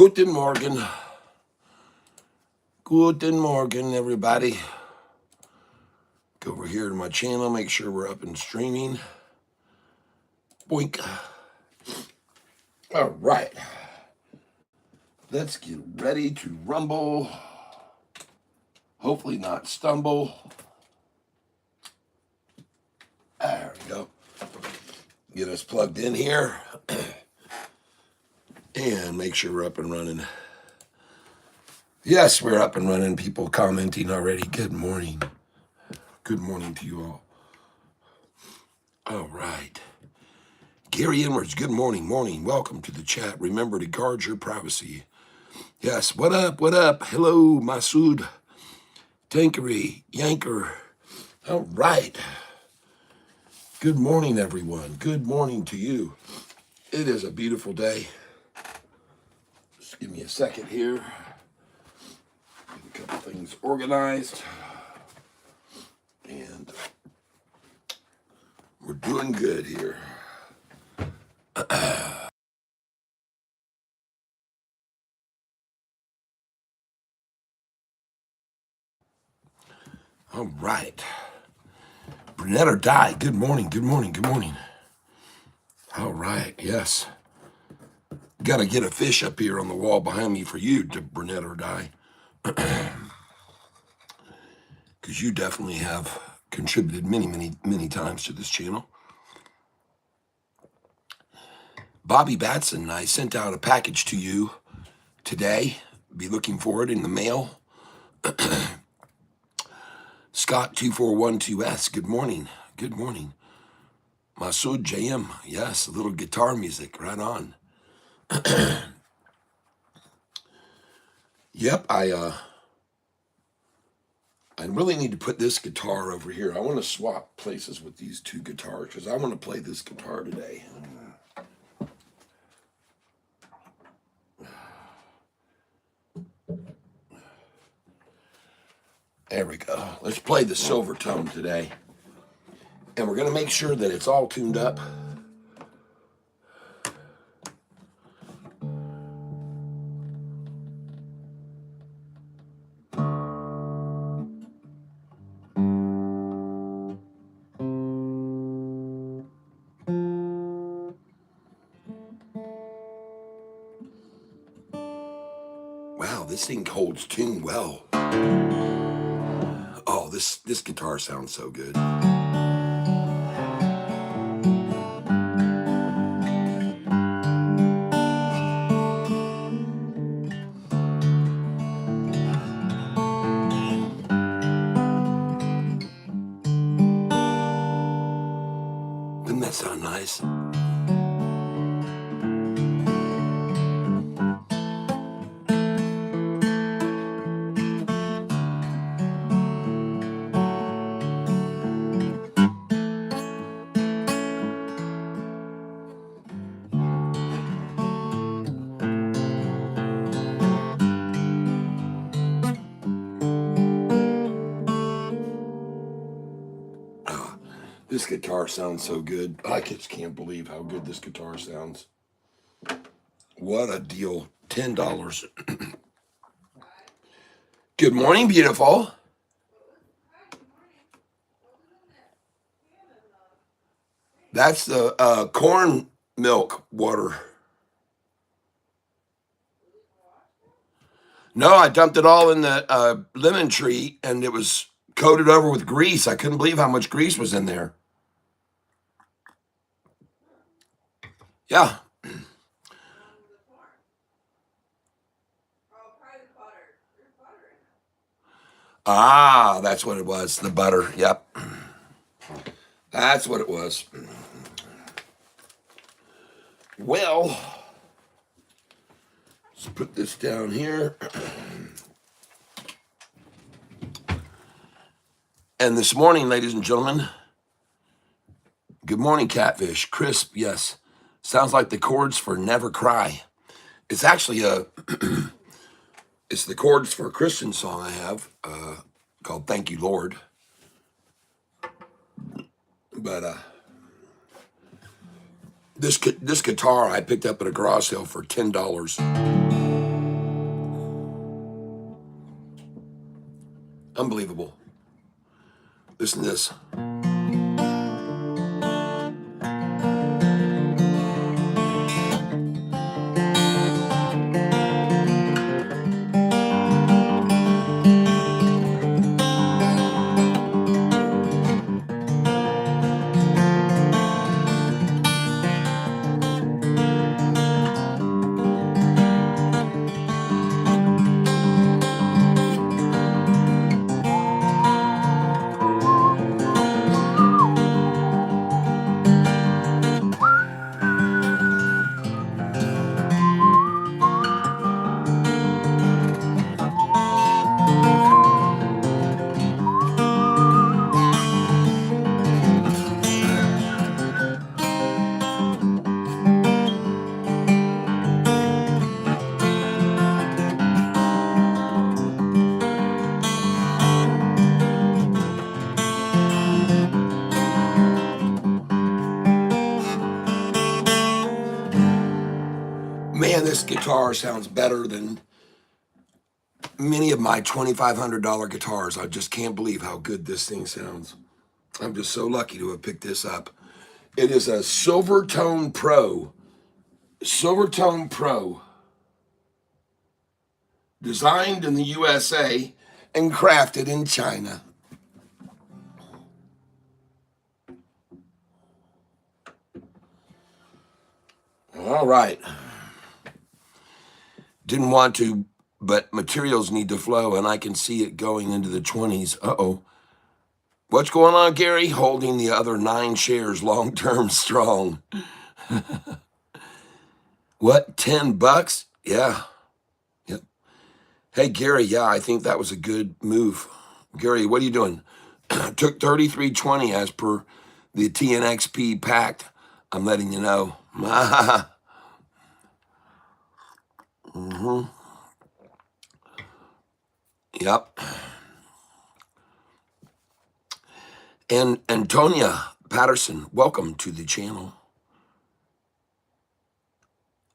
Guten Morgen. Guten Morgen, everybody. Go over here to my channel, make sure we're up and streaming. Boink. All right. Let's get ready to rumble. Hopefully not stumble. There we go. Get us plugged in here. And make sure we're up and running. Yes, we're up and running. People commenting already. Good morning. Good morning to you all. All right. Gary Edwards, good morning. Welcome to the chat. Remember to guard your privacy. Yes, what up? Hello, Masood, Tankery, Yanker. All right. Good morning, everyone. Good morning to you. It is a beautiful day. Just give me a second here. Get a couple things organized. And we're doing good here. All right. Brunette or die. Good morning. All right, yes. Got to get a fish up here on the wall behind me for you to brunette or die. Because you definitely have contributed many times to this channel. Bobby Batson, I sent out a package to you today. Be looking for it in the mail. Scott 2412S, good morning. Masood JM, yes, a little guitar music, right on. Yep, I really need to put this guitar over here. I want to swap places with these two guitars because I want to play this guitar today. There we go. Let's play the silver tone today. And we're going to make sure that it's all tuned up. Wow, this thing holds tune well. Oh, this guitar sounds so good. Doesn't that sound nice? This guitar sounds so good. I just can't believe how good this guitar sounds. What a deal. $10. Good morning, beautiful. That's the corn milk water. No, I dumped it all in the lemon tree, and it was coated over with grease. I couldn't believe how much grease was in there. Yeah. Ah, that's what it was. The butter. Yep. That's what it was. Well, let's put this down here. And this morning, ladies and gentlemen, good morning, Catfish. Crisp, yes. Sounds like the chords for Never Cry. It's actually it's the chords for a Christian song I have called Thank You, Lord. But this guitar I picked up at a garage sale for $10. Unbelievable. Listen to this. Man, this guitar sounds better than many of my $2,500 guitars. I just can't believe how good this thing sounds. I'm just so lucky to have picked this up. It is a Silvertone Pro. Silvertone Pro. Designed in the USA and crafted in China. All right. Didn't want to, but materials need to flow, and I can see it going into the 20s. Uh-oh. What's going on, Gary? Holding the other 9 shares long-term strong. What, $10? Yeah. Yep. Hey, Gary, yeah, I think that was a good move. Gary, what are you doing? Took 33.20 as per the TNXP pact. I'm letting you know. Mm-hmm. Yep. And Antonia Patterson, welcome to the channel.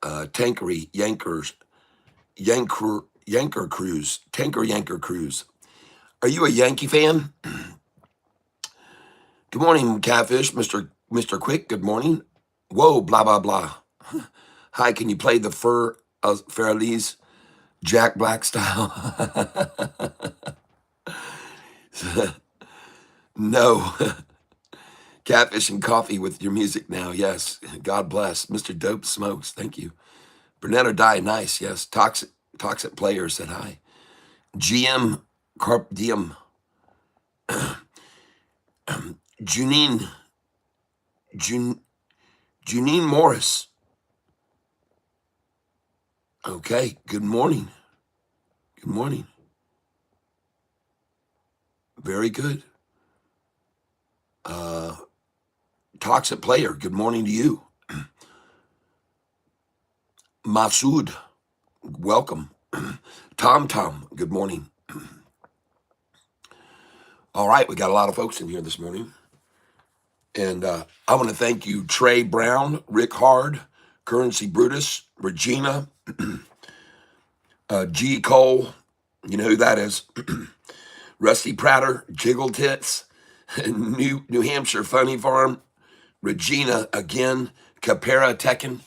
Tanker Yanker Cruise. Are you a Yankee fan? Good morning, Catfish, Mr. Quick. Good morning. Whoa, blah blah blah. Hi, can you play the Fairleys Jack Black style? No. Catfish and coffee with your music now. Yes. God bless. Mr. Dope Smokes. Thank you. Brunetto Die. Nice. Yes. Toxic Player said hi. GM Carp Diem. Junine Morris. Okay. Good morning. Good morning. Very good. Toxic Player. Good morning to you. Masood. Welcome. Tom. Good morning. All right. We got a lot of folks in here this morning. And I want to thank you, Trey Brown, Rick Hard, Currency Brutus, Regina, G. Cole, you know who that is, Rusty Prater, Jiggle Tits, New Hampshire Funny Farm, Regina again, Capera Tekken,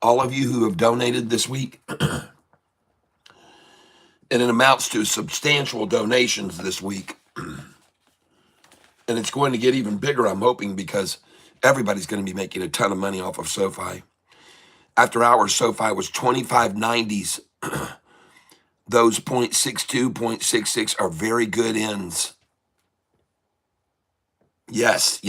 all of you who have donated this week. And it amounts to substantial donations this week. And it's going to get even bigger, I'm hoping, because everybody's going to be making a ton of money off of SoFi. After hours, SoFi was 25.90s. Those 0.62, 0.66 are very good ends. Yes.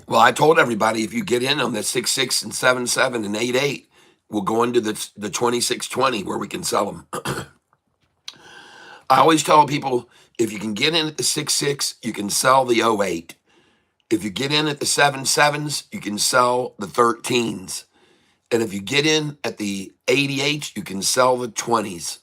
Well, I told everybody if you get in on the 6.6 and 7.7 and 8.8, we'll go into the 26.20 where we can sell them. I always tell people, if you can get in at the 6.6, you can sell the 08. If you get in at the 7.7s, you can sell the 13s. And if you get in at the 88, you can sell the 20s.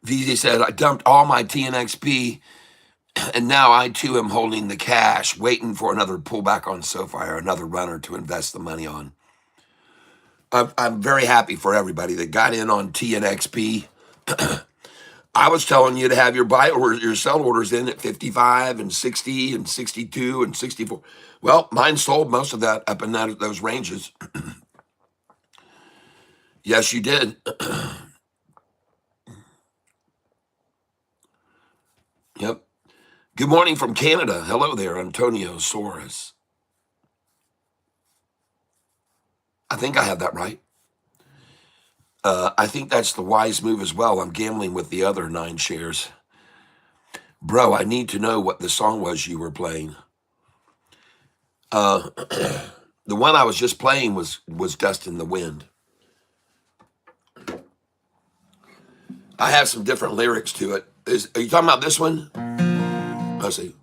VZ said, I dumped all my TNXP And now I too am holding the cash, waiting for another pullback on SoFi or another runner to invest the money on. I'm very happy for everybody that got in on TNXP. I was telling you to have your buy or your sell orders in at 55 and 60 and 62 and 64. Well, mine sold most of that up in those ranges. Yes, you did. Yep. Good morning from Canada. Hello there, Antonio Soares. I think I have that right. I think that's the wise move as well. I'm gambling with the other 9 shares. Bro, I need to know what the song was you were playing. The one I was just playing was Dust in the Wind. I have some different lyrics to it. Are you talking about this one? Let's see.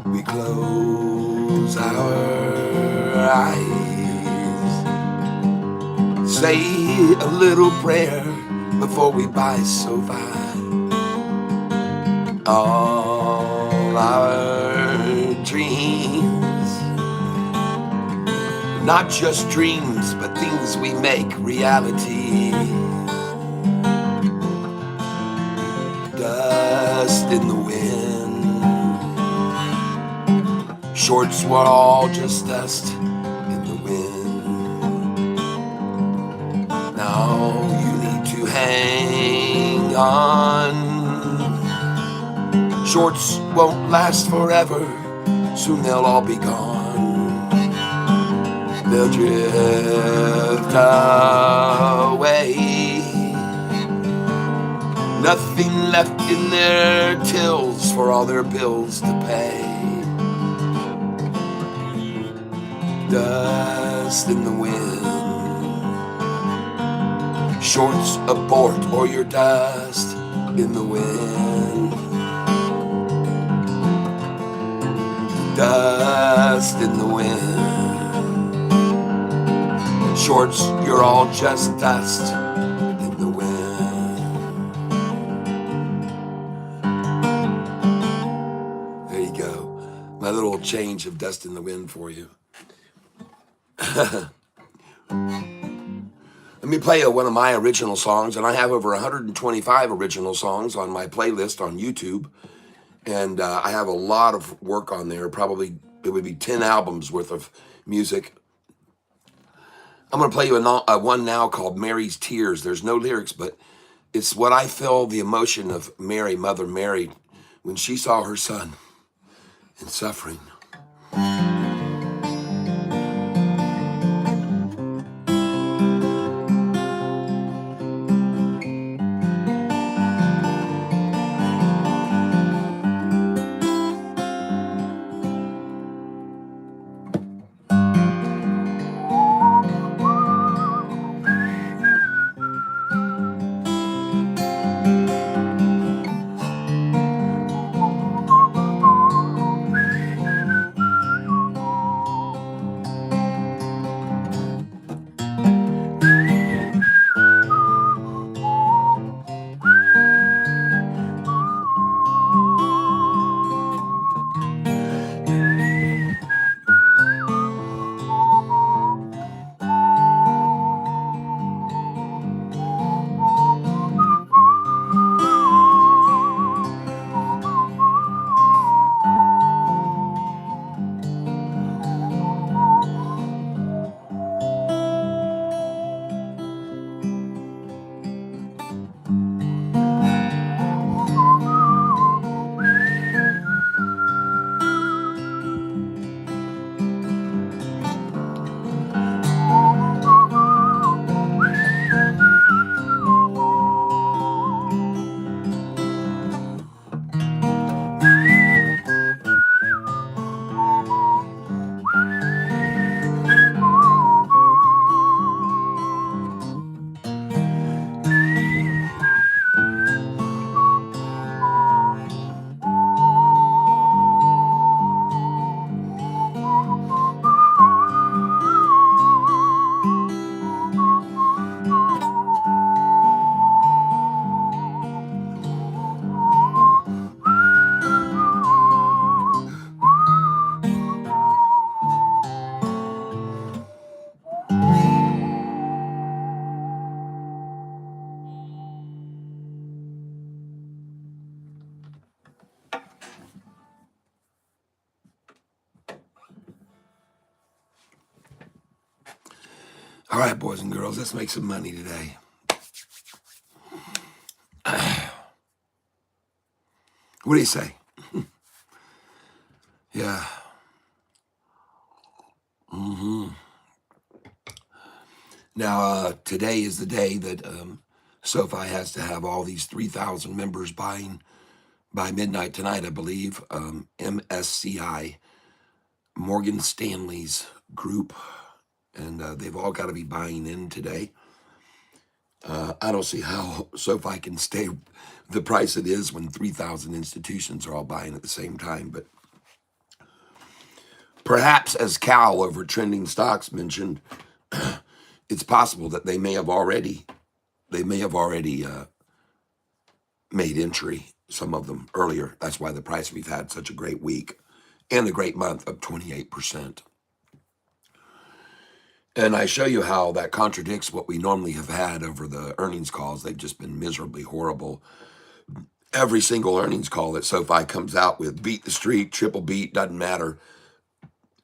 We close our eyes, say a little prayer before we buy SoFi. All our dreams, not just dreams, but things we make reality. Dust in the wind. Shorts were all just dust in the wind. Now you need to hang on. Shorts won't last forever. Soon they'll all be gone. They'll drift away. Nothing left in their tills for all their bills to pay. Dust in the wind. Shorts abort or you're dust in the wind. Dust in the wind. Shorts, you're all just dust in the wind. There you go. My little change of dust in the wind for you. Let me play one of my original songs, and I have over 125 original songs on my playlist on YouTube, and I have a lot of work on there. Probably it would be 10 albums worth of music. I'm going to play you a one now called Mary's Tears. There's no lyrics, but it's what I feel the emotion of Mary, Mother Mary, when she saw her son in suffering. All right, boys and girls, let's make some money today. What do you say? Yeah. Now, today is the day that SoFi has to have all these 3,000 members buying by midnight tonight, I believe. MSCI, Morgan Stanley's group, and they've all got to be buying in today. I don't see how SoFi can stay the price it is when 3,000 institutions are all buying at the same time. But perhaps, as Cal over Trending Stocks mentioned, it's possible that they may have already made entry, some of them earlier. That's why the price we've had such a great week and a great month of 28%. And I show you how that contradicts what we normally have had over the earnings calls. They've just been miserably horrible. Every single earnings call that SoFi comes out with, beat the street, triple beat, doesn't matter.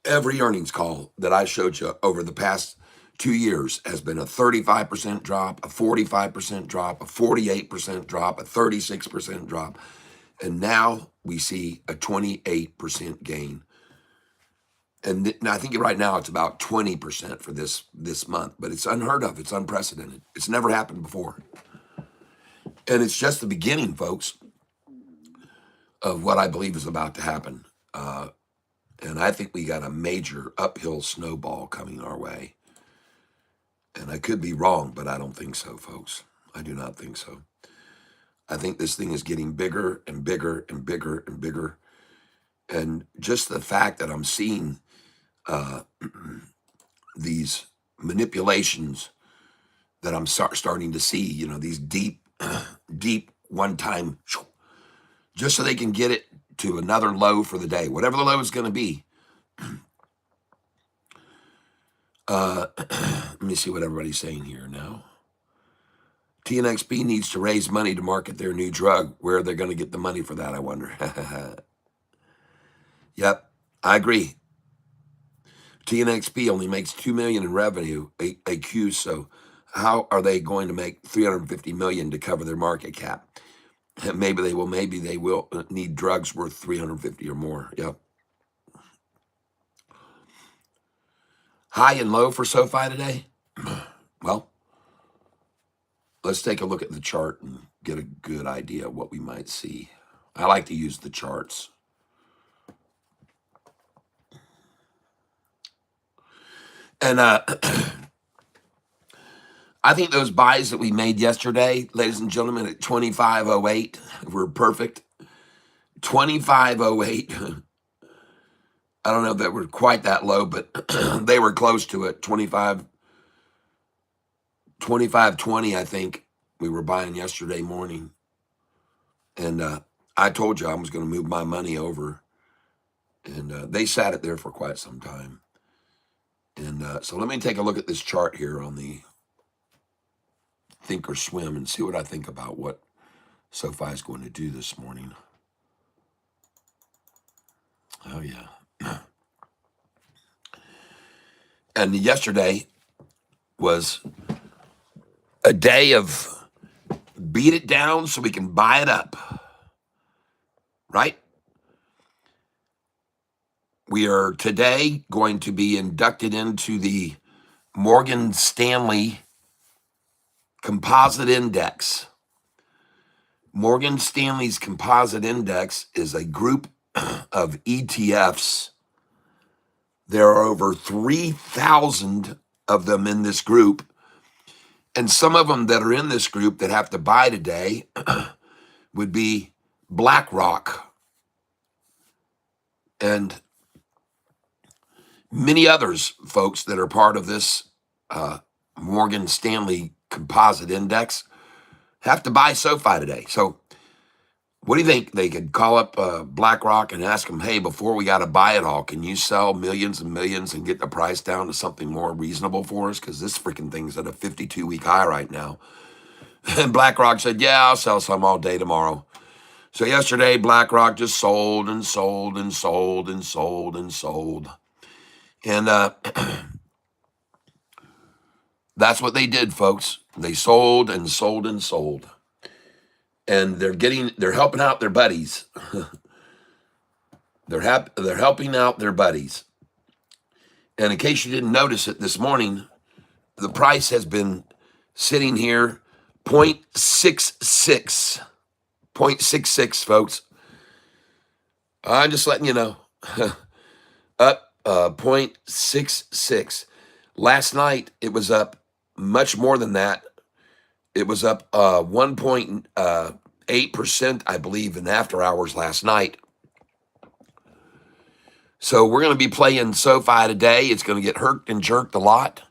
Every earnings call that I showed you over the past 2 years has been a 35% drop, a 45% drop, a 48% drop, a 36% drop. And now we see a 28% gain. And I think right now it's about 20% for this month, but it's unheard of. It's unprecedented. It's never happened before. And it's just the beginning, folks, of what I believe is about to happen. And I think we got a major uphill snowball coming our way. And I could be wrong, but I don't think so, folks. I do not think so. I think this thing is getting bigger and bigger and bigger and bigger. And just the fact that I'm seeing these manipulations that I'm starting to see, these deep one-time, just so they can get it to another low for the day, whatever the low is going to be. Let me see what everybody's saying here now. TNXP needs to raise money to market their new drug. Where are they going to get the money for that, I wonder? Yep, I agree. TNXP only makes $2 million in revenue, AQ, so how are they going to make $350 million to cover their market cap? Maybe they will need drugs worth 350 or more. Yep. High and low for SoFi today? Well, let's take a look at the chart and get a good idea of what we might see. I like to use the charts. And I think those buys that we made yesterday, ladies and gentlemen, at 25.08 were perfect. 25.08. I don't know if they were quite that low, but they were close to it. 25.20, I think we were buying yesterday morning. And I told you I was going to move my money over. And they sat it there for quite some time. And so let me take a look at this chart here on the Think or Swim and see what I think about what SoFi is going to do this morning. Oh, yeah. And yesterday was a day of beat it down so we can buy it up, right? We are today going to be inducted into the Morgan Stanley Composite Index. Morgan Stanley's Composite Index is a group of ETFs. There are over 3,000 of them in this group. And some of them that are in this group that have to buy today would be BlackRock and many others, folks, that are part of this Morgan Stanley Composite Index have to buy SoFi today. So what do you think? They could call up BlackRock and ask them, hey, before we got to buy it all, can you sell millions and millions and get the price down to something more reasonable for us? Because this freaking thing's at a 52-week high right now. And BlackRock said, yeah, I'll sell some all day tomorrow. So yesterday, BlackRock just sold and sold and sold and sold and sold. And That's what they did, folks. They sold and sold and sold. And they're helping out their buddies. They're helping out their buddies. And in case you didn't notice it this morning, the price has been sitting here 0.66. 0.66, folks. I'm just letting you know. Up 0.66. Last night, it was up much more than that. It was up 1.8%, I believe, in after hours last night. So we're going to be playing SoFi today. It's going to get herked and jerked a lot.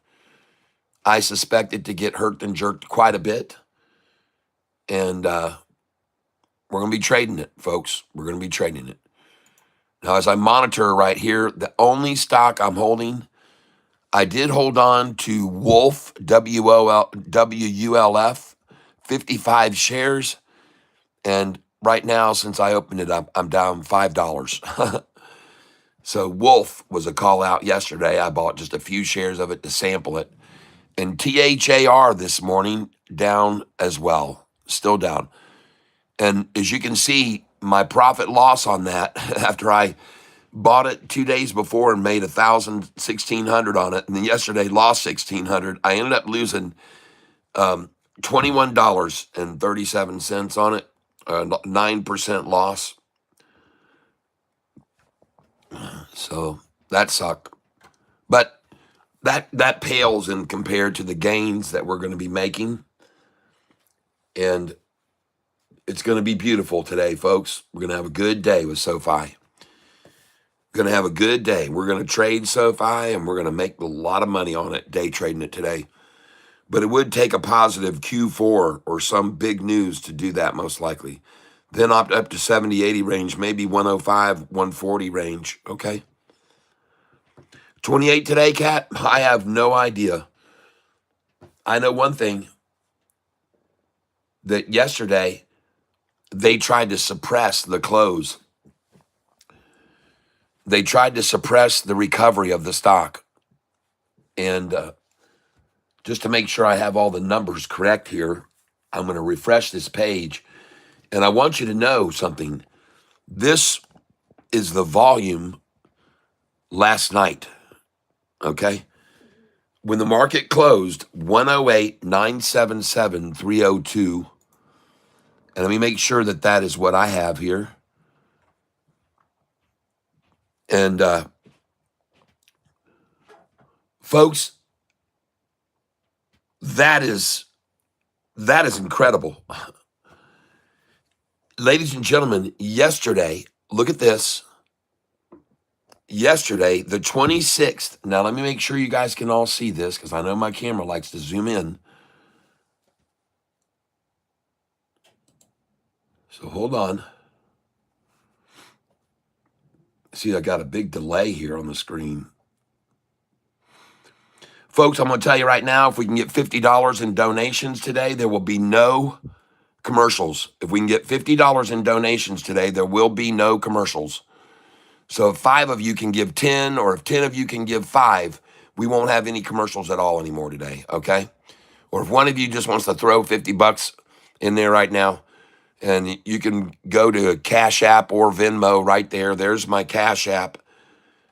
I suspect it to get herked and jerked quite a bit. And we're going to be trading it, folks. We're going to be trading it. Now, as I monitor right here, the only stock I'm holding, I did hold on to Wolf, WULF, 55 shares. And right now, since I opened it up, I'm down $5. So Wolf was a call out yesterday. I bought just a few shares of it to sample it. And THAR this morning, down as well, still down. And as you can see, my profit loss on that, after I bought it 2 days before and made $1,600 on it, and then yesterday lost $1,600, I ended up losing $21.37 on it, 9% loss. So that sucked. But that pales in compared to the gains that we're going to be making. And it's going to be beautiful today, folks. We're going to have a good day with SoFi. We're going to have a good day. We're going to trade SoFi, and we're going to make a lot of money on it, day trading it today. But it would take a positive Q4 or some big news to do that, most likely. Then up to 70, 80 range, maybe 105, 140 range. Okay. 28 today, Cat? I have no idea. I know one thing, that yesterday they tried to suppress the close. They tried to suppress the recovery of the stock. And just to make sure I have all the numbers correct here, I'm going to refresh this page. And I want you to know something. This is the volume last night, okay? When the market closed, 108,977,302. And let me make sure that that is what I have here. And folks, that is incredible. Ladies and gentlemen, yesterday, look at this. Yesterday, the 26th. Now, let me make sure you guys can all see this because I know my camera likes to zoom in. So hold on. See, I got a big delay here on the screen. Folks, I'm going to tell you right now, if we can get $50 in donations today, there will be no commercials. If we can get $50 in donations today, there will be no commercials. So if 5 of you can give 10, or if 10 of you can give 5, we won't have any commercials at all anymore today, okay? Or if one of you just wants to throw $50 in there right now, and you can go to Cash App or Venmo right there. There's my Cash App,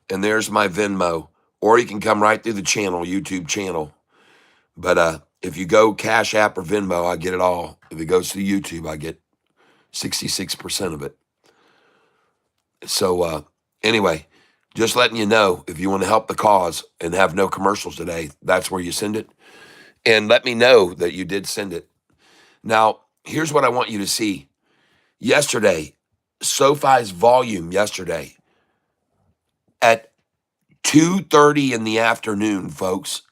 and there's my Venmo. Or you can come right through the channel, YouTube channel. But if you go Cash App or Venmo, I get it all. If it goes to YouTube, I get 66% of it. So anyway, just letting you know, if you want to help the cause and have no commercials today, that's where you send it. And let me know that you did send it. Now, here's what I want you to see. Yesterday, SoFi's volume yesterday at 2:30 in the afternoon, folks.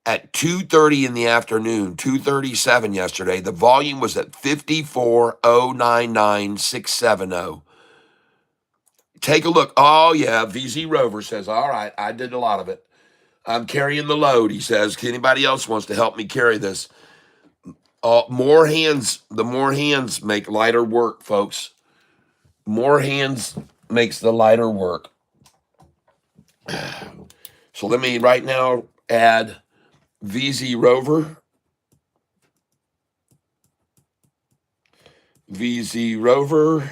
At 2:30 in the afternoon, 2:37 yesterday, the volume was at 54,099,670. Take a look. Oh, yeah, VZ Rover says, all right, I did a lot of it. I'm carrying the load, he says. Anybody else wants to help me carry this? More hands, the more hands make lighter work, folks. More hands makes the lighter work. So let me right now add VZ Rover. VZ Rover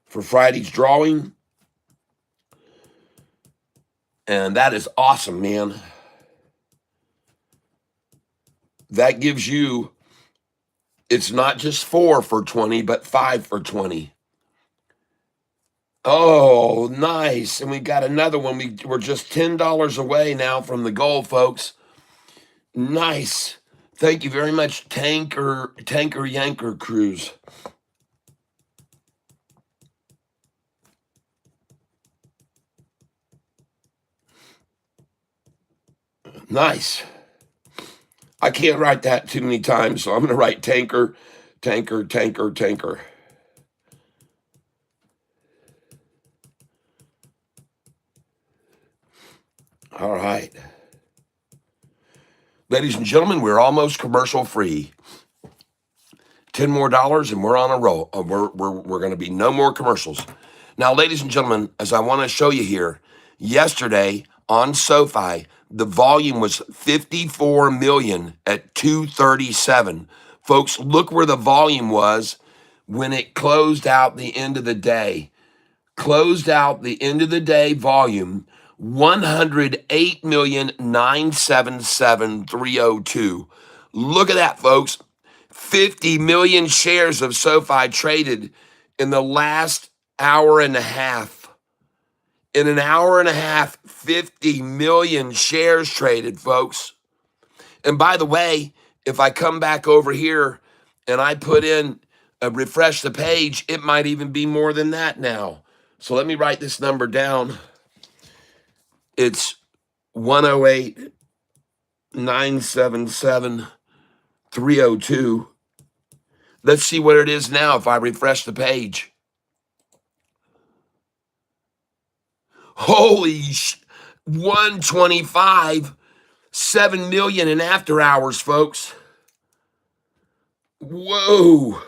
for Friday's drawing. And that is awesome, man. That gives you, it's not just 4 for 20, but 5 for 20. Oh, nice. And we got another one. We're just $10 away now from the goal, folks. Nice. Thank you very much, Tanker Yanker Cruise. Nice. I can't write that too many times, so I'm going to write Tanker. All right. Ladies and gentlemen, we're almost commercial free. 10 more dollars and we're on a roll. We're going to be no more commercials. Now, ladies and gentlemen, as I want to show you here, yesterday on SoFi, the volume was 54 million at 237. Folks, look where the volume was when it closed out the end of the day. Closed out the end of the day volume 108,977,302. Look at that, folks. 50 million shares of SoFi traded in the last hour and a half. In an hour and a half, 50 million shares traded, folks. And by the way, if I come back over here and I put in refresh the page, it might even be more than that now. So let me write this number down. It's 108,977,302. Let's see what it is now if I refresh the page. Holy 125, 7 million in after hours, folks. Whoa.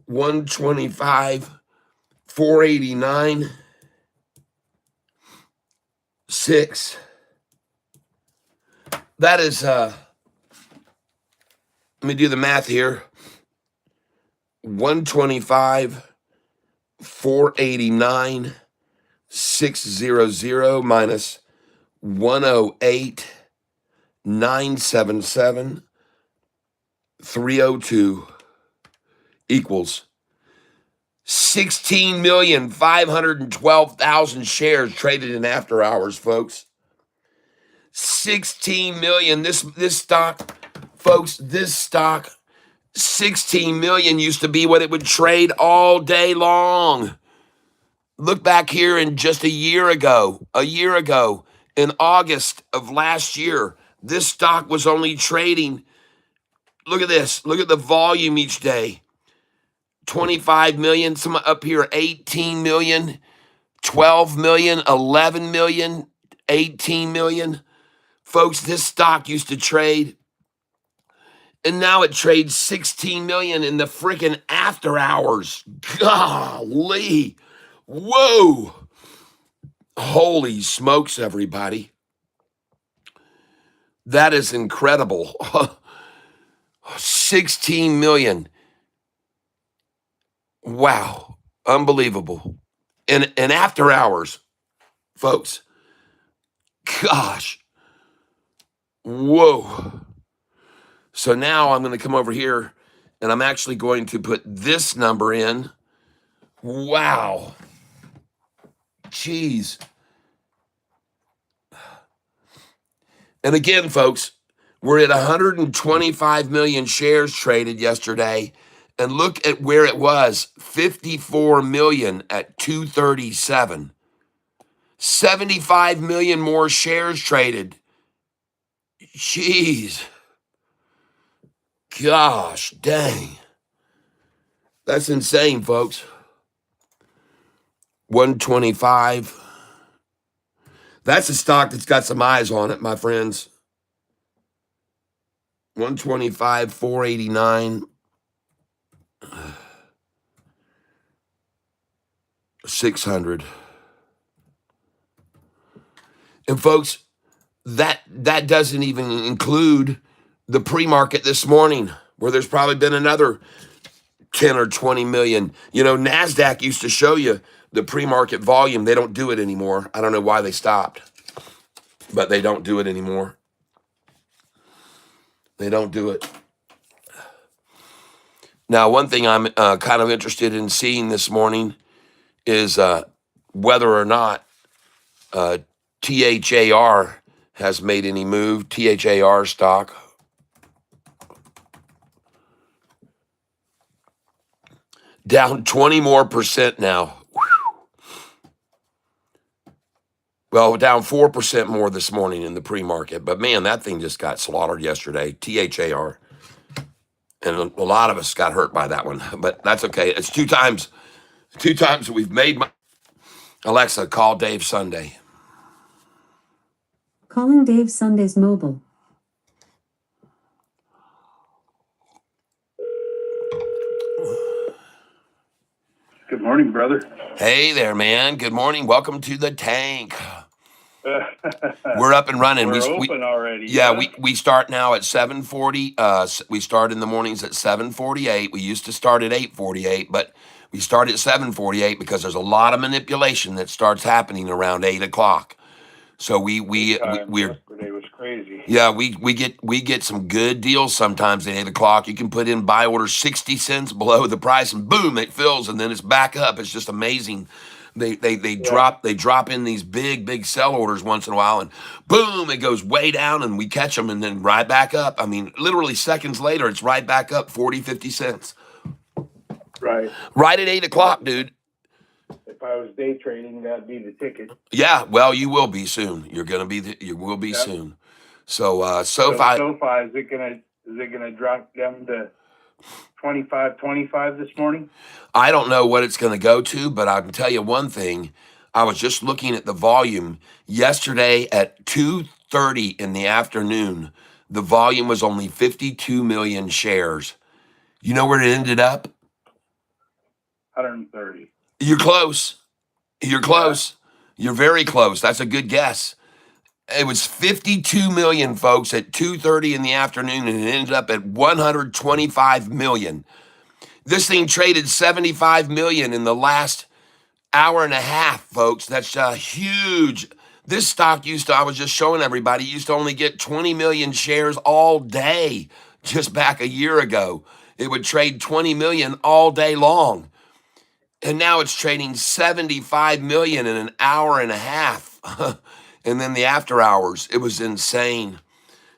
125, 489, 6. That is, let me do the math here. 125, 489, 600 minus 108, 977, 302 equals 16,512,000 shares traded in after hours, folks. 16 million. This stock, folks, 16 million used to be what it would trade all day long. Look back here in just a year ago, in August of last year, this stock was only trading. Look at this. Look at the volume each day. 25 million, some up here, 18 million, 12 million, 11 million, 18 million. Folks, this stock used to trade, and now it trades 16 million in the freaking after hours. Golly. Whoa. Holy smokes, everybody. That is incredible. 16 million. Wow. Unbelievable. And after hours, folks. Gosh. Whoa. So now I'm going to come over here and I'm actually going to put this number in. Wow. Jeez. And again, folks, we're at 125 million shares traded yesterday. And look at where it was, 54 million at 237. 75 million more shares traded. Jeez. Gosh, dang. That's insane, folks. 125. That's a stock that's got some eyes on it, my friends. 125, 489. 600. And folks, that doesn't even include the pre-market this morning, where there's probably been another 10 or 20 million. NASDAQ used to show you the pre-market volume. They don't do it anymore. I don't know why they stopped, but they don't do it anymore. They don't do it. Now, one thing I'm kind of interested in seeing this morning is whether or not THAR has made any move. THAR stock down 20 more percent now. Well, down 4% more this morning in the pre-market. But man, that thing just got slaughtered yesterday. THAR. And a lot of us got hurt by that one. But that's okay. It's two times we've made my Alexa, call Dave Sunday. Calling Dave Sunday's mobile. Good morning, brother. Hey there, man. Good morning. Welcome to the tank. We're up and running. We're open already. Yeah, we start now at 7:40. We start in the mornings at 7:48. We used to start at 8:48, but we start at 7:48 because there's a lot of manipulation that starts happening around 8 o'clock. So we're yesterday was crazy. Yeah, we get some good deals sometimes at 8 o'clock. You can put in buy order 60 cents below the price, and boom, it fills, and then it's back up. It's just amazing. They drop in these big sell orders once in a while, and boom, it goes way down, and we catch them, and then right back up. I mean, literally seconds later, it's right back up 40, 50 cents. Right. Right at 8 o'clock, dude. If I was day trading, that'd be the ticket. Yeah, well, you will be soon. You will be soon. So SoFi. SoFi, is it gonna drop down to 25 this morning? I don't know what it's going to go to, but I can tell you one thing. I was just looking at the volume yesterday at 2:30 in the afternoon. The volume was only 52 million shares. You know where it ended up? 130. You're close. You're close. You're very close. That's a good guess. It was 52 million, folks, at 2:30 in the afternoon, and it ended up at 125 million. This thing traded 75 million in the last hour and a half, folks. That's huge. This stock I was just showing everybody, used to only get 20 million shares all day just back a year ago. It would trade 20 million all day long. And now it's trading 75 million in an hour and a half. And then the after hours, it was insane.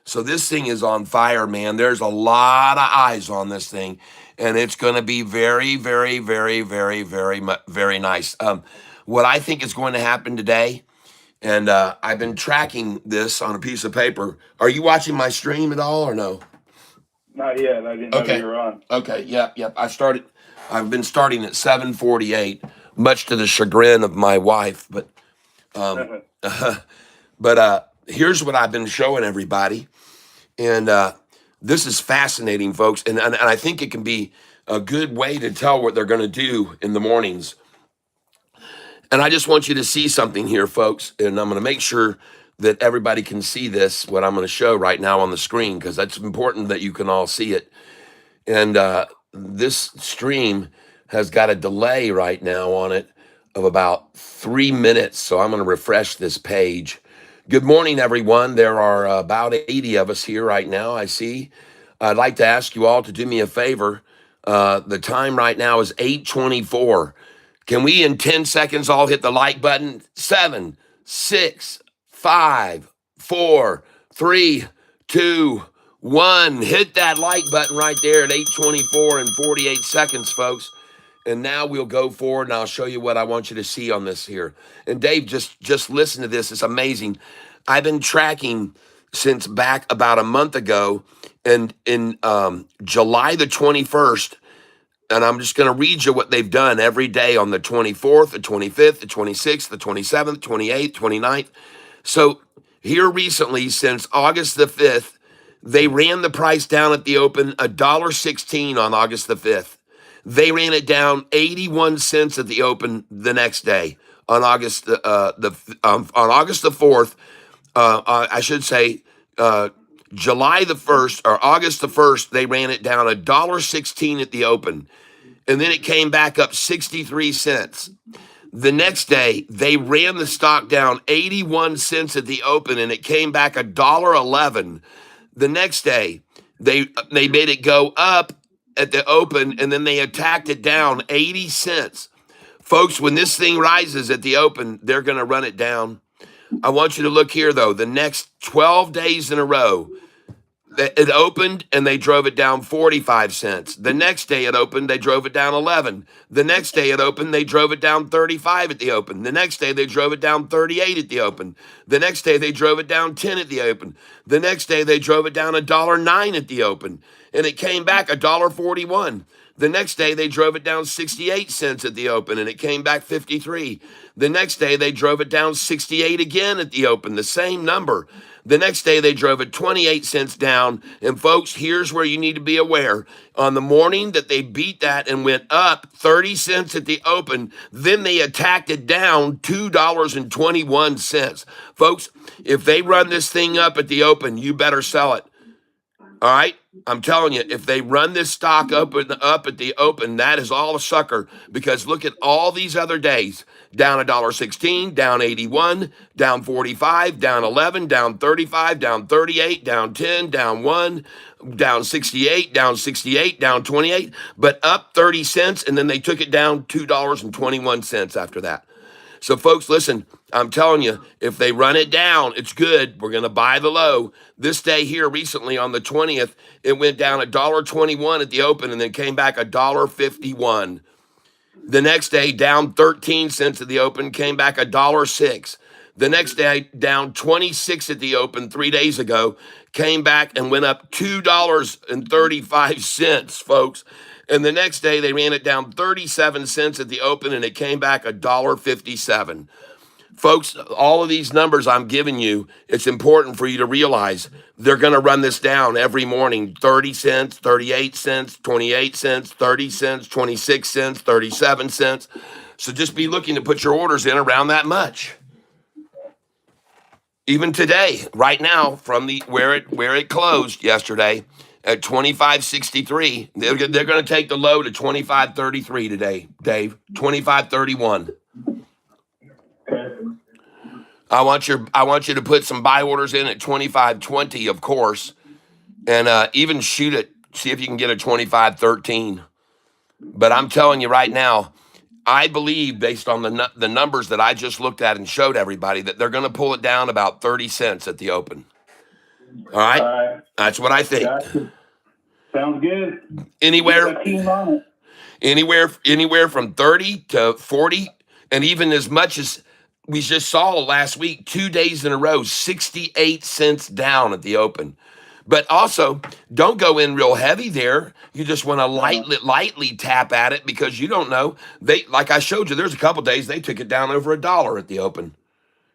So this thing is on fire, man. There's a lot of eyes on this thing, and it's going to be very, very, very, very, very, very nice. What I think is going to happen today, and I've been tracking this on a piece of paper. Are you watching my stream at all or no? Not yet. I didn't know you were on. Okay. Yep. I've been starting at 7:48, much to the chagrin of my wife. But here's what I've been showing everybody. And this is fascinating, folks. And I think it can be a good way to tell what they're going to do in the mornings. And I just want you to see something here, folks. And I'm going to make sure that everybody can see this, what I'm going to show right now on the screen, because that's important that you can all see it. And this stream has got a delay right now on it of about 3 minutes. So I'm going to refresh this page. Good morning, everyone. There are about 80 of us here right now, I see. I'd like to ask you all to do me a favor. The time right now is 8:24. Can we, in 10 seconds, all hit the like button? 7, 6, 5, 4, 3, 2, 1. Hit that like button right there at 8:24 and 48 seconds, folks. And now we'll go forward, and I'll show you what I want you to see on this here. And Dave, just listen to this. It's amazing. I've been tracking since back about a month ago, and in July the 21st, and I'm just going to read you what they've done every day on the 24th, the 25th, the 26th, the 27th, 28th, 29th. So here recently, since August the 5th, they ran the price down at the open $1.16 on August the 5th. They ran it down 81 cents at the open the next day on August the 4th. I should say, July the 1st or August the 1st, they ran it down $1.16 at the open. And then it came back up 63 cents. The next day, they ran the stock down 81 cents at the open and it came back $1.11. The next day, they made it go up at the open and then they attacked it down 80 cents. Folks, when this thing rises at the open, they're going to run it down. I want you to look here, though. The next 12 days in a row, it opened and they drove it down 45 cents. The next day it opened, they drove it down 11. The next day it opened, they drove it down 35 at the open. The next day they drove it down 38 at the open. The next day they drove it down 10 at the open. The next day they drove it down $1.09 at the open. And it came back $1.41. The next day they drove it down 68 cents at the open and it came back 53. The next day they drove it down 68 again at the open, the same number. The next day they drove it 28 cents down. And folks, here's where you need to be aware. On the morning that they beat that and went up 30 cents at the open, then they attacked it down $2.21. Folks, if they run this thing up at the open, you better sell it. All right? I'm telling you, if they run this stock up at the open, that is all a sucker. Because look at all these other days. Down $1.16, down 81, down 45, down 11, down 35, down 38, down 10, down 1, down 68, down 68, down 28, but up 30 cents, and then they took it down $2.21 after that. So, folks, listen, I'm telling you, if they run it down, it's good. We're going to buy the low. This day here recently on the 20th, it went down $1.21 at the open and then came back $1.51. The next day, down 13 cents at the open, came back $1.06. The next day, down 26 at the open 3 days ago, came back and went up $2.35, folks. And the next day, they ran it down 37 cents at the open, and it came back $1.57. Folks, all of these numbers I'm giving you, it's important for you to realize they're going to run this down every morning. 30 cents, 38 cents, 28 cents, 30 cents, 26 cents, 37 cents. So just be looking to put your orders in around that much. Even today, right now, from the where it closed yesterday at 25.63, they're going to take the low to 25.33 today, Dave. 25.31. I want you to put some buy orders in at 25.20, of course, and even shoot it. See if you can get a 25.13. But I'm telling you right now, I believe based on the numbers that I just looked at and showed everybody that they're going to pull it down about 30 cents at the open. All right, that's what I think. Gotcha. Sounds good. Anywhere from 30 to 40, and even as much as we just saw last week, 2 days in a row, 68 cents down at the open. But also, don't go in real heavy there. You just want to lightly tap at it because you don't know. Like I showed you, there's a couple days they took it down over $1 at the open.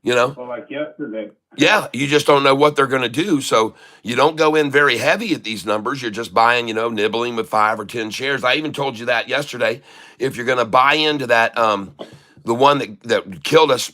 You know? Well, like yesterday. Yeah, you just don't know what they're going to do. So you don't go in very heavy at these numbers. You're just buying, nibbling with 5 or 10 shares. I even told you that yesterday. If you're going to buy into that, the one that killed us,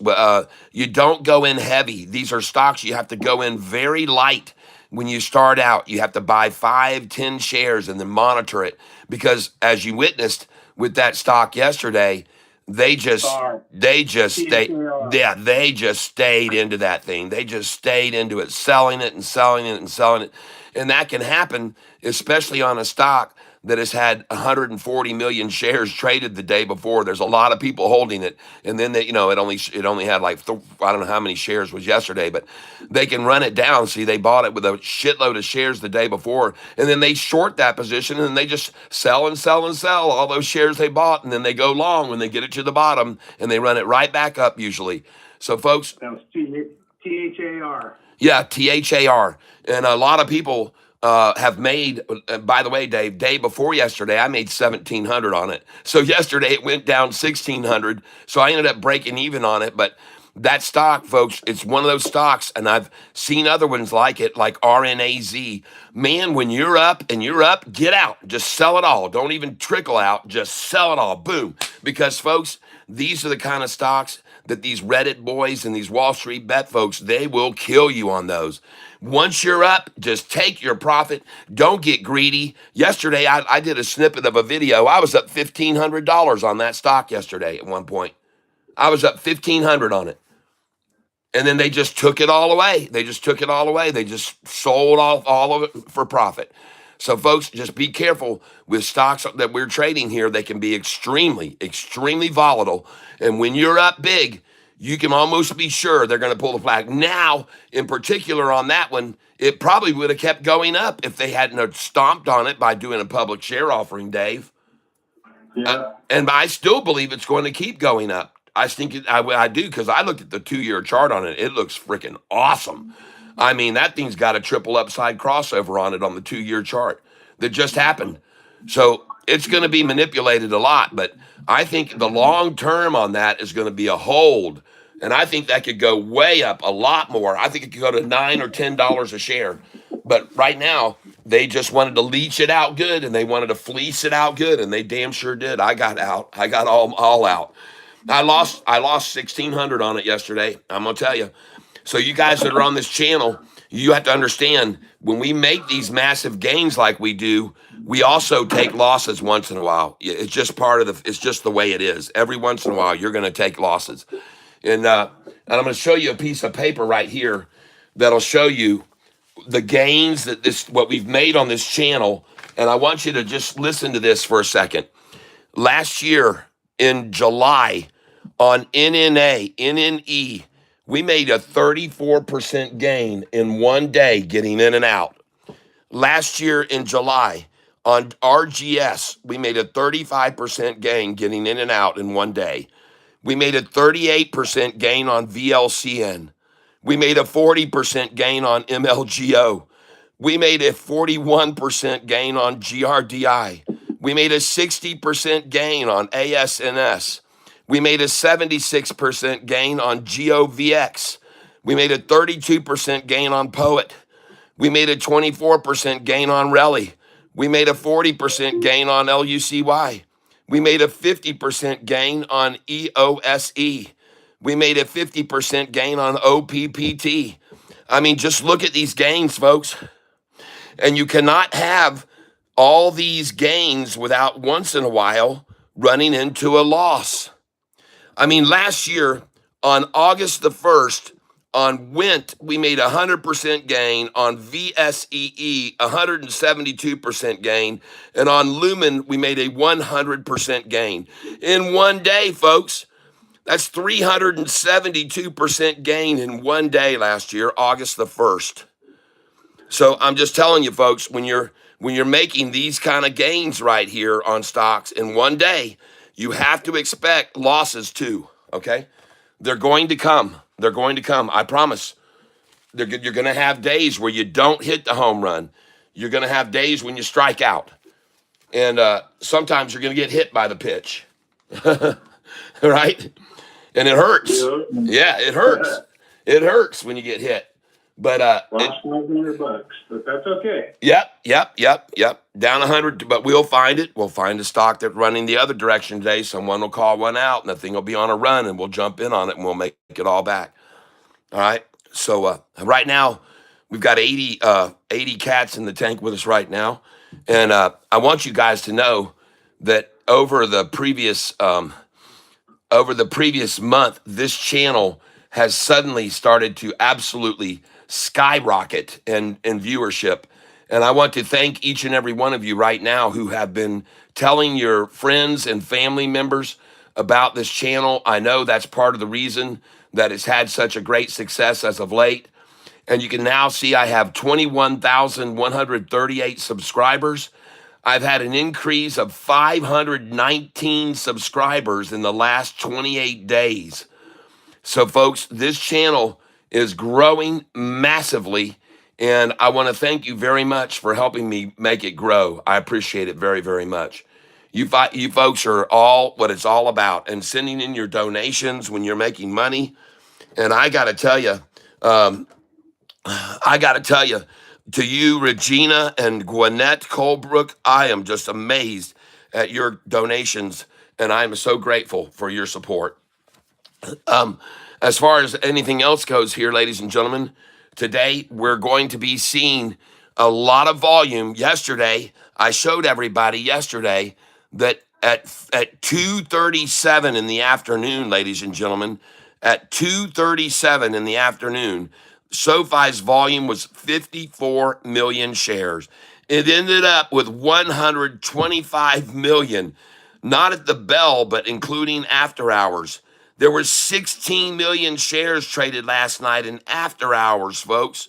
you don't go in heavy. These are stocks you have to go in very light. When you start out, you have to buy 5, 10 shares and then monitor it because as you witnessed with that stock yesterday, they just stayed into that thing. They just stayed into it, selling it and selling it and selling it. And that can happen, especially on a stock that has had 140 million shares traded the day before. There's a lot of people holding it, and then it only had like I don't know how many shares was yesterday, but they can run it down. See, they bought it with a shitload of shares the day before, and then they short that position, and they just sell and sell and sell all those shares they bought, and then they go long when they get it to the bottom, and they run it right back up usually. So, folks, that was THAR. Yeah, THAR, and a lot of people have made, by the way, Dave, day before yesterday, I made 1,700 on it. So yesterday it went down 1,600. So I ended up breaking even on it. But that stock, folks, it's one of those stocks, and I've seen other ones like it, like RNAZ. Man, when you're up, get out. Just sell it all. Don't even trickle out. Just sell it all. Boom. Because, folks, these are the kind of stocks that these Reddit boys and these Wall Street bet folks, they will kill you on those. Once you're up, just take your profit. Don't get greedy. Yesterday, I did a snippet of a video. I was up $1,500 on that stock yesterday at one point. I was up 1,500 on it. And then they just took it all away. They just took it all away. They just sold off all of it for profit. So, folks, just be careful with stocks that we're trading here. They can be extremely, extremely volatile. And when you're up big, you can almost be sure they're going to pull the flag. Now, in particular on that one, it probably would have kept going up if they hadn't have stomped on it by doing a public share offering, Dave. Yeah. And I still believe it's going to keep going up. I think I do, because I looked at the 2-year chart on it. It looks freaking awesome. I mean, that thing's got a triple upside crossover on it on the 2-year chart that just happened. So it's going to be manipulated a lot, but I think the long term on that is going to be a hold. And I think that could go way up a lot more. I think it could go to $9 or $10 a share. But right now, they just wanted to leach it out good, and they wanted to fleece it out good, and they damn sure did. I got out. I got all out. I lost 1,600 on it yesterday. I'm gonna tell you. So you guys that are on this channel, you have to understand, when we make these massive gains like we do, we also take losses once in a while. It's just part of it's just the way it is. Every once in a while, you're gonna take losses. And I'm gonna show you a piece of paper right here that'll show you the gains that what we've made on this channel. And I want you to just listen to this for a second. Last year in July on NNE, we made a 34% gain in one day getting in and out. Last year in July on RGS, we made a 35% gain getting in and out in one day. We made a 38% gain on VLCN. We made a 40% gain on MLGO. We made a 41% gain on GRDI. We made a 60% gain on ASNS. We made a 76% gain on GOVX. We made a 32% gain on Poet. We made a 24% gain on Relly. We made a 40% gain on LUCY. We made a 50% gain on EOSE. We made a 50% gain on OPPT. I mean, just look at these gains, folks. And you cannot have all these gains without once in a while running into a loss. I mean, last year on August the 1st, on Wint, we made a 100% gain. On VSEE, 172% gain. And on Lumen, we made a 100% gain. In one day, folks, that's 372% gain in one day last year, August the 1st. So I'm just telling you, folks, when you're making these kind of gains right here on stocks in one day, you have to expect losses too, okay? They're going to come. They're going to come. I promise. You're going to have days where you don't hit the home run. You're going to have days when you strike out. And sometimes you're going to get hit by the pitch, right? And it hurts. Yeah, it hurts. It hurts when you get hit. But Lost $500, but that's okay. Yep. Down 100, but we'll find it. We'll find a stock that's running the other direction today. Someone will call one out, and the thing will be on a run, and we'll jump in on it, and we'll make it all back. All right. So right now, we've got 80 cats in the tank with us right now, and I want you guys to know that over the previous month, this channel has suddenly started to absolutely skyrocket in viewership. And I want to thank each and every one of you right now who have been telling your friends and family members about this channel. I know that's part of the reason that it's had such a great success as of late. And you can now see I have 21,138 subscribers. I've had an increase of 519 subscribers in the last 28 days. So, folks, this channel is growing massively, and I want to thank you very much for helping me make it grow. I appreciate it very, very much. You folks are all what it's all about, and sending in your donations when you're making money. And I got to tell you, to you, Regina and Gwinnett Colebrook, I am just amazed at your donations, and I am so grateful for your support. Um, as far as anything else goes here, ladies and gentlemen, today we're going to be seeing a lot of volume. Yesterday, I showed everybody yesterday that at 2:37 in the afternoon, ladies and gentlemen, at 2:37 in the afternoon, SoFi's volume was 54 million shares. It ended up with 125 million, not at the bell, but including after hours. There were 16 million shares traded last night in after hours, folks.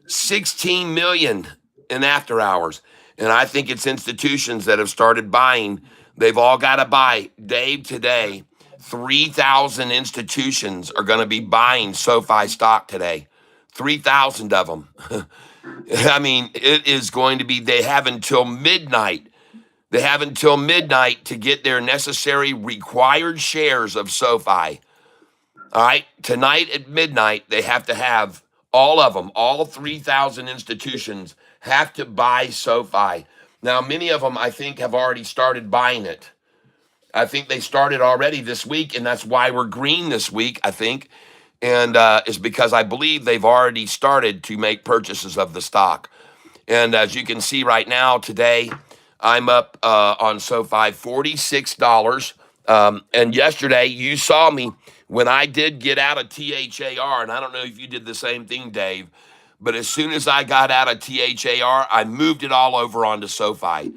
16 million in after hours. And I think it's institutions that have started buying. They've all got to buy. Dave, today, 3,000 institutions are going to be buying SoFi stock today. 3,000 of them. I mean, it is going to be, they have until midnight. They have until midnight to get their necessary required shares of SoFi. All right. Tonight at midnight, they have to have all of them, all 3,000 institutions have to buy SoFi. Now, many of them, I think, have already started buying it. I think they started already this week, and that's why we're green this week, I think. And is because I believe they've already started to make purchases of the stock. And as you can see right now, today, I'm up on SoFi $46. And yesterday, you saw me when I did get out of THAR, and I don't know if you did the same thing, Dave, but as soon as I got out of THAR, I moved it all over onto SoFi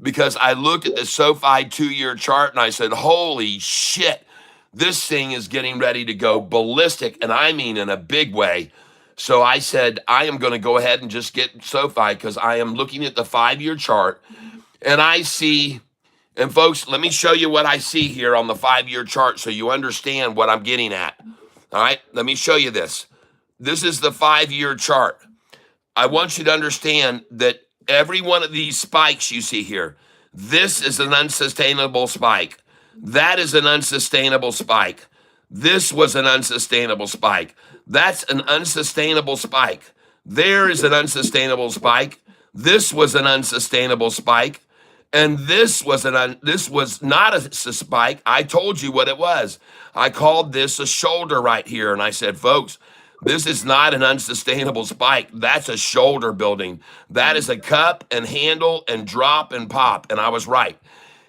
because I looked at the SoFi 2-year chart and I said, holy shit, this thing is getting ready to go ballistic, and I mean in a big way. So I said, I am going to go ahead and just get SoFi because I am looking at the 5-year chart and I see, and folks, let me show you what I see here on the 5-year chart so you understand what I'm getting at. All right, let me show you this. This is the 5-year chart. I want you to understand that every one of these spikes you see here, this is an unsustainable spike. That is an unsustainable spike. This was an unsustainable spike. That's an unsustainable spike. There is an unsustainable spike. This was an unsustainable spike. And this was not a spike. I told you what it was. I called this a shoulder right here. And I said, folks, this is not an unsustainable spike. That's a shoulder building. That is a cup and handle and drop and pop. And I was right.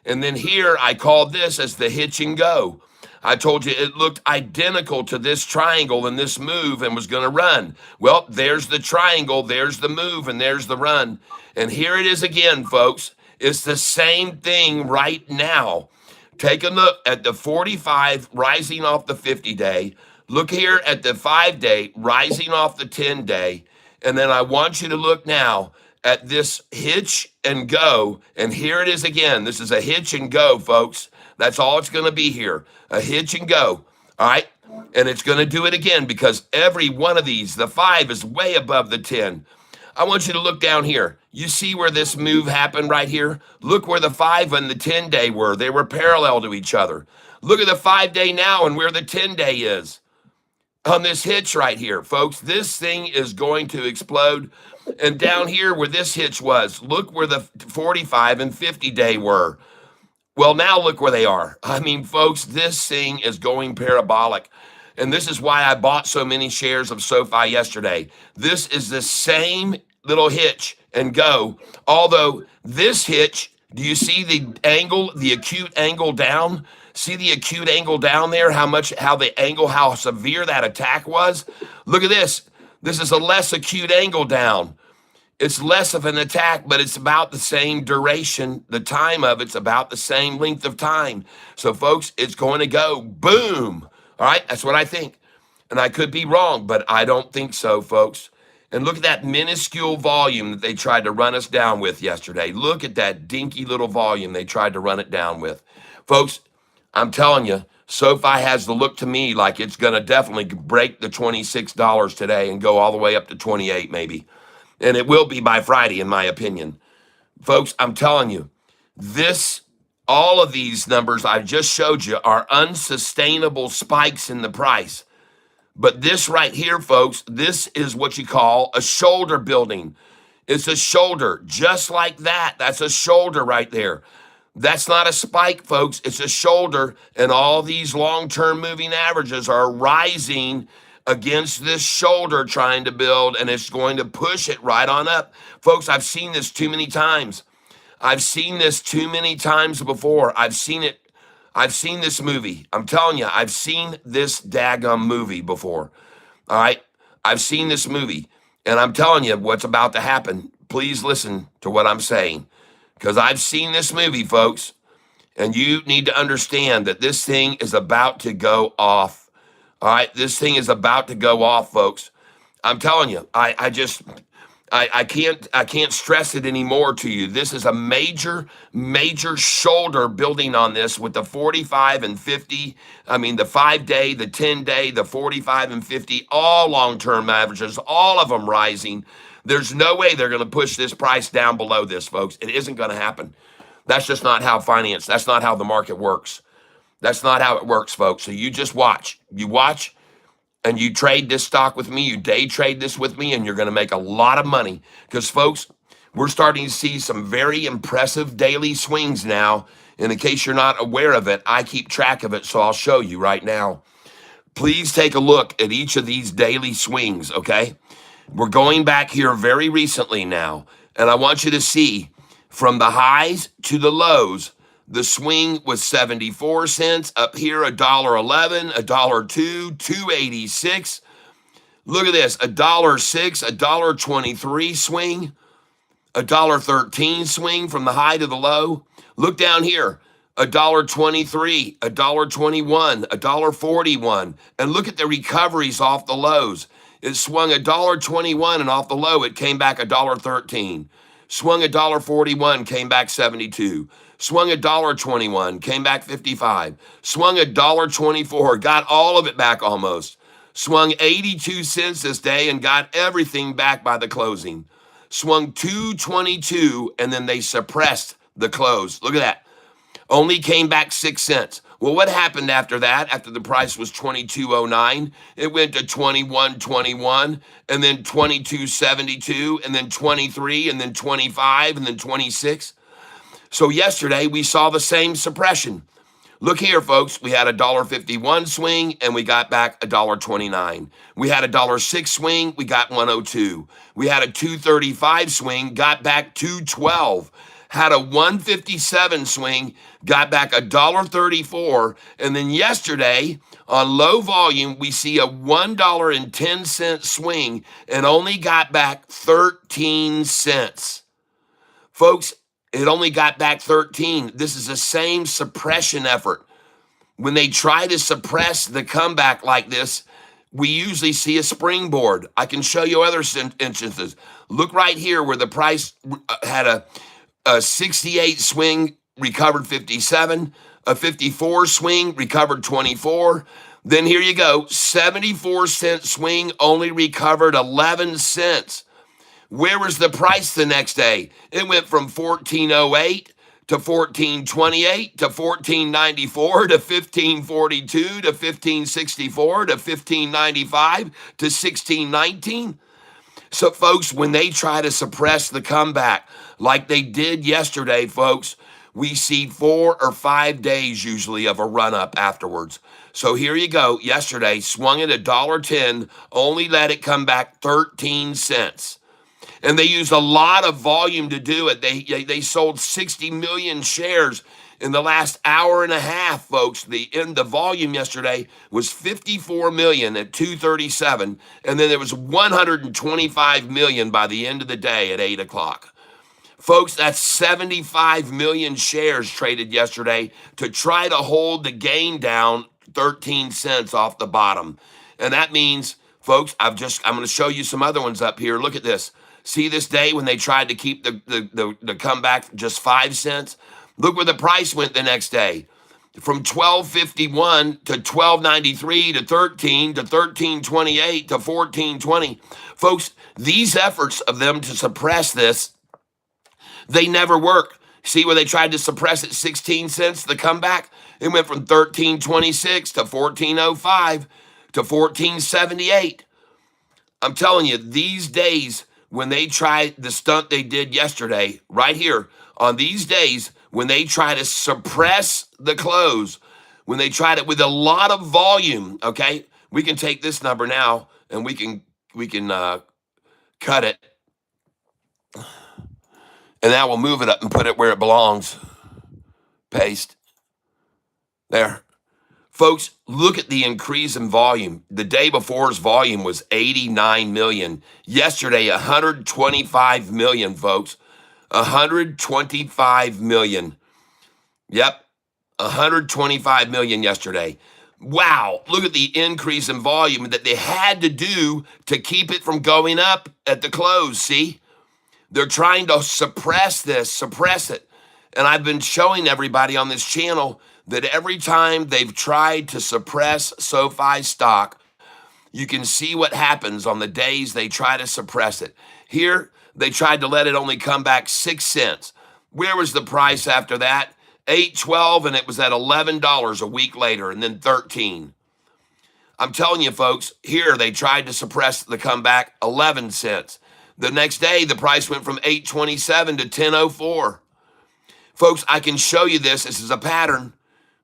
And then here I called this as the hitch and go. I told you it looked identical to this triangle and this move and was going to run. Well, there's the triangle, there's the move, and there's the run. And here it is again, folks. It's the same thing right now. Take a look at the 45 rising off the 50-day. Look here at the 5-day rising off the 10-day. And then I want you to look now at this hitch and go. And here it is again. This is a hitch and go, folks. That's all it's going to be here. A hitch and go. All right. And it's going to do it again because every one of these, the 5 is way above the 10. I want you to look down here. You see where this move happened right here? Look where the 5 and the 10-day were. They were parallel to each other. Look at the 5-day now and where the 10-day is on this hitch right here, folks. This thing is going to explode. And down here where this hitch was, look where the 45 and 50-day were. Well, now look where they are. I mean, folks, this thing is going parabolic. And this is why I bought so many shares of SoFi yesterday. This is the same little hitch and go. Although this hitch, do you see the angle, the acute angle down? See the acute angle down there? How severe that attack was? Look at this. This is a less acute angle down. It's less of an attack, but it's about the same duration. The time of it's about the same length of time. So, folks, it's going to go boom. All right, that's what I think. And I could be wrong, but I don't think so, folks. And look at that minuscule volume that they tried to run us down with yesterday. Look at that dinky little volume they tried to run it down with. Folks, I'm telling you, SoFi has the look to me like it's going to definitely break the $26 today and go all the way up to 28 maybe. And it will be by Friday, in my opinion. Folks, I'm telling you, all of these numbers I just showed you are unsustainable spikes in the price. But this right here, folks, this is what you call a shoulder building. It's a shoulder, just like that. That's a shoulder right there. That's not a spike, folks. It's a shoulder, and all these long-term moving averages are rising against this shoulder trying to build, and it's going to push it right on up. Folks, I've seen this too many times. I've seen this too many times before. I've seen it. I've seen this movie. I'm telling you, I've seen this daggum movie before. All right. I've seen this movie, and I'm telling you what's about to happen. Please listen to what I'm saying, because I've seen this movie, folks, and you need to understand that this thing is about to go off. All right. This thing is about to go off, folks. I'm telling you, I can't stress it anymore to you. This is a major shoulder building on this with the 45 and 50. I mean, the 5-day, the 10-day, the 45 and 50, all long-term averages, all of them rising. There's no way they're going to push this price down below this, folks. It isn't going to happen. That's just not how finance, that's not how the market works. That's not how it works, folks. So you just watch. You watch, and you trade this stock with me, you day trade this with me, and you're going to make a lot of money. Because, folks, we're starting to see some very impressive daily swings now. And in case you're not aware of it, I keep track of it, so I'll show you right now. Please take a look at each of these daily swings, okay? We're going back here very recently now, and I want you to see from the highs to the lows. The swing was 74 cents. Up here, $1.11, $1.02, $2.86. Look at this, $1.06, $1.23 swing, $1.13 swing from the high to the low. Look down here, $1.23, $1.21, $1.41. And look at the recoveries off the lows. It swung $1.21, and off the low, it came back $1.13. Swung $1.41, came back 72. Swung $1.21, came back 55. Swung $1.24, got all of it back almost. Swung 82 cents this day and got everything back by the closing. Swung 222, and then they suppressed the close. Look at that. Only came back 6 cents. Well, what happened after that? After the price was 22.09, it went to 21.21, and then 22.72, and then 23, and then 25, and then 26. So yesterday we saw the same suppression. Look here, folks. We had a $1.51 swing, and we got back $1.29. We had a $1.06 swing, we got 102. We had a $2.35 swing, got back $2.12. Had a $1.57 swing, got back $1.34. And then yesterday, on low volume, we see a $1.10 swing and only got back 13 cents. Folks, it only got back 13. This is the same suppression effort. When they try to suppress the comeback like this, we usually see a springboard. I can show you other instances. Look right here where the price had a 68 swing, recovered 57. A 54 swing, recovered 24. Then here you go, 74-cent swing, only recovered 11 cents. Where was the price the next day? It went from 14.08 to 14.28 to 14.94 to 15.42 to 15.64 to 15.95 to 16.19. So, folks, when they try to suppress the comeback like they did yesterday, folks, we see 4 or 5 days usually of a run-up afterwards. So here you go. Yesterday, swung at $1.10, only let it come back 13 cents. And they used a lot of volume to do it. They sold 60 million shares in the last hour and a half, folks. The volume yesterday was 54 million at 2:37, and then there was 125 million by the end of the day at 8 o'clock. Folks, that's 75 million shares traded yesterday to try to hold the gain down 13 cents off the bottom. And that means, folks, I'm going to show you some other ones up here. Look at this. See this day when they tried to keep the comeback just 5 cents? Look where the price went the next day. From 12.51 to 12.93 to 13 to 13.28 to 14.20. Folks, these efforts of them to suppress this, they never work. See where they tried to suppress it 16 cents, the comeback? It went from 13.26 to 14.05 to 14.78. I'm telling you, these days when they try the stunt they did yesterday, right here, on these days, when they try to suppress the close, when they tried it with a lot of volume, okay, we can take this number now and we can cut it, and that will move it up and put it where it belongs. Paste there. Folks, look at the increase in volume. The day before's volume was 89 million. Yesterday, 125 million, folks. 125 million. Yep, 125 million yesterday. Wow, look at the increase in volume that they had to do to keep it from going up at the close. See? They're trying to suppress it. And I've been showing everybody on this channel that every time they've tried to suppress SoFi stock, you can see what happens on the days they try to suppress it. Here, they tried to let it only come back 6 cents. Where was the price after that? $8.12, and it was at $11 a week later, and then 13. I'm telling you, folks, here they tried to suppress the comeback 11 cents. The next day, the price went from $8.27 to $10.04. Folks, I can show you this. This is a pattern.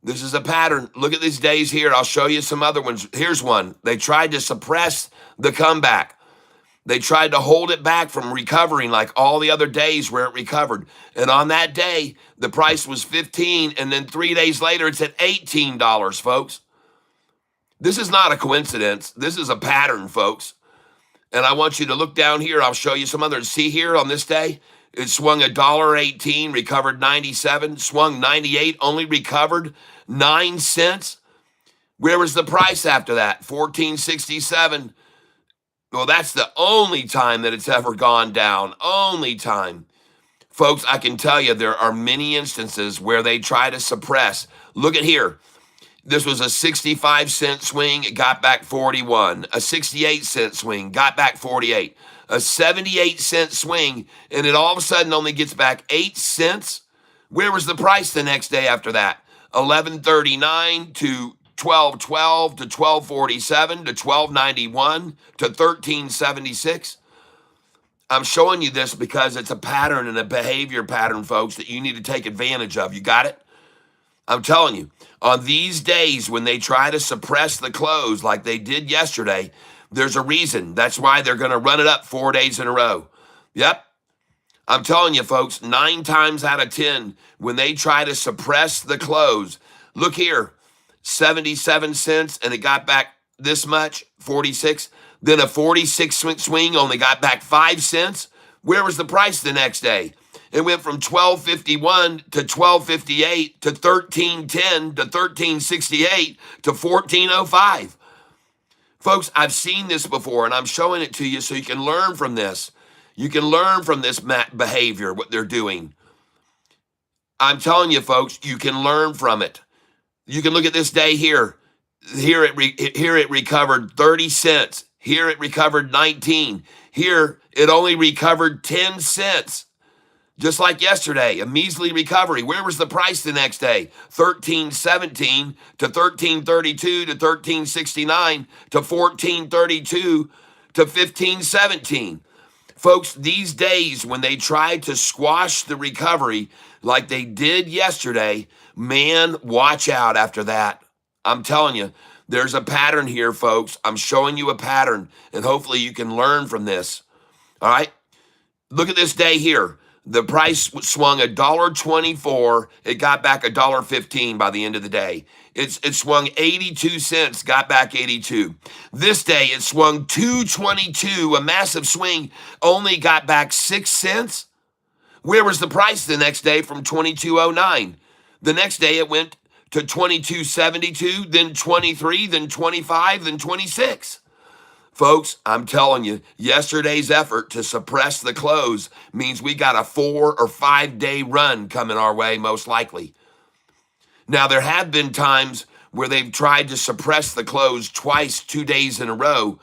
This is a pattern. Look at these days here. I'll show you some other ones. Here's one. They tried to suppress the comeback. They tried to hold it back from recovering like all the other days where it recovered. And on that day, the price was 15, and then 3 days later, it's at $18, folks. This is not a coincidence. This is a pattern, folks. And I want you to look down here. I'll show you some others. See here on this day, it swung $1.18, recovered 97, swung 98, only recovered 9 cents. Where was the price after that? $14.67. Well, that's the only time that it's ever gone down. Only time. Folks, I can tell you there are many instances where they try to suppress. Look at here. This was a 65-cent swing. It got back 41. A 68-cent swing. Got back 48. A 78-cent swing. And it all of a sudden only gets back 8 cents. Where was the price the next day after that? $11.39 to $12.12 to $12.47 to $12.91 to $13.76. I'm showing you this because it's a pattern and a behavior pattern, folks, that you need to take advantage of. You got it? I'm telling you, on these days when they try to suppress the close like they did yesterday, there's a reason. That's why they're going to run it up 4 days in a row. Yep. I'm telling you, folks, 9 times out of 10, when they try to suppress the close, look here, 77 cents, and it got back this much, 46. Then a 46 swing only got back 5 cents. Where was the price the next day? It went from $12.51 to $12.58 to $13.10 to $13.68 to $14.05. Folks, I've seen this before, and I'm showing it to you so you can learn from this. You can learn from this behavior, what they're doing. I'm telling you, folks, you can learn from it. You can look at this day here. Here it recovered 30 cents. Here it recovered 19. Here it only recovered 10 cents. Just like yesterday, a measly recovery. Where was the price the next day? $13.17 to $13.32 to $13.69 to $14.32 to $15.17. Folks, these days when they try to squash the recovery like they did yesterday, man, watch out after that. I'm telling you, there's a pattern here, folks. I'm showing you a pattern, and hopefully you can learn from this. All right? Look at this day here. The price swung $1.24. It got back $1.15 by the end of the day. It swung 82 cents, got back 82. This day it swung $2.22, a massive swing, only got back 6 cents. Where was the price the next day from $22.09? The next day it went to $22.72, then 23, then 25, then 26. Folks, I'm telling you, yesterday's effort to suppress the close means we got a 4 or 5 day run coming our way, most likely. Now, there have been times where they've tried to suppress the close twice, 2 days in a row,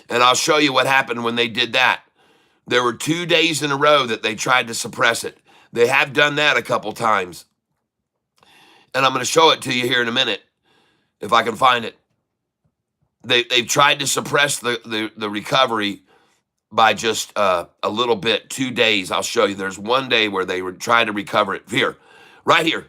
and I'll show you what happened when they did that. There were 2 days in a row that they tried to suppress it. They have done that a couple times. And I'm going to show it to you here in a minute, if I can find it. They've tried to suppress the recovery by just a little bit, 2 days. I'll show you. There's one day where they were trying to recover it. Here, right here.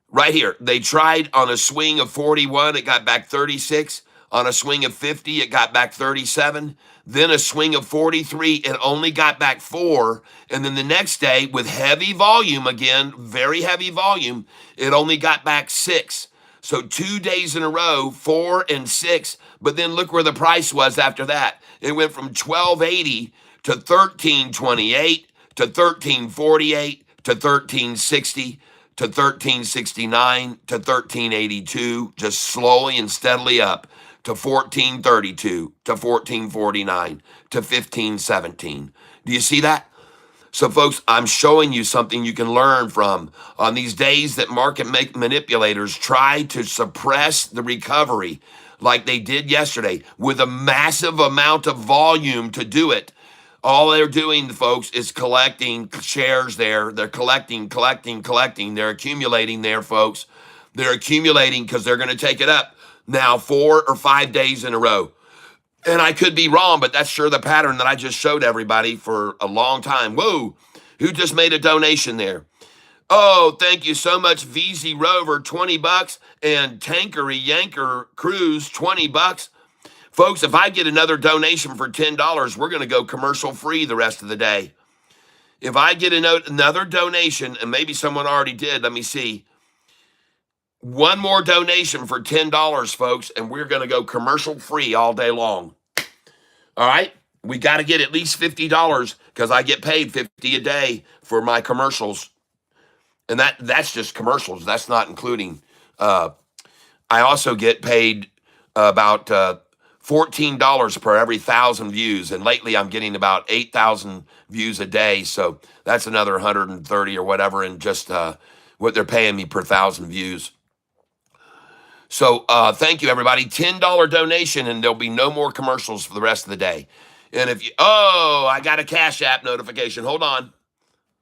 Right here, they tried on a swing of 41, it got back 36. On a swing of 50, it got back 37. Then a swing of 43, it only got back 4. And then the next day, with heavy volume again, very heavy volume, it only got back 6. So 2 days in a row, 4 and 6. But then look where the price was after that. It went from 1280 to 1328 to 1348 to 1360 to 1369 to 1382, just slowly and steadily up to 1432 to 1449 to 1517. Do you see that? So, folks, I'm showing you something you can learn from on these days that market manipulators try to suppress the recovery like they did yesterday with a massive amount of volume to do it. All they're doing, folks, is collecting shares there. They're collecting. They're accumulating there, folks. They're accumulating because they're going to take it up now 4 or 5 days in a row. And I could be wrong, but that's sure the pattern that I just showed everybody for a long time. Whoa, who just made a donation there? Oh, thank you so much, VZ Rover, $20, and Tankery Yanker Cruise, $20. Folks, if I get another donation for $10, we're going to go commercial free the rest of the day. If I get another donation, and maybe someone already did, let me see. One more donation for $10, folks, and we're going to go commercial free all day long. All right? We got to get at least $50 because I get paid $50 a day for my commercials. And that's just commercials. That's not including. I also get paid about $14 per every 1,000 views. And lately I'm getting about 8,000 views a day. So that's another 130 or whatever in just what they're paying me per 1,000 views. So thank you, everybody. $10 donation, and there'll be no more commercials for the rest of the day. And if you, I got a Cash App notification. Hold on.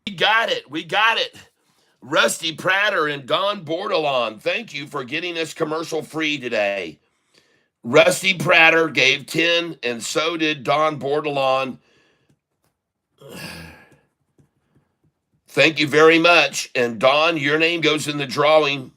We got it. Rusty Prater and Don Bordelon, thank you for getting us commercial free today. Rusty Prater gave 10, and so did Don Bordelon. Thank you very much. And Don, your name goes in the drawing.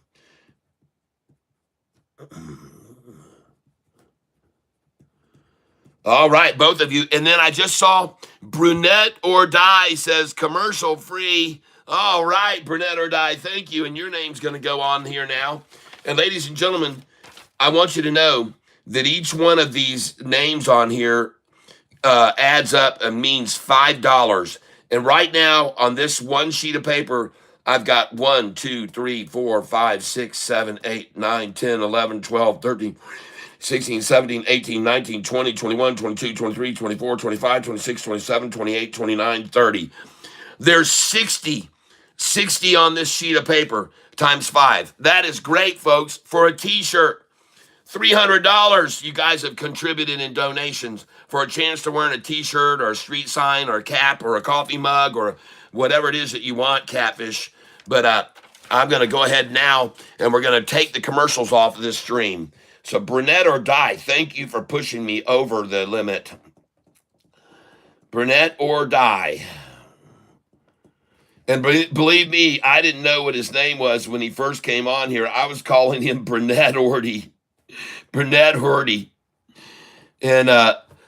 All right, both of you. And then I just saw Brunette or Die says commercial free. All right, Brunette or Die, thank you. And your name's going to go on here now. And ladies and gentlemen, I want you to know that each one of these names on here adds up and means $5. And right now on this one sheet of paper, I've got 1, 2, 3, 4, 5, 6, 7, 8, 9, 10, 11, 12, 13, 16, 17, 18, 19, 20, 21, 22, 23, 24, 25, 26, 27, 28, 29, 30. There's 60 on this sheet of paper times 5. That is great, folks, for a t-shirt. $300 you guys have contributed in donations for a chance to wear a t-shirt or a street sign or a cap or a coffee mug or whatever it is that you want, Catfish. But I'm going to go ahead now, and we're going to take the commercials off of this stream. So Brunette or Die, thank you for pushing me over the limit. Brunette or Die. And believe me, I didn't know what his name was when he first came on here. I was calling him Brunette Horty. Brunette Horty. And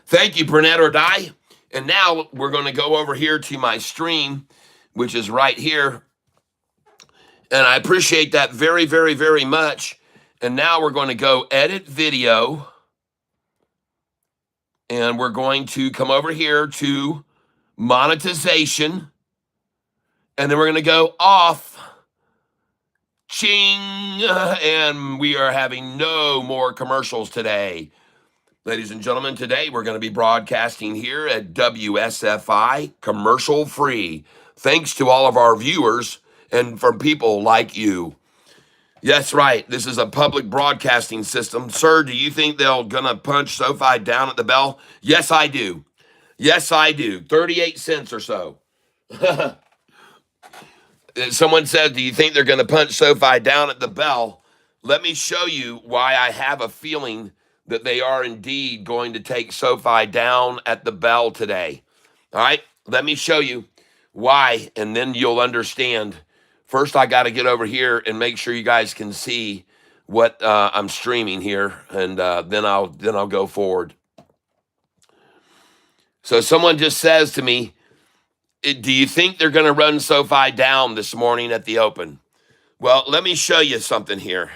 thank you, Brunette or Die. And now we're going to go over here to my stream, which is right here. And I appreciate that very, very, very much. And now we're going to go edit video. And we're going to come over here to monetization. And then we're going to go off. Ching. And we are having no more commercials today. Ladies and gentlemen, today we're going to be broadcasting here at WSFI commercial free. Thanks to all of our viewers and from people like you. That's right. This is a public broadcasting system. Sir, do you think they're going to punch SoFi down at the bell? Yes, I do. Yes, I do. 38 cents or so. Someone said, do you think they're going to punch SoFi down at the bell? Let me show you why I have a feeling that they are indeed going to take SoFi down at the bell today. All right, let me show you why, and then you'll understand. First, I got to get over here and make sure you guys can see what I'm streaming here, and then I'll go forward. So someone just says to me, do you think they're going to run SoFi down this morning at the open? Well, let me show you something here.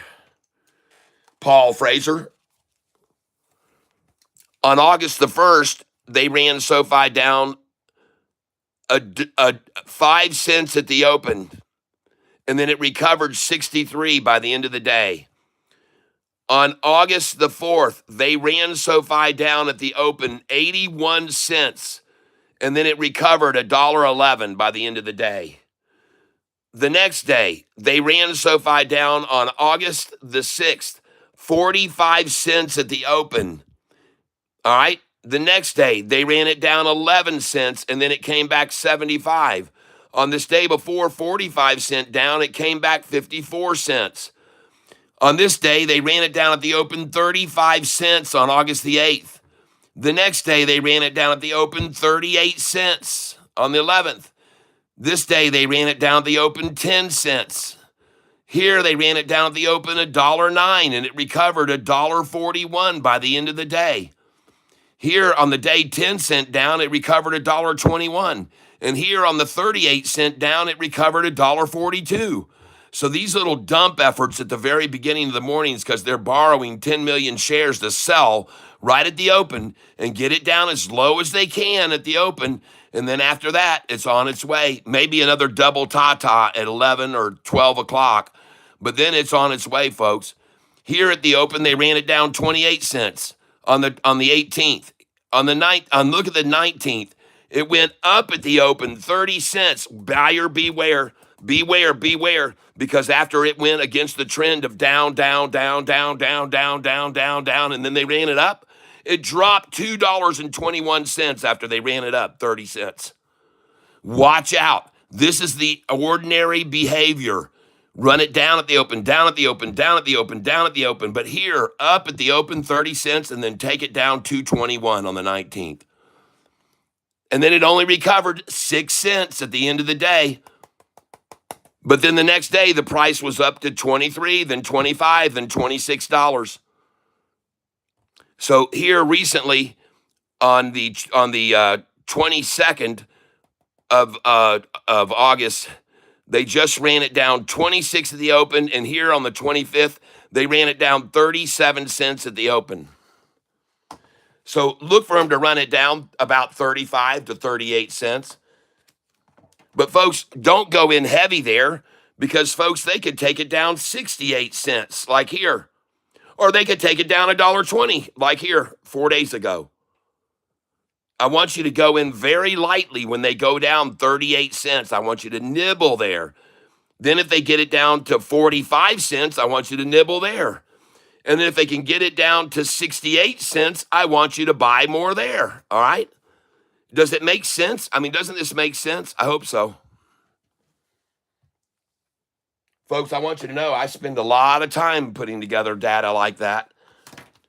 Paul Fraser. On August the 1st, they ran SoFi down a 5 cents at the open, and then it recovered 63 by the end of the day. On August the 4th, they ran SoFi down at the open 81 cents, and then it recovered $1.11 by the end of the day. The next day, they ran SoFi down on August the 6th, 45 cents at the open. All right? The next day, they ran it down 11 cents, and then it came back 75. On this day before, 45 cent down, it came back 54 cents. On this day, they ran it down at the open 35 cents on August the 8th. The next day, they ran it down at the open 38 cents on the 11th. This day, they ran it down at the open 10 cents. Here, they ran it down at the open $1.09, and it recovered $1.41 by the end of the day. Here, on the day 10 cent down, it recovered $1.21. And here, on the 38 cent down, it recovered $1.42. So these little dump efforts at the very beginning of the mornings, because they're borrowing 10 million shares to sell right at the open and get it down as low as they can at the open. And then after that, it's on its way. Maybe another double ta-ta at 11 or 12 o'clock. But then it's on its way, folks. Here at the open, they ran it down 28 cents on the 18th. Look at the 19th. It went up at the open 30 cents. Buyer beware. Beware, because after it went against the trend of down, and then they ran it up, it dropped $2.21 after they ran it up 30 cents. Watch out. This is the ordinary behavior. Run it down at the open, down at the open, down at the open, down at the open. But here, up at the open 30 cents, and then take it down 221 on the 19th. And then it only recovered 6 cents at the end of the day. But then the next day, the price was up to 23, then 25, then $26. So here recently, on the 22nd of August, they just ran it down 26 at the open, and here on the 25th, they ran it down 37 cents at the open. So look for them to run it down about 35 to 38 cents. But folks, don't go in heavy there, because folks, they could take it down 68 cents like here. Or they could take it down $1.20 like here 4 days ago. I want you to go in very lightly when they go down 38 cents. I want you to nibble there. Then if they get it down to 45 cents, I want you to nibble there. And then if they can get it down to 68 cents, I want you to buy more there. All right? Does it make sense? I mean, doesn't this make sense? I hope so. Folks, I want you to know I spend a lot of time putting together data like that.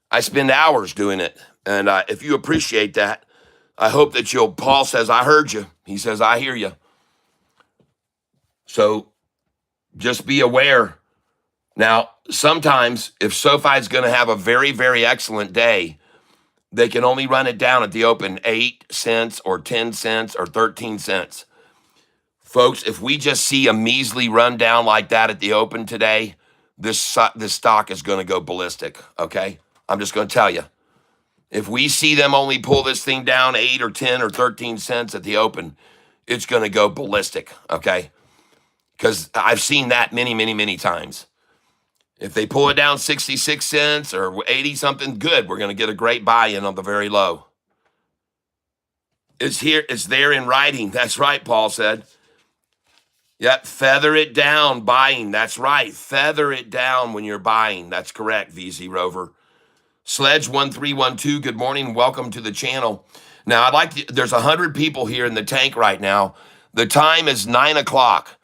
I spend hours doing it. And if you appreciate that, I hope that Paul says, I heard you. He says, I hear you. So just be aware. Now, sometimes if SoFi is going to have a very, very excellent day, they can only run it down at the open 8 cents or 10 cents or 13 cents. Folks, if we just see a measly rundown like that at the open today, this stock is going to go ballistic, okay? I'm just going to tell you. If we see them only pull this thing down 8 or 10 or 13 cents at the open, it's going to go ballistic, okay? Because I've seen that many, many, many times. If they pull it down 66 cents or 80 something, good. We're going to get a great buy-in on the very low. It's here. It's there in writing. That's right, Paul said. Yep, feather it down, buying. That's right. Feather it down when you're buying. That's correct, VZ Rover. Sledge1312, good morning. Welcome to the channel. Now, there's 100 people here in the tank right now. The time is 9 o'clock.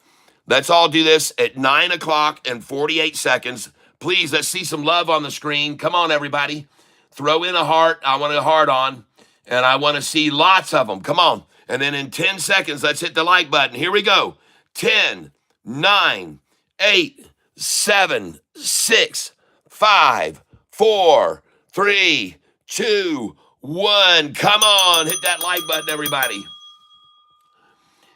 Let's all do this at 9 o'clock and 48 seconds. Please, let's see some love on the screen. Come on, everybody. throw in a heart. I want a heart on, and I want to see lots of them. Come on. And then in 10 seconds, let's hit the like button. Here we go. 10, 9, 8, 7, 6, 5, 4, 3, 2, 1. Come on. Hit that like button, everybody.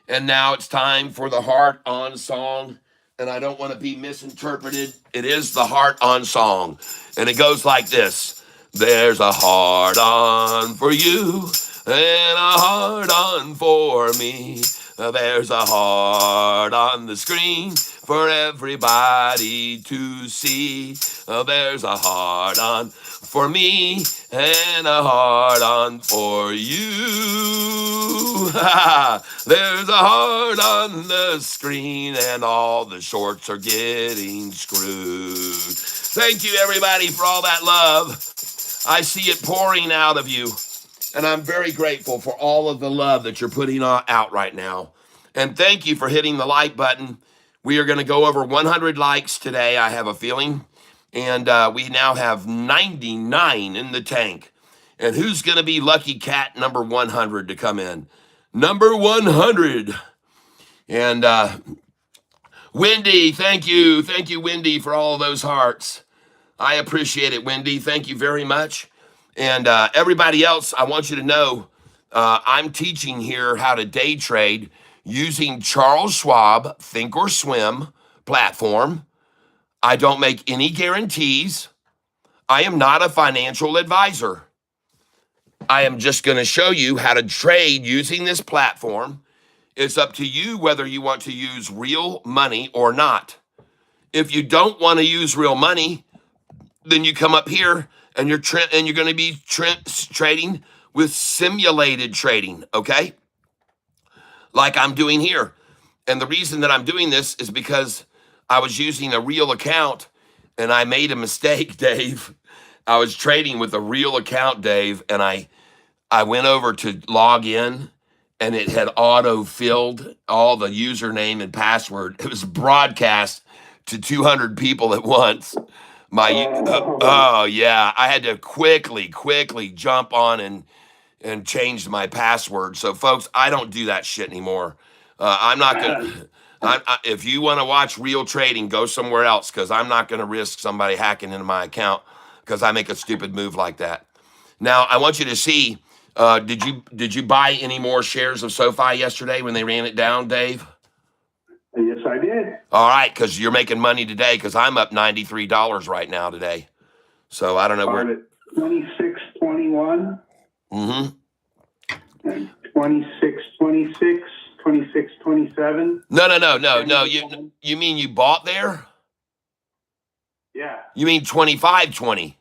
And now it's time for the heart on song. And I don't want to be misinterpreted. It is the heart on song. And it goes like this. There's a heart on for you and a heart on for me. There's a heart on the screen for everybody to see. There's a heart on for me and a heart on for you. There's a heart on the screen and all the shorts are getting screwed. Thank you, everybody, for all that love. I see it pouring out of you. And I'm very grateful for all of the love that you're putting out right now. And thank you for hitting the like button. We are going to go over 100 likes today, I have a feeling. And we now have 99 in the tank. And who's going to be lucky cat number 100 to come in? Number 100. And Wendy, thank you. Thank you, Wendy, for all of those hearts. I appreciate it, Wendy. Thank you very much. And everybody else, I want you to know I'm teaching here how to day trade using Charles Schwab Think or Swim platform. I don't make any guarantees. I am not a financial advisor. I am just going to show you how to trade using this platform. It's up to you whether you want to use real money or not. If you don't want to use real money, then you come up here and you're going to be trading with simulated trading, okay? Like I'm doing here. And the reason that I'm doing this is because I was using a real account and I made a mistake, Dave. I was trading with a real account, Dave, and I went over to log in and it had auto-filled all the username and password. It was broadcast to 200 people at once. Oh yeah, I had to quickly jump on and change my password. So folks, I don't do that shit anymore. I'm not gonna. If you want to watch real trading, go somewhere else because I'm not going to risk somebody hacking into my account because I make a stupid move like that. Now I want you to see. Did you buy any more shares of SoFi yesterday when they ran it down, Dave? Yes, I did. All right, because you're making money today because I'm up $93 right now today. So I don't know where. 26.21. Mm-hmm. And 26.26, 26.27. No. You mean you bought there? Yeah. You mean 25.20?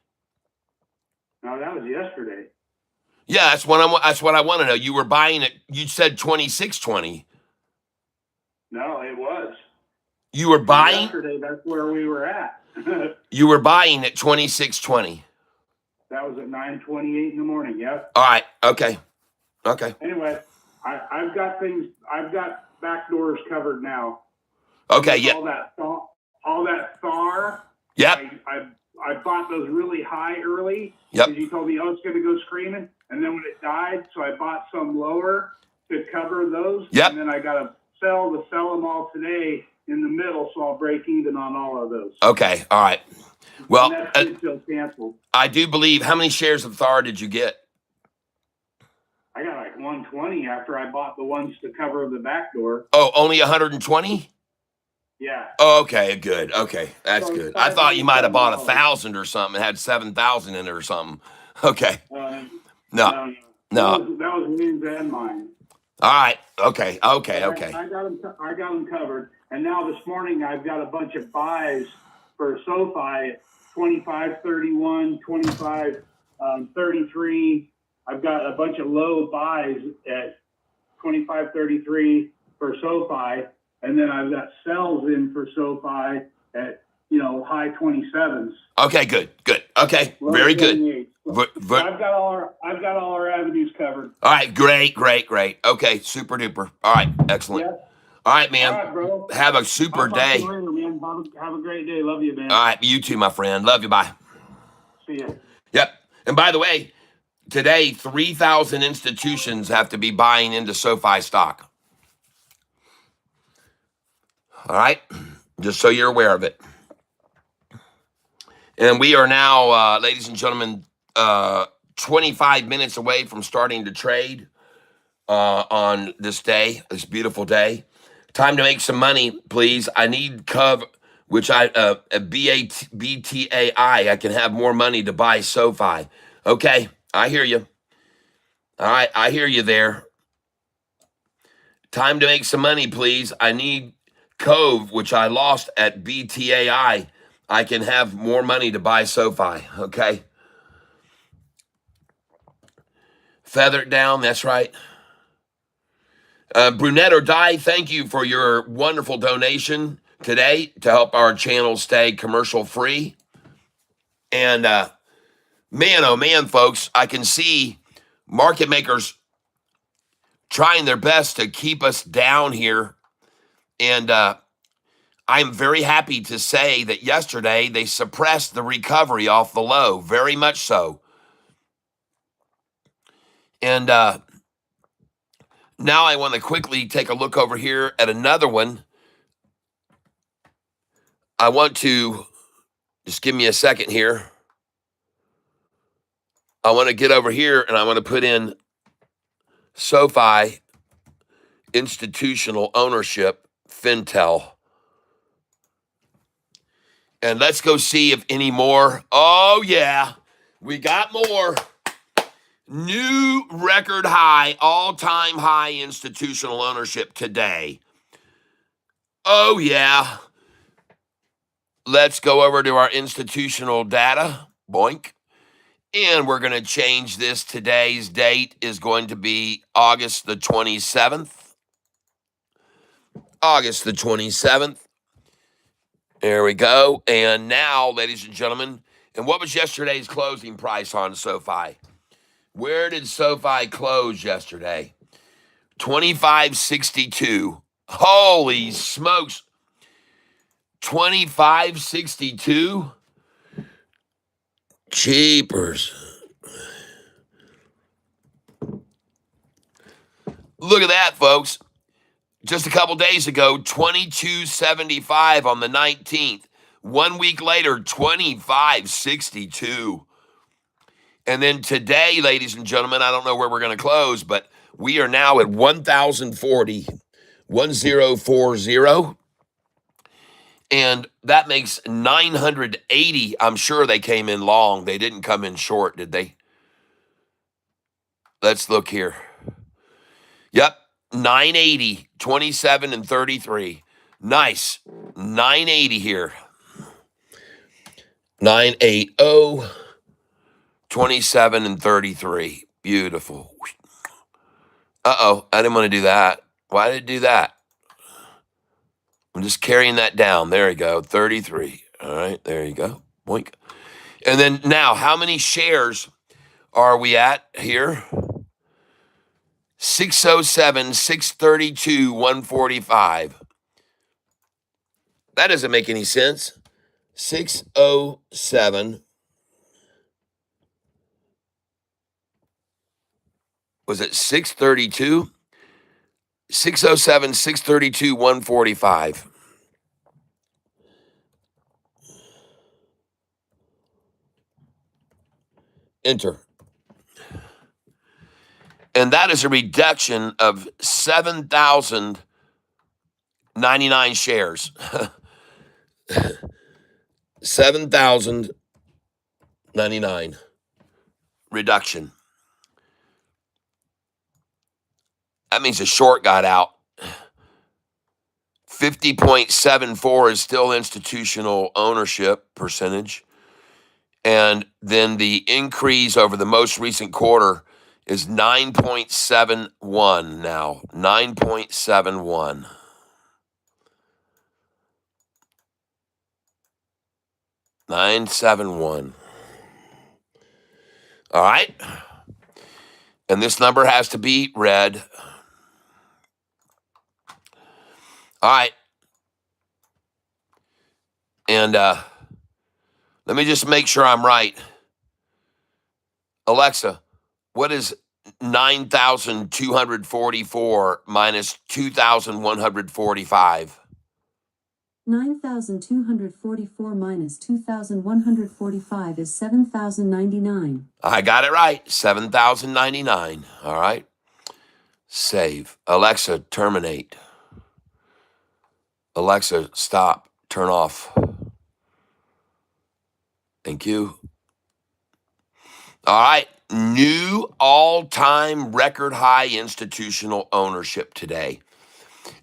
No, that was yesterday. Yeah, that's what I want to know. You were buying it. You said 26.20. No, it was. You were buying yesterday. That's where we were at. You were buying at 26.20. That was at 9:28 in the morning. Yep. All right. Okay. Anyway, I've got back doors covered now. Okay. Yeah. All that SAR. Yep. I bought those really high early. Yep. Because you told me, it's going to go screaming, and then when it died, so I bought some lower to cover those. Yep. And then I got to sell them all today in the middle, so I'll break even on all of those. Okay. All right. Well, and that's until canceled. I do believe. How many shares of Thar did you get? I got like 120 after I bought the ones to cover the back door. Oh, only 120? Yeah. Oh, okay, good. Okay, that's good. I thought you might have bought 1,000 or something. It had 7,000 in it or something. Okay. No. That was means and mine. All right. Okay. I got them covered. And now this morning I've got a bunch of buys for SoFi at 25.31, 25.33. I've got a bunch of low buys at 25.33 for SoFi, and then I've got sells in for SoFi at high 27s. Okay, good. Okay, Low very good. So I've got all our avenues covered. All right, great. Okay, super duper. All right, excellent. Yeah. All right, man. All right, bro. Have a super day. Later, man. Have a great day. Love you, man. All right, you too, my friend. Love you. Bye. See ya. Yep. And by the way, today 3,000 institutions have to be buying into SoFi stock. All right, just so you're aware of it. And we are now, ladies and gentlemen, 25 minutes away from starting to trade on this day, this beautiful day. Time to make some money, please. I need which BTAI. I can have more money to buy SoFi. Okay, I hear you. All right, I hear you there. Time to make some money, please. I need Cove, which I lost at BTAI. I can have more money to buy SoFi. Okay. Feather it down. That's right. Brunette or Die, thank you for your wonderful donation today to help our channel stay commercial free. And man, oh man, folks, I can see market makers trying their best to keep us down here. And I'm very happy to say that yesterday they suppressed the recovery off the low, very much so. And now I want to quickly take a look over here at another one. I want to just give me a second here. I want to get over here and I want to put in SoFi institutional ownership, Fintel. And let's go see if any more. Oh, yeah, we got more. New record high, all-time high institutional ownership today. Oh, yeah. Let's go over to our institutional data. Boink. And we're going to change this. Today's date is going to be August the 27th. August the 27th. There we go. And now, ladies and gentlemen, and what was yesterday's closing price on SoFi? Where did SoFi close yesterday? 25.62. Holy smokes. 25.62? Cheapers. Look at that, folks. Just a couple days ago, 22.75 on the 19th. 1 week later, 25.62. And then today, ladies and gentlemen, I don't know where we're going to close, but we are now at 1,040, 1040. And that makes 980. I'm sure they came in long. They didn't come in short, did they? Let's look here. Yep, 980, 27 and 33. Nice. 980 here. 980, 27 and 33. Beautiful. Uh-oh, I didn't want to do that. Why did it do that? I'm just carrying that down. There you go, 33. All right, there you go. Boink. And then now, how many shares are we at here? 607, 632, 145. That doesn't make any sense. 607. Was it 632? 607, 632, 145. Enter. And that is a reduction of 7,099 shares. 7,099 reduction. That means a short got out. 50.74 is still institutional ownership percentage. And then the increase over the most recent quarter is 9.71 now. 9.71. $9.71. All right. And this number has to be read. All right. And let me just make sure I'm right. Alexa, what is 9,244 minus 2,145? 9,244 minus 2,145 is 7,099. I got it right. 7,099. All right. Save. Alexa, terminate. Alexa, stop. Turn off. Thank you. All right. New all-time record high institutional ownership today.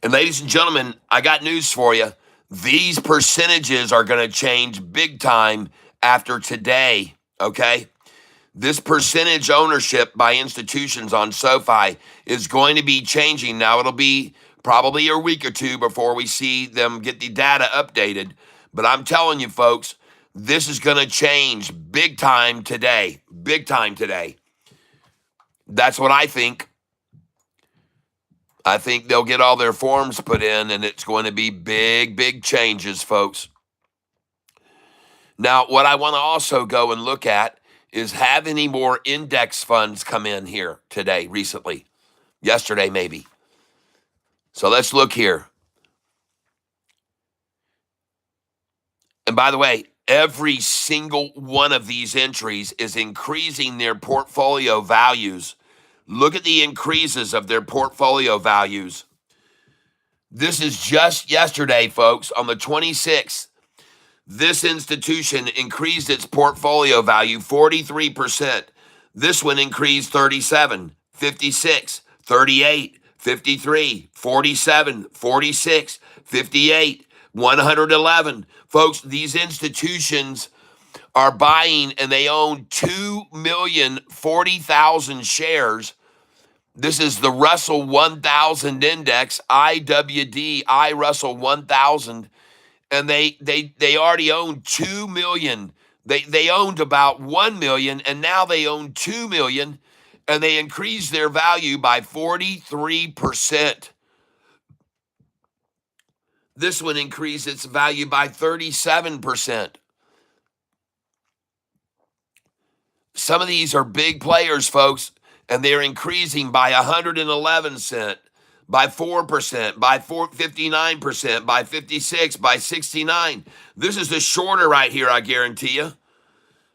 And ladies and gentlemen, I got news for you. These percentages are going to change big time after today, okay? This percentage ownership by institutions on SoFi is going to be changing. Now, it'll be probably a week or two before we see them get the data updated. But I'm telling you, folks, this is going to change big time today. Big time today. That's what I think. I think they'll get all their forms put in, and it's going to be big, big changes, folks. Now, what I want to also go and look at is, have any more index funds come in here today, recently? Yesterday, maybe. So let's look here. And by the way, every single one of these entries is increasing their portfolio values. Look at the increases of their portfolio values. This is just yesterday, folks, on the 26th. This institution increased its portfolio value 43%. This one increased 37, 56, 38, 53, 47, 46, 58, 111. Folks, these institutions are buying, and they own 2,040,000 shares. This is the Russell 1000 index, IWD, Russell 1000. And they already own 2 million. They owned about 1 million, and now they own 2 million, and they increased their value by 43%. This one increased its value by 37%. Some of these are big players, folks, and they're increasing by 111 cents, by 4%, by 59%, by 56, by 69. This is the shorter right here, I guarantee you,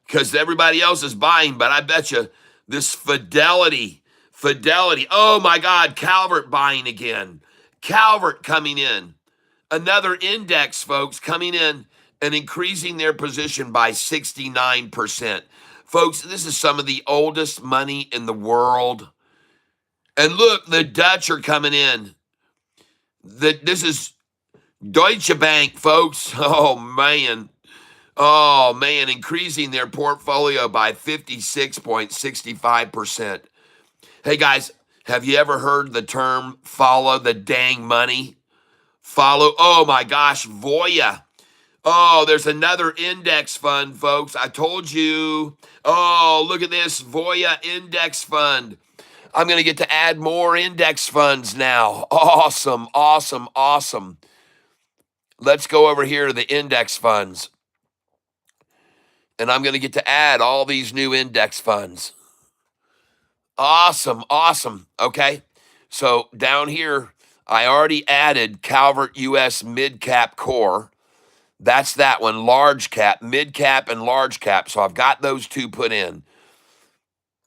because everybody else is buying. But I bet you this Fidelity. Oh my God, Calvert buying again. Calvert coming in. Another index, folks, coming in and increasing their position by 69%. Folks, this is some of the oldest money in the world. And look, the Dutch are coming in. This is Deutsche Bank, folks. Oh, man, increasing their portfolio by 56.65%. Hey, guys, have you ever heard the term follow the dang money? Oh, my gosh, Voya. Oh, there's another index fund, folks. I told you. Oh, look at this Voya index fund. I'm going to get to add more index funds now. Awesome, awesome, awesome. Let's go over here to the index funds. And I'm going to get to add all these new index funds. Awesome, awesome. Okay. So down here, I already added Calvert US Mid Cap Core. That's that one, large cap, mid cap, and large cap. So I've got those two put in.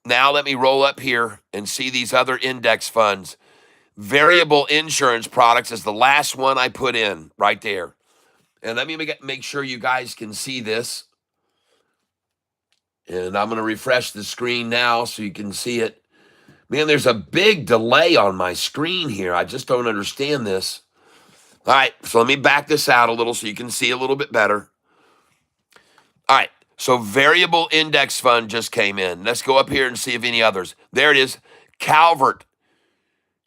Now let me roll up here and see these other index funds. Variable insurance products is the last one I put in right there. And let me make sure you guys can see this. And I'm going to refresh the screen now so you can see it. Man, there's a big delay on my screen here. I just don't understand this. All right, so let me back this out a little so you can see a little bit better. All right, so variable index fund just came in. Let's go up here and see if any others. There it is, Calvert,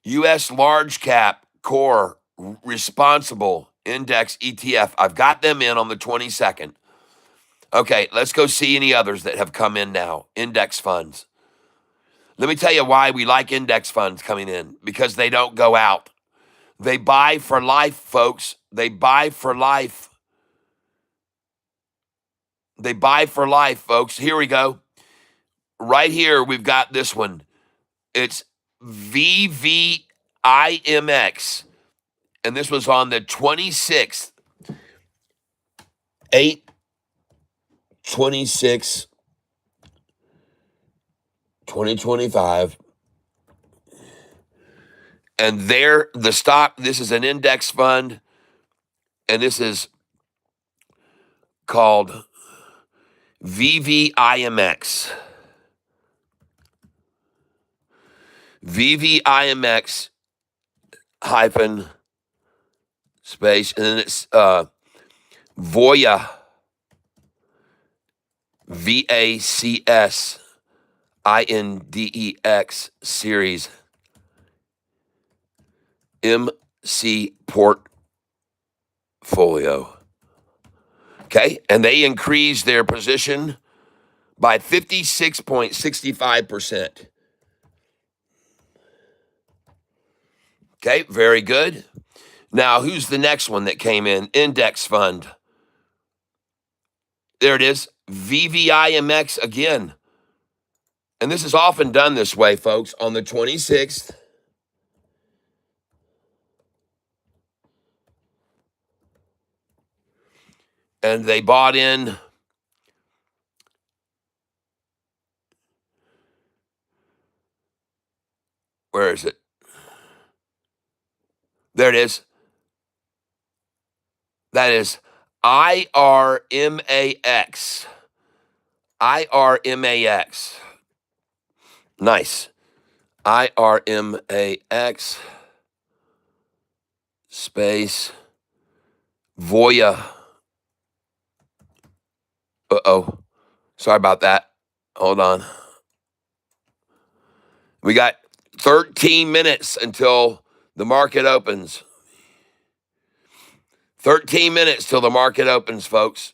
U.S. Large Cap Core Responsible Index ETF. I've got them in on the 22nd. Okay, let's go see any others that have come in now, index funds. Let me tell you why we like index funds coming in, because they don't go out. They buy for life, folks. They buy for life. They buy for life, folks. Here we go. right here, we've got this one. It's VVIMX. And this was on the 26th, 8/26, 2025. And there, the stock, this is an index fund, and this is called VVIMX. VVIMX hyphen space, and then it's Voya, VACSINDEX series, MC portfolio. Okay, and they increased their position by 56.65%. Okay, very good. Now, who's the next one that came in? Index fund. There it is, VVIMX again. And this is often done this way, folks, on the 26th. And they bought in. Where is it? There it is. That is IRMAX. IRMAX. Nice. IRMAX space Voya. Uh-oh. Sorry about that. Hold on. We got 13 minutes until the market opens. 13 minutes till the market opens, folks.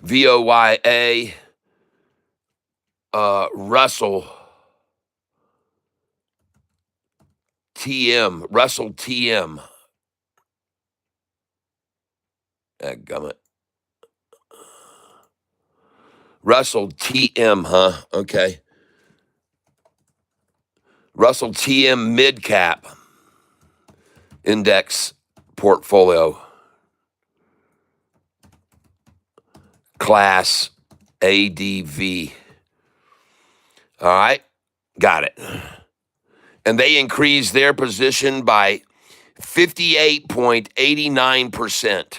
VOYA, Russell TM, Russell TM. Dadgummit. Russell TM, huh? Okay. Russell TM mid cap index portfolio. Class ADV. All right. Got it. And they increased their position by 58.89%.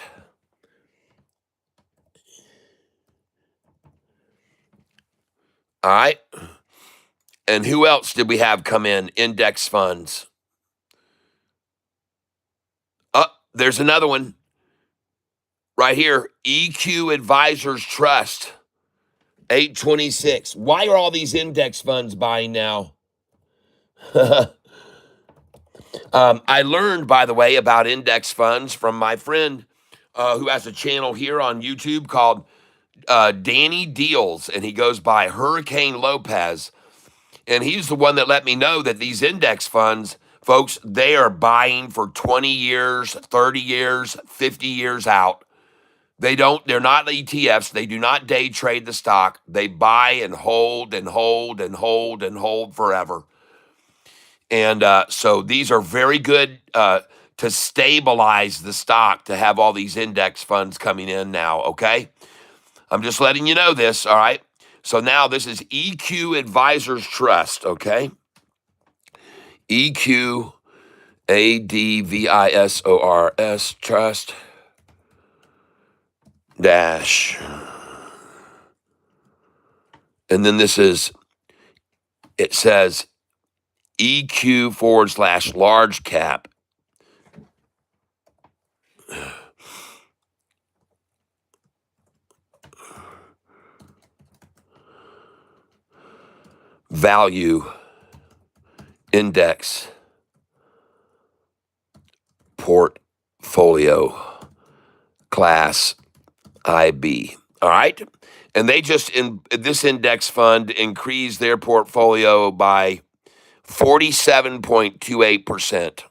All right. And who else did we have come in? Index funds. There's another one right here. EQ Advisors Trust, 826. Why are all these index funds buying now? I learned, by the way, about index funds from my friend who has a channel here on YouTube called Danny Deals, and he goes by Hurricane Lopez. And he's the one that let me know that these index funds, folks, they are buying for 20 years, 30 years, 50 years out. They're not ETFs. They do not day trade the stock. They buy and hold and hold and hold and hold forever. And so these are very good to stabilize the stock, to have all these index funds coming in now, okay? I'm just letting you know this, all right? So now this is EQ Advisors Trust, okay? EQ ADVISORS Trust dash. And then it says EQ / large cap. Value index portfolio class IB. All right. And they just, in this index fund, increased their portfolio by 47.28%.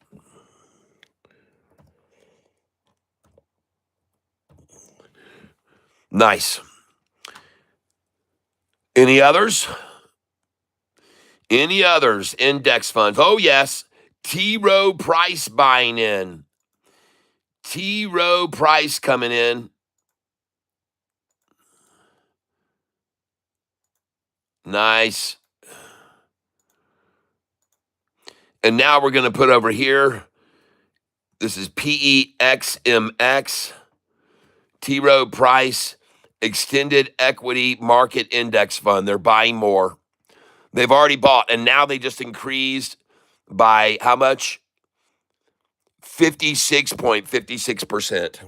Nice. Any others? Any others? Index funds. Oh, yes. T. Rowe Price buying in. T. Rowe Price coming in. Nice. And now we're going to put over here. This is PEXMX. T. Rowe Price Extended Equity Market Index Fund. They're buying more. They've already bought, and now they just increased by how much? 56.56%.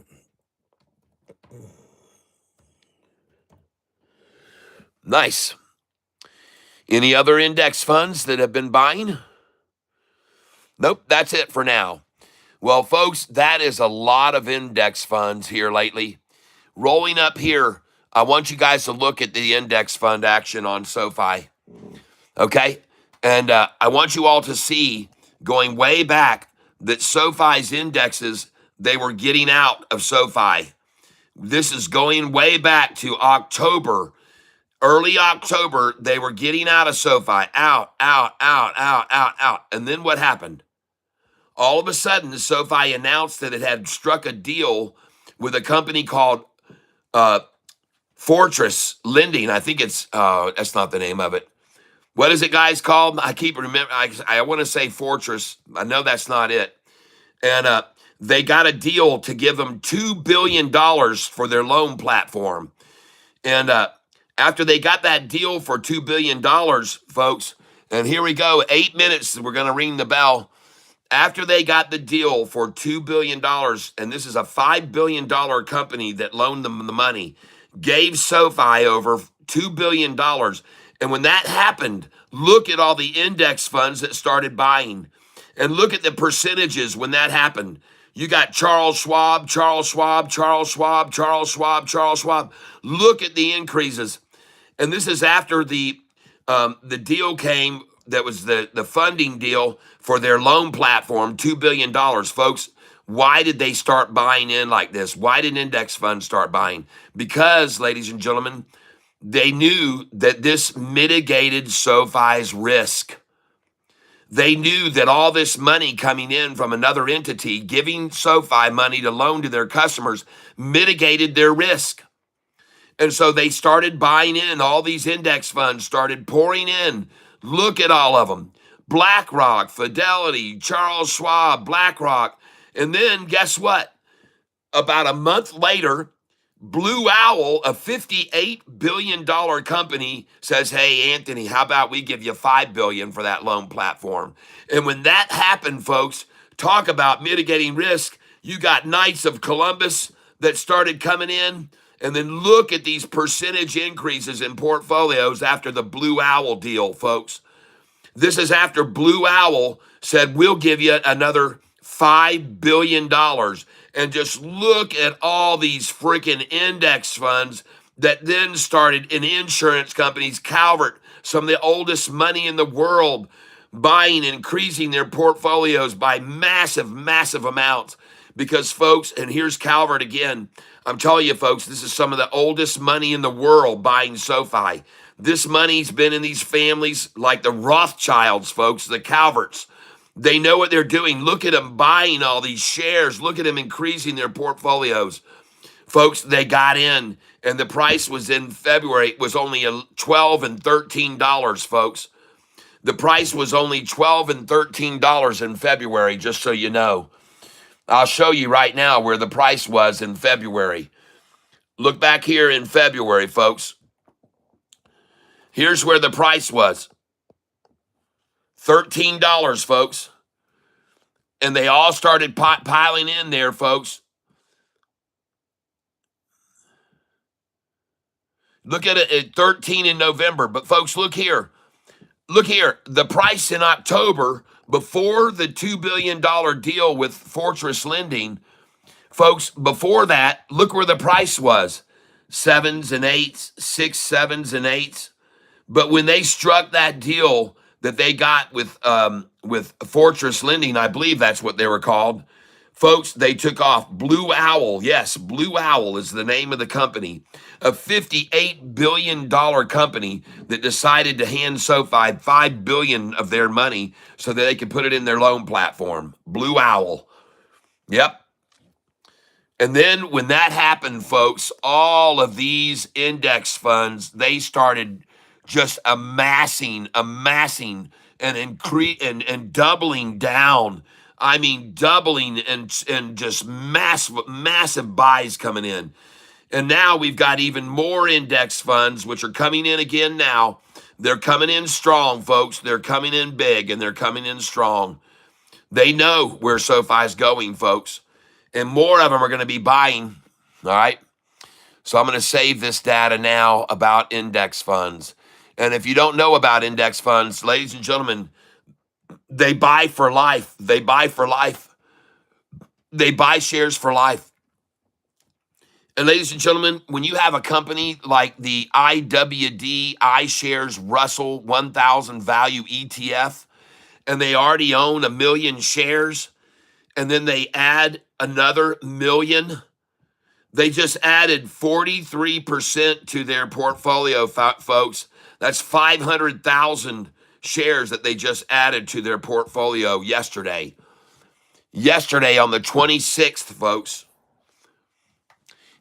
Nice. Any other index funds that have been buying? Nope, that's it for now. Well, folks, that is a lot of index funds here lately. Rolling up here, I want you guys to look at the index fund action on SoFi. Okay? And I want you all to see, going way back, that SoFi's indexes, they were getting out of SoFi. This is going way back to October. Early October, they were getting out of SoFi. Out. And then what happened? All of a sudden, SoFi announced that it had struck a deal with a company called Fortress Lending. I think it's, that's not the name of it. What is it, guys, called? I keep remembering. I want to say Fortress. I know that's not it. And they got a deal to give them $2 billion for their loan platform. And after they got that deal for $2 billion, folks, and here we go, 8 minutes, we're going to ring the bell. After they got the deal for $2 billion, and this is a $5 billion company that loaned them the money, gave SoFi over $2 billion. And when that happened, look at all the index funds that started buying. And look at the percentages when that happened. You got Charles Schwab. Look at the increases. And this is after the deal came, that was the funding deal for their loan platform, $2 billion. Folks, why did they start buying in like this? Why did index funds start buying? Because, ladies and gentlemen, they knew that this mitigated SoFi's risk. They knew that all this money coming in from another entity, giving SoFi money to loan to their customers, mitigated their risk. And so they started buying in. All these index funds started pouring in. Look at all of them. BlackRock, Fidelity, Charles Schwab, BlackRock. And then guess what? About a month later, Blue Owl, a $58 billion company, says, hey, Anthony, how about we give you $5 billion for that loan platform? And when that happened, folks, talk about mitigating risk. You got Knights of Columbus that started coming in. And then look at these percentage increases in portfolios after the Blue Owl deal, folks. This is after Blue Owl said, we'll give you another $5 billion. And just look at all these freaking index funds that then started in insurance companies, Calvert, some of the oldest money in the world, buying, increasing their portfolios by massive amounts. Because, folks, and here's Calvert again. I'm telling you, folks, this is some of the oldest money in the world buying SoFi. This money's been in these families like the Rothschilds, folks, the Calverts. They know what they're doing. Look at them buying all these shares. Look at them increasing their portfolios. Folks, they got in, and the price was in February. It was only $12 and $13, folks. The price was only $12 and $13 in February, just so you know. I'll show you right now where the price was in February. Look back here in February, folks. Here's where the price was. $13, folks. And they all started piling in there, folks. Look at it at 13 in November. But, folks, look here. Look here. The price in October, before the $2 billion deal with Fortress Lending, folks, before that, look where the price was. 7s and 8s, 6 7s and 8s. But when they struck that deal that they got with Fortress Lending, I believe that's what they were called, Folks, they took off. Blue Owl, yes, Blue Owl is the name of the company, a $58 billion company that decided to hand SoFi $5 billion of their money so that they could put it in their loan platform. Blue Owl. Yep. And then when that happened, folks, all of these index funds, they started just amassing and and doubling down. I mean, doubling and just massive buys coming in. And now we've got even more index funds, which are coming in again now. They're coming in strong, folks. They're coming in big and they're coming in strong. They know where SoFi's going, folks. And more of them are going to be buying. All right. So I'm going to save this data now about index funds. And if you don't know about index funds, ladies and gentlemen, they buy for life. They buy for life. They buy shares for life. And ladies and gentlemen, when you have a company like the IWD iShares Russell 1000 Value ETF, and they already own 1 million shares, and then they add another million, they just added 43% to their portfolio, folks. That's 500,000 shares that they just added to their portfolio yesterday. Yesterday on the 26th, folks.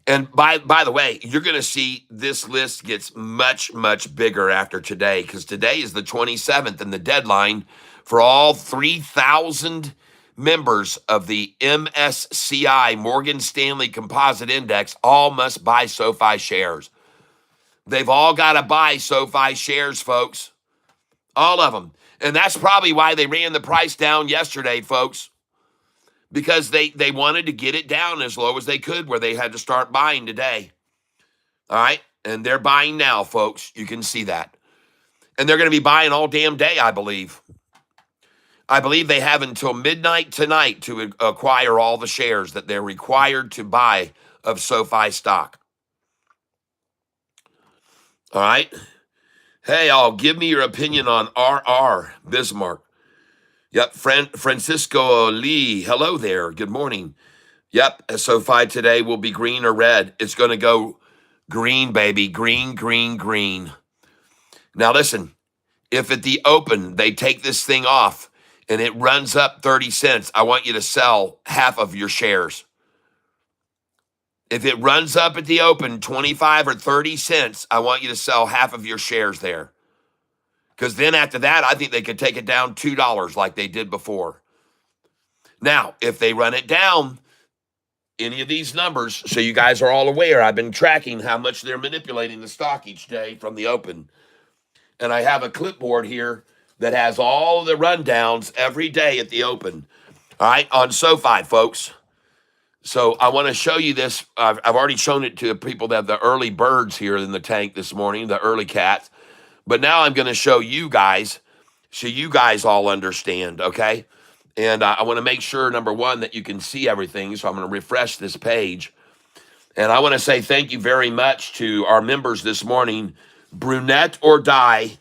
And by the way, you're going to see this list gets much bigger after today, because today is the 27th, and the deadline for all 3,000 members of the MSCI Morgan Stanley Composite Index all must buy SoFi shares. They've all got to buy SoFi shares, folks. All of them. And that's probably why they ran the price down yesterday, folks, because they wanted to get it down as low as they could, where they had to start buying today. All right? And they're buying now, folks. You can see that. And they're going to be buying all damn day, I believe. I believe they have until midnight tonight to acquire all the shares that they're required to buy of SoFi stock. All right? Hey, all, give me your opinion on RR Bismarck. Yep, Francisco Lee, hello there. Good morning. Yep, SoFi today will be green or red. It's going to go green, baby. Green. Now listen, if at the open they take this thing off and it runs up 30 cents, I want you to sell half of your shares. If it runs up at the open 25 or 30 cents, I want you to sell half of your shares there. Because then after that, I think they could take it down $2 like they did before. Now, if they run it down, any of these numbers, so you guys are all aware, I've been tracking how much they're manipulating the stock each day from the open. And I have a clipboard here that has all the rundowns every day at the open. All right, on SoFi, folks. So I want to show you this. I've already shown it to the people that have the early birds here in the tank this morning, the early cats. But now I'm going to show you guys, so you guys all understand, okay? And I want to make sure, number one, that you can see everything. So I'm going to refresh this page. And I want to say thank you very much to our members this morning, Brunette or Die,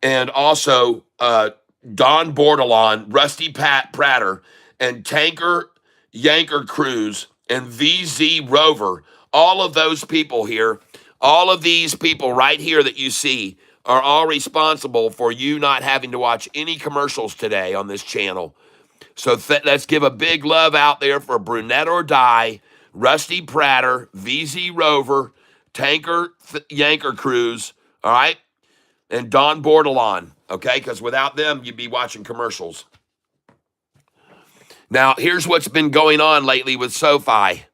and also Don Bordelon, Rusty Prater, and Tanker Yanker Cruz, and VZ Rover. All of those people here, all of these people right here that you see are all responsible for you not having to watch any commercials today on this channel. So let's give a big love out there for Brunette or Die, Rusty Prater, VZ Rover, Tanker Yanker Cruz, all right? And Don Bordelon, okay? Because without them, you'd be watching commercials. Now, here's what's been going on lately with SoFi.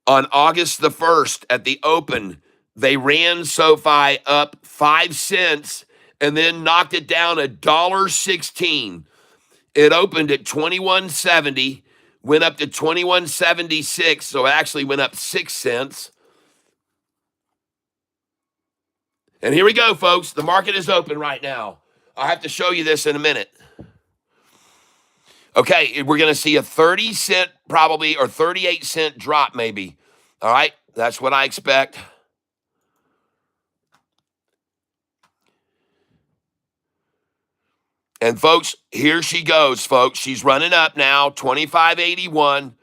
On August the 1st at the open, they ran SoFi up 5 cents and then knocked it down $1.16. It opened at 21.70, went up to 21.76, so it actually went up 6 cents. And here we go, folks. The market is open right now. I'll have to show you this in a minute. Okay, we're going to see a 30 cent probably, or 38 cent drop maybe. All right, that's what I expect. And folks, here she goes, folks. She's running up now, 25.81.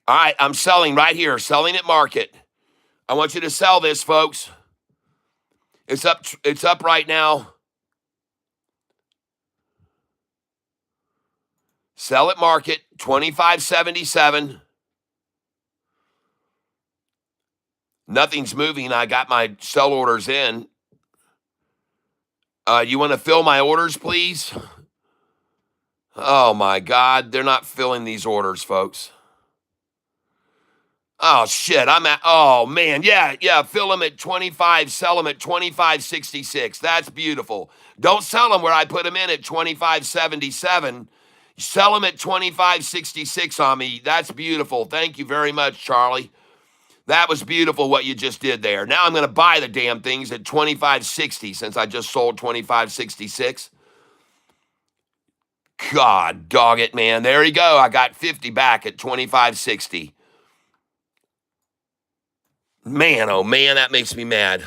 All right, I'm selling right here, selling at market. I want you to sell this, folks. It's up right now. Sell at market, 25.77. Nothing's moving. I got my sell orders in. You want to fill my orders, please? Oh my God, they're not filling these orders, folks. Oh shit, oh man, yeah, fill them at 25, sell them at 25.66. That's beautiful. Don't sell them where I put them in at 25.77. Sell them at 25.66 on me. That's beautiful. Thank you very much, Charlie. That was beautiful what you just did there. Now I'm going to buy the damn things at 25.60 since I just sold 25.66. God dog it, man. There you go. I got 50 back at 25.60. Man, oh man, that makes me mad.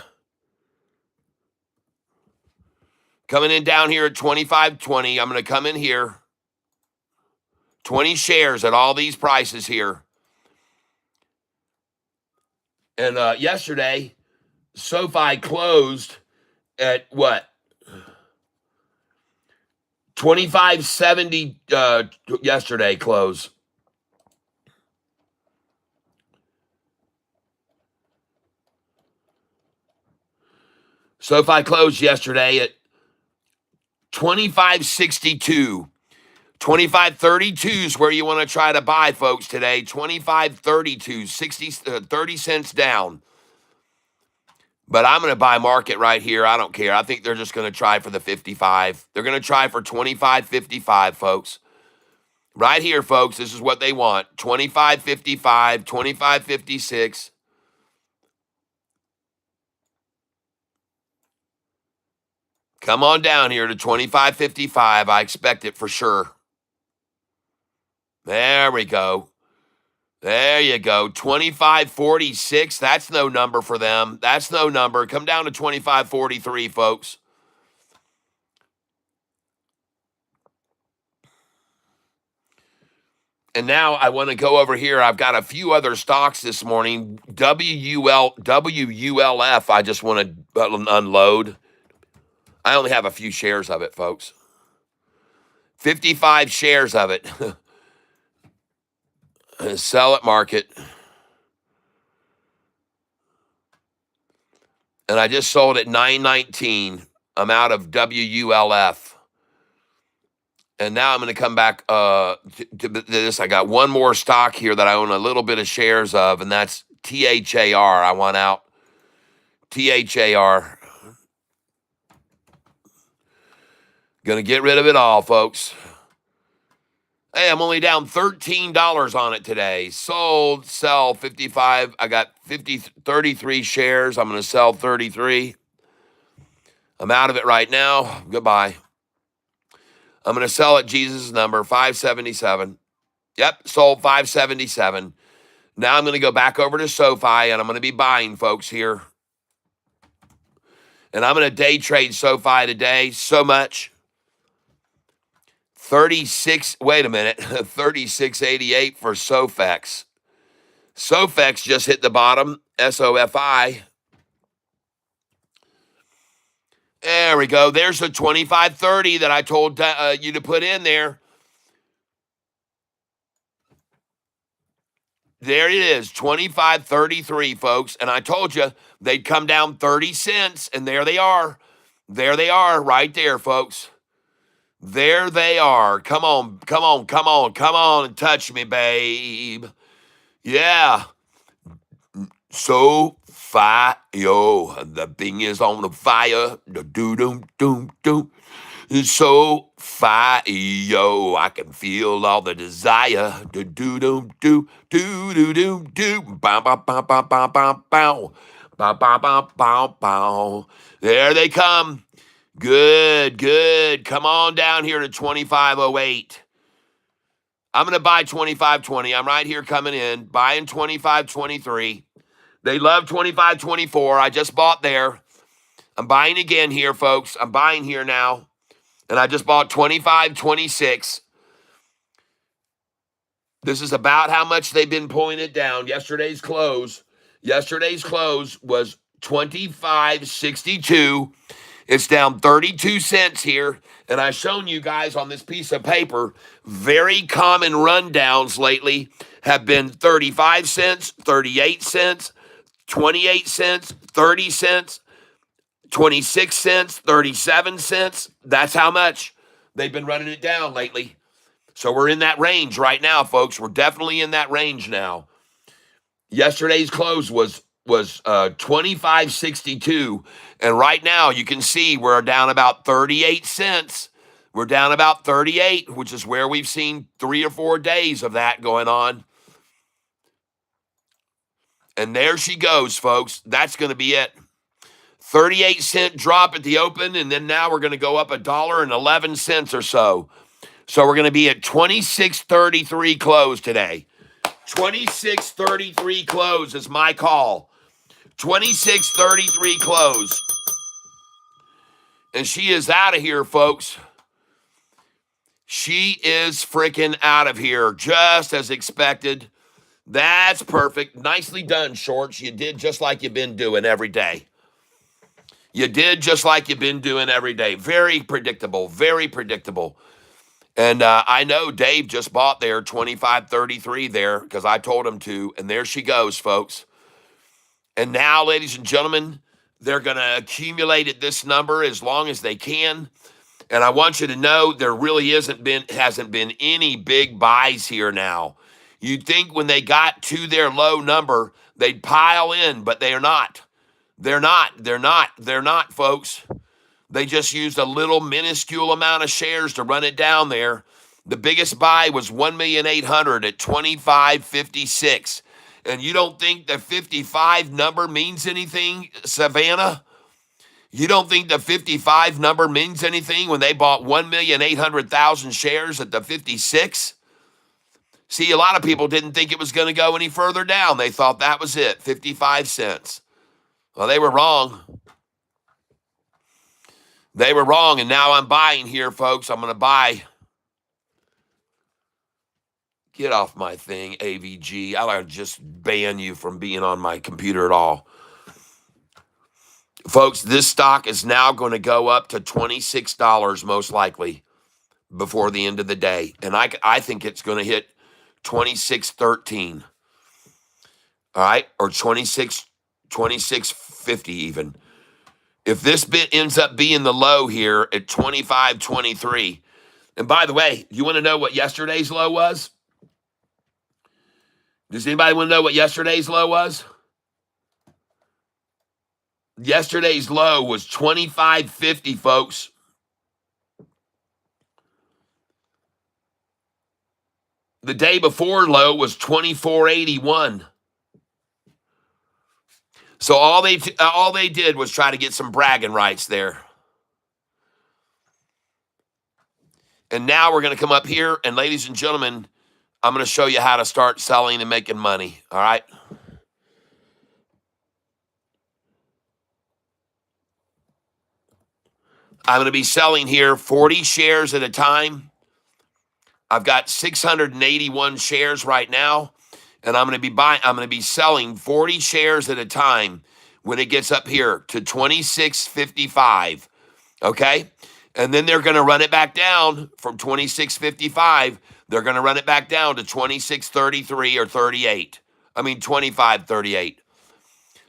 Coming in down here at 25.20. I'm going to come in here. 20 shares at all these prices here. And yesterday, SoFi closed at what? 25.70 yesterday close. SoFi closed yesterday at 25.62. 25.32 is where you want to try to buy, folks, today. 25.32, 30 cents down. But I'm going to buy market right here. I don't care. I think they're just going to try for the 55. They're going to try for 25.55, folks. Right here, folks, this is what they want. 25.55, 25.56. Come on down here to 25.55. I expect it for sure. There we go. There you go. 25.46. That's no number for them. That's no number. Come down to 25.43, folks. And now I want to go over here. I've got a few other stocks this morning. WULF, I just want to unload. I only have a few shares of it, folks. 55 shares of it. Sell at market. And I just sold at 9.19. I'm out of WULF. And now I'm going to come back to this. I got one more stock here that I own a little bit of shares of, and that's THAR. I want out. THAR. Going to get rid of it all, folks. Hey, I'm only down $13 on it today. Sold, sell 55. I got 33 shares. I'm going to sell 33. I'm out of it right now. Goodbye. I'm going to sell at Jesus' number, 577. Yep, sold 577. Now I'm going to go back over to SoFi, and I'm going to be buying, folks, here. And I'm going to day trade SoFi today so much. 36, wait a minute, 36.88 for SoFex. SoFex just hit the bottom, SOFI. There we go. There's the 25.30 that I told you to put in there. There it is, 25.33, folks. And I told you they'd come down 30 cents, and there they are. There they are right there, folks. There they are. Come on, come on, come on, come on and touch me, babe. Yeah. SoFi, yo, the thing is on the fire. The doo-doo-doo-doo. SoFi, yo, I can feel all the desire. The doo-doo-doo, doo-doo-doo-doo. Bow, bow, bow, bow, bow, bow, bow. Bow, bow, bow, bow, bow. There they come. Good, good. Come on down here to 25.08. I'm going to buy 25.20. I'm right here coming in, buying 25.23. They love 25.24. I just bought there. I'm buying again here, folks. I'm buying here now. And I just bought 25.26. This is about how much they've been pulling it down. Yesterday's close was 25.62. It's down 32 cents here. And I've shown you guys on this piece of paper, very common rundowns lately have been 35 cents, 38 cents, 28 cents, 30 cents, 26 cents, 37 cents. That's how much they've been running it down lately. So we're in that range right now, folks. We're definitely in that range now. Yesterday's close was 25.62, and right now you can see we're down about 38 cents. We're down about 38, which is where we've seen 3 or 4 days of that going on. And there she goes, folks. That's going to be it. 38-cent drop at the open, and then now we're going to go up $1.11 or so. So we're going to be at 26.33 close today. 26.33 close is my call. 26.33 close. And she is out of here, folks. She is freaking out of here, just as expected. That's perfect. Nicely done, Shorts. You did just like you've been doing every day. You did just like you've been doing every day. Very predictable, very predictable. And I know Dave just bought there 25.33 there because I told him to. And there she goes, folks. And now, ladies and gentlemen, they're going to accumulate at this number as long as they can. And I want you to know there really hasn't been any big buys here now. You'd think when they got to their low number, they'd pile in, but they're not. They're not, folks. They just used a little minuscule amount of shares to run it down there. The biggest buy was 1,800,000 at 25.56. And you don't think the 55 number means anything, Savannah? You don't think the 55 number means anything when they bought 1,800,000 shares at the 56? See, a lot of people didn't think it was going to go any further down. They thought that was it, 55 cents. Well, they were wrong. They were wrong, and now I'm buying here, folks. I'm going to buy. Get off my thing, AVG. I'll just ban you from being on my computer at all. Folks, this stock is now going to go up to $26 most likely before the end of the day. And I think it's going to hit 26.13. All right? Or 26.50 even. If this bit ends up being the low here at 25.23. And by the way, you want to know what yesterday's low was? Does anybody want to know what yesterday's low was? Yesterday's low was 25.50, folks. The day before low was 24.81. So all they did was try to get some bragging rights there. And now we're going to come up here, and ladies and gentlemen, I'm going to show you how to start selling and making money, all right? I'm going to be selling here 40 shares at a time. I've got 681 shares right now, and I'm going to be selling 40 shares at a time when it gets up here to 26.55. Okay? And then they're going to run it back down from 26.55. They're going to run it back down to 26.33 or 38. 25.38.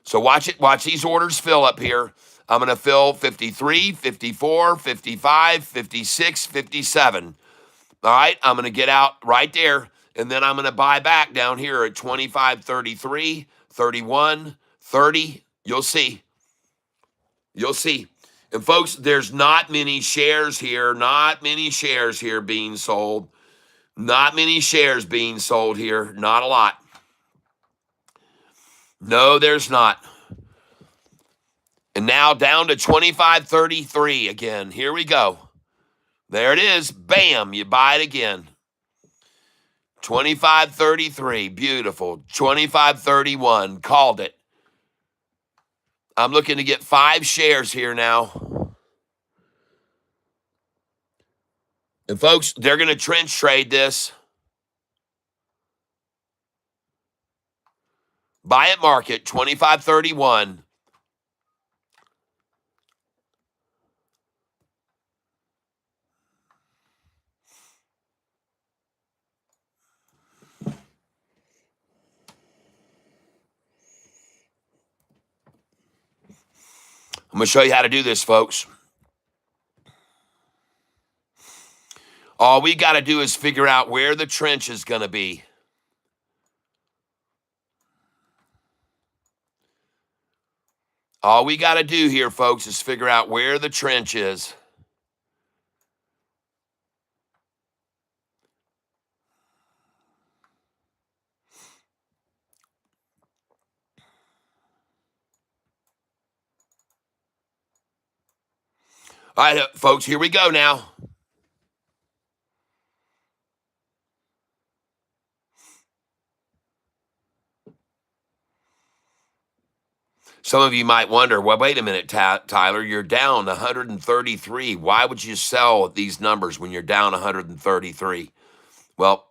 So watch it. Watch these orders fill up here. I'm going to fill 53, 54, 55, 56, 57. All right, I'm going to get out right there, and then I'm going to buy back down here at 25.33, 31, 30. You'll see. You'll see. And folks, there's not many shares here. Not many shares here being sold. Not many shares being sold here. Not a lot. No, there's not. And now down to 25.33 again. Here we go. There it is. Bam. You buy it again. 25.33. Beautiful. 25.31. Called it. I'm looking to get 5 shares here now. And folks, they're going to trench trade this. Buy at market, 25.31. I'm going to show you how to do this, folks. All we got to do is figure out where the trench is going to be. All we got to do here, folks, is figure out where the trench is. All right, folks, here we go now. Some of you might wonder, well, wait a minute, Tyler, you're down 133. Why would you sell these numbers when you're down 133? Well,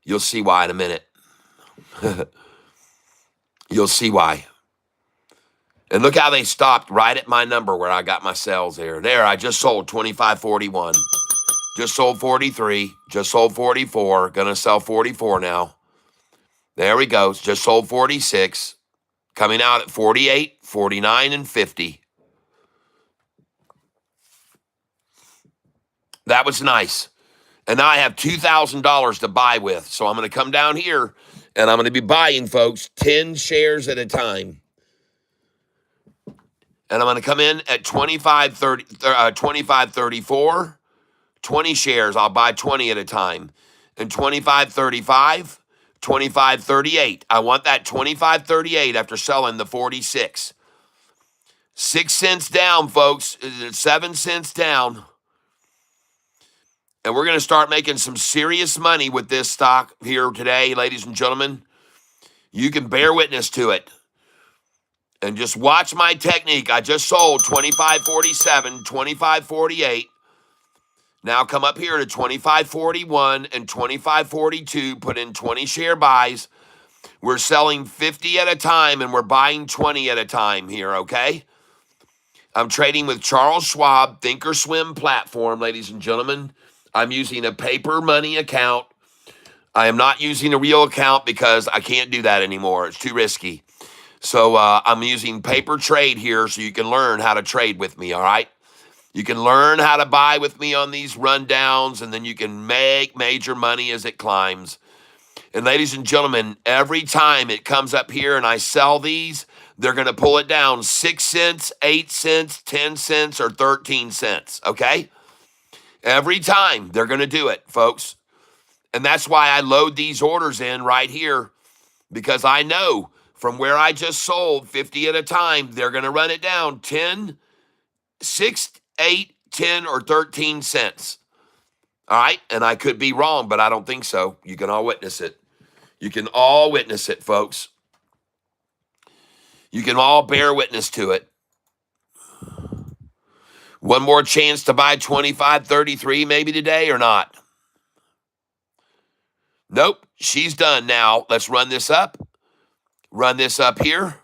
you'll see why in a minute. You'll see why. And look how they stopped right at my number where I got my sales there. There, I just sold 25.41. Just sold 43. Just sold 44. Gonna sell 44 now. There we go. Just sold 46. Coming out at 48, 49, and 50. That was nice. And now I have $2,000 to buy with. So I'm going to come down here and I'm going to be buying, folks, 10 shares at a time. And I'm going to come in at 25.34, 20 shares. I'll buy 20 at a time. And 25.35, 25.38. I want that 25.38 after selling the 46. 6 cents down, folks. 7 cents down. And we're going to start making some serious money with this stock here today, ladies and gentlemen. You can bear witness to it. And just watch my technique. I just sold 25.47, 25.48. Now come up here to 25.41 and 25.42. Put in 20 share buys. We're selling 50 at a time and we're buying 20 at a time here, okay? I'm trading with Charles Schwab, Thinkorswim platform, ladies and gentlemen. I'm using a paper money account. I am not using a real account because I can't do that anymore. It's too risky. So I'm using paper trade here so you can learn how to trade with me, all right? You can learn how to buy with me on these rundowns, and then you can make major money as it climbs. And ladies and gentlemen, every time it comes up here and I sell these, they're going to pull it down 6 cents, 8 cents, 10 cents, or 13 cents, okay? Every time they're going to do it, folks. And that's why I load these orders in right here, because I know from where I just sold 50 at a time, they're going to run it down 10, 6, 8, 10, or 13 cents. All right? And I could be wrong, but I don't think so. You can all witness it. You can all witness it, folks. You can all bear witness to it. One more chance to buy 25.33 maybe today or not? Nope, she's done now. Let's run this up. Run this up here.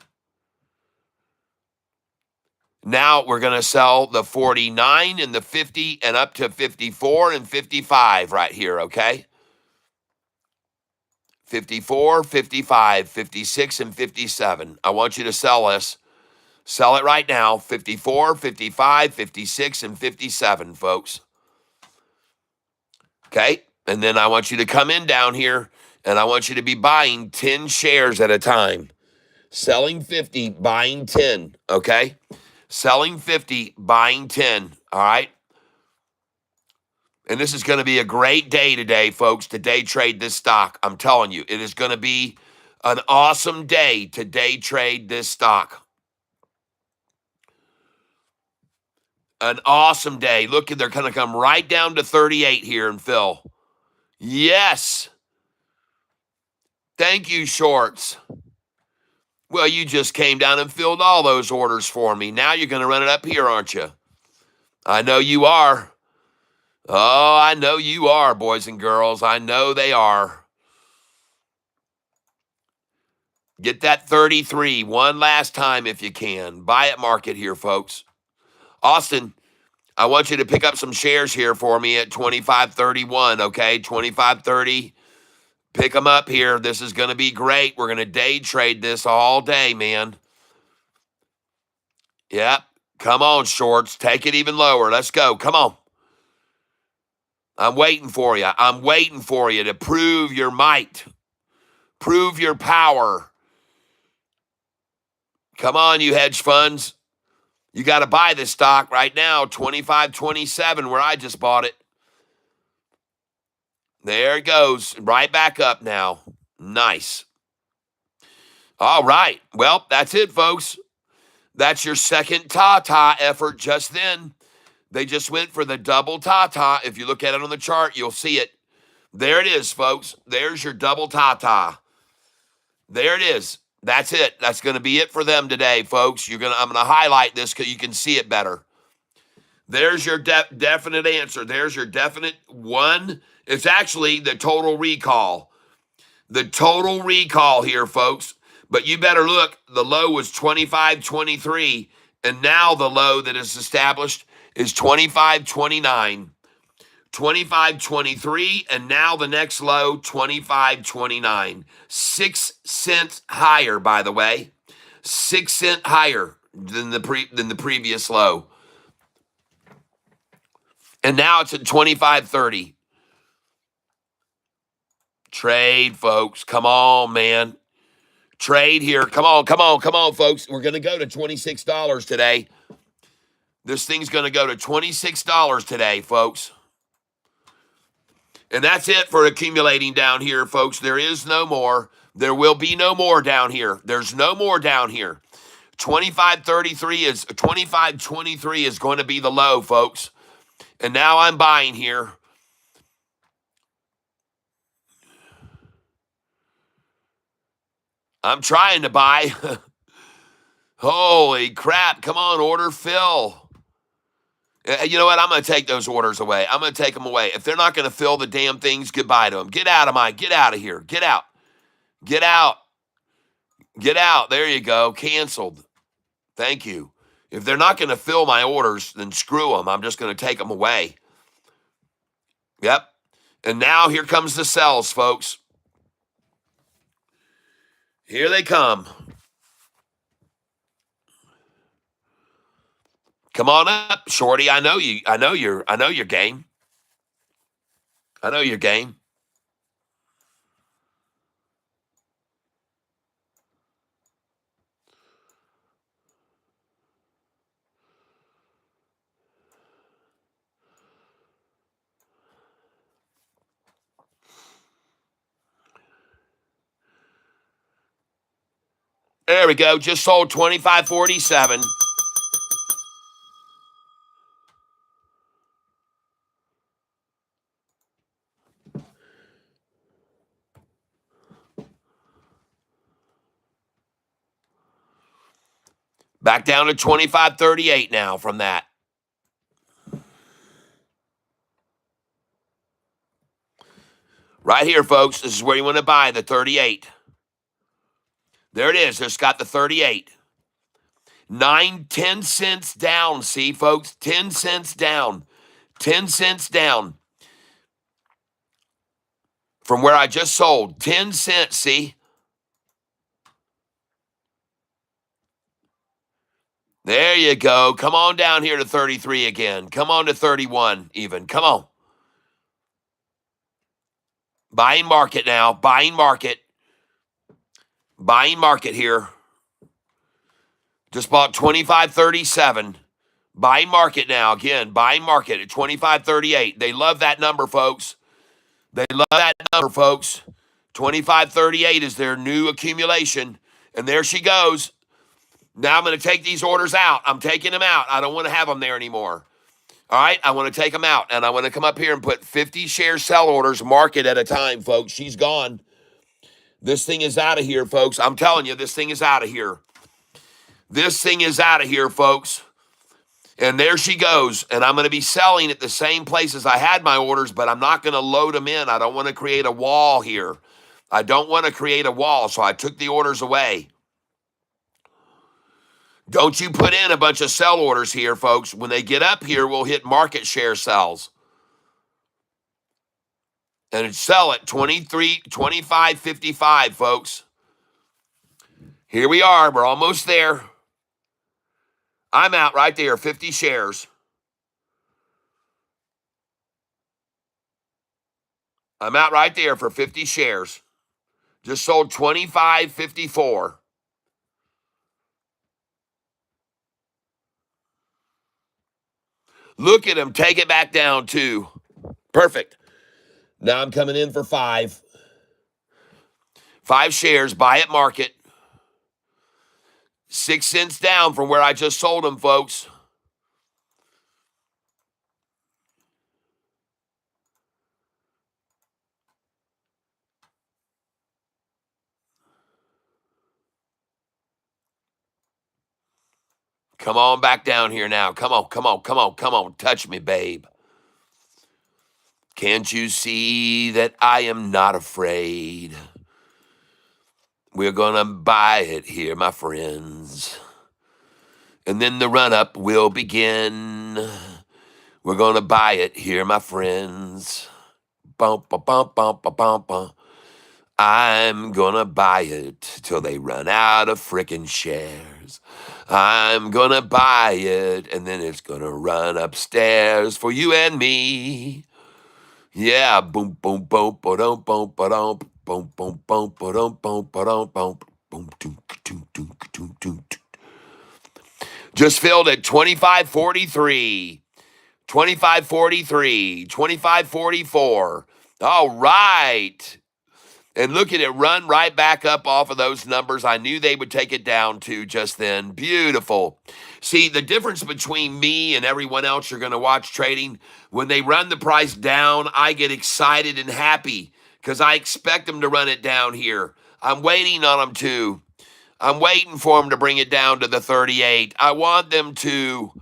Now we're going to sell the 49 and the 50 and up to 54 and 55 right here, okay? 54, 55, 56, and 57. I want you to sell this. Sell it right now. 54, 55, 56, and 57, folks. Okay? And then I want you to come in down here, and I want you to be buying 10 shares at a time. Selling 50, buying 10, okay? Selling 50, buying 10, all right? And this is going to be a great day today, folks, to day trade this stock. I'm telling you, it is going to be an awesome day to day trade this stock. An awesome day. Look, they're going to come right down to 38 here and fill. Yes. Thank you, shorts. Well, you just came down and filled all those orders for me. Now you're going to run it up here, aren't you? I know you are. Oh, I know you are, boys and girls. I know they are. Get that 33 one last time if you can. Buy at market here, folks. Austin, I want you to pick up some shares here for me at 25.31, okay? 25.30. Pick them up here. This is going to be great. We're going to day trade this all day, man. Yep. Come on, shorts. Take it even lower. Let's go. Come on. I'm waiting for you. I'm waiting for you to prove your might. Prove your power. Come on, you hedge funds. You got to buy this stock right now, 25.27, where I just bought it. There it goes. Right back up now. Nice. All right. Well, that's it, folks. That's your second ta-ta effort just then. They just went for the double ta-ta. If you look at it on the chart, you'll see it. There it is, folks. There's your double ta-ta. There it is. That's it. That's going to be it for them today, folks. I'm going to highlight this because you can see it better. There's your definite answer. There's your definite one. It's actually the total recall. The total recall here, folks. But you better look. The low was 25.23, and now the low that is established is 25.29. 25.23, and now the next low, 25.29. 6 cents higher, by the way. 6 cents higher than the previous low. And now it's at 25.30. Trade, folks. Come on, man. Trade here. Come on, folks. We're going to go to $26 today. This thing's going to go to $26 today, folks. And that's it for accumulating down here, folks. There is no more. There will be no more down here. There's no more down here. 25.23 is going to be the low, folks. And now I'm buying here. I'm trying to buy. Holy crap. Come on, order fill. You know what? I'm going to take those orders away. I'm going to take them away. If they're not going to fill the damn things, goodbye to them. Get out of here. Get out. Get out. Get out. There you go. Canceled. Thank you. If they're not going to fill my orders, then screw them. I'm just going to take them away. Yep. And now here comes the sells, folks. Here they come. Come on up, Shorty. I know you. I know your game. I know your game. There we go. Just sold 25.47. Back down to 25.38 now from that. Right here, folks. This is where you want to buy the 38. There it is. It's got the 38. 10 cents down. See, folks? 10 cents down. 10 cents down from where I just sold. 10 cents, see? There you go. Come on down here to 33 again. Come on to 31 even. Come on. Buying market now. Buying market. Buying market here. Just bought 25.37. Buying market now. Again, buying market at 25.38. They love that number, folks. They love that number, folks. 25.38 is their new accumulation. And there she goes. Now I'm going to take these orders out. I'm taking them out. I don't want to have them there anymore. All right? I want to take them out. And I want to come up here and put 50 share sell orders, market at a time, folks. She's gone. This thing is out of here, folks. I'm telling you, this thing is out of here. This thing is out of here, folks. And there she goes. And I'm going to be selling at the same places I had my orders, but I'm not going to load them in. I don't want to create a wall here. I don't want to create a wall, so I took the orders away. Don't you put in a bunch of sell orders here, folks. When they get up here, we'll hit market share sells. And it's sell at 23, 25.55, folks. Here we are. We're almost there. I'm out right there, 50 shares. I'm out right there for 50 shares. Just sold 25.54. Look at him. Take it back down, too. Perfect. Now I'm coming in for 5. 5 shares. Buy at market. 6 cents down from where I just sold them, folks. Come on back down here now. Come on, come on, come on, come on. Touch me, babe. Can't you see that I am not afraid? We're going to buy it here, my friends. And then the run-up will begin. We're going to buy it here, my friends. Bump, bump, bump, bump, bump, bump. I'm going to buy it till they run out of frickin' shares. I'm going to buy it, and then it's going to run upstairs for you and me. Yeah, boom, boom, boom, ba-dum, boom, ba-dum, boom, boom, boom, ba-dum, boom, ba-dum, boom, boom, doom, doom, doom, doom, doom. Just filled at 25.43, 25.43, 25.44. All right. And look at it run right back up off of those numbers. I knew they would take it down to just then. Beautiful. See, the difference between me and everyone else you're going to watch trading, when they run the price down, I get excited and happy because I expect them to run it down here. I'm waiting on them to. I'm waiting for them to bring it down to the 38. I want them to.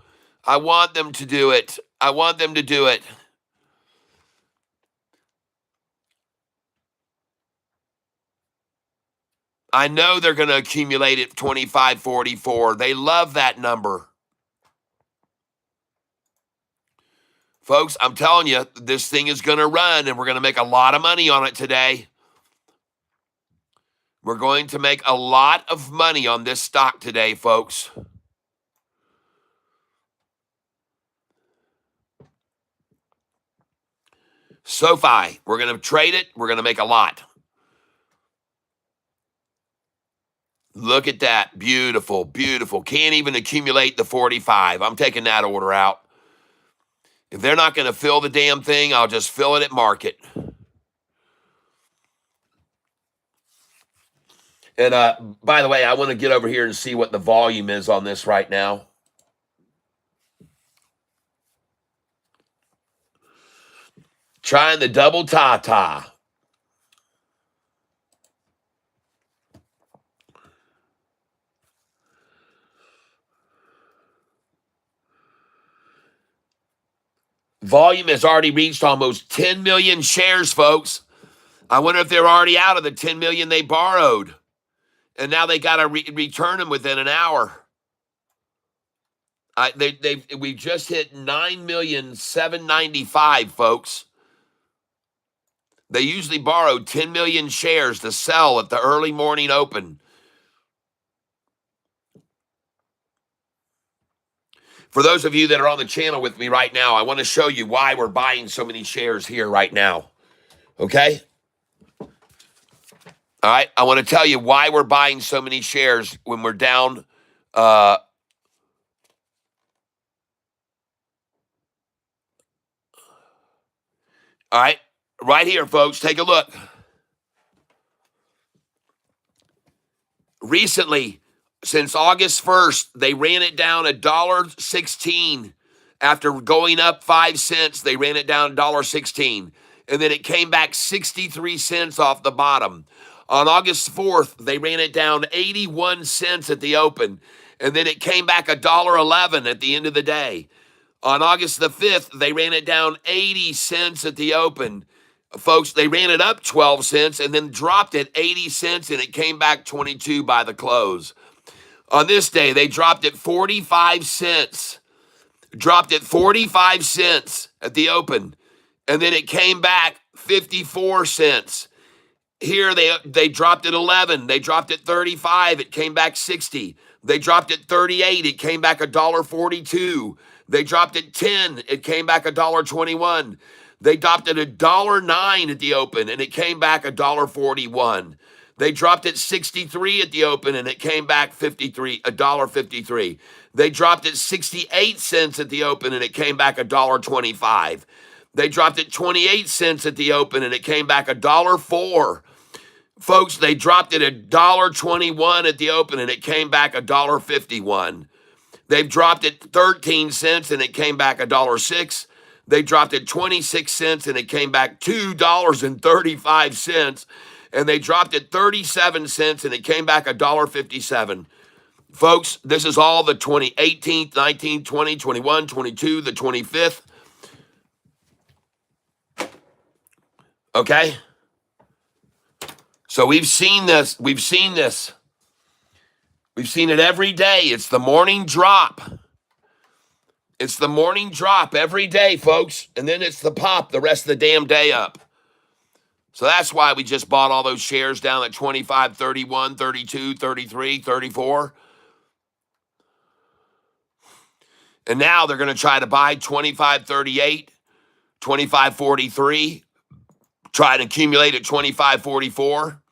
I want them to do it. I want them to do it. I know they're going to accumulate at 25.44. They love that number. Folks, I'm telling you, this thing is going to run, and we're going to make a lot of money on it today. We're going to make a lot of money on this stock today, folks. SoFi, we're going to trade it. We're going to make a lot. Look at that. Beautiful, beautiful. Can't even accumulate the 45. I'm taking that order out. If they're not going to fill the damn thing, I'll just fill it at market. And by the way, I want to get over here and see what the volume is on this right now. Trying the double ta-ta. Volume has already reached almost 10 million shares, folks. I wonder if they're already out of the 10 million they borrowed. And now they got to return them within an hour. We just hit 9,795,000, folks. They usually borrow 10 million shares to sell at the early morning open. For those of you that are on the channel with me right now, I want to show you why we're buying so many shares here right now. Okay? All right? I want to tell you why we're buying so many shares when we're down. All right? Right here, folks. Take a look. Recently, since August 1st, they ran it down $1.16. After going up 5 cents, they ran it down $1.16. And then it came back 63 cents off the bottom. On August 4th, they ran it down 81 cents at the open, and then it came back $1.11 at the end of the day. On August the 5th, they ran it down 80 cents at the open. Folks, they ran it up 12 cents and then dropped it 80 cents, and it came back 22 by the close. On this day, they dropped it 45 cents. Dropped it 45 cents at the open, and then it came back 54 cents. Here they dropped it 11. They dropped it 35. It came back 60. They dropped it 38. It came back $1.42. They dropped it 10. It came back $1.21. They dropped it $1.09 at the open, and it came back $1.41. They dropped it 63 at the open, and it came back $1.53. They dropped it 68 cents at the open, and it came back $1.25. They dropped it 28 cents at the open, and it came back $1.04. Folks, they dropped it $1.21 at the open, and it came back $1.51. They've dropped it 13 cents, and it came back $1.06. They dropped it 26 cents, and it came back $2.35. And they dropped it 37 cents, and it came back $1.57. Folks, this is all the 18th, 19th, 20, 21, 22, the 25th. Okay? So we've seen this. We've seen this. We've seen it every day. It's the morning drop. It's the morning drop every day, folks. And then it's the pop the rest of the damn day up. So that's why we just bought all those shares down at 25, 31, 32, 33, 34. And now they're going to try to buy 25, 38, 25, 43, try to accumulate at 25, 44.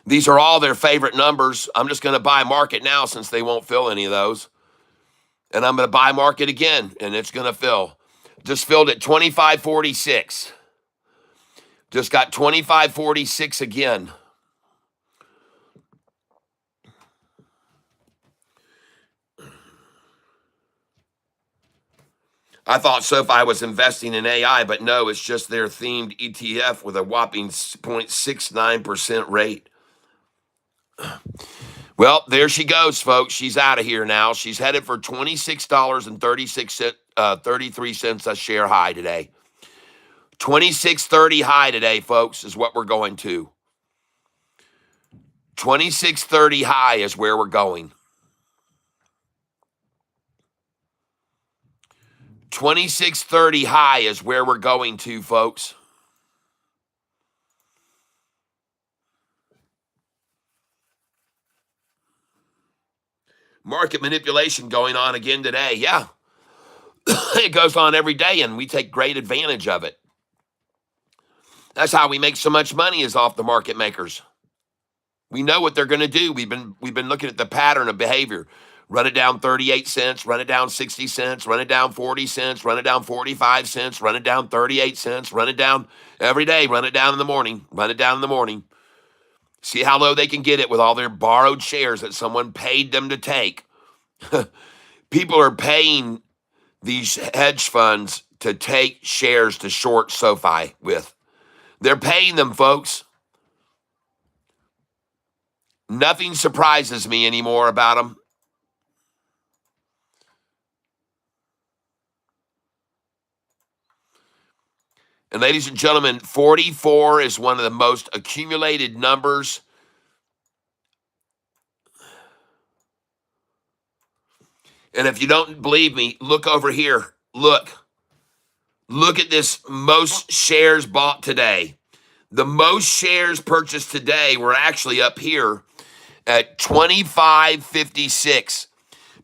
These are all their favorite numbers. I'm just going to buy market now since they won't fill any of those. And I'm going to buy market again, and it's going to fill. Just filled at 25.46. Just got 25.46 again. I thought SoFi was investing in AI, but no, it's just their themed ETF with a whopping 0.69% rate. Well, there she goes, folks. She's out of here now. She's headed for $26.33 a share high today. 26.30 high today, folks, is what we're going to. 26.30 high is where we're going. 26.30 high is where we're going to, folks. Market manipulation going on again today. Yeah. It goes on every day, and we take great advantage of it. That's how we make so much money, is off the market makers. We know what they're going to do. We've been looking at the pattern of behavior. Run it down 38 cents, run it down 60 cents, run it down 40 cents, run it down 45 cents, run it down 38 cents, run it down every day, run it down in the morning, run it down in the morning. See how low they can get it with all their borrowed shares that someone paid them to take. People are paying these hedge funds to take shares to short SoFi with. They're paying them, folks. Nothing surprises me anymore about them. And ladies and gentlemen, 44 is one of the most accumulated numbers. And if you don't believe me, look over here. Look at this most shares bought today. The most shares purchased today were actually up here at 25.56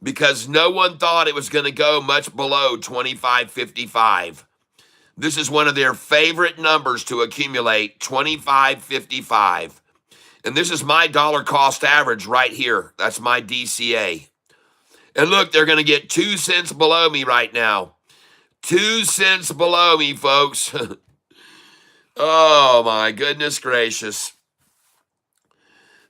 because no one thought it was going to go much below 25.55. This is one of their favorite numbers to accumulate, 25.55. And this is my dollar cost average right here. That's my DCA. And look, they're going to get 2 cents below me right now. 2 cents below me, folks. Oh, my goodness gracious.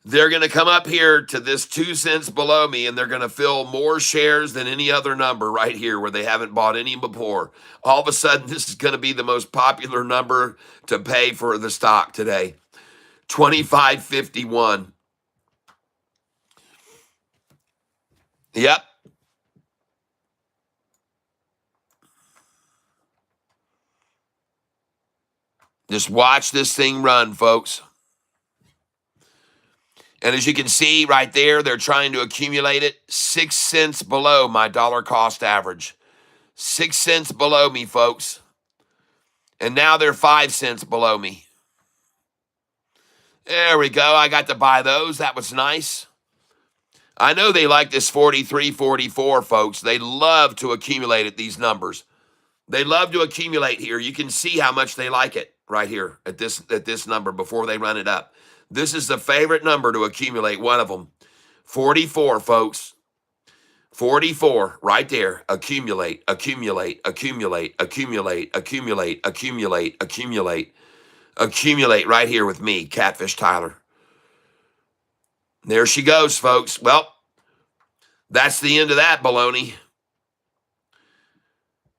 They're going to come up here to this 2 cents below me, and they're going to fill more shares than any other number right here where they haven't bought any before. All of a sudden, this is going to be the most popular number to pay for the stock today. 25.51. Yep. Just watch this thing run, folks. And as you can see right there, they're trying to accumulate it 6 cents below my dollar cost average. 6 cents below me, folks. And now they're 5 cents below me. There we go. I got to buy those. That was nice. I know they like this 43, 44, folks. They love to accumulate at these numbers. They love to accumulate here. You can see how much they like it right here at this number before they run it up. This is the favorite number to accumulate, one of them. 44, folks. 44, right there. Accumulate, accumulate, accumulate, accumulate, accumulate, accumulate, accumulate, accumulate right here with me, Catfish Tyler. There she goes, folks. Well, that's the end of that baloney.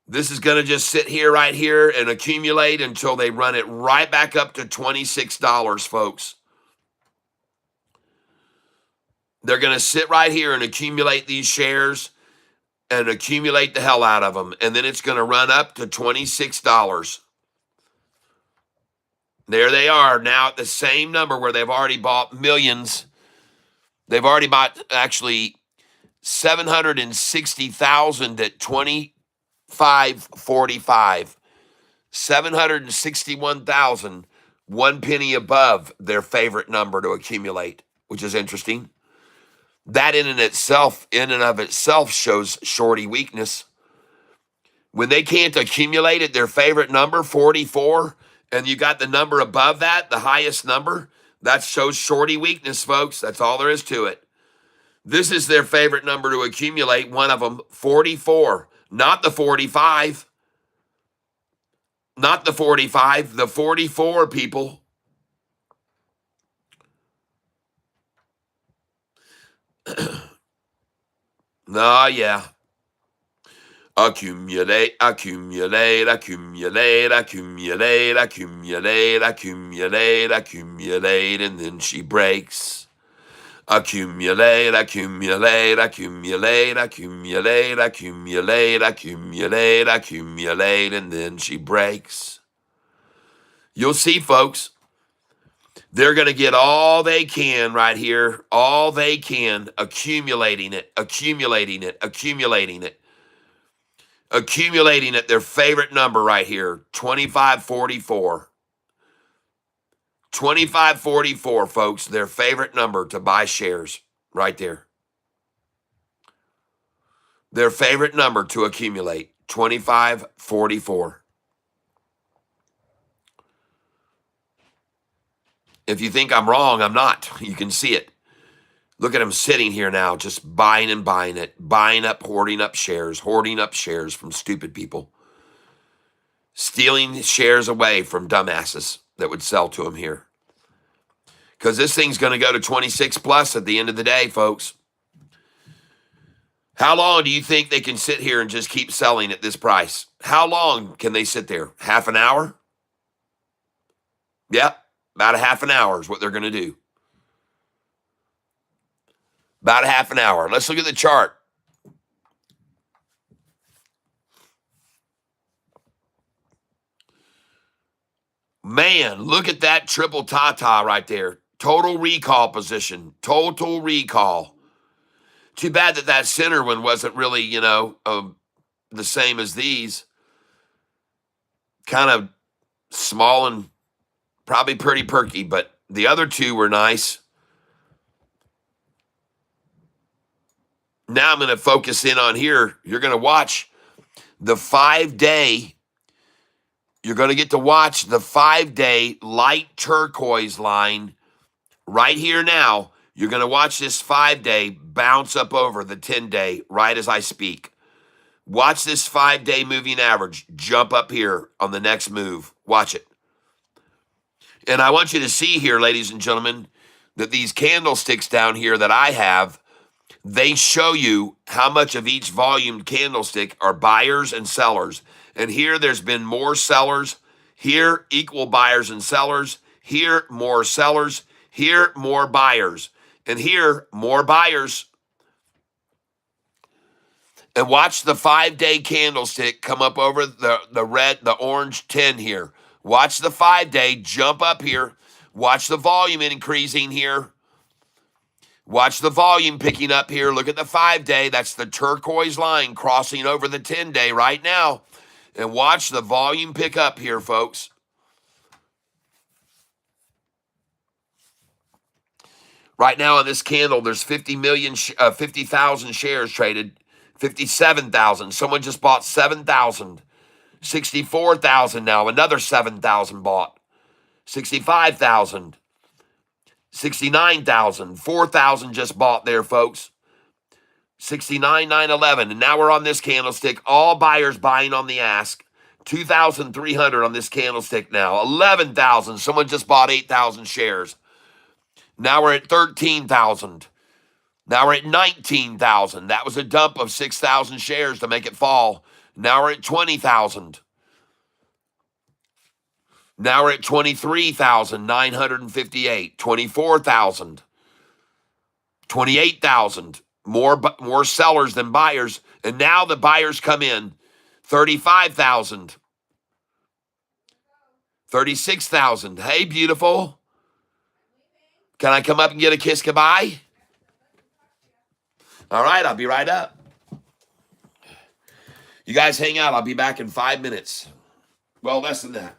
This is going to just sit here right here and accumulate until they run it right back up to $26, folks. They're going to sit right here and accumulate these shares and accumulate the hell out of them. And then it's going to run up to $26. There they are now at the same number where they've already bought millions. They've already bought actually 760,000 at 25.45. 761,000, 1 penny above their favorite number to accumulate, which is interesting. That in and of itself shows shorty weakness. When they can't accumulate at their favorite number, 44, and you got the number above that, the highest number, that shows shorty weakness, folks. That's all there is to it. This is their favorite number to accumulate, one of them, 44, not the 45. Not the 45, the 44, people. Yeah. Accumulate, accumulate, accumulate, accumulate, accumulate, accumulate, accumulate, and then she breaks. Accumulate, accumulate, accumulate, accumulate, accumulate, accumulate, accumulate, and then she breaks. You'll see, folks. They're going to get all they can right here, all they can, accumulating it, accumulating it, accumulating it, accumulating at their favorite number right here, 25.44. 25.44, folks, their favorite number to buy shares right there. Their favorite number to accumulate, 25.44. If you think I'm wrong, I'm not. You can see it. Look at him sitting here now, just buying and buying it, buying up, hoarding up shares from stupid people, stealing shares away from dumbasses that would sell to him here. Because this thing's going to go to 26 plus at the end of the day, folks. How long do you think they can sit here and just keep selling at this price? How long can they sit there? Half an hour? Yep. About a half an hour is what they're going to do. About a half an hour. Let's look at the chart. Man, look at that triple ta-ta right there. Total recall position. Total recall. Too bad that center one wasn't really, the same as these. Kind of small and probably pretty perky, but the other two were nice. Now I'm going to focus in on here. You're going to watch the 5-day. You're going to get to watch the 5-day light turquoise line right here now. You're going to watch this 5-day bounce up over the 10-day right as I speak. Watch this 5-day moving average jump up here on the next move. Watch it. And I want you to see here, ladies and gentlemen, that these candlesticks down here that I have, they show you how much of each volumed candlestick are buyers and sellers. And here there's been more sellers. Here, equal buyers and sellers. Here, more sellers. Here, more buyers. And here, more buyers. And watch the 5-day candlestick come up over the orange 10 here. Watch the 5-day jump up here. Watch the volume increasing here. Watch the volume picking up here. Look at the 5-day. That's the turquoise line crossing over the 10-day right now. And watch the volume pick up here, folks. Right now on this candle, there's 50,000 shares traded. 57,000. Someone just bought 7,000. 64,000 now. Another 7,000 bought. 65,000. 69,000. 4,000 just bought there, folks. 69,911. And now we're on this candlestick. All buyers buying on the ask. 2,300 on this candlestick now. 11,000. Someone just bought 8,000 shares. Now we're at 13,000. Now we're at 19,000. That was a dump of 6,000 shares to make it fall. Now we're at 20,000. Now we're at 23,958. 24,000. 28,000. More sellers than buyers. And now the buyers come in. 35,000. 36,000. Hey, beautiful. Can I come up and get a kiss goodbye? All right, I'll be right up. You guys hang out. I'll be back in 5 minutes. Well, less than that.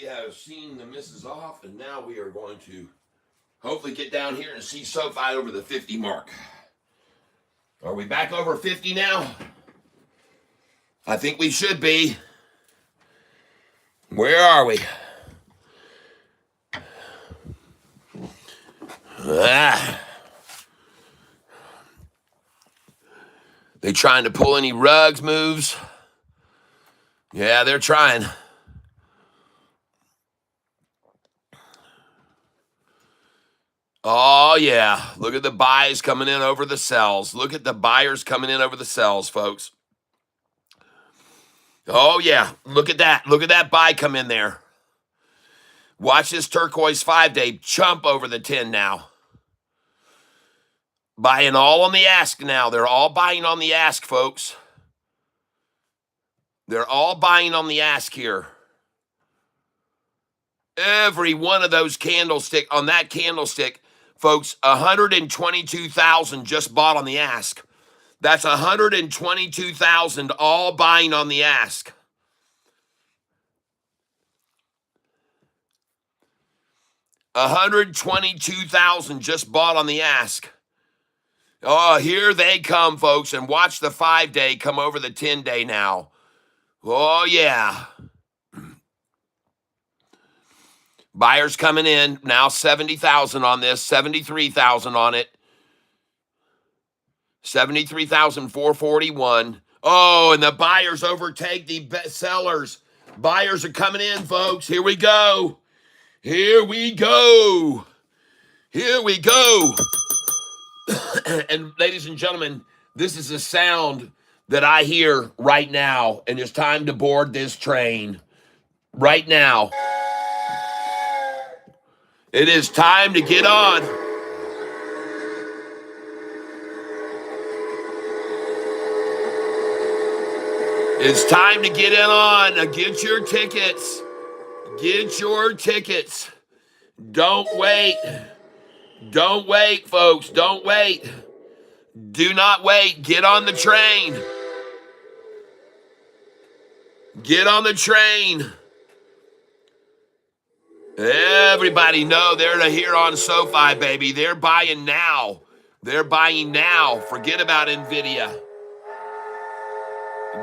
have seen the misses off, and now we are going to hopefully get down here and see SoFi over the 50 mark. Are we back over 50 now? I think we should be. Where are we? They trying to pull any rugs moves? Yeah, they're trying. Oh, yeah. Look at the buys coming in over the sells. Look at the buyers coming in over the sells, folks. Oh, yeah. Look at that. Look at that buy come in there. Watch this turquoise 5-day jump over the 10 now. Buying all on the ask now. They're all buying on the ask, folks. They're all buying on the ask here. Every one of those candlestick, on that candlestick, folks, 122,000 just bought on the ask. That's 122,000 all buying on the ask. $122,000 just bought on the ask. Oh, here they come, folks, and watch the 5-day come over the 10-day now. Oh, yeah. Buyers coming in, now 70,000 on this, 73,000 on it. 73,441. Oh, and the buyers overtake the sellers. Buyers are coming in, folks. Here we go. Here we go. Here we go. And ladies and gentlemen, this is the sound that I hear right now, and it's time to board this train right now. It is time to get on. It's time to get in on. Get your tickets. Get your tickets. Don't wait. Don't wait, folks. Don't wait. Do not wait. Get on the train. Get on the train. Everybody know they're here on SoFi, baby. They're buying now. They're buying now. Forget about NVIDIA.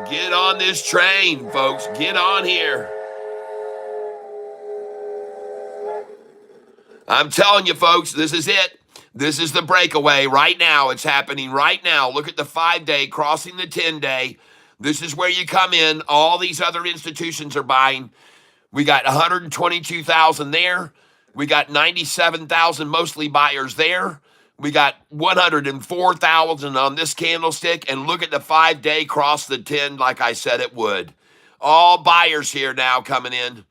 Get on this train, folks. Get on here. I'm telling you, folks, this is it. This is the breakaway right now. It's happening right now. Look at the 5-day crossing the 10-day. This is where you come in. All these other institutions are buying. We got 122,000 there. We got 97,000 mostly buyers there. We got 104,000 on this candlestick. And look at the 5-day cross the 10 like I said it would. All buyers here now coming in.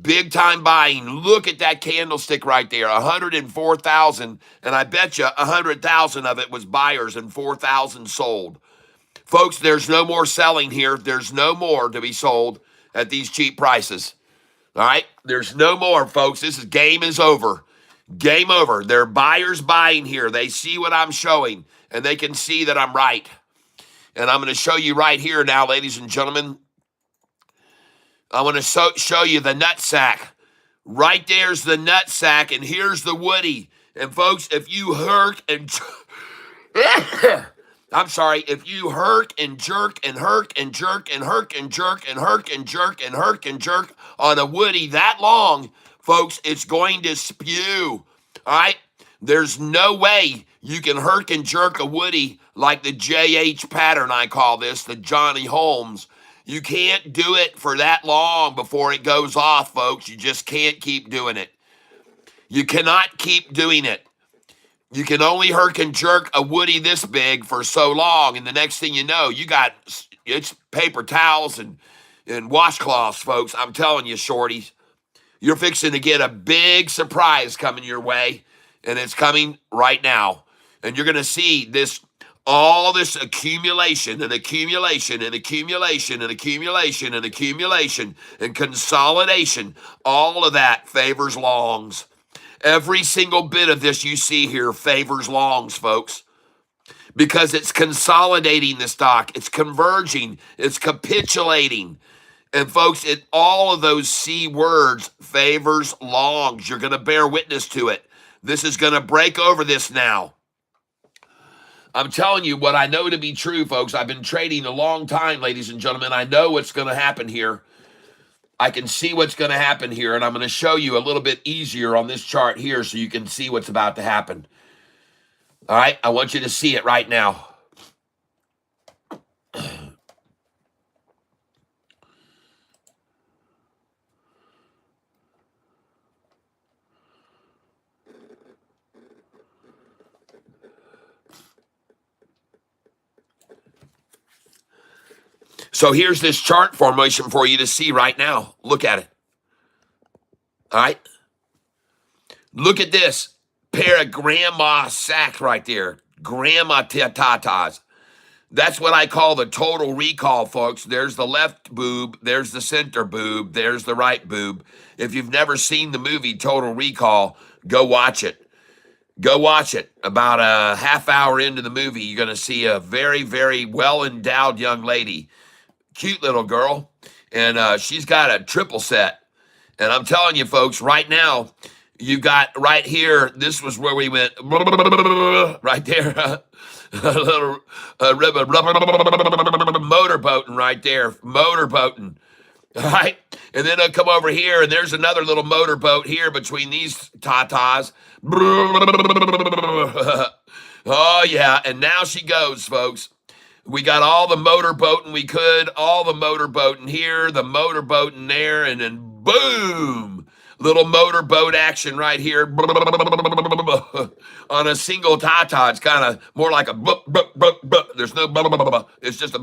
Big time buying. Look at that candlestick right there. 104,000. And I bet you 100,000 of it was buyers and 4,000 sold. Folks, there's no more selling here. There's no more to be sold at these cheap prices. All right? There's no more, folks. Game is over. Game over. There are buyers buying here. They see what I'm showing, and they can see that I'm right. And I'm going to show you right here now, ladies and gentlemen. I want to show you the nut sack. Right there's the nut sack, and here's the woody. And folks, if you hurt and I'm sorry, if you hurt and jerk and hurt and jerk and hurt and jerk and hurt and jerk and hurt and jerk on a woody that long, folks, it's going to spew. All right? There's no way you can hurt and jerk a woody like the JH pattern, I call this, the Johnny Holmes. You can't do it for that long before it goes off, folks. You just can't keep doing it. You cannot keep doing it. You can only herk and jerk a woody this big for so long, and the next thing you know, it's paper towels and washcloths, folks. I'm telling you, shorties, you're fixing to get a big surprise coming your way, and it's coming right now. And you're going to see all this accumulation and accumulation and accumulation and accumulation and accumulation and consolidation. All of that favors longs. Every single bit of this you see here favors longs, folks, because it's consolidating the stock. It's converging. It's capitulating. And folks, it all of those C words favors longs. You're going to bear witness to it. This is going to break over this now. I'm telling you what I know to be true, folks. I've been trading a long time, ladies and gentlemen. I know what's going to happen here. I can see what's going to happen here, and I'm going to show you a little bit easier on this chart here so you can see what's about to happen. All right, I want you to see it right now. So here's this chart formation for you to see right now. Look at it. All right. Look at this pair of grandma sacks right there. Grandma tatas. That's what I call the total recall, folks. There's the left boob. There's the center boob. There's the right boob. If you've never seen the movie Total Recall, go watch it. Go watch it. About a half hour into the movie, you're going to see a very, very well-endowed young lady. Cute little girl. And she's got a triple set. And I'm telling you, folks, right now, you got right here, this was where we went, right there. A little motorboating right there, motorboating. All right. And then I'll come over here, and there's another little motorboat here between these tatas. Oh, yeah. And now she goes, folks. We got all the motorboating we could, all the motorboating here, the motorboating there, and then boom, little motorboat action right here on a single tata. It's kind of more like a there's no it's just a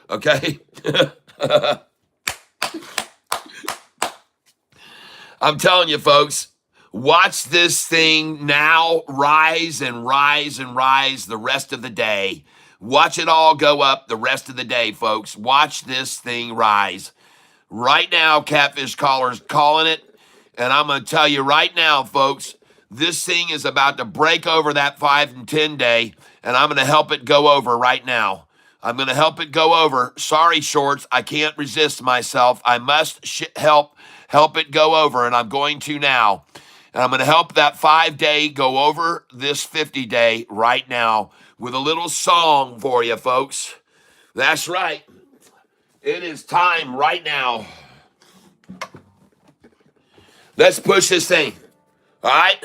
okay. I'm telling you, folks, watch this thing now rise and rise and rise the rest of the day. Watch it all go up the rest of the day, folks. Watch this thing rise. Right now, Catfish Caller's calling it. And I'm going to tell you right now, folks, this thing is about to break over that 5 and 10 day, and I'm going to help it go over right now. I'm going to help it go over. Sorry, shorts, I can't resist myself. I must help it go over, and I'm going to now. And I'm going to help that 5 day go over this 50 day right now with a little song for you, folks. That's right. It is time right now. Let's push this thing. All right?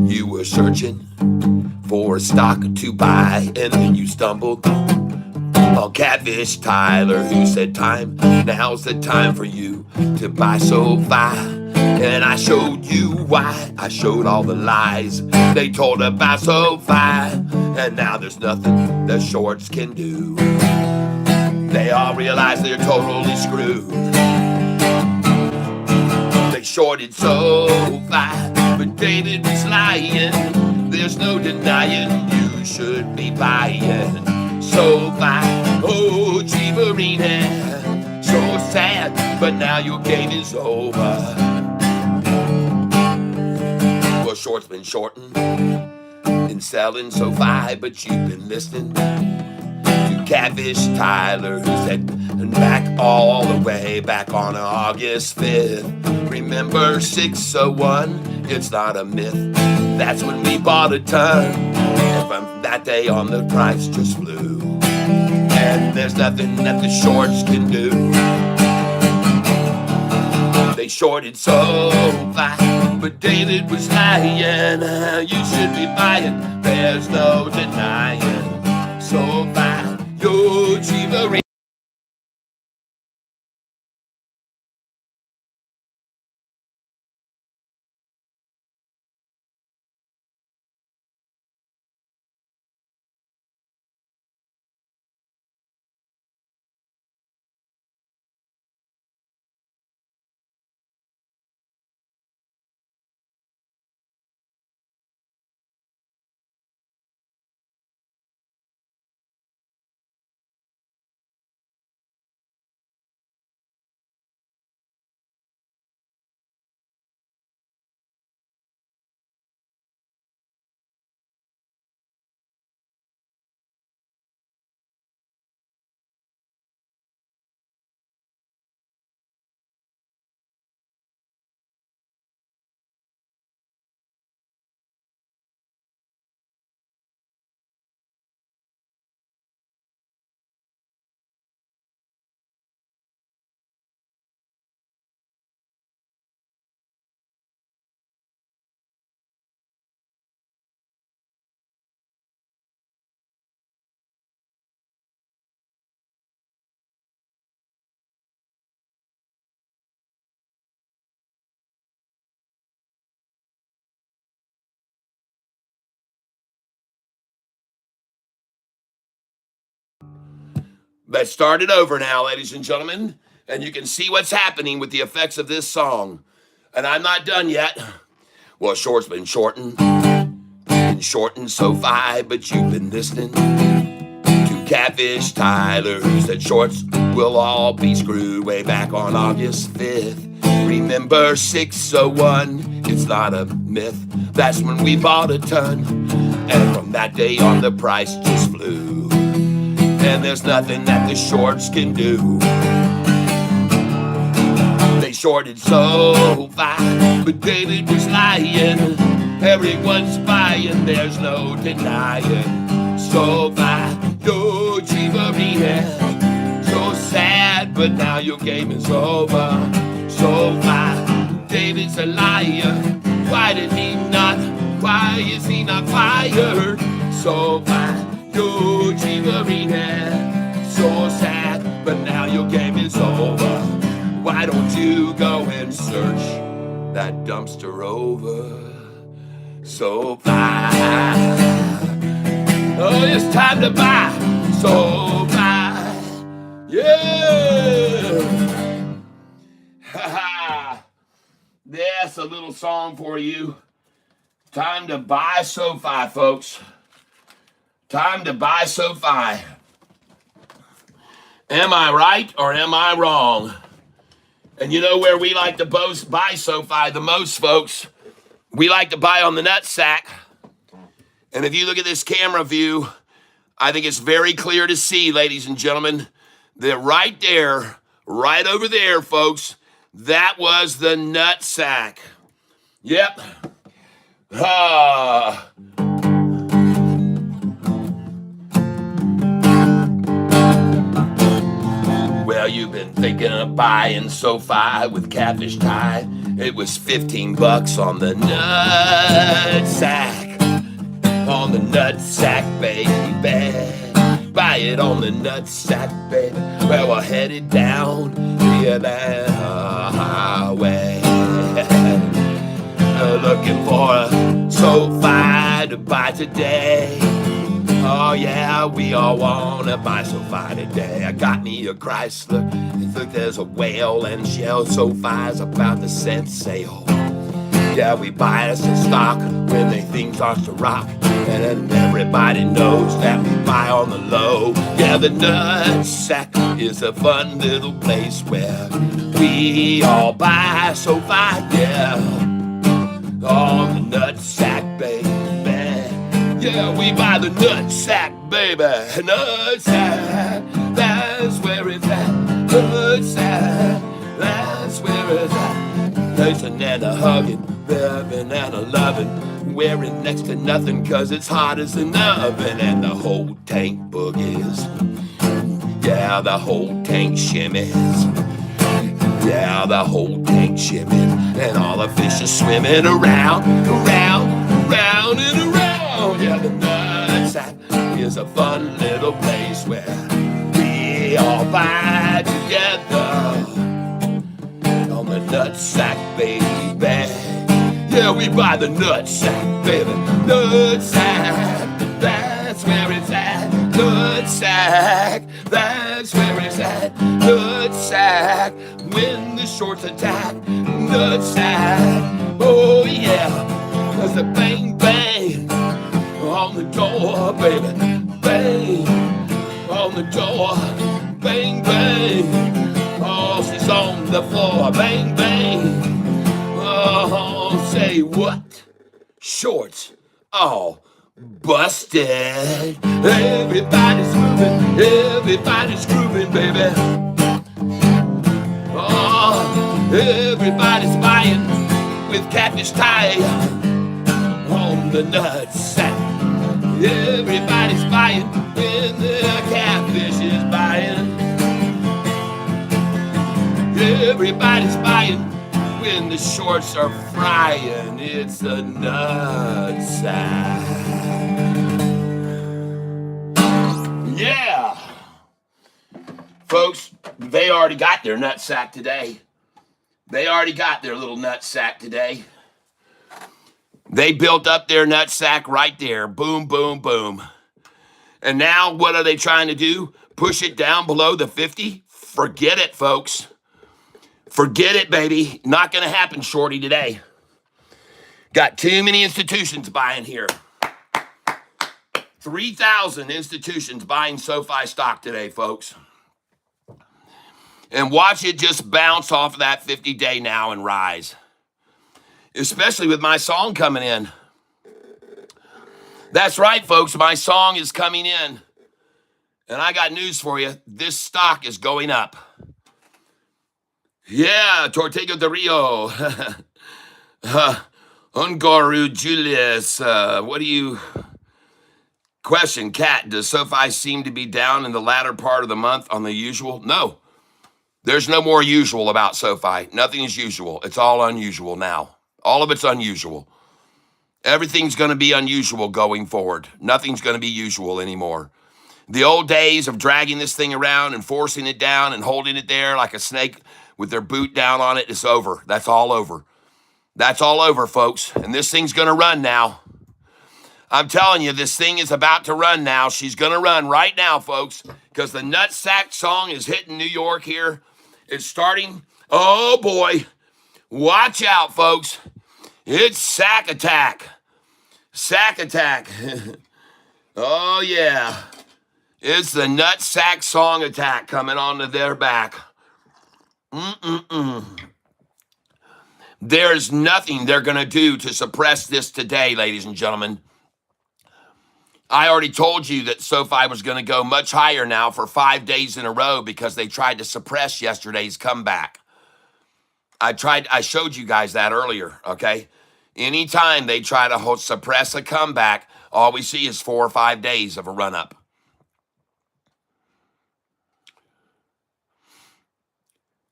You were searching for a stock to buy, and then you stumbled on Catfish Tyler, who said now's the time for you to buy SoFi. And I showed you why. I showed all the lies they told about SoFi. And now there's nothing the shorts can do. They all realize they're totally screwed. They shorted SoFi, but David was lying. There's no denying you should be buying SoFi. Oh, gee, Marina, so sad, but now your game is over. Well, short's been shorting and selling SoFi, but you've been listening to Catfish Tyler, who said back all the way back on August 5th. Remember 601? It's not a myth. That's when we bought a ton. And from that day on, the price just flew. And there's nothing that the shorts can do. They shorted SoFi, but David was lying. You should be buying. There's no denying SoFi. Your cheaper. Let's start it over now, ladies and gentlemen. And you can see what's happening with the effects of this song. And I'm not done yet. Well, short's been shortened SoFi, but you've been listening to Catfish Tyler's. That shorts will all be screwed way back on August 5th. Remember 601, it's not a myth. That's when we bought a ton. And from that day on, the price just flew. And there's nothing that the shorts can do. They shorted SoFi, but David was lying. Everyone's buying, there's no denying. SoFi, no cheapery. So sad, but now your game is over. SoFi, David's a liar. Why is he not fired? SoFi, no cheapery. So sad, but now your game is over. Why don't you go and search that dumpster over? SoFi. Oh, it's time to buy SoFi. Yeah. That's a little song for you. Time to buy SoFi, folks. Time to buy SoFi. Am I right or am I wrong? And you know where we like to buy SoFi the most, folks? We like to buy on the nutsack. And if you look at this camera view, I think it's very clear to see, ladies and gentlemen, that right there, right over there, folks, that was the nutsack. Yep. Well, you've been thinking of buying SoFi with Catfish Tie. It was $15 on the nutsack. On the nutsack, baby. Buy it on the nutsack, baby. Well, we're headed down the Atlanta highway. Looking for a SoFi to buy today. Oh yeah, we all wanna buy SoFi today. I got me a Chrysler. Look, there's a whale and shell. SoFi's about to set sail. Yeah, we buy us a stock when they think starts to rock. And everybody knows that we buy on the low. Yeah, the nutsack is a fun little place where we all buy SoFi, yeah. On the nutsack, baby. Yeah, we buy the nutsack, baby. Nutsack, that's where it's at. Nutsack, that's where it's at. Kissing and a hugging, loving and a loving. Wearing next to nothing cause it's hot as an oven. And the whole tank boogies. Yeah, the whole tank shimmies. Yeah, the whole tank shimming. And all the fish are swimming around, around, around and around. Yeah, the nutsack is a fun little place where we all buy together. On the nutsack, baby. Yeah, we buy the nutsack, baby. Nutsack, that's where it's at. Nutsack, that's where it's at. Nutsack, when the shorts attack. Nutsack, oh yeah. Cause the bang bang on the door, baby. Bang on the door. Bang bang. Oh, she's on the floor. Bang bang. Oh, say what? Shorts all busted. Everybody's grooving, baby. Oh, everybody's buying with Catfish Tie on the nutsack. Everybody's buying when the Catfish is buying. Everybody's buying when the shorts are frying. It's a nutsack. Yeah. Folks, they already got their nutsack today. They already got their little nutsack today. They built up their nutsack right there. Boom, boom, boom. And now what are they trying to do? push it down below the 50? Forget it, folks. Forget it, baby. Not going to happen, shorty, today. Got too many institutions buying here. 3,000 institutions buying SoFi stock today, folks. And watch it just bounce off of that 50-day now and rise. Especially with my song coming in. That's right, folks. My song is coming in. And I got news for you. This stock is going up. Yeah, Tortego de Rio. Ungaru Julius. What do you... Question, Kat, does SoFi seem to be down in the latter part of the month on the usual? No. There's no more usual about SoFi. Nothing is usual. It's all unusual now. All of it's unusual. Everything's going to be unusual going forward. Nothing's going to be usual anymore. The old days of dragging this thing around and forcing it down and holding it there like a snake with their boot down on it is over. That's all over. That's all over, folks. And this thing's going to run now. I'm telling you, this thing is about to run now. She's going to run right now, folks, because the Nutsack song is hitting New York here. It's starting. Oh, boy. Watch out, folks. It's Sack Attack. Sack Attack. Oh, yeah. It's the Nutsack song attack coming onto their back. There's nothing they're going to do to suppress this today, ladies and gentlemen. I already told you that SoFi was going to go much higher now for 5 days in a row because they tried to suppress yesterday's comeback. I showed you guys that earlier, okay? Anytime they try to suppress a comeback, all we see is 4 or 5 days of a run-up.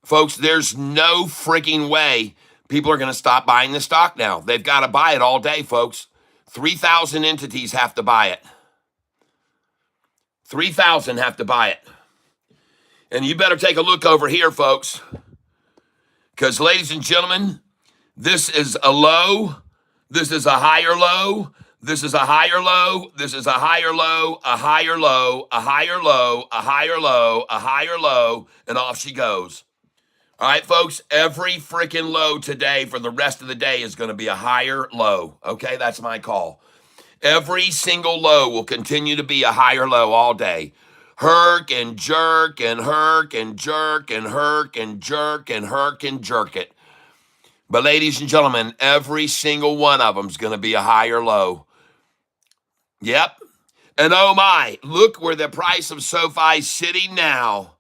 Folks, there's no freaking way people are going to stop buying the stock now. They've got to buy it all day, folks. 3,000 entities have to buy it. 3,000 have to buy it. And you better take a look over here, folks. Because, ladies and gentlemen, this is a low. This is a higher low. This is a higher low. This is a higher low, a higher low, a higher low, a higher low, a higher low, and off she goes. All right, folks, every freaking low today for the rest of the day is going to be a higher low. Okay, that's my call. Every single low will continue to be a higher low all day. Herk and jerk and herk and jerk and herk and jerk and herk and jerk it. But ladies and gentlemen, every single one of them is going to be a higher low. Yep. And oh my, look where the price of SoFi is sitting now.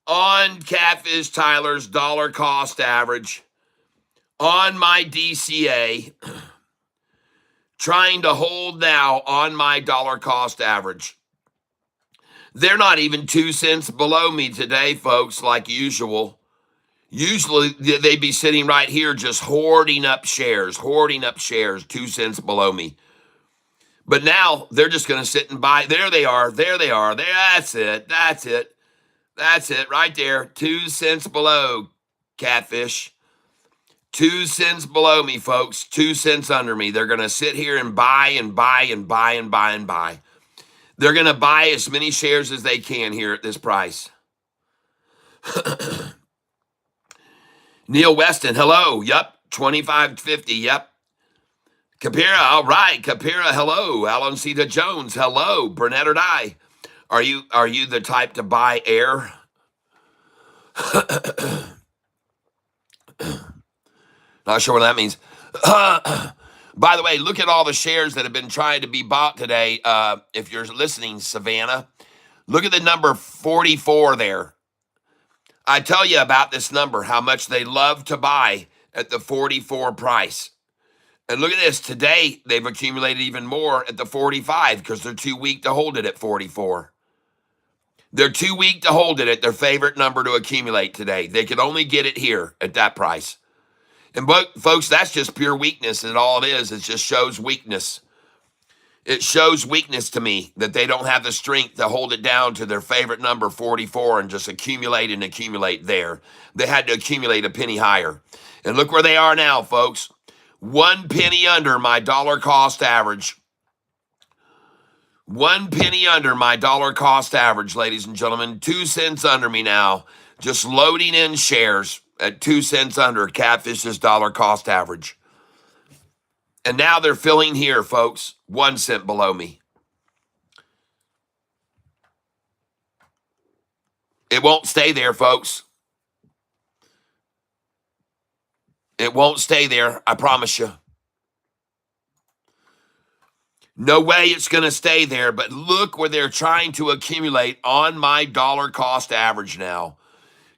On Catfish Tyler's dollar cost average, on my DCA, trying to hold now on my dollar cost average. They're not even 2 cents below me today, folks, like usual. Usually they'd be sitting right here just hoarding up shares, 2 cents below me. But now they're just going to sit and buy. There they are. That's it. That's it right there. 2 cents below, Catfish. 2 cents below me, folks. 2 cents under me. They're going to sit here and buy and buy and buy and buy and buy. They're going to buy as many shares as they can here at this price. Neil Weston, hello. Yep. 25.50. Yep. Kapira, all right. Kapira, hello. Alan Ceta Jones, hello. Burnett or Die. Are you the type to buy air? Not sure what that means. By the way, look at all the shares that have been trying to be bought today. If you're listening, Savannah, look at the number 44 there. I tell you about this number, how much they love to buy at the 44 price. And look at this. Today, they've accumulated even more at the 45 because they're too weak to hold it at 44. They're too weak to hold it at their favorite number to accumulate today. They could only get it here at that price. And folks, that's just pure weakness, and all it is just shows weakness. It shows weakness to me that they don't have the strength to hold it down to their favorite number, 44, and just accumulate and accumulate there. They had to accumulate a penny higher. And look where they are now, folks. 1 penny under my dollar cost average. 1 penny under my dollar cost average, ladies and gentlemen. 2 cents under me now. Just loading in shares at 2 cents under Catfish's dollar cost average. And now they're filling here, folks. 1 cent below me. It won't stay there, folks. It won't stay there, I promise you. No way it's going to stay there, but look where they're trying to accumulate on my dollar cost average now.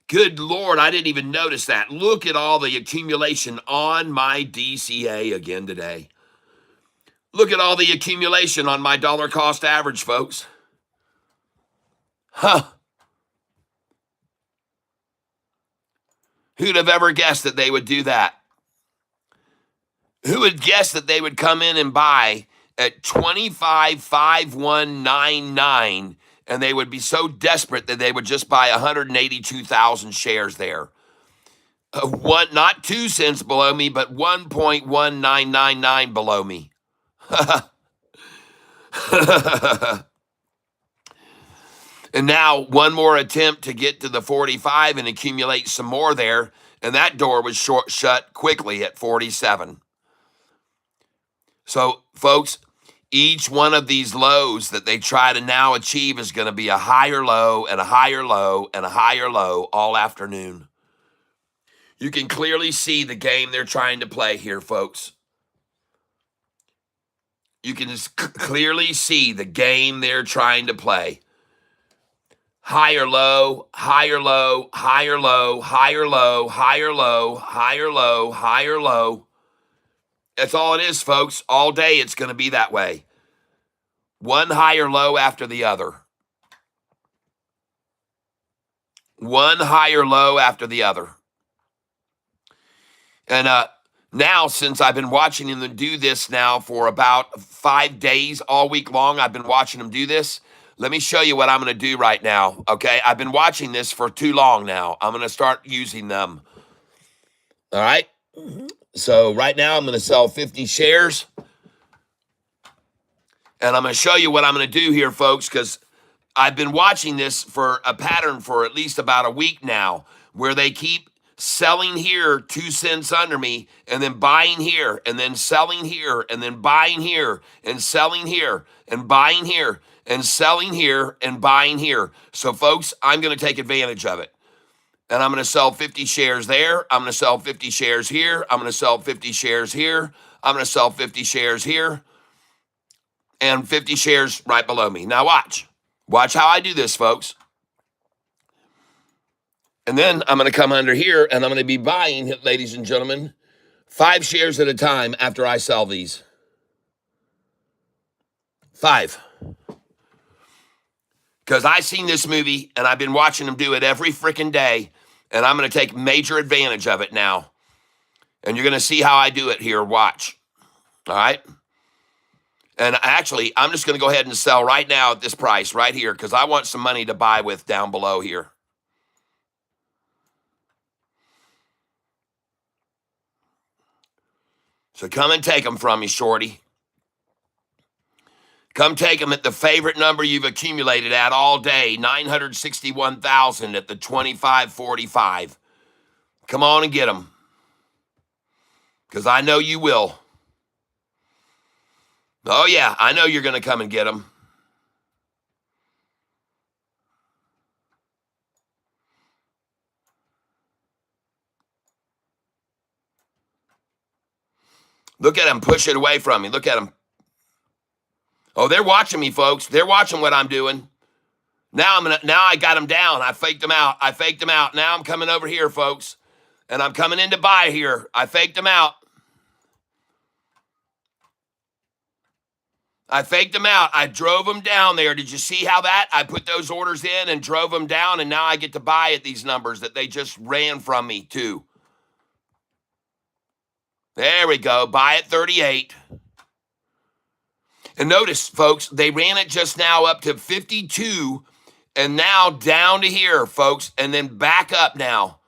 Good Lord, I didn't even notice that. Look at all the accumulation on my DCA again today. Look at all the accumulation on my dollar cost average, folks. Huh. Who'd have ever guessed that they would do that? Who would guess that they would come in and buy at 25.5199 and they would be so desperate that they would just buy 182,000 shares there? Not 2 cents below me, but 1.1999 below me. And now one more attempt to get to the 45 and accumulate some more there, and that door was shut quickly at 47. So, folks, each one of these lows that they try to now achieve is going to be a higher low and a higher low and a higher low all afternoon. You can clearly see the game they're trying to play here, folks. You can just clearly see the game they're trying to play. Higher low, higher low, higher low, higher low, higher low, higher low, higher low. That's all it is, folks. All day it's going to be that way. One higher low after the other. One higher low after the other. And now, since I've been watching them do this now for about 5 days, all week long, I've been watching them do this. Let me show you what I'm going to do right now, okay? I've been watching this for too long now. I'm going to start using them. All right? So right now I'm going to sell 50 shares. And I'm going to show you what I'm going to do here, folks, because I've been watching this for a pattern for at least about a week now, where they keep selling here 2 cents under me and then buying here and then selling here and then buying here and selling here and buying here and selling here and buying here. So, folks, I'm going to take advantage of it. And I'm going to sell 50 shares there. I'm going to sell 50 shares here. I'm going to sell 50 shares here. I'm going to sell 50 shares here. And 50 shares right below me. Now watch. Watch how I do this, folks. And then I'm going to come under here and I'm going to be buying, ladies and gentlemen, 5 shares at a time after I sell these. 5. Because I've seen this movie and I've been watching them do it every freaking day. And I'm going to take major advantage of it now. And you're going to see how I do it here. Watch. All right? And actually, I'm just going to go ahead and sell right now at this price right here because I want some money to buy with down below here. So come and take them from me, shorty. Come take them at the favorite number you've accumulated at all day, 961,000 at the 25.45. Come on and get them because I know you will. Oh, yeah, I know you're going to come and get them. Look at them push it away from me. Look at them. Oh, they're watching me, folks. They're watching what I'm doing. Now I got them down. I faked them out. Now I'm coming over here, folks. And I'm coming in to buy here. I faked them out. I drove them down there. Did you see how that? I put those orders in and drove them down, and now I get to buy at these numbers that they just ran from me to. There we go. Buy at 38. And notice, folks, they ran it just now up to 52 and now down to here, folks, and then back up now.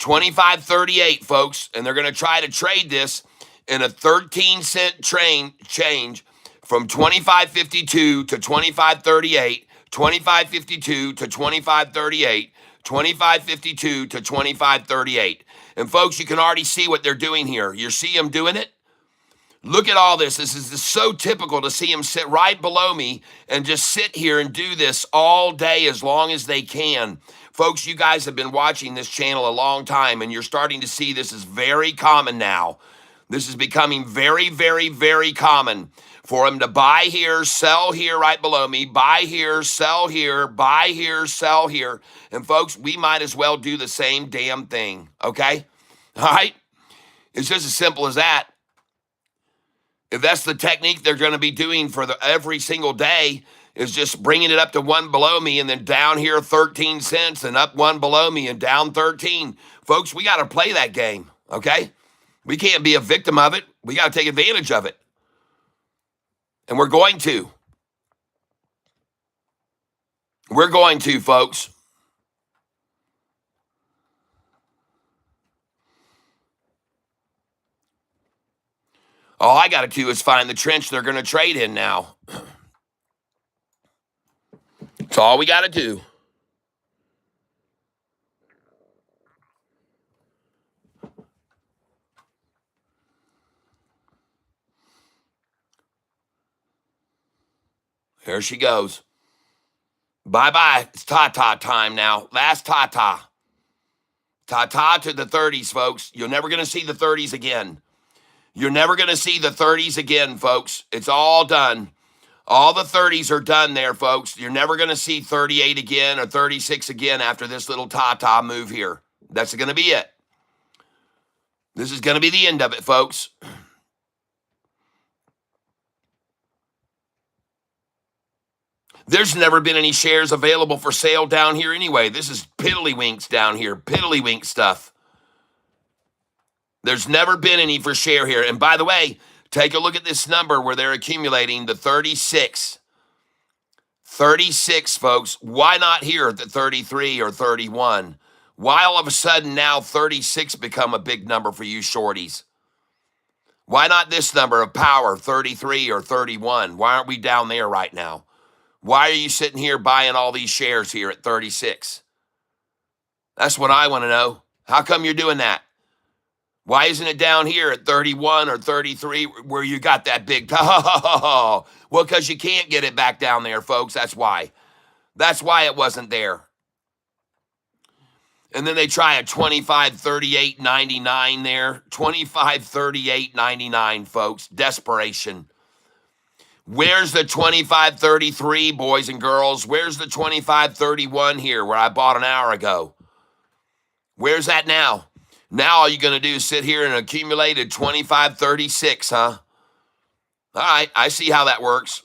25.38, folks, and they're going to try to trade this in a 13-cent change from 25.52 to 25.38, 25.52 to 25.38, 25.52 to 25.38. And folks, you can already see what they're doing here. You see them doing it? Look at all this. This is so typical to see them sit right below me and just sit here and do this all day as long as they can. Folks, you guys have been watching this channel a long time, and you're starting to see this is very common now. This is becoming very, very, very common for them to buy here, sell here right below me, buy here, sell here, buy here, sell here. And folks, we might as well do the same damn thing, okay? All right? It's just as simple as that. If that's the technique they're going to be doing for every single day, is just bringing it up to one below me and then down here 13 cents and up one below me and down 13. Folks, we got to play that game, okay? We can't be a victim of it. We got to take advantage of it. And we're going to. We're going to, folks. All I got to do is find the trench they're going to trade in now. That's all we got to do. Here she goes. Bye-bye. It's ta-ta time now. Last ta-ta. Ta-ta to the 30s, folks. You're never going to see the 30s again. You're never going to see the 30s again, folks. It's all done. All the 30s are done there, folks. You're never going to see 38 again or 36 again after this little ta-ta move here. That's going to be it. This is going to be the end of it, folks. There's never been any shares available for sale down here anyway. This is piddlywinks down here, piddlywink stuff. There's never been any for share here. And by the way, take a look at this number where they're accumulating the 36. 36, folks. Why not here at the 33 or 31? Why all of a sudden now 36 become a big number for you shorties? Why not this number of power, 33 or 31? Why aren't we down there right now? Why are you sitting here buying all these shares here at 36? That's what I want to know. How come you're doing that? Why isn't it down here at 31 or 33 where you got that big? Well, because you can't get it back down there, folks. That's why. That's why it wasn't there. And then they try a 25.38.99 there. 25.38.99, folks. Desperation. Where's the 25.33, boys and girls? Where's the 25.31 here where I bought an hour ago? Where's that now? Now all you're going to do is sit here and accumulate a 25.36, huh? All right, I see how that works.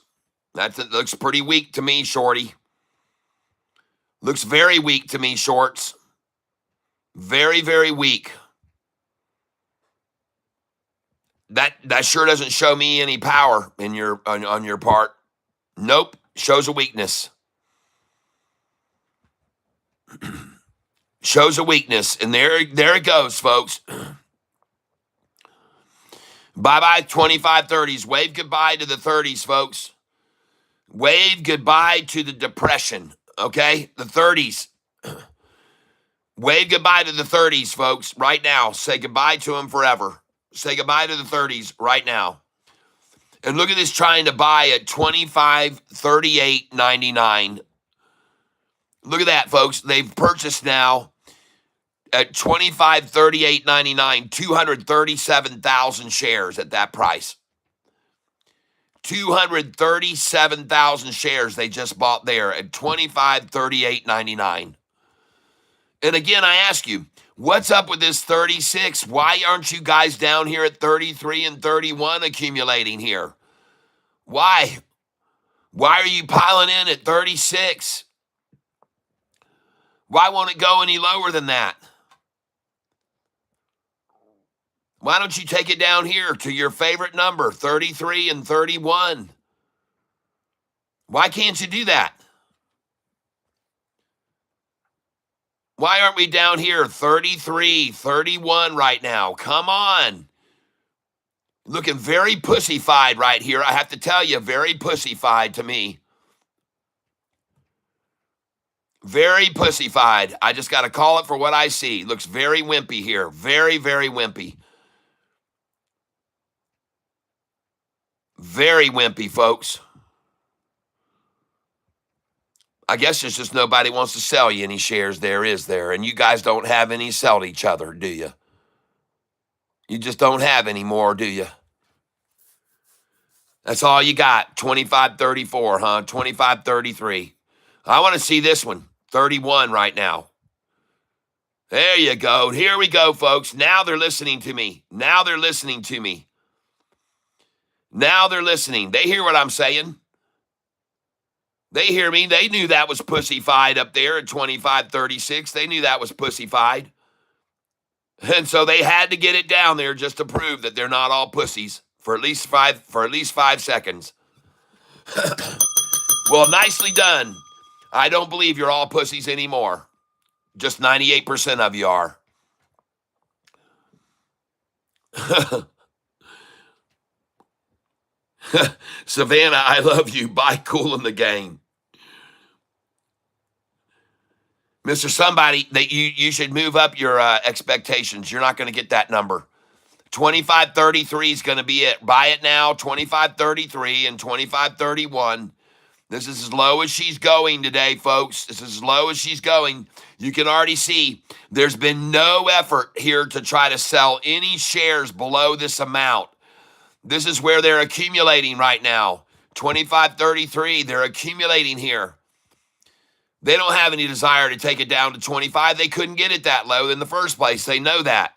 That looks pretty weak to me, shorty. Looks very weak to me, shorts. Very, very weak. That sure doesn't show me any power in on your part. Nope, shows a weakness. Shows a weakness, and there it goes, folks. Bye-bye 25.30s. Wave goodbye to the 30s, folks. Wave goodbye to the depression, okay? The 30s. Wave goodbye to the 30s, folks, right now. Say goodbye to them forever. Say goodbye to the 30s right now. And look at this trying to buy at 25.38.99. Look at that, folks. They've purchased now at 25.38.99, 237,000 shares at that price. 237,000 shares they just bought there at 25.38.99. And again, I ask you, what's up with this 36? Why aren't you guys down here at 33 and 31 accumulating here? Why? Why are you piling in at 36? Why won't it go any lower than that? Why don't you take it down here to your favorite number, 33 and 31? Why can't you do that? Why aren't we down here 33, 31 right now? Come on. Looking very pussyfied right here. I have to tell you, very pussyfied to me. Very pussyfied. I just got to call it for what I see. Looks very wimpy here. Very, very wimpy. Very wimpy, folks. I guess there's just nobody wants to sell you any shares there, is there? And you guys don't have any sell to each other, do you? You just don't have any more, do you? That's all you got. 25.34, huh? 25.33. I want to see this one. 31 right now. There you go. Here we go, folks. Now they're listening to me. Now they're listening to me. Now they're listening. They hear what I'm saying. They hear me. They knew that was pussyfied up there at 25.36. They knew that was pussyfied. And so they had to get it down there just to prove that they're not all pussies for at least 5 seconds. Well, nicely done. I don't believe you're all pussies anymore. Just 98% of you are. Savannah, I love you. Bye, cool in the game. Mr. Somebody, that you should move up your expectations. You're not going to get that number. 25.33 is going to be it. Buy it now. 25.33 and 25.31. This is as low as she's going today, folks. This is as low as she's going. You can already see there's been no effort here to try to sell any shares below this amount. This is where they're accumulating right now. 25.33, they're accumulating here. They don't have any desire to take it down to 25. They couldn't get it that low in the first place. They know that.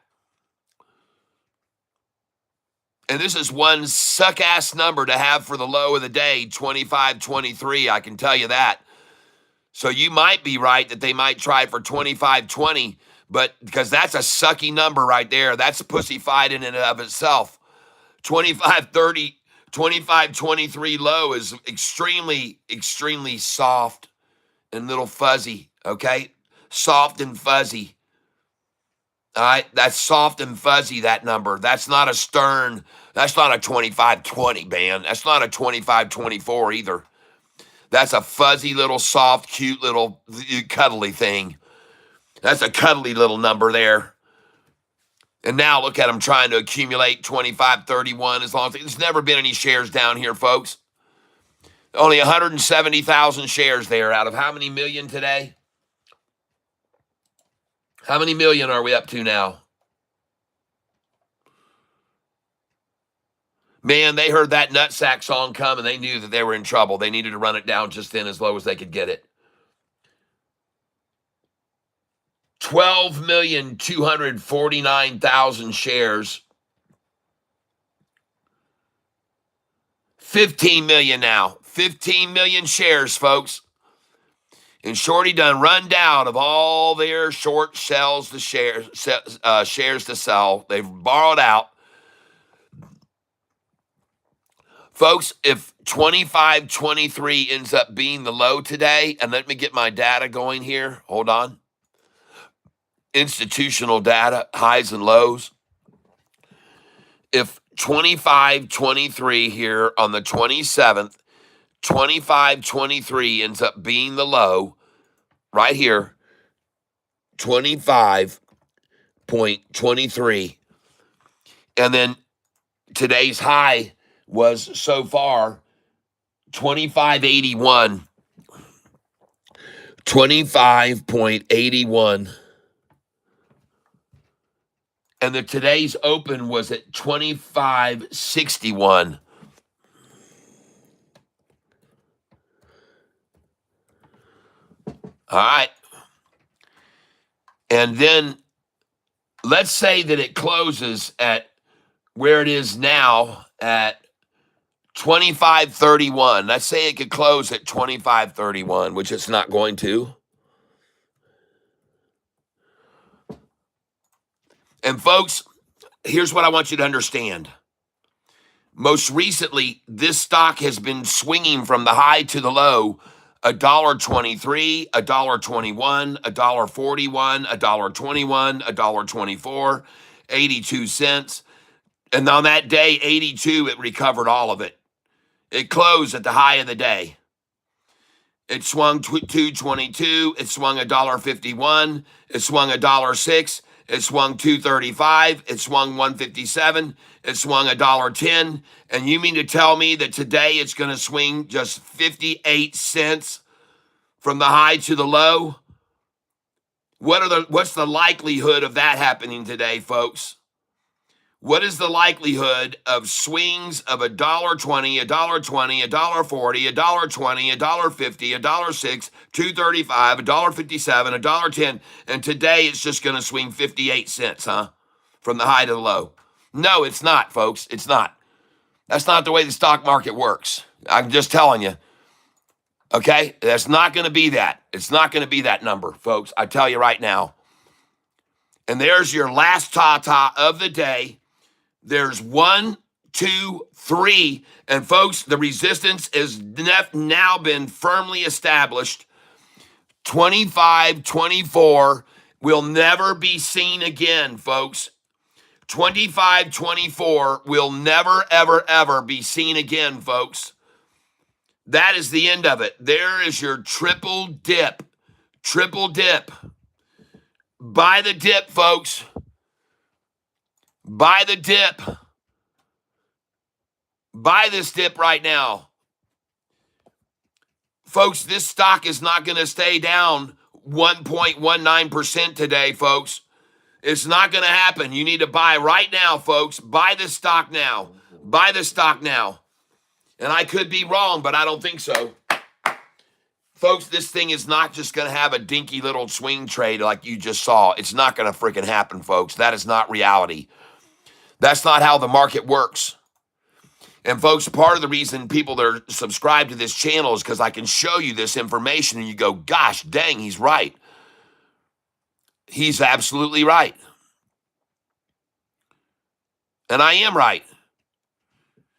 And this is one suck-ass number to have for the low of the day, 25.23, I can tell you that. So you might be right that they might try for 25.20, but because that's a sucky number right there. That's pussyfied in and of itself. 25.30, 25.23 low is extremely, extremely soft and little fuzzy, okay? Soft and fuzzy. All right, that's soft and fuzzy, that number. That's not a stern, that's not a 25.20, man. That's not a 25.24 either. That's a fuzzy little soft, cute little cuddly thing. That's a cuddly little number there. And now look at them trying to accumulate 25.31 as long as there's never been any shares down here, folks. Only 170,000 shares there out of how many million today? How many million are we up to now? Man, they heard that nutsack song come and they knew that they were in trouble. They needed to run it down just in as low as they could get it. 12,249,000 shares. 15 million now. 15 million shares, folks. And Shorty done run down of all their short sells to shares to sell. They've borrowed out. Folks, if 25.23 ends up being the low today, and let me get my data going here. Hold on. Institutional data, highs and lows. If 25.23 here on the 27th, 25.23 ends up being the low right here, 25.23. And then today's high was so far 25.81. 25.81. And today's open was at 25.61. All right. And then let's say that it closes at where it is now at 25.31. Let's say it could close at 25.31, which it's not going to. And folks, here's what I want you to understand. Most recently, this stock has been swinging from the high to the low, $1.23, $1.21, $1.41, $1.21, $1.24, 82 cents, And on that day, 82, it recovered all of it. It closed at the high of the day. It swung 222. It swung $1.51. It swung $1.06. It swung 235. It swung 157. It swung $1.10. And you mean to tell me that today it's going to swing just 58 cents from the high to the low? What's the likelihood of that happening today, folks? What is the likelihood of swings of $1.20, $1.20, $1.40, $1.20, $1.50, $1.06, $2.35, $1.57, $1.10, and today it's just going to swing 58 cents, huh? From the high to the low. No, it's not, folks. It's not. That's not the way the stock market works. I'm just telling you. Okay? That's not going to be that. It's not going to be that number, folks. I tell you right now. And there's your last ta-ta of the day. There's 1, 2, 3. And folks, the resistance has now been firmly established. 25, 24 will never be seen again, folks. 25, 24 will never, ever, ever be seen again, folks. That is the end of it. There is your triple dip. Triple dip. Buy the dip, folks. Buy the dip. Buy this dip right now. Folks, this stock is not going to stay down 1.19% today, folks. It's not going to happen. You need to buy right now, folks. Buy this stock now. Buy this stock now. And I could be wrong, but I don't think so. Folks, this thing is not just going to have a dinky little swing trade like you just saw. It's not going to freaking happen, folks. That is not reality. That's not how the market works. And folks, part of the reason people that are subscribed to this channel is because I can show you this information and you go, gosh, dang, he's right. He's absolutely right. And I am right.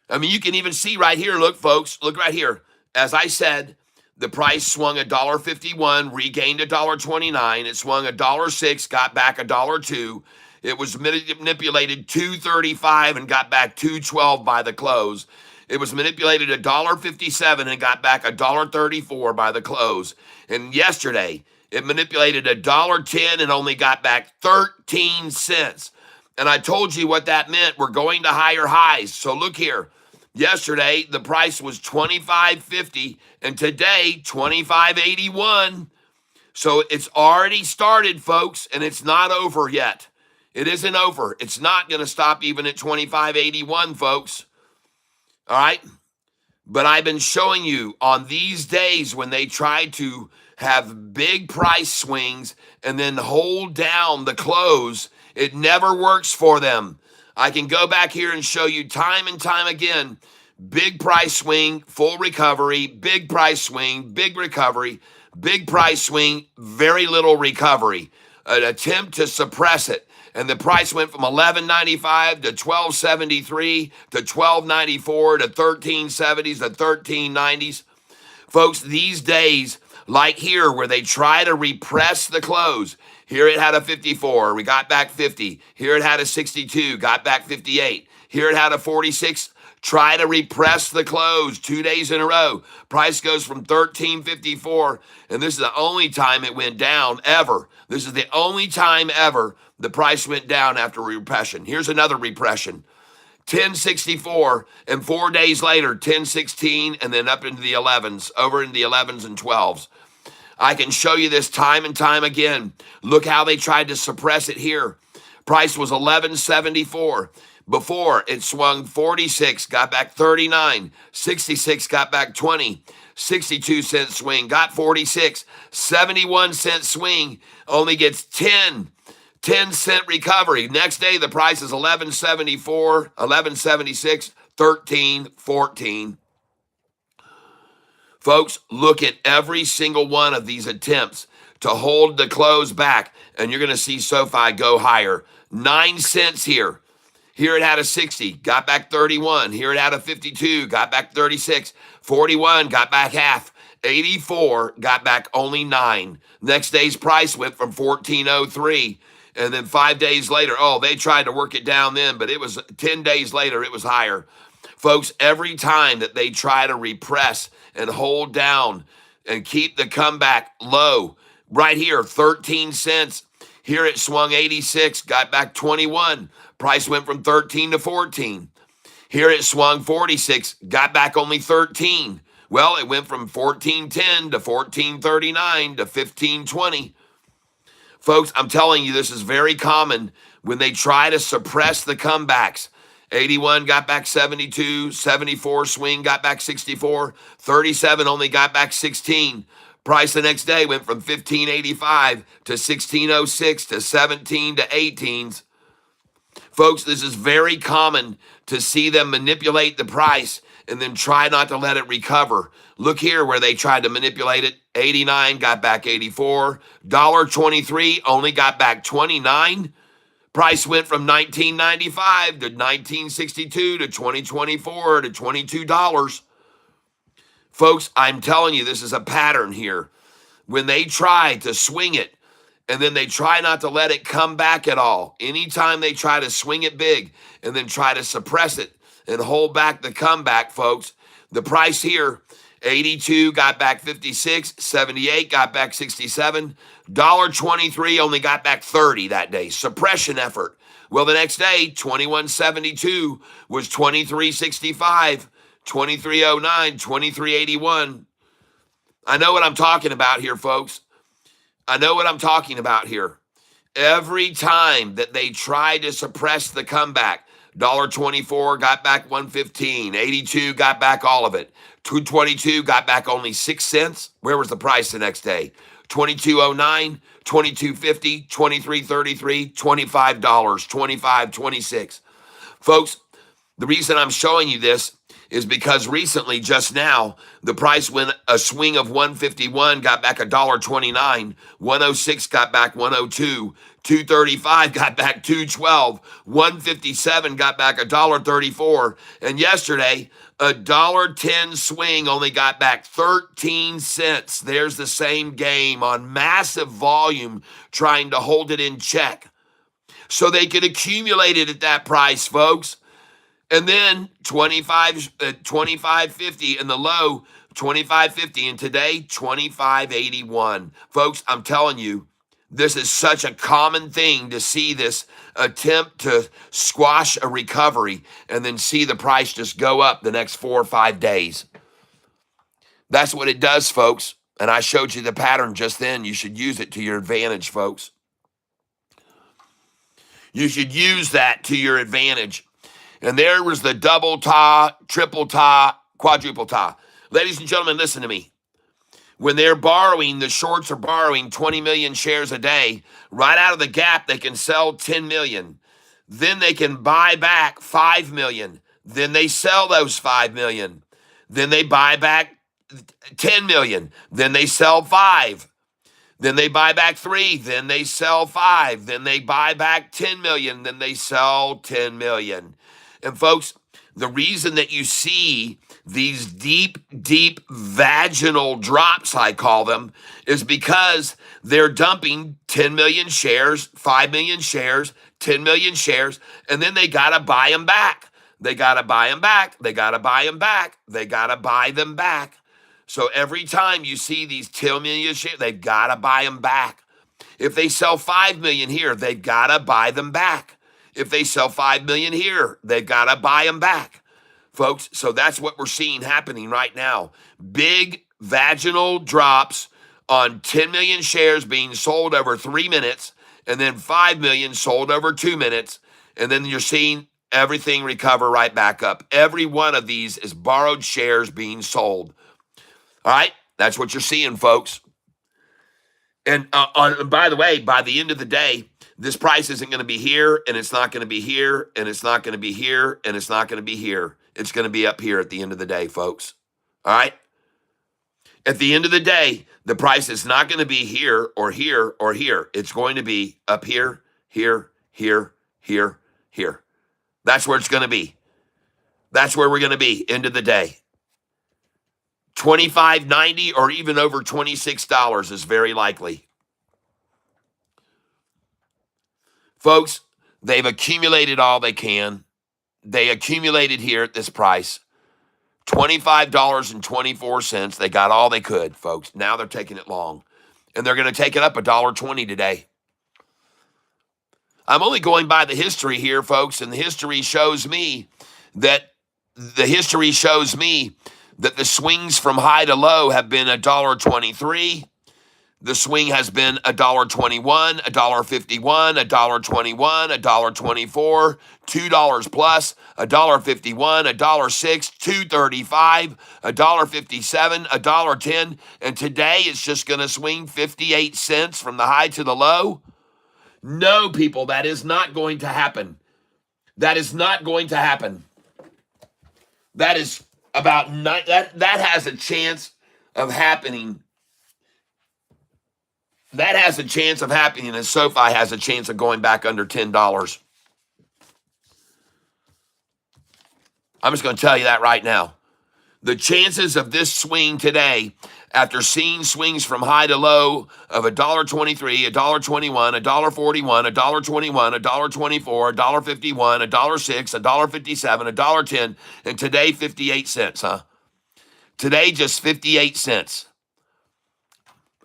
I mean, you can even see right here, look, folks, look right here. As I said, the price swung $1.51, regained $1.29. It swung $1.06, got back $1.02. It was manipulated $2.35 and got back $2.12 by the close. It was manipulated $1.57 and got back $1.34 by the close. And yesterday, it manipulated $1.10 and only got back 13 cents. And I told you what that meant. We're going to higher highs. So look here. Yesterday, the price was $25.50, and today, $25.81. So it's already started, folks, and it's not over yet. It isn't over. It's not going to stop even at $25.81, folks. All right? But I've been showing you on these days when they try to have big price swings and then hold down the close, it never works for them. I can go back here and show you time and time again, big price swing, full recovery, big price swing, big recovery, big price swing, very little recovery, an attempt to suppress it. And the price went from $11.95 to $12.73 to $12.94 to $13.70s to $13.90s. Folks, these days, like here, where they try to repress the close, here it had a 54, we got back 50. Here it had a 62, got back 58. Here it had a 46, try to repress the close 2 days in a row. Price goes from $13.54, and this is the only time it went down ever. This is the only time ever the price went down after repression. Here's another repression. 1064, and 4 days later, 1016, and then up into the 11s, over into the 11s and 12s. I can show you this time and time again. Look how they tried to suppress it here. Price was $11.74. Before, it swung 46, got back 39, 66, got back 20, 62 cent swing, got 46, 71 cent swing, only gets 10 cent recovery. Next day, the price is $11.74, $11.76, $13.14. Folks, look at every single one of these attempts to hold the close back, and you're going to see SoFi go higher. 9 cents here. Here it had a 60, got back 31. Here it had a 52, got back 36. 41, got back half. 84, got back only 9. Next day's price went from $14.03. And then 5 days later, oh, they tried to work it down then, but it was 10 days later, it was higher. Folks, every time that they try to repress and hold down and keep the comeback low, right here, 13 cents. Here it swung 86, got back 21. Price went from 13 to 14. Here it swung 46, got back only 13. Well, it went from 14.10 to 14.39 to 15.20. Folks, I'm telling you, this is very common when they try to suppress the comebacks. 81 got back 72, 74 swing got back 64, 37 only got back 16. Price the next day went from 1585 to 1606 to 17 to 18s. Folks, this is very common to see them manipulate the price and then try not to let it recover. Look here where they tried to manipulate it. 89 got back 84. $1.23 only got back 29. Price went from 1995 to 1962 to 2024 to $22. Folks, I'm telling you, this is a pattern here. When they try to swing it, and then they try not to let it come back at all. Anytime they try to swing it big and then try to suppress it and hold back the comeback, folks, the price here, 82 got back 56, 78 got back 67, $1.23 only got back 30 that day. Suppression effort. Well, the next day, 21.72 was 23.65, 23.09, 23.81. I know what I'm talking about here, folks. I know what I'm talking about here. Every time that they try to suppress the comeback, $1.24 got back 115, 82 got back all of it, 222 got back only 6 cents. Where was the price the next day? 22.09, 22.50, 23.33, $25, 25.26. Folks, the reason I'm showing you this is because recently, just now, the price went a swing of 151, got back $1.29, 106 got back 102, 235 got back 212, 157 got back $1.34, and yesterday, $1.10 swing only got back 13 cents. There's the same game on massive volume trying to hold it in check so they could accumulate it at that price, folks. And then 25.50 in the low, 25.50, and today 25.81. Folks, I'm telling you, this is such a common thing to see this attempt to squash a recovery and then see the price just go up the next 4 or 5 days. That's what it does, folks. And I showed you the pattern just then. You should use it to your advantage, folks. You should use that to your advantage. And there was the double tie, triple tie, quadruple tie. Ladies and gentlemen, listen to me. When they're borrowing, the shorts are borrowing 20 million shares a day. Right out of the gap, they can sell 10 million. Then they can buy back 5 million. Then they sell those 5 million. Then they buy back 10 million. Then they sell 5. Then they buy back 3. Then they sell 5. Then they buy back 10 million. Then they sell 10 million. And folks, the reason that you see these deep, deep vaginal drops, I call them, is because they're dumping 10 million shares, 5 million shares, 10 million shares, and then they got to buy them back. They got to buy them back. They got to buy them back. They got to buy them back. So every time you see these 10 million shares, they've got to buy them back. If they sell 5 million here, they've got to buy them back. If they sell 5 million here, they've got to buy them back, folks. So that's what we're seeing happening right now. Big vaginal drops on 10 million shares being sold over 3 minutes, and then 5 million sold over 2 minutes. And then you're seeing everything recover right back up. Every one of these is borrowed shares being sold. All right, that's what you're seeing, folks. And by the way, by the end of the day, this price isn't going to be here, and it's not going to be here, and it's not going to be here, and it's not going to be here. It's going to be up here at the end of the day, folks. All right? At the end of the day, the price is not going to be here or here or here. It's going to be up here, here, here, here, here. That's where it's going to be. That's where we're going to be, end of the day. $25.90 or even over $26 is very likely. Folks, they've accumulated all they can. They accumulated here at this price, $25.24. They got all they could, folks. Now they're taking it long. And they're going to take it up $1.20 today. I'm only going by the history here, folks, and the history shows me that the swings from high to low have been $1.23. The swing has been $1.21, $1.51, $1.21, $1.24, $2 plus, $1.51, $1.06, $2.35, $1.57, $1.10, and today it's just going to swing 58 cents from the high to the low. No, people, that is not going to happen. That is not going to happen. That is about that has a chance of happening. That has a chance of happening, and SoFi has a chance of going back under $10. I'm just going to tell you that right now. The chances of this swing today, after seeing swings from high to low of $1.23, $1.21, $1.41, $1.21, $1.24, $1.51, $1.06, $1.57, $1.10, and today 58 cents, huh? Today just 58 cents.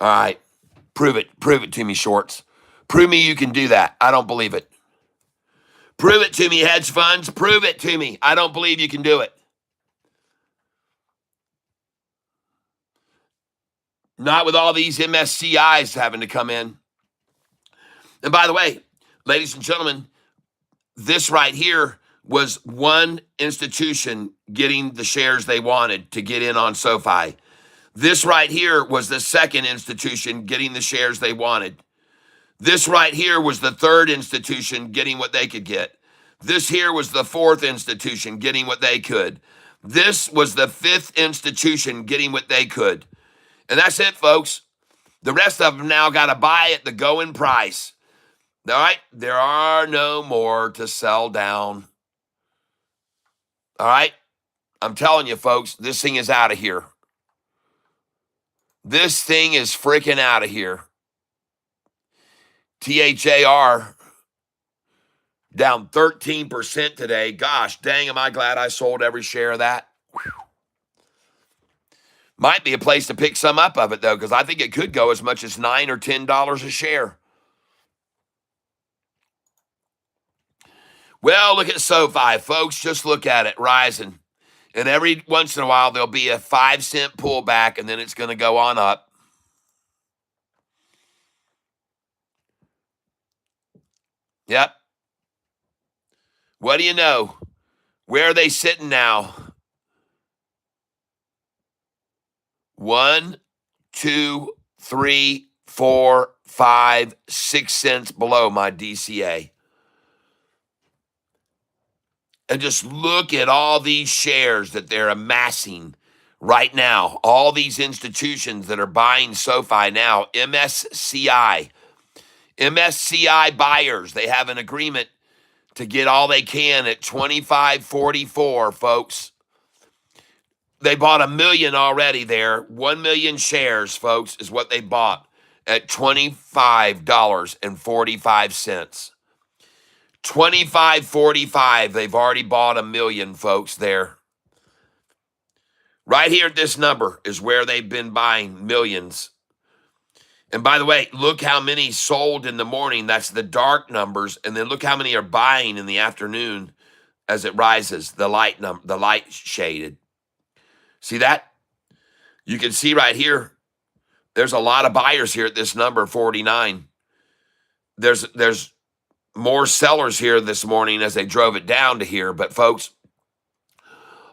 All right. Prove it to me, shorts. Prove me you can do that. I don't believe it. Prove it to me, hedge funds. Prove it to me. I don't believe you can do it. Not with all these MSCIs having to come in. And by the way, ladies and gentlemen, this right here was one institution getting the shares they wanted to get in on SoFi. This right here was the second institution getting the shares they wanted. This right here was the third institution getting what they could get. This here was the fourth institution getting what they could. This was the fifth institution getting what they could. And that's it, folks. The rest of them now got to buy at the going price. All right? There are no more to sell down. All right? I'm telling you, folks, this thing is out of here. This thing is freaking out of here. THAR down 13% today. Gosh, dang, am I glad I sold every share of that. Whew. Might be a place to pick some up of it, though, because I think it could go as much as $9 or $10 a share. Well, look at SoFi, folks. Just look at it, rising. And every once in a while, there'll be a 5-cent pullback, and then it's going to go on up. Yep. What do you know? Where are they sitting now? 1, 2, 3, 4, 5, 6 cents below my DCA. And just look at all these shares that they're amassing right now. All these institutions that are buying SoFi now. MSCI buyers, they have an agreement to get all they can at $25.44, folks. They bought 1 million already there. 1 million shares, folks, is what they bought at $25.45. $25.45. They've already bought 1 million, folks, there. Right here at this number is where they've been buying millions. And by the way, look how many sold in the morning. That's the dark numbers. And then look how many are buying in the afternoon as it rises, the light shaded. See that? You can see right here, there's a lot of buyers here at this number, 49. There's more sellers here this morning as they drove it down to here. But folks,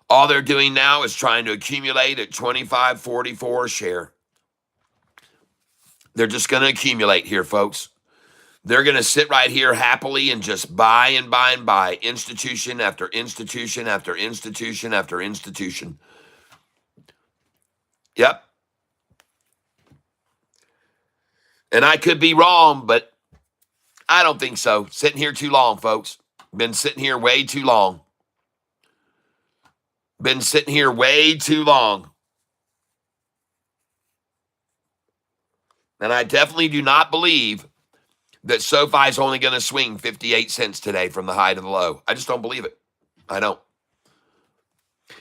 all they're doing now is trying to accumulate at $25.44 a share. They're just going to accumulate here, folks. They're going to sit right here happily and just buy and buy and buy, institution after institution after institution after institution. Yep. And I could be wrong, but I don't think so. Sitting here too long, folks. Been sitting here way too long. Been sitting here way too long. And I definitely do not believe that SoFi is only going to swing 58 cents today from the high to the low. I just don't believe it. I don't.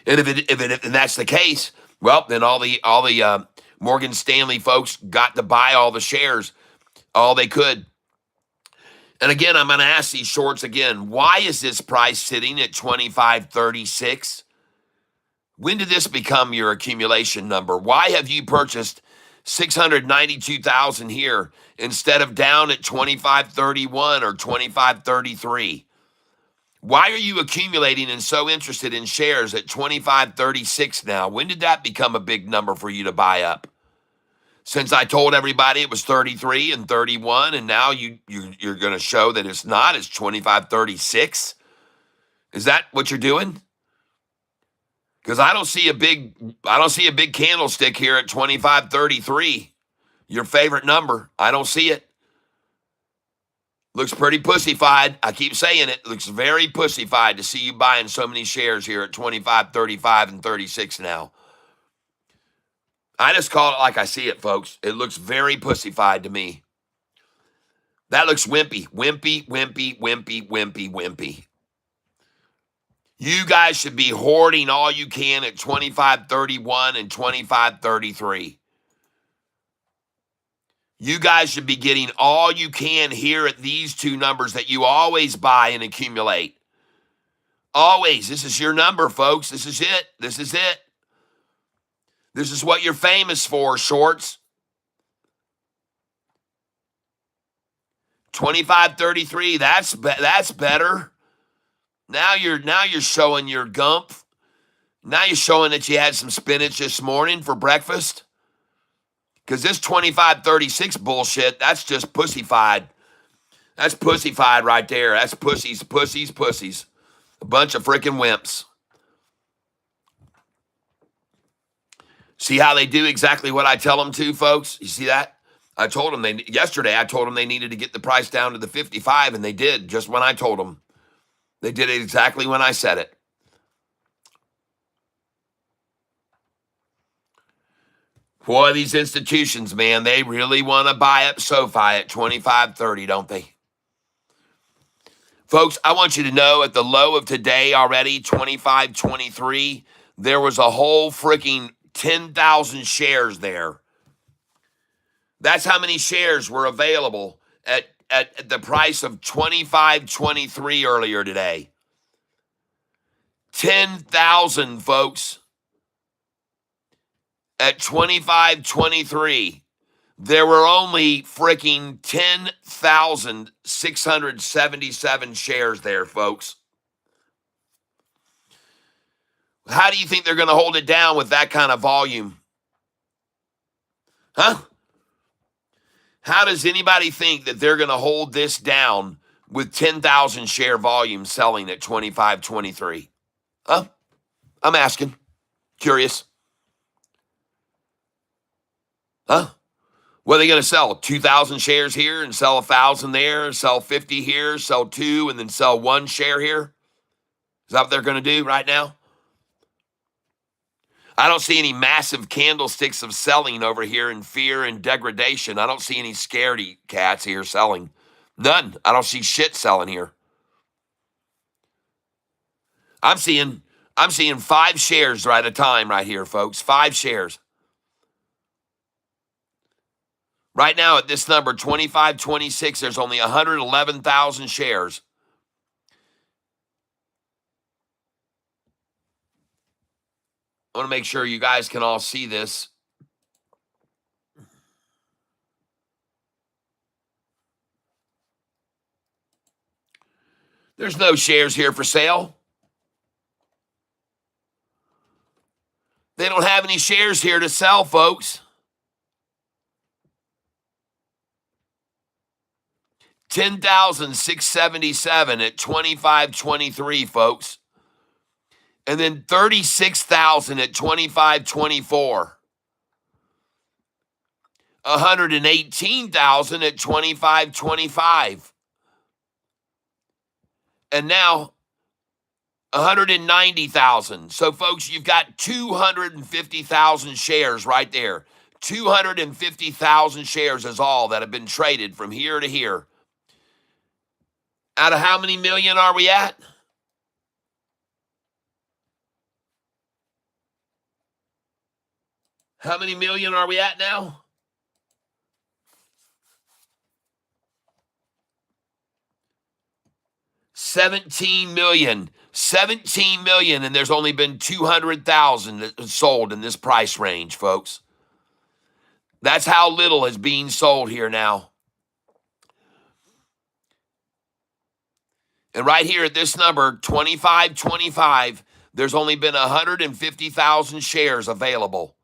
And if that's the case, well, then all the Morgan Stanley folks got to buy all the shares, all they could. And again, I'm going to ask these shorts again, why is this price sitting at 25.36? When did this become your accumulation number? Why have you purchased 692,000 here instead of down at 25.31 or 25.33? Why are you accumulating and so interested in shares at 25.36 now? When did that become a big number for you to buy up? Since I told everybody it was 33 and 31, and now you're going to show that it's not, it's 25.36? Is that what you're doing? Because I don't see a big candlestick here at 25.33. Your favorite number. I don't see it. Looks pretty pussyfied. I keep saying it. Looks very pussyfied to see you buying so many shares here at 25.35 and 36 now. I just call it like I see it, folks. It looks very pussyfied to me. That looks wimpy. Wimpy, wimpy, wimpy, wimpy, wimpy. You guys should be hoarding all you can at 25.31 and 25.33. You guys should be getting all you can here at these two numbers that you always buy and accumulate. Always. This is your number, folks. This is it. This is it. This is what you're famous for, shorts. 25.33. That's better. Now you're showing your gump. Now you're showing that you had some spinach this morning for breakfast. Because this 25.36 bullshit, that's just pussyfied. That's pussyfied right there. That's pussies. A bunch of freaking wimps. See how they do exactly what I tell them to, folks? You see that? Yesterday I told them they needed to get the price down to the 55, and they did just when I told them. They did it exactly when I said it. Boy, these institutions, man, they really want to buy up SoFi at 25.30, don't they? Folks, I want you to know at the low of today already, 25.23, there was a whole freaking 10,000 shares there. That's how many shares were available at the price of 25.23 earlier today. 10,000, folks. At 25.23, there were only freaking 10,677 shares there, folks. How do you think they're going to hold it down with that kind of volume? Huh? How does anybody think that they're going to hold this down with 10,000 share volume selling at 25.23? Huh? I'm asking. Curious. Huh? What are they going to sell? 2,000 shares here and sell 1,000 there, sell 50 here, sell 2, and then sell 1 share here? Is that what they're going to do right now? I don't see any massive candlesticks of selling over here in fear and degradation. I don't see any scaredy cats here selling. None. I don't see shit selling here. I'm seeing 5 shares at a time right here, folks. 5 shares. Right now at this number, 25.26, there's only 111,000 shares. I want to make sure you guys can all see this. There's no shares here for sale. They don't have any shares here to sell, folks. 10,677 at 25.23, folks. And then 36,000 at 25.24. 118,000 at 25.25. And now 190,000. So, folks, you've got 250,000 shares right there. 250,000 shares is all that have been traded from here to here. Out of how many million are we at? How many million are we at now? $17 million. 17 million, and there's only been 200,000 that sold in this price range, folks. That's how little is being sold here now. And right here at this number, 2525, there's only been 150,000 shares available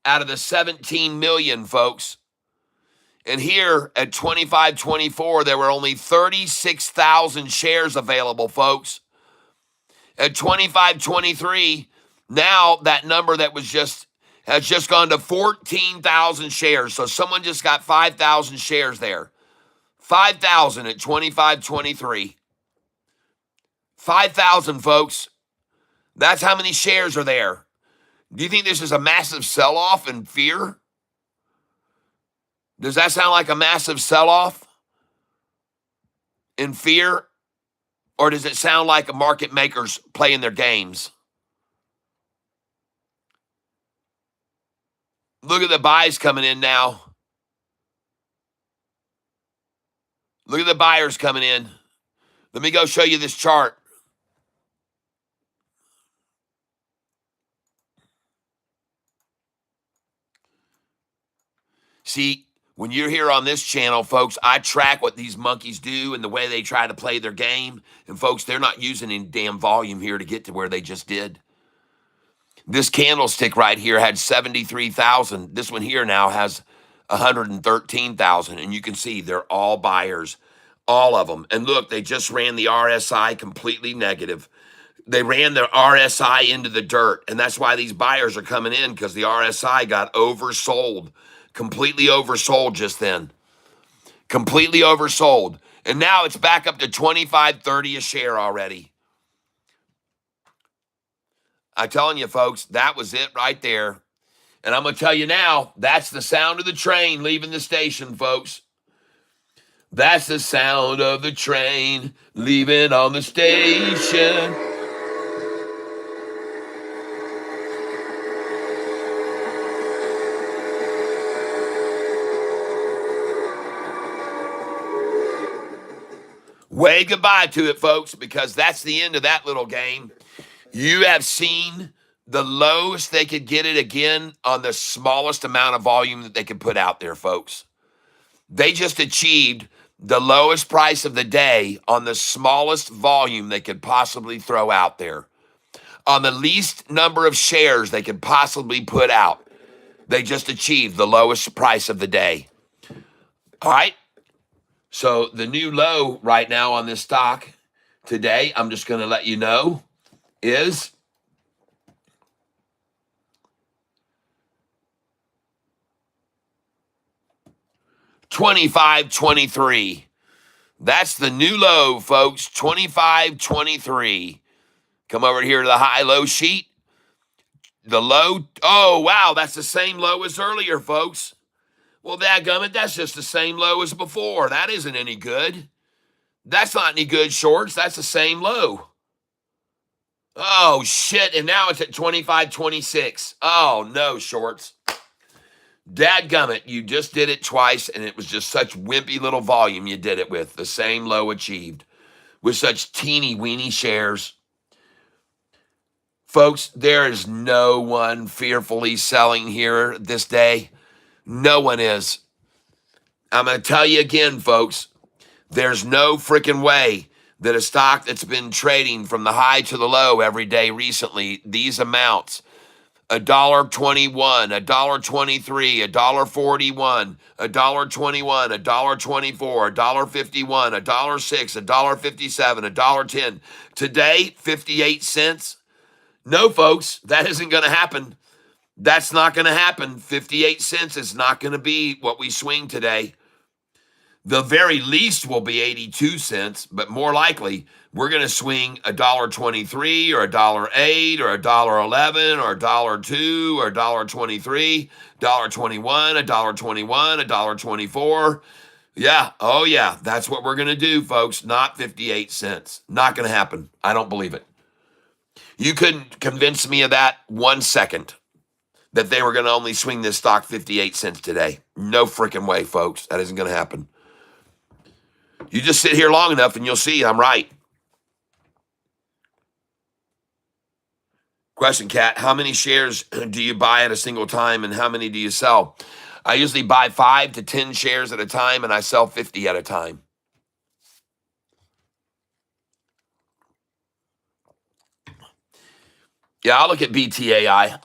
out of the 17 million, folks. And here at 2524, there were only 36,000 shares available, folks. At 2523, now that number that was has just gone to 14,000 shares. So someone just got 5,000 shares there. 5,000 at 2523. 5,000, folks. That's how many shares are there. Do you think this is a massive sell-off in fear? Does that sound like a massive sell-off in fear? Or does it sound like a market makers playing their games? Look at the buys coming in now. Look at the buyers coming in. Let me go show you this chart. See, when you're here on this channel, folks, I track what these monkeys do and the way they try to play their game. And folks, they're not using any damn volume here to get to where they just did. This candlestick right here had 73,000. This one here now has 113,000. And you can see they're all buyers, all of them. And look, they just ran the RSI completely negative. They ran the RSI into the dirt. And that's why these buyers are coming in, because the RSI got oversold. Completely oversold just then. Completely oversold. And now it's back up to 25.30 a share already. I'm telling you, folks, that was it right there. And I'm going to tell you now, that's the sound of the train leaving the station, folks. That's the sound of the train leaving on the station. Wave goodbye to it, folks, because that's the end of that little game. You have seen the lowest they could get it again on the smallest amount of volume that they could put out there, folks. They just achieved the lowest price of the day on the smallest volume they could possibly throw out there. On the least number of shares they could possibly put out, they just achieved the lowest price of the day. All right? So the new low right now on this stock today, I'm just going to let you know, is $25.23. That's the new low, folks. $25.23. Come over here to the high-low sheet. The low, oh, wow, that's the same low as earlier, folks. Well, dadgummit, that's just the same low as before. That isn't any good. That's not any good, shorts. That's the same low. Oh, shit, and now it's at 25.26. Oh, no, shorts. Dadgummit, you just did it twice, and it was just such wimpy little volume you did it with. The same low achieved with such teeny weeny shares. Folks, there is no one fearfully selling here this day. No one is. I'm going to tell you again, folks, there's no freaking way that a stock that's been trading from the high to the low every day recently, these amounts, $1.21, $1.23, $1.41, $1.21, $1.24, $1.51, $1.06, $1.57, $1.10. Today, 58 cents. No, folks, that isn't going to happen. That's not going to happen. 58 cents is not going to be what we swing today. The very least will be 82 cents, but more likely we're going to swing $1.23 or $1.08 or $1.11 or $1.02 or $1.23, $1.21, $1.21, $1.24. Yeah. Oh, yeah. That's what we're going to do, folks. Not 58 cents. Not going to happen. I don't believe it. You couldn't convince me of that 1 second that they were going to only swing this stock 58 cents today. No freaking way, folks. That isn't going to happen. You just sit here long enough and you'll see I'm right. Question, Kat. How many shares do you buy at a single time and how many do you sell? I usually buy 5 to 10 shares at a time and I sell 50 at a time. Yeah, I'll look at BTAI.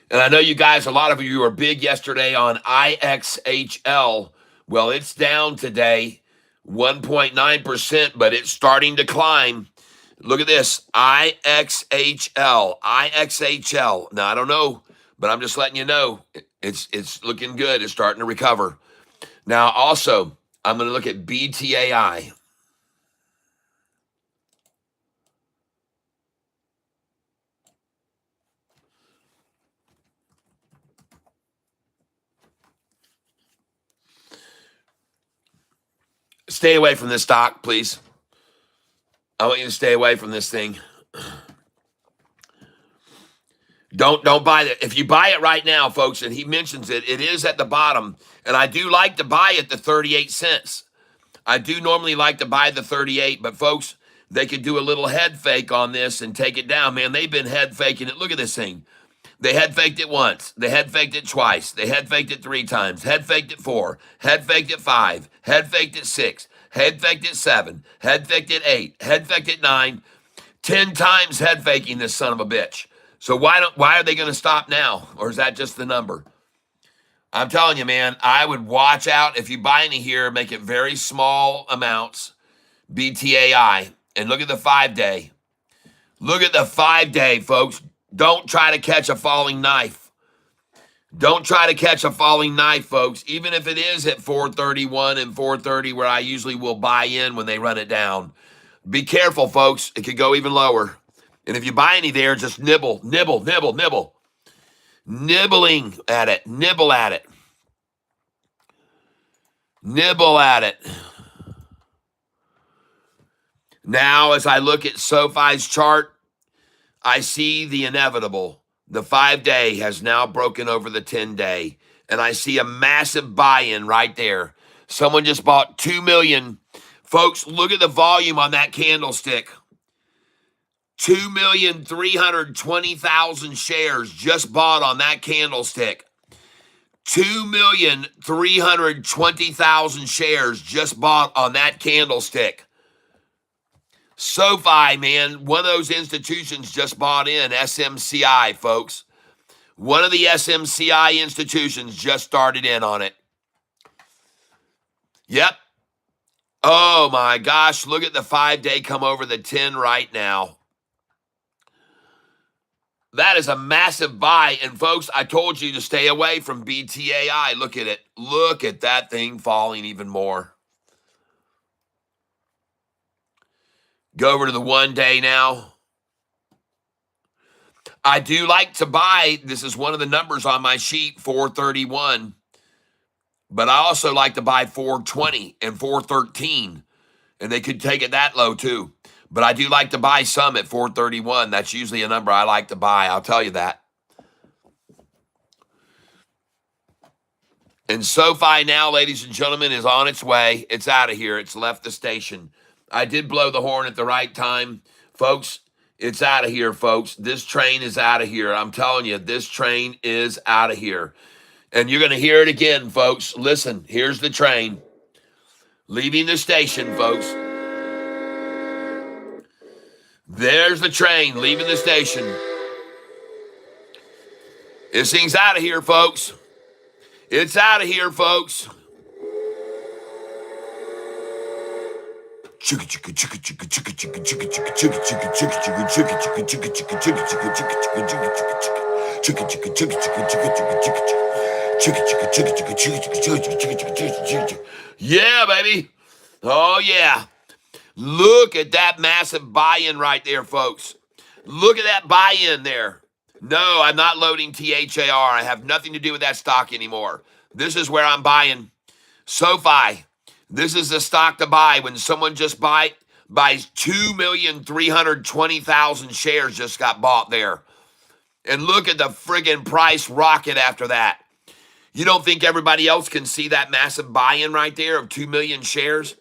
And I know you guys, a lot of you were big yesterday on IXHL. Well, it's down today 1.9%, but it's starting to climb. Look at this, IXHL, IXHL. Now, I don't know, but I'm just letting you know it's looking good. It's starting to recover. Now, also, I'm going to look at BTAI. Stay away from this stock, please. I want you to stay away from this thing. Don't buy it. If you buy it right now, folks, and he mentions it, it is at the bottom. And I do like to buy it to 38 cents. I do normally like to buy the 38, but folks, they could do a little head fake on this and take it down. Man, they've been head faking it. Look at this thing. They head faked it once. They head faked it twice. They head faked it 3 times. Head faked it 4. Head faked it 5. Head faked it 6. Head faked it 7. Head faked it 8. Head faked it 9. 10 times head faking this son of a bitch. So why are they going to stop now? Or is that just the number? I'm telling you, man, I would watch out. If you buy any here, make it very small amounts. BTAI. And look at the 5-day. Look at the 5-day, folks. Don't try to catch a falling knife. Don't try to catch a falling knife, folks. Even if it is at 431 and 430, where I usually will buy in when they run it down. Be careful, folks. It could go even lower. And if you buy any there, just nibble, nibble, nibble, nibble. Nibbling at it. Nibble at it. Nibble at it. Now, as I look at SoFi's chart, I see the inevitable. The 5-day has now broken over the 10-day. And I see a massive buy-in right there. Someone just bought 2 million. Folks, look at the volume on that candlestick. 2,320,000 shares just bought on that candlestick. 2,320,000 shares just bought on that candlestick. SoFi, man, one of those institutions just bought in, SMCI, folks. One of the SMCI institutions just started in on it. Yep. Oh, my gosh, look at the 5-day come over the 10 right now. That is a massive buy. And, folks, I told you to stay away from BTAI. Look at it. Look at that thing falling even more. Go over to the 1-day now. I do like to buy, this is one of the numbers on my sheet, 431. But I also like to buy 420 and 413. And they could take it that low too. But I do like to buy some at 431. That's usually a number I like to buy. I'll tell you that. And SoFi now, ladies and gentlemen, is on its way. It's out of here. It's left the station. I did blow the horn at the right time. Folks, it's out of here, folks. This train is out of here. I'm telling you, this train is out of here. And you're going to hear it again, folks. Listen, here's the train. Leaving the station, folks. There's the train leaving the station. This thing's out of here, folks. It's out of here, folks. Yeah, baby. Oh, yeah. Look at that massive buy-in right there, folks. Look at that buy-in there. No, I'm not loading THAR. I have nothing to do with that stock anymore. This is where I'm buying. SoFi. This is the stock to buy when someone just buys 2,320,000 shares just got bought there. And look at the friggin' price rocket after that. You don't think everybody else can see that massive buy-in right there of 2 million shares?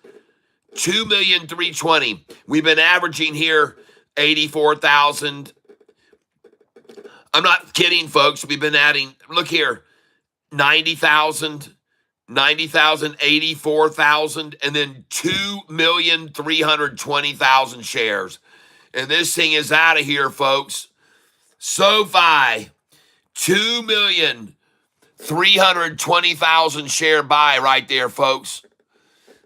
2,320,000. We've been averaging here 84,000. I'm not kidding, folks. We've been adding, look here, 90,000, 84,000, and then 2,320,000 shares. And this thing is out of here, folks. SoFi, 2,320,000 share buy right there, folks.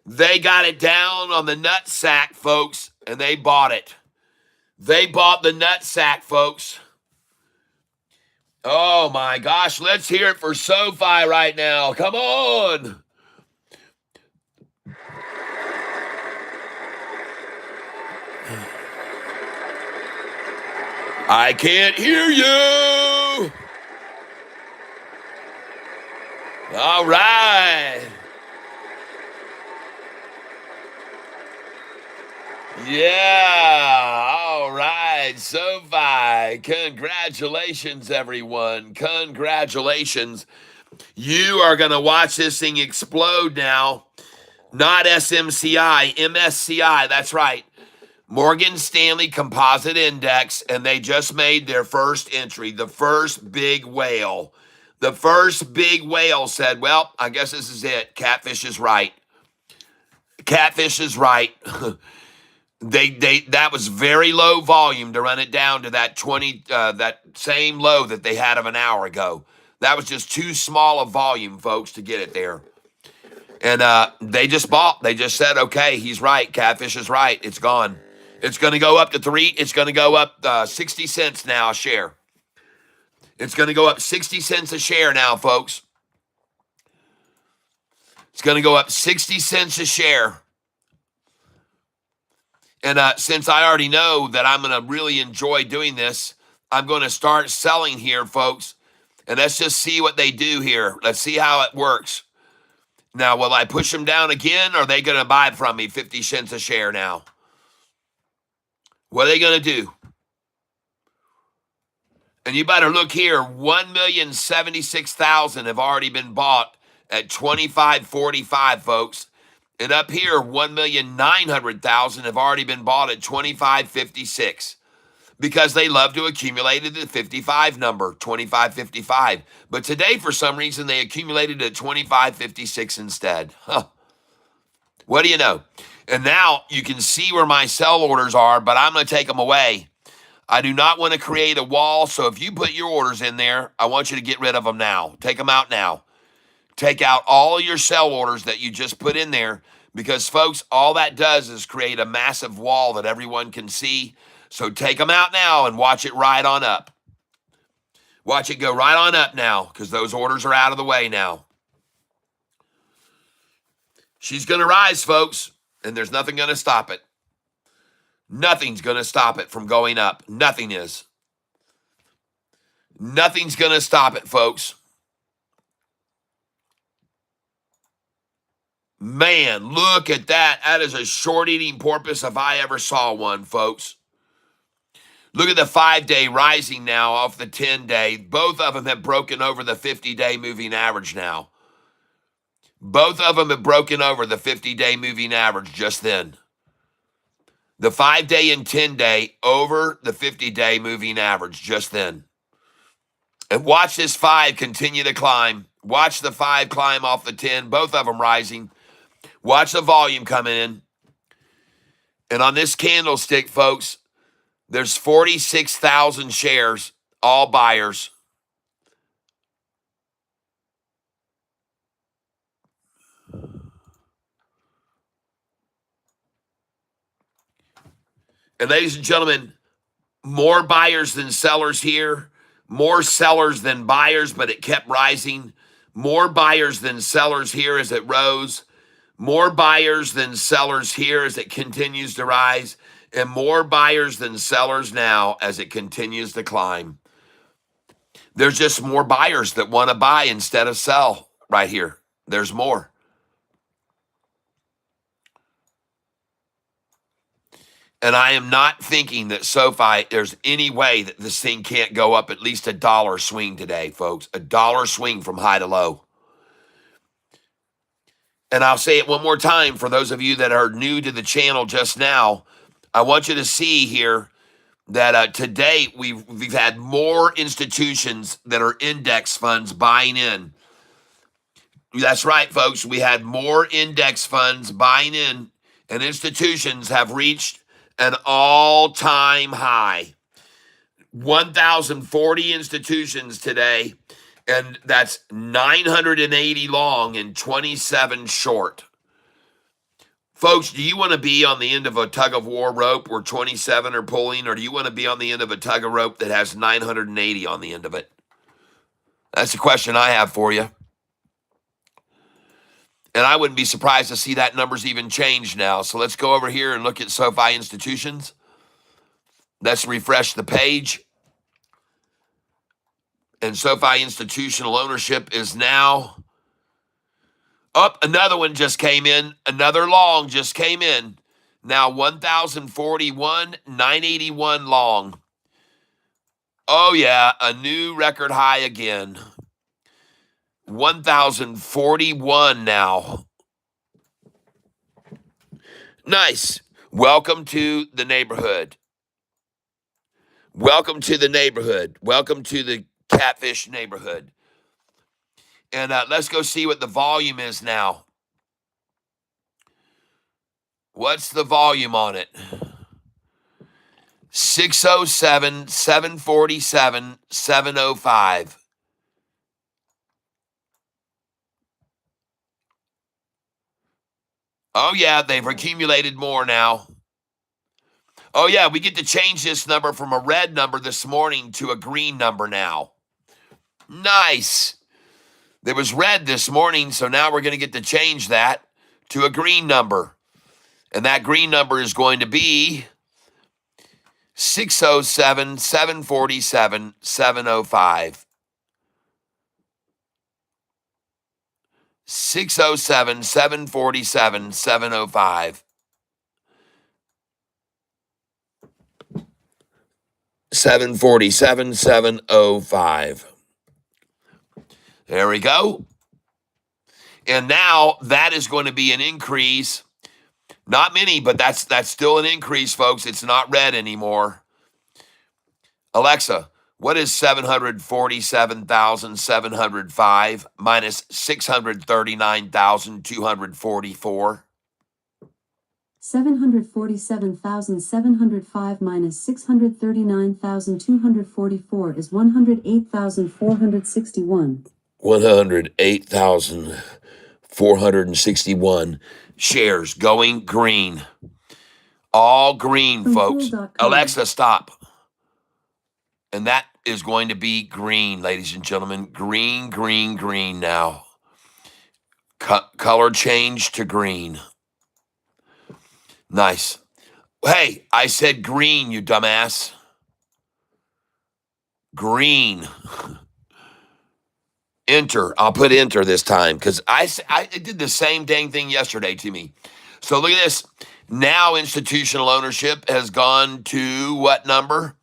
They got it down on the nut sack, folks, and they bought it. They bought the nut sack, folks. Oh my gosh, let's hear it for SoFi right now. Come on. I can't hear you. All right. Yeah, all right, SoFi. Congratulations, everyone. Congratulations. You are going to watch this thing explode now. Not SMCI, MSCI. That's right. Morgan Stanley Composite Index, and they just made their first entry, the first big whale. The first big whale said, well, I guess this is it. Catfish is right. Catfish is right. That was very low volume to run it down to that that same low that they had of an hour ago. That was just too small a volume, folks, to get it there. And they just bought. They just said, okay, he's right. Catfish is right. It's gone. It's going to go up to 3. It's going to go up 60 cents now a share. It's going to go up 60 cents a share now, folks. It's going to go up 60 cents a share. And since I already know that I'm going to really enjoy doing this, I'm going to start selling here, folks. And let's just see what they do here. Let's see how it works. Now, will I push them down again, or are they going to buy from me 50 cents a share now? What are they going to do? And you better look here. 1,076,000 have already been bought at $25.45, folks. And up here, 1,900,000 have already been bought at $25.56 because they love to accumulate at the 55 number, 25.55. But today, for some reason, they accumulated at 25.56 instead. Huh. What do you know? And now you can see where my sell orders are, but I'm going to take them away. I do not want to create a wall, so if you put your orders in there, I want you to get rid of them now. Take them out now. Take out all your sell orders that you just put in there because, folks, all that does is create a massive wall that everyone can see. So take them out now and watch it ride on up. Watch it go right on up now because those orders are out of the way now. She's going to rise, folks, and there's nothing going to stop it. Nothing's going to stop it from going up. Nothing is. Nothing's going to stop it, folks. Man, look at that. That is a short-eating porpoise if I ever saw one, folks. Look at the 5-day rising now off the 10-day. Both of them have broken over the 50-day moving average now. Both of them have broken over the 50-day moving average just then. The 5-day and 10-day over the 50-day moving average just then. And watch this 5 continue to climb. Watch the 5 climb off the 10, both of them rising. Watch the volume coming in. And on this candlestick, folks, there's 46,000 shares, all buyers. And ladies and gentlemen, more buyers than sellers here, more sellers than buyers, but it kept rising. More buyers than sellers here as it rose. More buyers than sellers here as it continues to rise. and more buyers than sellers now as it continues to climb. There's just more buyers that want to buy instead of sell right here. There's more. And I am not thinking that SoFi, there's any way that this thing can't go up at least $1 swing today, folks. $1 swing from high to low. And I'll say it one more time for those of you that are new to the channel just now. I want you to see here that to date, we've had more institutions that are index funds buying in. That's right, folks. We had more index funds buying in, and institutions have reached an all-time high. 1,040 institutions today, and that's 980 long and 27 short. Folks, do you want to be on the end of a tug-of-war rope where 27 are pulling, or do you want to be on the end of a tug of rope that has 980 on the end of it? That's the question I have for you. And I wouldn't be surprised to see that number's even changed now. So let's go over here and look at SoFi institutions. Let's refresh the page. And SoFi institutional ownership is now up. Another one just came in. Another long just came in. Now 1,041, 981 long. Oh, yeah, a new record high again. 1,041 now. Nice. Welcome to the neighborhood. Welcome to the neighborhood. Welcome to the Catfish neighborhood. And let's go see what the volume is now. What's the volume on it? 607, 747, 705. Oh, yeah, they've accumulated more now. Oh, yeah, we get to change this number from a red number this morning to a green number now. Nice. There was red this morning, so now we're going to get to change that to a green number. And that green number is going to be 607, 747, 705. 607, 747, 705. 747, 705. There we go. And now that is going to be an increase. Not many, but that's still an increase, folks. It's not red anymore. Alexa, what is 747,705 minus 639,244? 747,705 minus 639,244 is 108,461. 108,461 shares going green. All green, From folks. Pool.com. Alexa, stop. And that is going to be green, ladies and gentlemen. Green, green, green now. Color change to green. Nice. Hey, I said green, you dumbass. Green. Enter. I'll put enter this time because I did the same dang thing yesterday to me. So look at this. Now institutional ownership has gone to what number?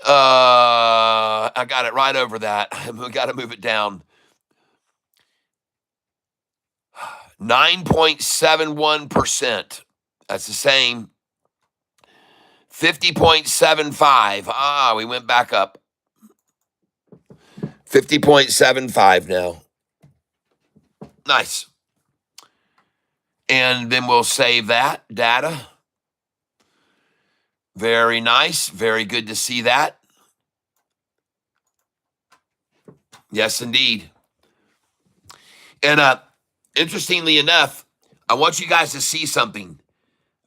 I got it right over that. We got to move it down. 9.71%. That's the same. 50.75. We went back up. 50.75 now. Nice. And then we'll save that data. Very nice. Very good to see that. Yes, indeed. And interestingly enough, I want you guys to see something.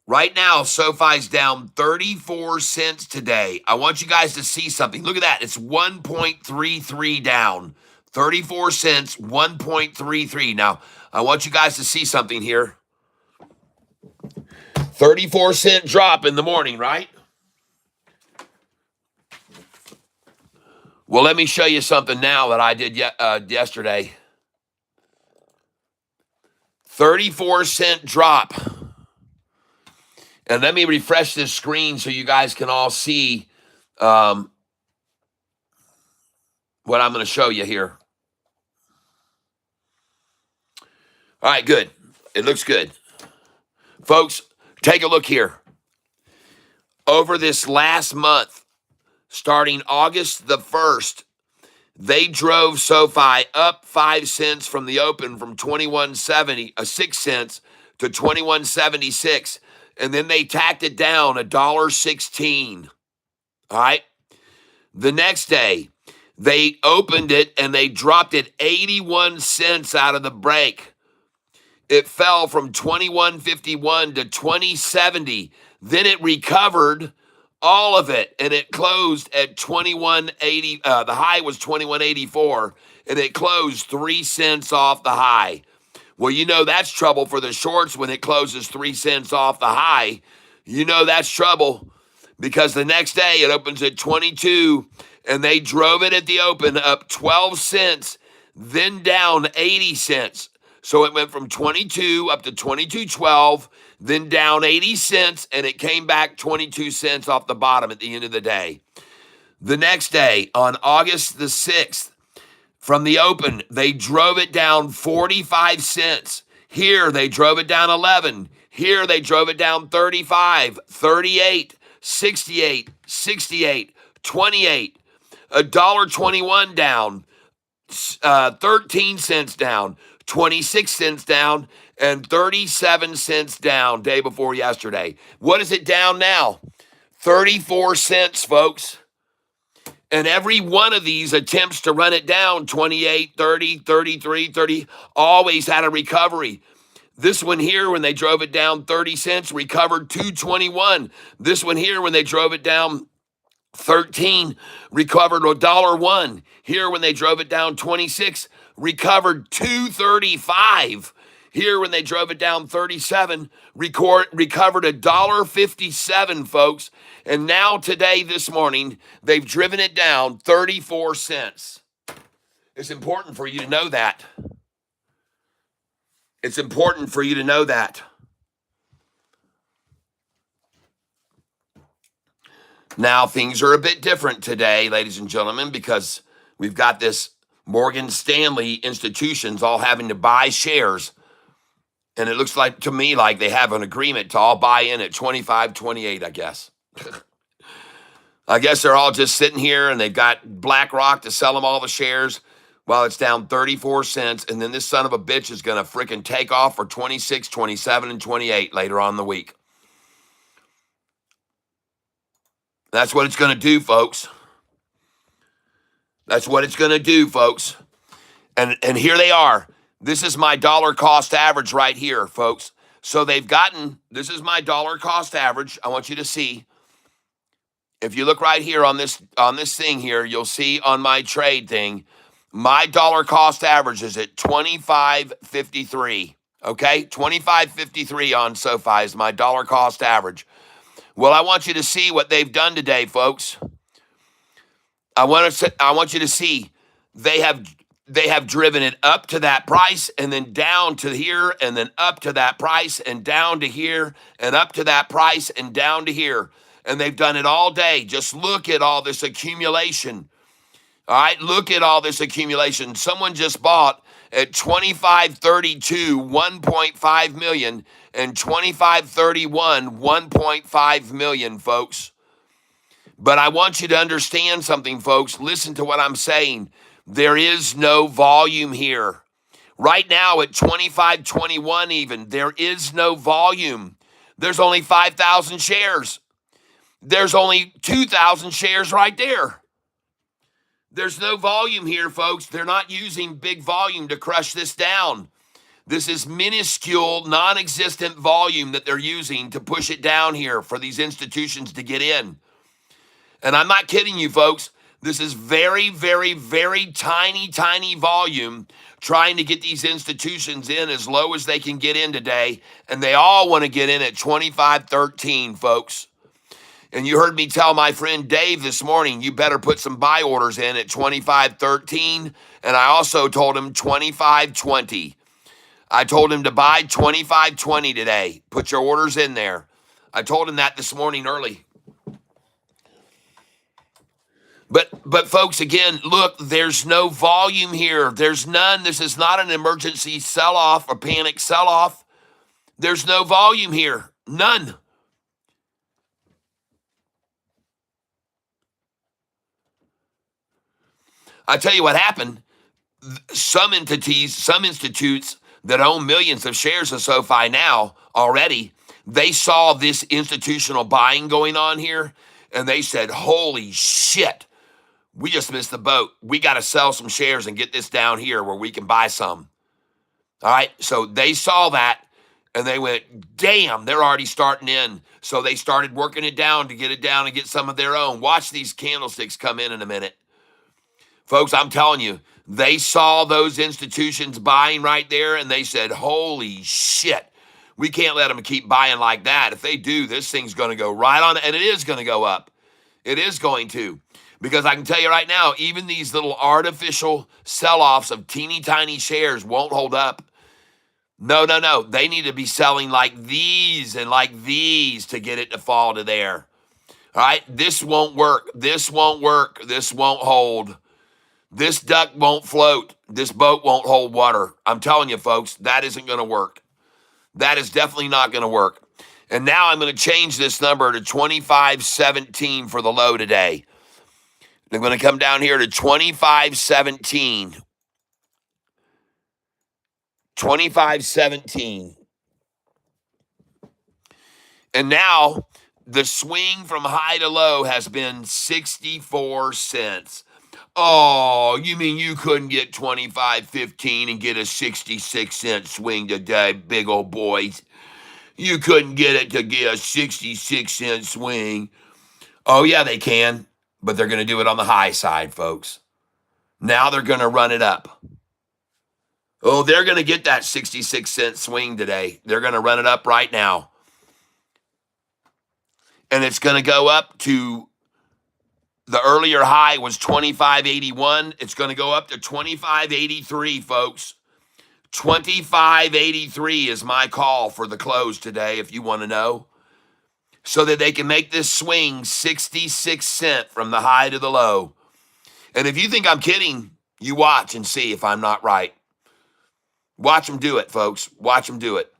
Right now, SoFi's down 34 cents today. I want you guys to see something. Look at that. It's 1.33 down. 34 cents, 1.33. Now, I want you guys to see something here. 34-cent drop in the morning, right? Well, let me show you something now that I did yesterday. 34-cent drop. And let me refresh this screen so you guys can all see what I'm going to show you here. All right, good. It looks good. Folks, take a look here. Over this last month, starting August the 1st, they drove SoFi up 5 cents from the open from 21.70, 6 cents to 21.76, and then they tacked it down $1.16. All right. The next day, they opened it and they dropped it 81 cents out of the break. It fell from 21.51 to 20.70. Then it recovered all of it, and it closed at 21.80. The high was 21.84, and it closed 3 cents off the high. Well, you know that's trouble for the shorts when it closes 3 cents off the high. You know that's trouble because the next day it opens at 22, and they drove it at the open up 12 cents, then down 80 cents. So it went from 22 up to 22.12, then down 80 cents, and it came back 22 cents off the bottom at the end of the day. The next day, on August the 6th, from the open, they drove it down 45 cents. Here, they drove it down 11. Here, they drove it down 35, 38, 68, 68, 28, $1.21 down, 13 cents down, 26 cents down, and 37 cents down day before yesterday. What is it down now? 34 cents, folks. And every one of these attempts to run it down, 28, 30, 33, 30, always had a recovery. This one here, when they drove it down 30 cents, recovered 2.21. This one here, when they drove it down 13, recovered $1.01. Here, when they drove it down 26, recovered 2.35. Here, when they drove it down 37, recovered $1.57, folks. And now today, this morning, they've driven it down 34 cents. It's important for you to know that. It's important for you to know that. Now, things are a bit different today, ladies and gentlemen, because we've got this Morgan Stanley institutions all having to buy shares. And it looks like to me like they have an agreement to all buy in at 25.28, I guess. I guess they're all just sitting here and they've got BlackRock to sell them all the shares while it's down 34 cents. And then this son of a bitch is going to freaking take off for 26, 27, and 28 later on in the week. That's what it's going to do, folks. That's what it's going to do, folks. And here they are. This is my dollar cost average right here, folks. So they've gotten, this is my dollar cost average. I want you to see. If you look right here on this thing here, you'll see on my trade thing, my dollar cost average is at 25.53. Okay? 25.53 on SoFi is my dollar cost average. Well, I want you to see what they've done today, folks. I want you to see they have driven it up to that price and then down to here and then up to that price and down to here and up to that price and down to here. And they've done it all day. Just look at all this accumulation. All right, look at all this accumulation. Someone just bought at 25.32, 1.5 million, and 25.31, 1.5 million, folks. But I want you to understand something, folks. Listen to what I'm saying. There is no volume here. Right now at 25.21 even, there is no volume. There's only 5,000 shares. There's only 2,000 shares right there. There's no volume here, folks. They're not using big volume to crush this down. This is minuscule, non-existent volume that they're using to push it down here for these institutions to get in. And I'm not kidding you, folks. This is very, very, very tiny, tiny volume trying to get these institutions in as low as they can get in today. And they all want to get in at 25.13, folks. And you heard me tell my friend Dave this morning, you better put some buy orders in at 25.13. And I also told him 25.20. I told him to buy 25.20 today. Put your orders in there. I told him that this morning early. But folks, again, look, there's no volume here. There's none. This is not an emergency sell-off or panic sell-off. There's no volume here. None. I tell you what happened. Some entities, some institutes that own millions of shares of SoFi now already, they saw this institutional buying going on here, and they said, holy shit. We just missed the boat. We got to sell some shares and get this down here where we can buy some. All right. So they saw that and they went, damn, they're already starting in. So they started working it down to get it down and get some of their own. Watch these candlesticks come in a minute. Folks, I'm telling you, they saw those institutions buying right there and they said, holy shit, we can't let them keep buying like that. If they do, this thing's going to go right on. And it is going to go up. It is going to. Because I can tell you right now, even these little artificial sell-offs of teeny tiny shares won't hold up. No. They need to be selling like these and like these to get it to fall to there. All right? This won't work. This won't work. This won't hold. This duck won't float. This boat won't hold water. I'm telling you, folks, that isn't going to work. That is definitely not going to work. And now I'm going to change this number to 25.17 for the low today. They're going to come down here to 25.17. 25.17. And now the swing from high to low has been 64 cents. Oh, you mean you couldn't get 25.15 and get a 66-cent swing today, big old boys? You couldn't get it to get a 66-cent swing. Oh, yeah, they can. But they're going to do it on the high side, folks. Now they're going to run it up. Oh, they're going to get that 66-cent swing today. They're going to run it up right now. And it's going to go up to, the earlier high was 25.81. It's going to go up to 25.83, folks. 25.83 is my call for the close today, if you want to know. So that they can make this swing 66 cents from the high to the low. And if you think I'm kidding, you watch and see if I'm not right. Watch them do it, folks. Watch them do it.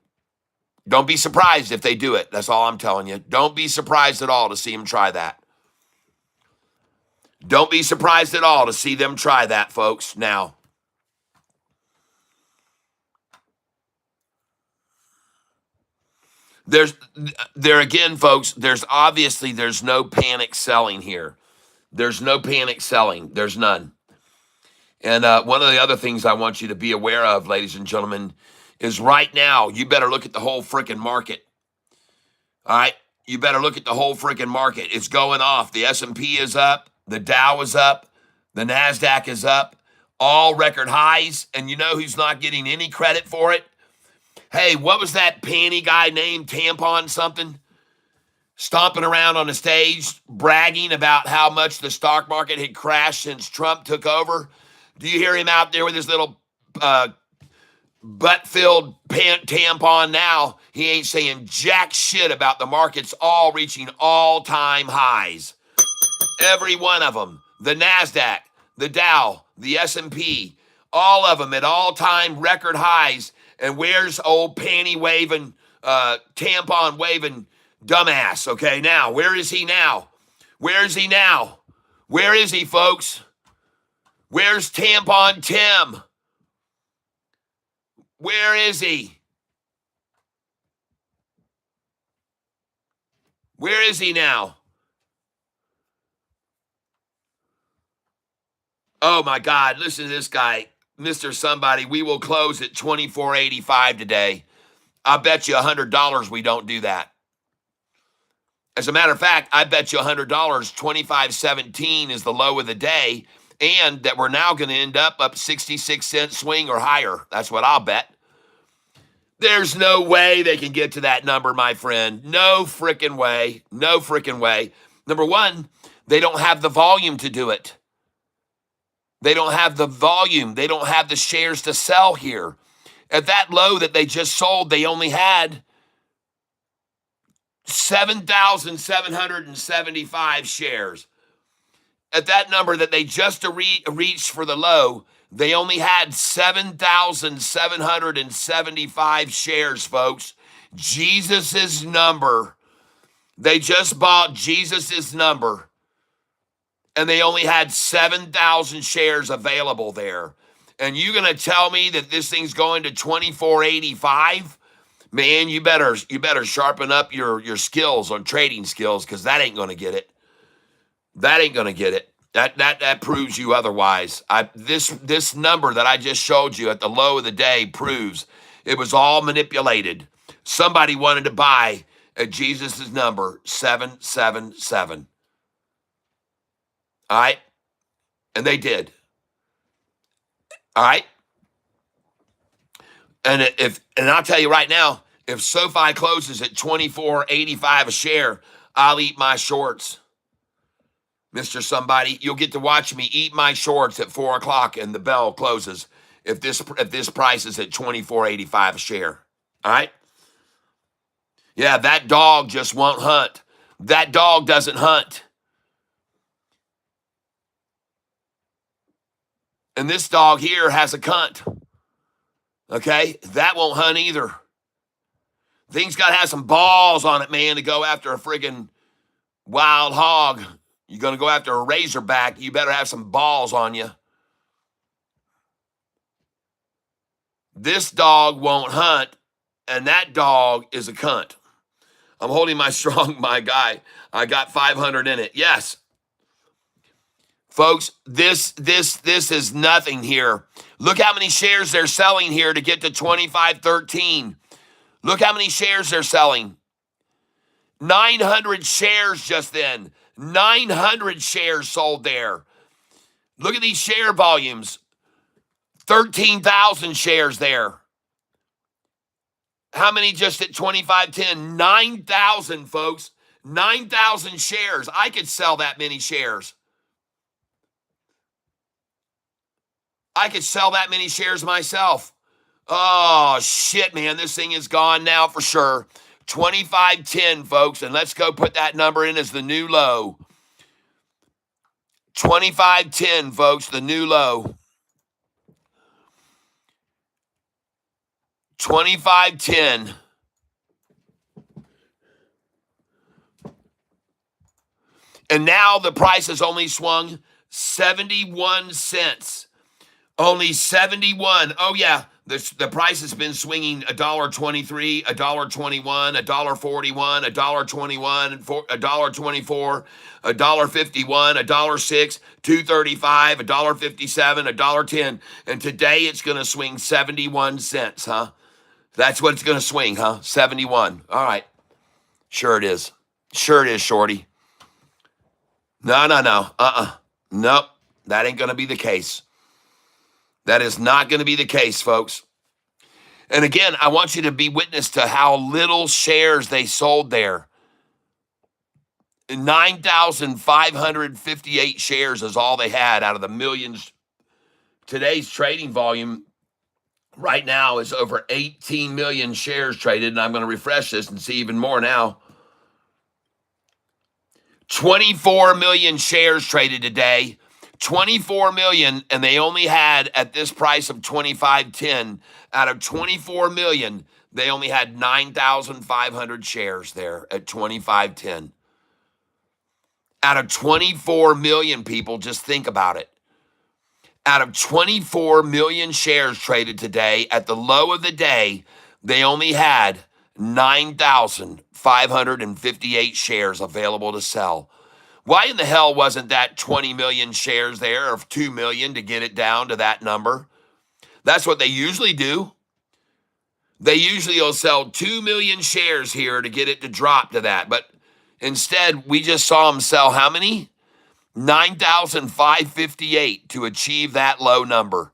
Don't be surprised if they do it. That's all I'm telling you. Don't be surprised at all to see them try that. Don't be surprised at all to see them try that, folks. Now, there again, folks, there's no panic selling here. There's no panic selling. There's none. And one of the other things I want you to be aware of, ladies and gentlemen, is right now, you better look at the whole freaking market. All right? You better look at the whole freaking market. It's going off. The S&P is up. The Dow is up. The NASDAQ is up. All record highs. And you know who's not getting any credit for it? Hey, what was that panty guy named Tampon something? Stomping around on the stage, bragging about how much the stock market had crashed since Trump took over. Do you hear him out there with his little butt-filled tampon now? He ain't saying jack shit about the markets all reaching all-time highs. Every one of them. The NASDAQ, the Dow, the S&P, all of them at all-time record highs. And where's old panty-waving, tampon-waving dumbass, okay? Now, where is he now? Where is he now? Where is he, folks? Where's Tampon Tim? Where is he? Where is he now? Oh, my God. Listen to this guy. Mr. Somebody, we will close at $24.85 today. I bet you $100 we don't do that. As a matter of fact, I bet you $100 25.17 is the low of the day, and that we're now going to end up 66 cent swing or higher. That's what I'll bet. There's no way they can get to that number, my friend. No freaking way. No freaking way. Number one, they don't have the volume to do it. They don't have the volume. They don't have the shares to sell here. At that low that they just sold, they only had 7,775 shares. At that number that they just reached for the low, they only had 7,775 shares, folks. Jesus's number. They just bought Jesus's number, and they only had 7,000 shares available there. And you're going to tell me that this thing's going to 24.85? Man, you better sharpen up your skills on trading skills, because that ain't going to get it. That ain't going to get it. That proves you otherwise. This number that I just showed you at the low of the day proves it was all manipulated. Somebody wanted to buy at Jesus' number, 777. All right? And they did. All right? And I'll tell you right now, if SoFi closes at 24.85 a share, I'll eat my shorts. Mr. Somebody, you'll get to watch me eat my shorts at 4 o'clock and the bell closes if this price is at 24.85 a share. All right? Yeah, that dog just won't hunt. That dog doesn't hunt. And this dog here has a cunt. Okay? That won't hunt either. Thing's got to have some balls on it, man, to go after a friggin' wild hog. You're going to go after a razorback, you better have some balls on you. This dog won't hunt, and that dog is a cunt. I'm holding my strong, my guy. I got 500 in it. Yes. Folks, this is nothing here. Look how many shares they're selling here to get to 25.13. Look how many shares they're selling. 900 shares just then. 900 shares sold there. Look at these share volumes. 13,000 shares there. How many just at 25.10? 9,000, folks. 9,000 shares. I could sell that many shares. I could sell that many shares myself. Oh, shit, man. This thing is gone now for sure. 25.10, folks, and let's go put that number in as the new low. 25.10, folks, the new low. 25.10. And now the price has only swung 71 cents. Only 71. Oh, yeah. The price has been swinging $1.23, $1.21, $1.41, $1.21, $1.24, $1.51, $1.06, $2.35, $1.57, $1.10, and today it's going to swing 71 cents, huh? That's what it's going to swing, huh? 71. All right. Sure it is. Sure it is, Shorty. No. Nope. That ain't going to be the case. That is not going to be the case, folks. And again, I want you to be witness to how little shares they sold there. 9,558 shares is all they had out of the millions. Today's trading volume right now is over 18 million shares traded, and I'm going to refresh this and see even more now. 24 million shares traded today. 24 million, and they only had, at this price of 25.10, out of 24 million, they only had 9,500 shares there at 25.10. Out of 24 million people, just think about it. Out of 24 million shares traded today, at the low of the day, they only had 9,558 shares available to sell. Why in the hell wasn't that 20 million shares there, or 2 million, to get it down to that number? That's what they usually do. They usually will sell 2 million shares here to get it to drop to that. But Instead, we just saw them sell how many? 9,558 to achieve that low number.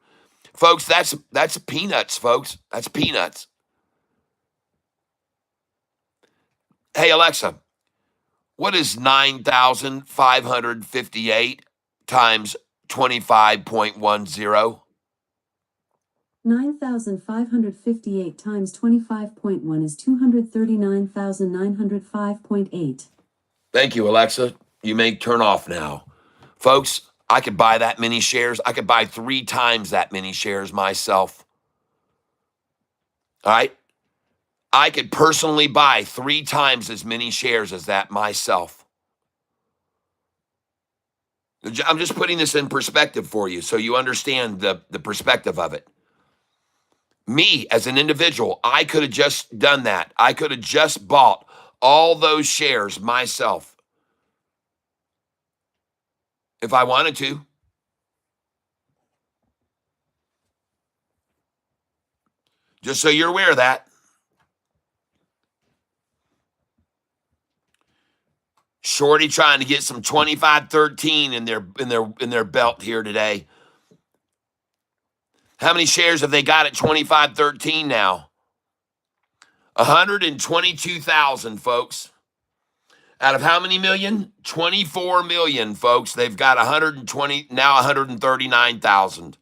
Folks, that's peanuts, folks. That's peanuts. Hey, Alexa, what is 9,558 times 25.10? 9,558 times 25.1 is 239,905.8. Thank you, Alexa. You may turn off now. Folks, I could buy that many shares. I could buy 3 times that many shares myself. All right? I could personally buy 3 times as many shares as that myself. I'm just putting this in perspective for you so you understand the perspective of it. Me, as an individual, I could have just done that. I could have just bought all those shares myself if I wanted to. Just so you're aware of that. Shorty trying to get some 2513 in their belt here today. How many shares have they got at 2513 now? 122,000, folks. Out of how many million? 24 million, folks. They've got 120, now 139,000.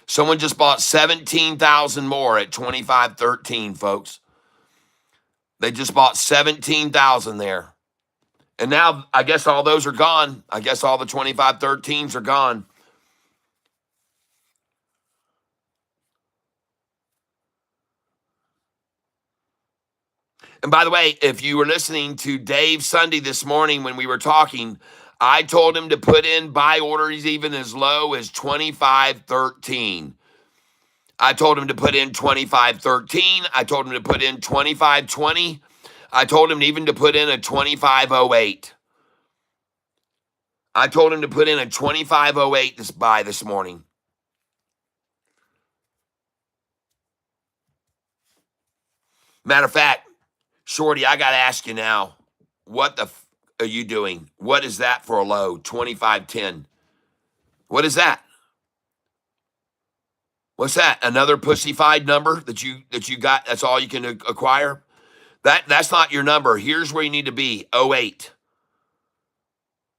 Someone just bought 17,000 more at 2513, folks. They just bought 17,000 there. And now I guess all those are gone. I guess all the 2513s are gone. And by the way, if you were listening to Dave Sunday this morning when we were talking, I told him to put in buy orders even as low as 2513. I told him to put in 2513. I told him to put in 2520. I told him even to put in a 2508. I told him to put in a 2508 this buy this morning. Matter of fact, Shorty, I got to ask you now, what the are you doing? What is that for a low? 2510. What is that? What's that? Another pussyfied number that you got? That's all you can acquire? That's not your number. Here's where you need to be. 08.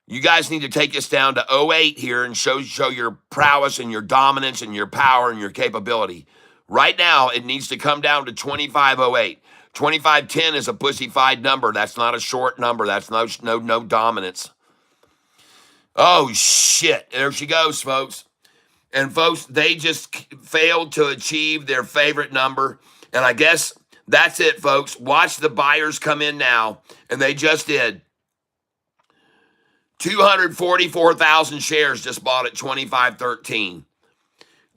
You guys need to take us down to 08 here and show your prowess and your dominance and your power and your capability. Right now, it needs to come down to 2508. 2510 is a pussyfied number. That's not a short number. That's no dominance. Oh, shit. There she goes, folks. And, folks, they just failed to achieve their favorite number. And I guess that's it, folks. Watch the buyers come in now. And they just did. 244,000 shares just bought at 2513.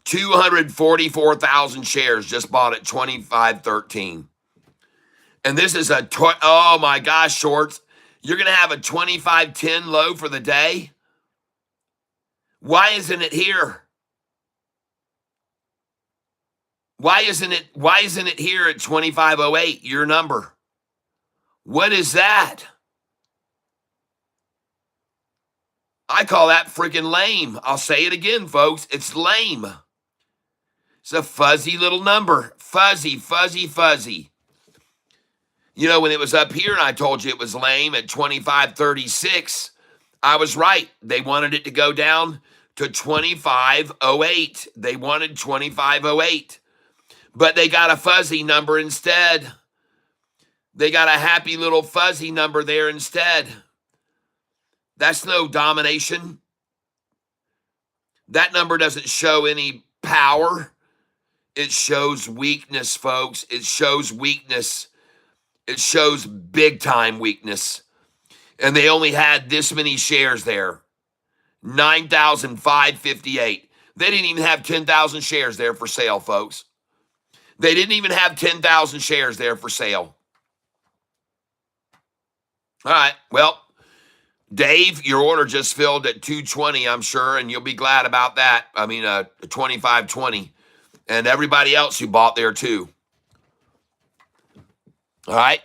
244,000 shares just bought at 2513. And this is oh my gosh, Shorts. You're going to have a 2510 low for the day? Why isn't it here? Why isn't it here at 2508, your number? What is that? I call that freaking lame. I'll say it again, folks. It's lame. It's a fuzzy little number. Fuzzy, fuzzy, fuzzy. You know, when it was up here and I told you it was lame at 2536, I was right. They wanted it to go down to 2508. They wanted 2508. But they got a fuzzy number instead. They got a happy little fuzzy number there instead. That's no domination. That number doesn't show any power. It shows weakness, folks. It shows weakness. It shows big time weakness. And they only had this many shares there. 9,558. They didn't even have 10,000 shares there for sale, folks. They didn't even have 10,000 shares there for sale. All right, well, Dave, your order just filled at 220, I'm sure, and you'll be glad about that. I mean, 2520. And everybody else who bought there too. All right.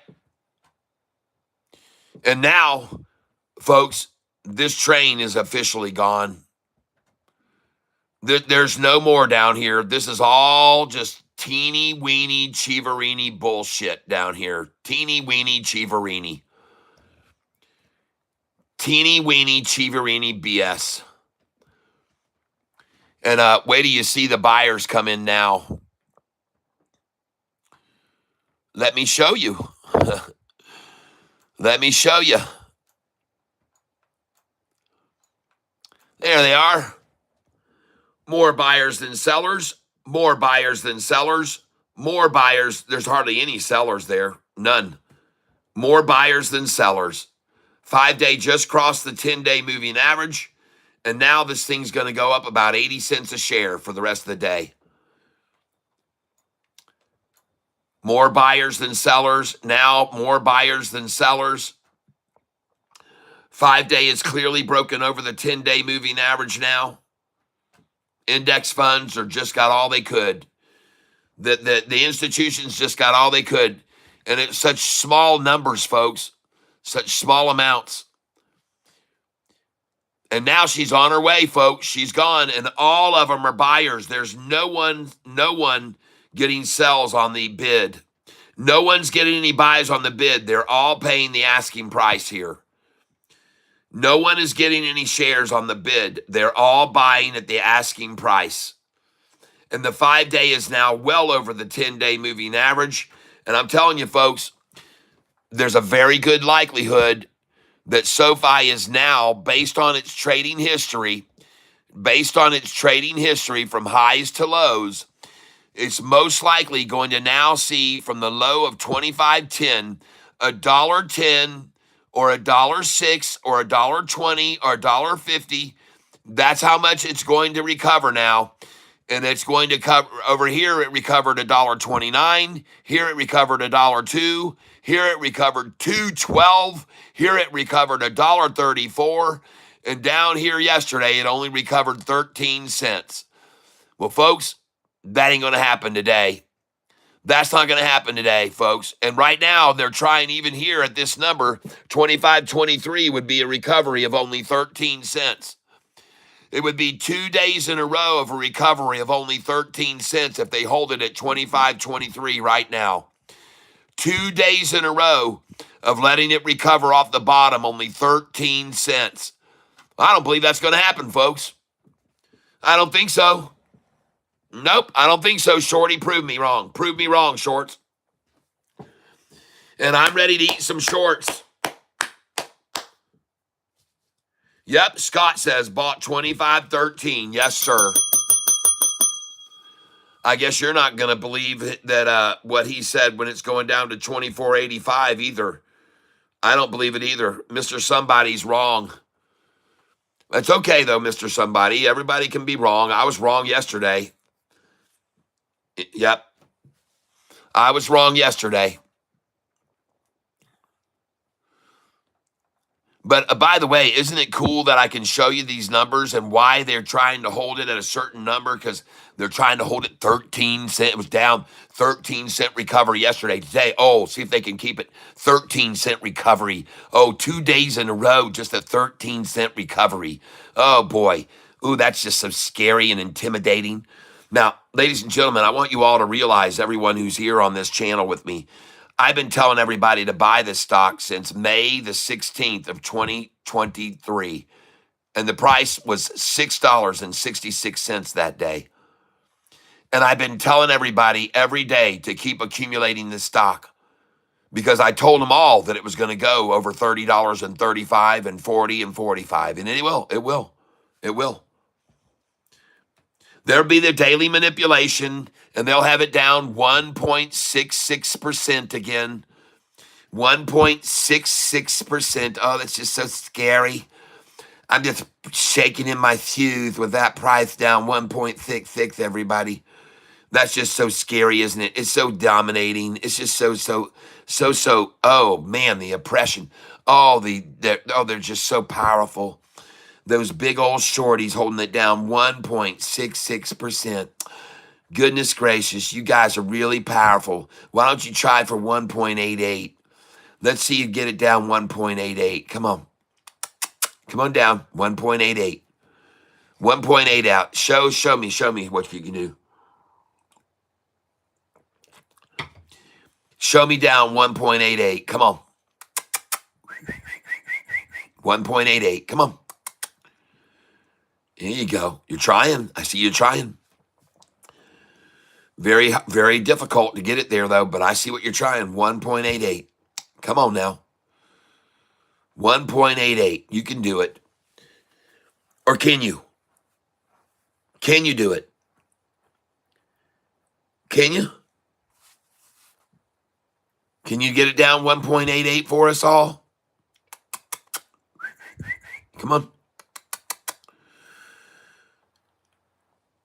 And now, folks, this train is officially gone. There's no more down here. This is all just teeny weeny Chivarini bullshit down here. Teeny weeny Chivarini. Teeny weeny Chivarini BS. And wait till you see the buyers come in now. Let me show you. Let me show you. There they are. More buyers than sellers. More buyers than sellers. More buyers. There's hardly any sellers there. None. More buyers than sellers. 5-day just crossed the 10-day moving average. And now this thing's going to go up about 80 cents a share for the rest of the day. More buyers than sellers. Now more buyers than sellers. 5-day is clearly broken over the 10-day moving average now. Index funds are just got all they could. The institutions just got all they could. And it's such small numbers, folks. Such small amounts. And now she's on her way, folks. She's gone, and all of them are buyers. There's no one getting sells on the bid. No one's getting any buys on the bid. They're all paying the asking price here. No one is getting any shares on the bid. They're all buying at the asking price. And the 5-day is now well over the 10-day moving average. And I'm telling you, folks, there's a very good likelihood that SoFi is now, based on its trading history from highs to lows, it's most likely going to now see from the low of 25.10, $1.10 or $1.06 or $1.20 or $1.50. That's how much it's going to recover now. And it's going to cover over here. It recovered $1.29. Here it recovered $1.02. Here it recovered $2.12. Here it recovered $1.34. And down here yesterday, it only recovered 13 cents. Well, folks, that ain't going to happen today. That's not going to happen today, folks. And right now, they're trying, even here at this number, 25.23 would be a recovery of only 13 cents. It would be 2 days in a row of a recovery of only 13 cents if they hold it at 25.23 right now. 2 days in a row of letting it recover off the bottom, only 13 cents. I don't believe that's going to happen, folks. I don't think so. Nope, I don't think so, Shorty. Prove me wrong. Prove me wrong, shorts. And I'm ready to eat some shorts. Yep, Scott says bought 25.13. Yes, sir. I guess you're not going to believe that what he said when it's going down to 24.85 either. I don't believe it either. Mr. Somebody's wrong. It's okay, though, Mr. Somebody. Everybody can be wrong. I was wrong yesterday. Yep. I was wrong yesterday. But by the way, isn't it cool that I can show you these numbers and why they're trying to hold it at a certain number? Because they're trying to hold it 13 cents. It was down 13 cent recovery yesterday. Today, see if they can keep it 13 cent recovery. 2 days in a row, just a 13 cent recovery. Oh, boy. Ooh, that's just so scary and intimidating. Now, ladies and gentlemen, I want you all to realize, everyone who's here on this channel with me, I've been telling everybody to buy this stock since May the 16th of 2023. And the price was $6.66 that day. And I've been telling everybody every day to keep accumulating this stock because I told them all that it was going to go over $30 and $35 and $40 and $45. And it will. It will. It will. There'll be the daily manipulation, and they'll have it down 1.66% again. 1.66%. Oh, that's just so scary. I'm just shaking in my shoes with that price down 1.66, everybody. That's just so scary, isn't it? It's so dominating. It's just so, oh, man, the oppression. They're just so powerful. Those big old shorties holding it down 1.66%. Goodness gracious, you guys are really powerful. Why don't you try for 1.88? Let's see you get it down 1.88. Come on. Come on down. 1.88. 1.8 out. Show me what you can do. Show me down 1.88. Come on. 1.88. Come on. There you go. You're trying. I see you trying. Very, very difficult to get it there, though, but I see what you're trying. 1.88. Come on now. 1.88. You can do it. Or can you? Can you do it? Can you? Can you get it down 1.88 for us all? Come on.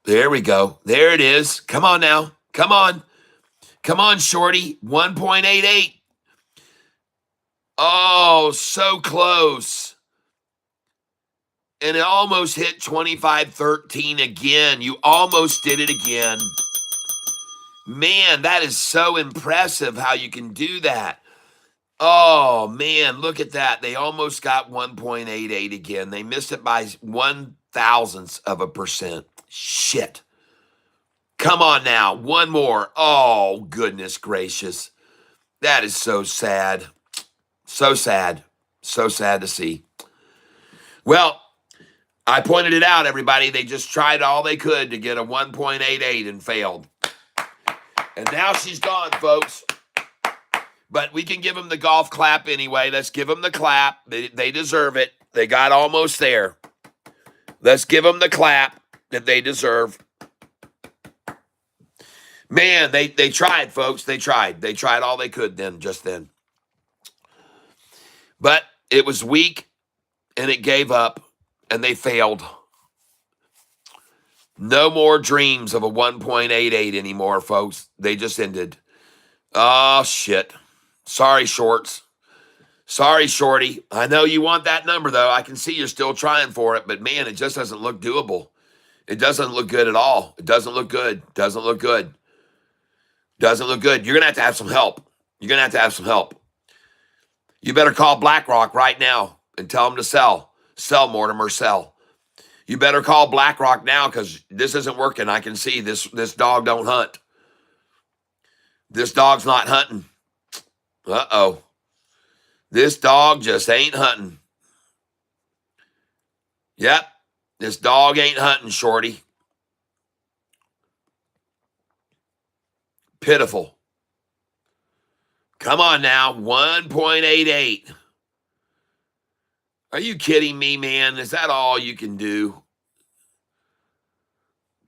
There we go. There it is. Come on now. Come on. Come on, shorty. 1.88. Oh, so close. And it almost hit 25.13 again. You almost did it again. Man, that is so impressive how you can do that. Oh, man, look at that. They almost got 1.88 again. They missed it by 0.001%. Shit. Come on now. One more. Oh, goodness gracious. That is so sad. So sad. So sad to see. Well, I pointed it out, everybody. They just tried all they could to get a 1.88 and failed. And now she's gone, folks. But we can give them the golf clap anyway. Let's give them the clap. They deserve it. They got almost there. Let's give them the clap that they deserve. Man, they tried, folks. They tried. They tried all they could just then. But it was weak, and it gave up, and they failed. No more dreams of a 1.88 anymore, folks. They just ended. Oh, shit. Sorry, shorts. Sorry, shorty. I know you want that number, though. I can see you're still trying for it, but, man, it just doesn't look doable. It doesn't look good at all. It doesn't look good. Doesn't look good. Doesn't look good. You're going to have some help. You're going to have some help. You better call BlackRock right now and tell them to sell. Sell, Mortimer, sell. You better call BlackRock now because this isn't working. I can see this dog don't hunt. This dog's not hunting. Uh-oh. This dog just ain't hunting. Yep. This dog ain't hunting, shorty. Pitiful. Come on now. 1.88. Are you kidding me, man? Is that all you can do?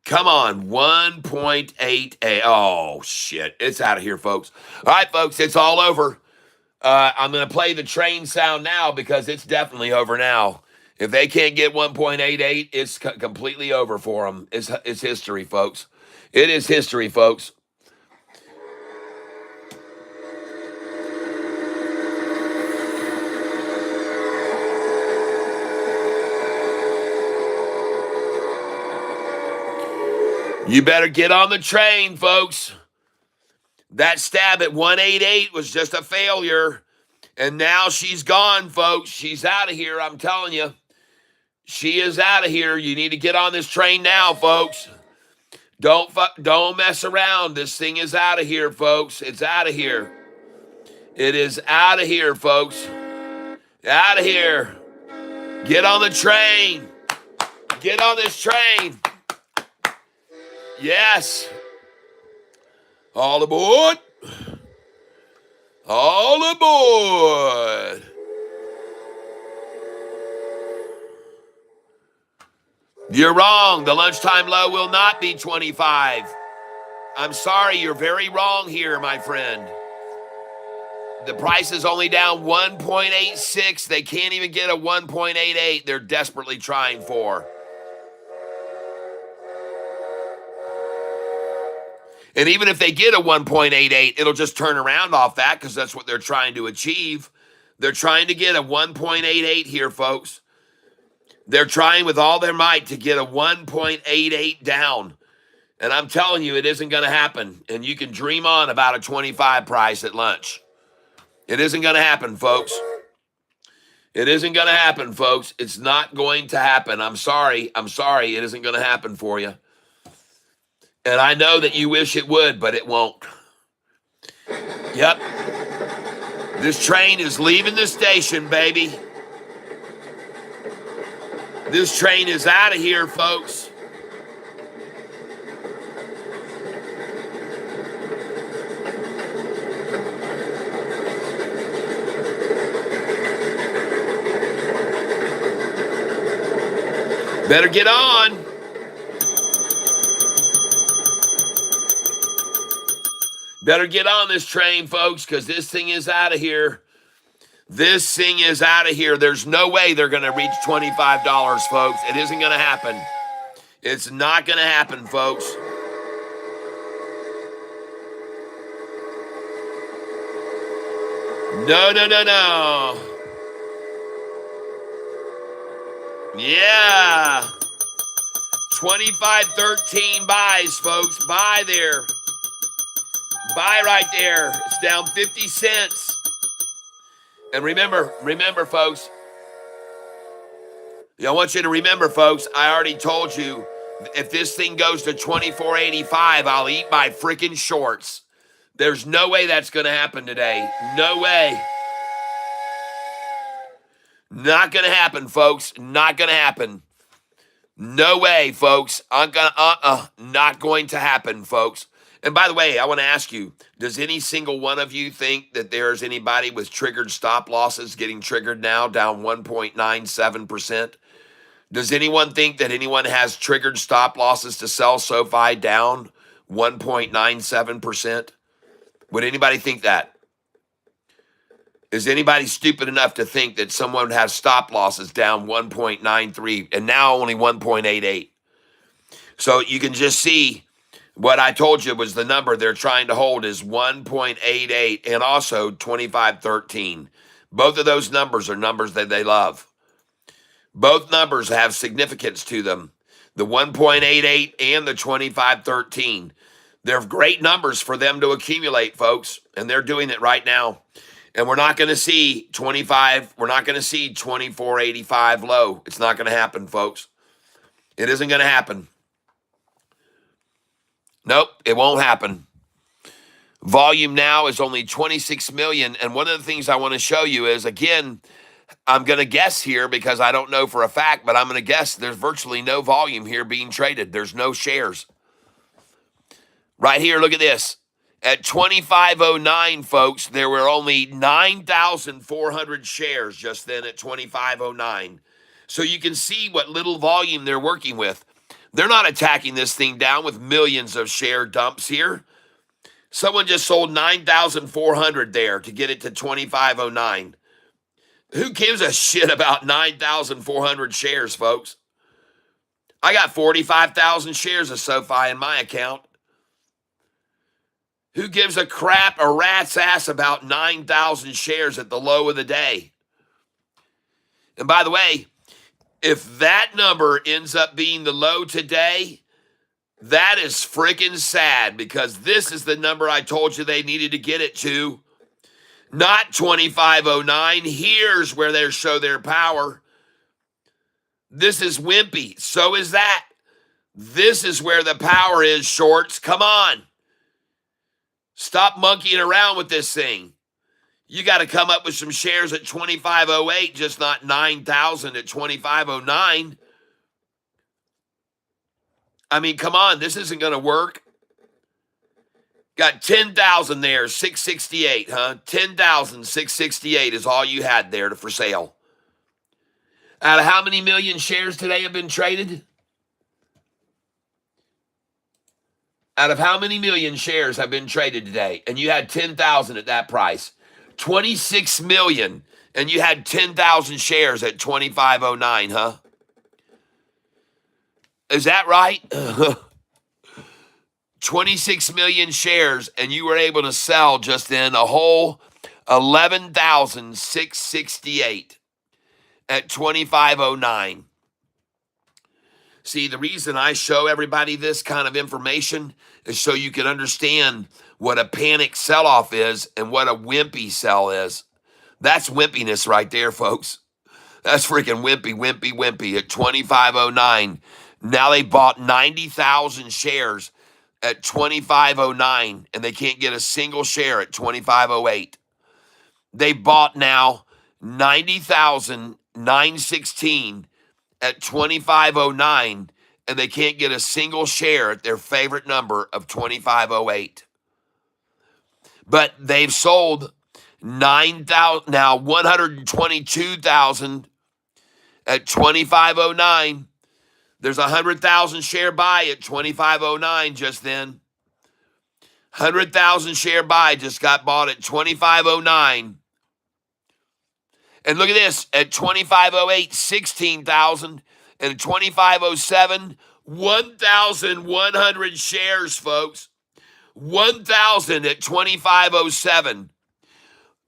Come on, 1.88. Oh, shit. It's out of here, folks. All right, folks, it's all over. I'm going to play the train sound now because it's definitely over now. If they can't get 1.88, it's completely over for them. It's history, folks. It is history, folks. You better get on the train, folks. That stab at 188 was just a failure. And now she's gone, folks. She's out of here, I'm telling you. She is out of here. You need to get on this train now, folks. Don't mess around. This thing is out of here, folks. It's out of here. It is out of here, folks. Out of here. Get on the train. Get on this train. Yes. All aboard. All aboard. You're wrong. The lunchtime low will not be 25. I'm sorry. You're very wrong here, my friend. The price is only down 1.86. They can't even get a 1.88. They're desperately trying for. And even if they get a 1.88, it'll just turn around off that because that's what they're trying to achieve. They're trying to get a 1.88 here, folks. They're trying with all their might to get a 1.88 down. And I'm telling you, it isn't going to happen. And you can dream on about a 25 price at lunch. It isn't going to happen, folks. It isn't going to happen, folks. It's not going to happen. I'm sorry. I'm sorry. It isn't going to happen for you. And I know that you wish it would, but it won't. Yep. This train is leaving the station, baby. This train is out of here, folks. Better get on. Better get on this train, folks, because this thing is out of here. This thing is out of here. There's no way they're going to reach $25, folks. It isn't going to happen. It's not going to happen, folks. No, no, no, no. Yeah. 25.13 buys, folks. Buy there. Buy right there. It's down 50 cents. And remember, folks. I want you to remember, folks, I already told you, if this thing goes to 24.85, I'll eat my freaking shorts. There's no way that's going to happen today. No way. Not going to happen, folks. Not going to happen. No way, folks. Not going to happen, folks. And by the way, I want to ask you, does any single one of you think that there's anybody with triggered stop losses getting triggered now, down 1.97%? Does anyone think that anyone has triggered stop losses to sell SoFi down 1.97%? Would anybody think that? Is anybody stupid enough to think that someone has stop losses down 1.93 and now only 1.88? So you can just see what I told you was the number they're trying to hold is 1.88 and also 25.13. Both of those numbers are numbers that they love. Both numbers have significance to them. The 1.88 and the 25.13. They're great numbers for them to accumulate, folks, and they're doing it right now. And we're not going to see 25. We're not going to see 24.85 low. It's not going to happen, folks. It isn't going to happen. Nope, it won't happen. Volume now is only 26 million. And one of the things I want to show you is, again, I'm going to guess here because I don't know for a fact, but I'm going to guess there's virtually no volume here being traded. There's no shares. Right here, look at this. At 25.09, folks, there were only 9,400 shares just then at 25.09. So you can see what little volume they're working with. They're not attacking this thing down with millions of share dumps here. Someone just sold 9,400 there to get it to 25.09. Who gives a shit about 9,400 shares, folks? I got 45,000 shares of SoFi in my account. Who gives a crap, a rat's ass about 9,000 shares at the low of the day? And by the way, if that number ends up being the low today, that is freaking sad because this is the number I told you they needed to get it to. Not 25.09. Here's where they show their power. This is wimpy. So is that. This is where the power is, shorts. Come on. Stop monkeying around with this thing. You got to come up with some shares at 25.08, just not 9,000 at 25.09. I mean, come on, this isn't going to work. Got 10,000 there, 668, huh? 10,668 is all you had there for sale. Out of how many million shares today have been traded? Out of how many million shares have been traded today? And you had 10,000 at that price. 26 million, and you had 10,000 shares at 25.09, huh? Is that right? 26 million shares, and you were able to sell just in a whole 11,668 at 25.09. See, the reason I show everybody this kind of information is so you can understand what a panic sell-off is and what a wimpy sell is. That's wimpiness right there, folks. That's freaking wimpy at 2509. Now they bought 90,000 shares at 2509 and they can't get a single share at 2508. They bought now 90,916 at 2509 and they can't get a single share at their favorite number of 2508. But they've sold 9,000 now 122,000 at 2509. There's a 100,000 share buy at 2509 just then. 100,000 share buy just got bought at 2509. And look at this, at 2508, 16,000, and at 2507, 1,100 shares, folks. 1,000 at 2507.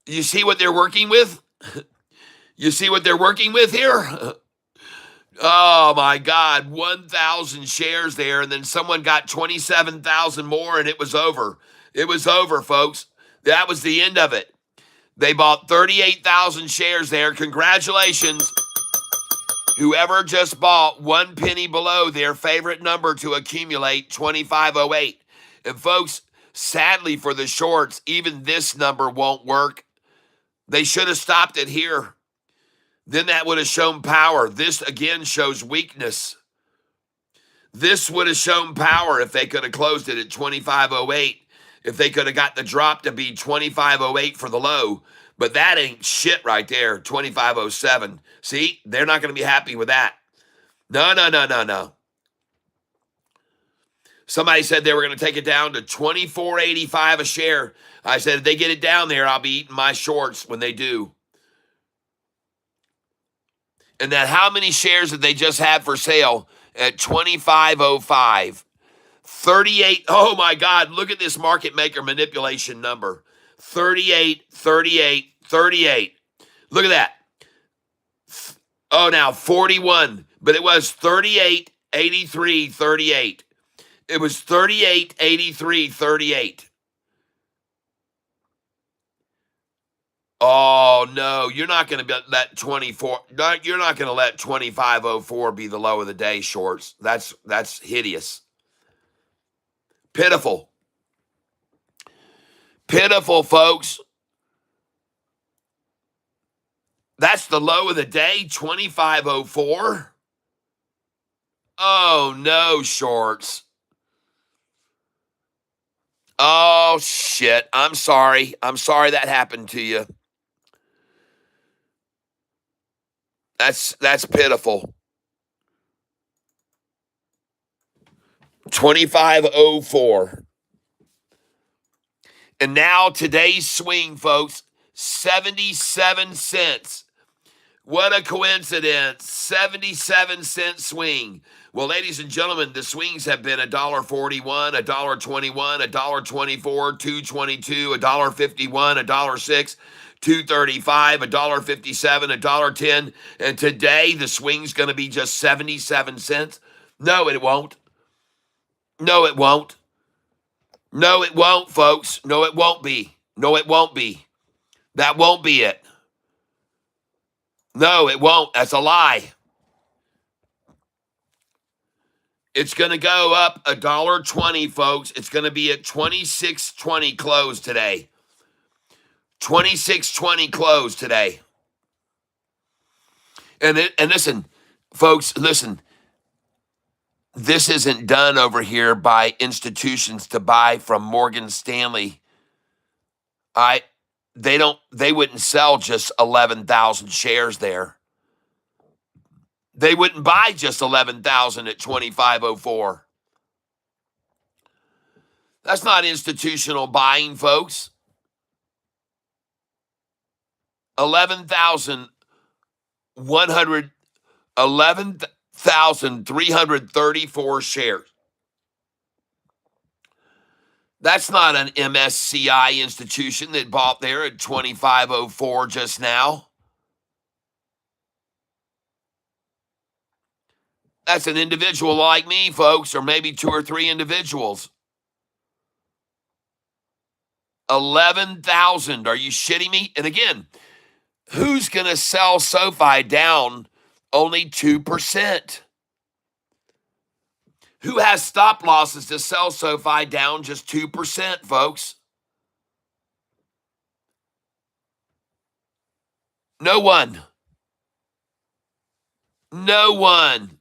You see what they're working with? You see what they're working with here? Oh my God, 1,000 shares there, and then someone got 27,000 more, and it was over. It was over, folks. That was the end of it. They bought 38,000 shares there. Congratulations. Whoever just bought 1 penny below their favorite number to accumulate 2508. And folks, sadly for the shorts, even this number won't work. They should have stopped it here. Then that would have shown power. This again shows weakness. This would have shown power if they could have closed it at 2508. If they could have got the drop to be 2508 for the low. But that ain't shit right there, 2507. See, they're not going to be happy with that. No. Somebody said they were going to take it down to 24.85 a share. I said, if they get it down there, I'll be eating my shorts when they do. And then how many shares did they just have for sale at 25.05? 38. Oh my God, look at this market maker manipulation number. 38. Look at that. Oh, now 41, but it was 38, 83, 38. It was 38, 83, 38. Oh no, you're not going to let 24. You're not going to let 2504 be the low of the day, shorts. That's hideous. Pitiful, folks. That's the low of the day, 2504. Oh no, shorts. Oh shit. I'm sorry that happened to you. That's pitiful. 2504. And now today's swing, folks, 77 cents. What a coincidence. 77-cent swing. Well, ladies and gentlemen, the swings have been $1.41, $1.21, $1.24, $2.22, $1.51, $1.06, $2.35, $1.57, $1.10. And today the swing's going to be just 77 cents. No, it won't. No, it won't. No, it won't, folks. No, it won't be. No, it won't be. That won't be it. No, it won't. That's a lie. It's going to go up $1.20, folks. It's going to be at 26.20 close today. 26.20 close today. And listen, folks, listen. This isn't done over here by institutions to buy from Morgan Stanley. They wouldn't sell just 11,000 shares there. They wouldn't buy just 11,000 at 2504. That's not institutional buying, folks. 11,334 shares. That's not an MSCI institution that bought there at 2504 just now. That's an individual like me, folks, or maybe 2 or 3 individuals. 11,000. Are you shitting me? And again, who's going to sell SoFi down only 2%? Who has stop losses to sell SoFi down just 2%, folks? No one. No one.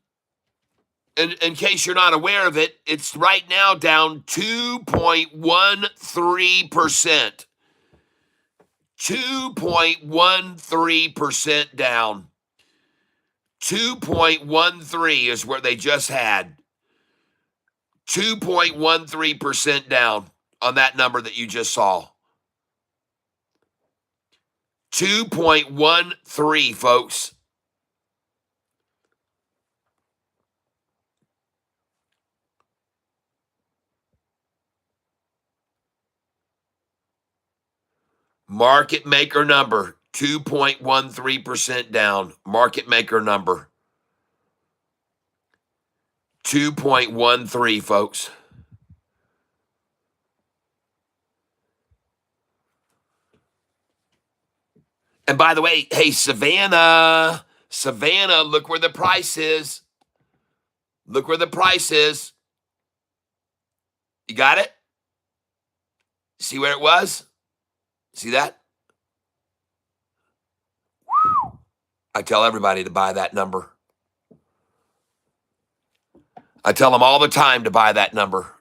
In case you're not aware of it, it's right now down 2.13%. 2.13% down. 2.13 is where they just had. 2.13% down on that number that you just saw. 2.13, folks. Market maker number, 2.13% down. Market maker number, 2.13, folks. And by the way, hey, Savannah, look where the price is. Look where the price is. You got it? See where it was? See that? I tell everybody to buy that number. I tell them all the time to buy that number.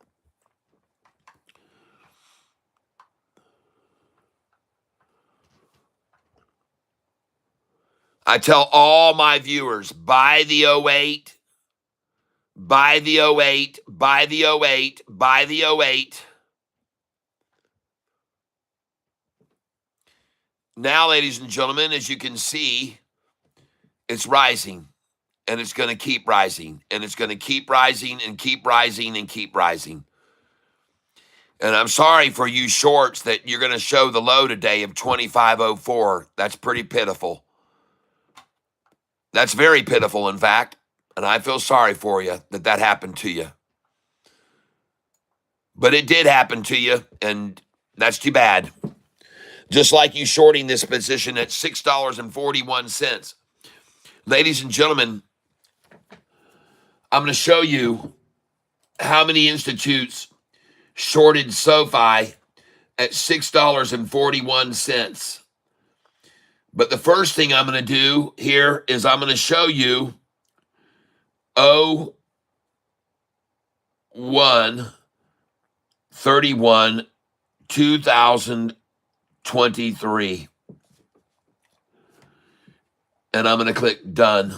I tell all my viewers, buy the '08, buy the '08, buy the '08, buy the '08. Now, ladies and gentlemen, as you can see, it's rising, and it's going to keep rising, and it's going to keep rising and keep rising and keep rising. And I'm sorry for you shorts that you're going to show the low today of 25.04. That's pretty pitiful. That's very pitiful, in fact, and I feel sorry for you that happened to you. But it did happen to you, and that's too bad. Just like you shorting this position at $6.41. Ladies and gentlemen, I'm going to show you how many institutes shorted SoFi at $6.41. But the first thing I'm going to do here is I'm going to show you 01/31, 2023. And I'm going to click done.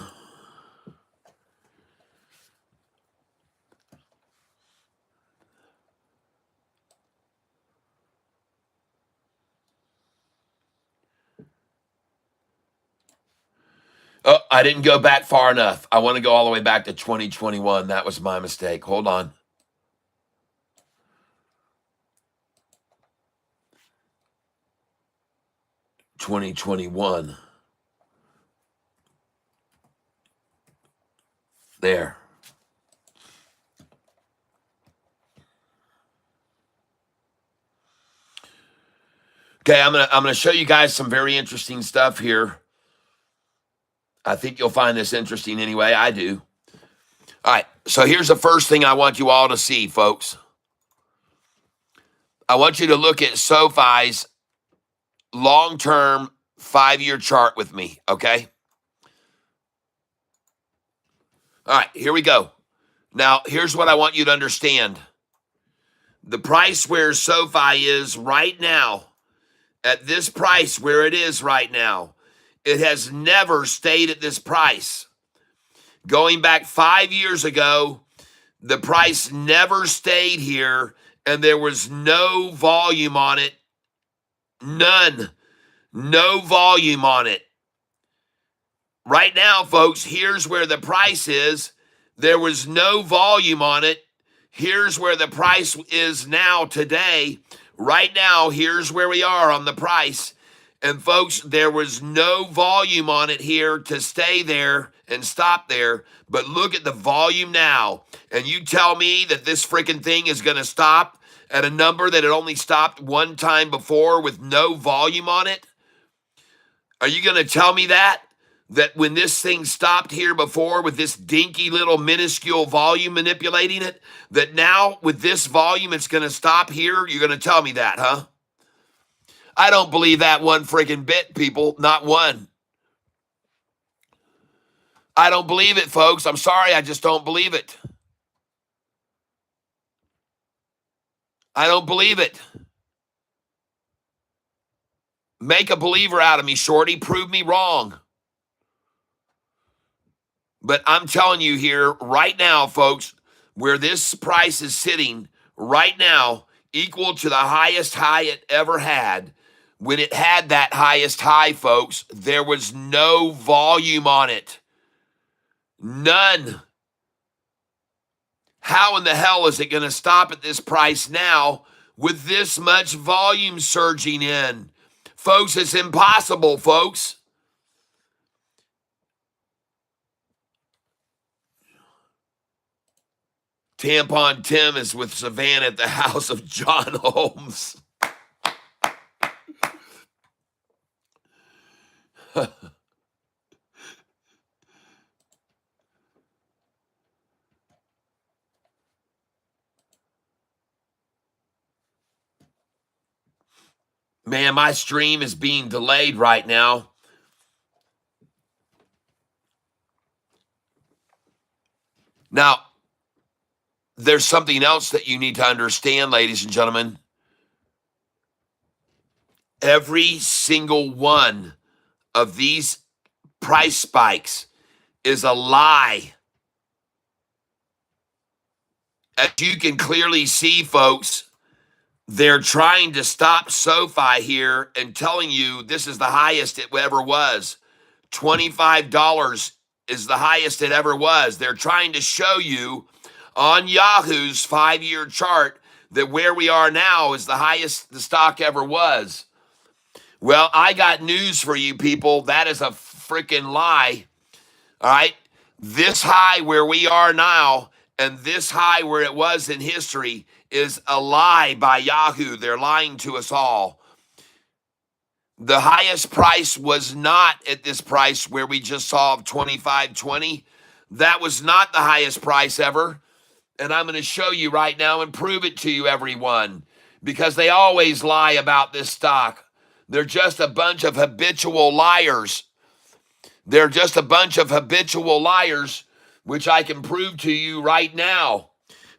Oh, I didn't go back far enough. I want to go all the way back to 2021. That was my mistake. Hold on. $2021. There. Okay, I'm gonna show you guys some very interesting stuff here. I think you'll find this interesting anyway. I do. All right, so here's the first thing I want you all to see, folks. I want you to look at SoFi's long-term 5-year chart with me, okay? All right, here we go. Now, here's what I want you to understand. The price where SoFi is right now, at this price where it is right now, it has never stayed at this price. Going back 5 years ago, the price never stayed here, and there was no volume on it. None. No volume on it. Right now, folks, here's where the price is. There was no volume on it. Here's where the price is now today. Right now, here's where we are on the price. And folks, there was no volume on it here to stay there and stop there. But look at the volume now. And you tell me that this freaking thing is going to stop at a number that it only stopped one time before with no volume on it? Are you going to tell me that? That when this thing stopped here before with this dinky little minuscule volume manipulating it, that now with this volume it's going to stop here? You're going to tell me that, huh? I don't believe that one freaking bit, people. Not one. I don't believe it, folks. I'm sorry. I just don't believe it. I don't believe it. Make a believer out of me, Shorty. Prove me wrong. But I'm telling you here right now, folks, where this price is sitting right now, equal to the highest high it ever had. When it had that highest high, folks, there was no volume on it. None. How in the hell is it going to stop at this price now with this much volume surging in? Folks, it's impossible, folks. Tampon Tim is with Savannah at the house of John Holmes. Man, my stream is being delayed right now. Now, there's something else that you need to understand, ladies and gentlemen. Every single one of these price spikes is a lie. As you can clearly see, folks, they're trying to stop SoFi here and telling you this is the highest it ever was. $25 is the highest it ever was. They're trying to show you on Yahoo's 5-year chart that where we are now is the highest the stock ever was. Well, I got news for you people. That is a freaking lie. All right? This high where we are now and this high where it was in history is a lie by Yahoo. They're lying to us all. The highest price was not at this price where we just saw of 25.20. That was not the highest price ever. And I'm going to show you right now and prove it to you, everyone, because they always lie about this stock. They're just a bunch of habitual liars. They're just a bunch of habitual liars, which I can prove to you right now.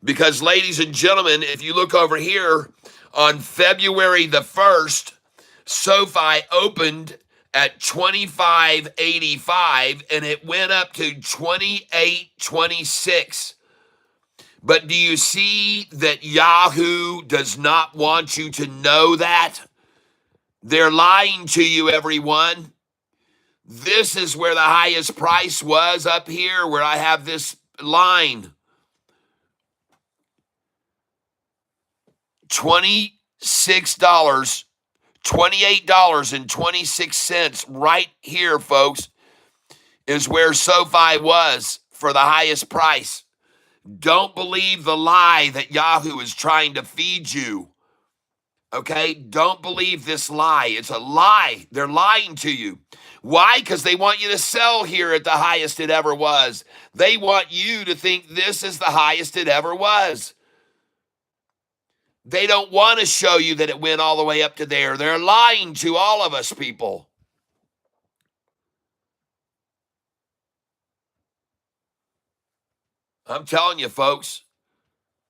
Because, ladies and gentlemen, if you look over here, on February the 1st, SoFi opened at 25.85 and it went up to 28.26. But do you see that Yahoo does not want you to know that? They're lying to you, everyone. This is where the highest price was up here, where I have this line. $26, $28.26 right here, folks, is where SoFi was for the highest price. Don't believe the lie that Yahoo is trying to feed you. Okay? Don't believe this lie. It's a lie. They're lying to you. Why? Because they want you to sell here at the highest it ever was. They want you to think this is the highest it ever was. They don't want to show you that it went all the way up to there. They're lying to all of us, people. I'm telling you, folks,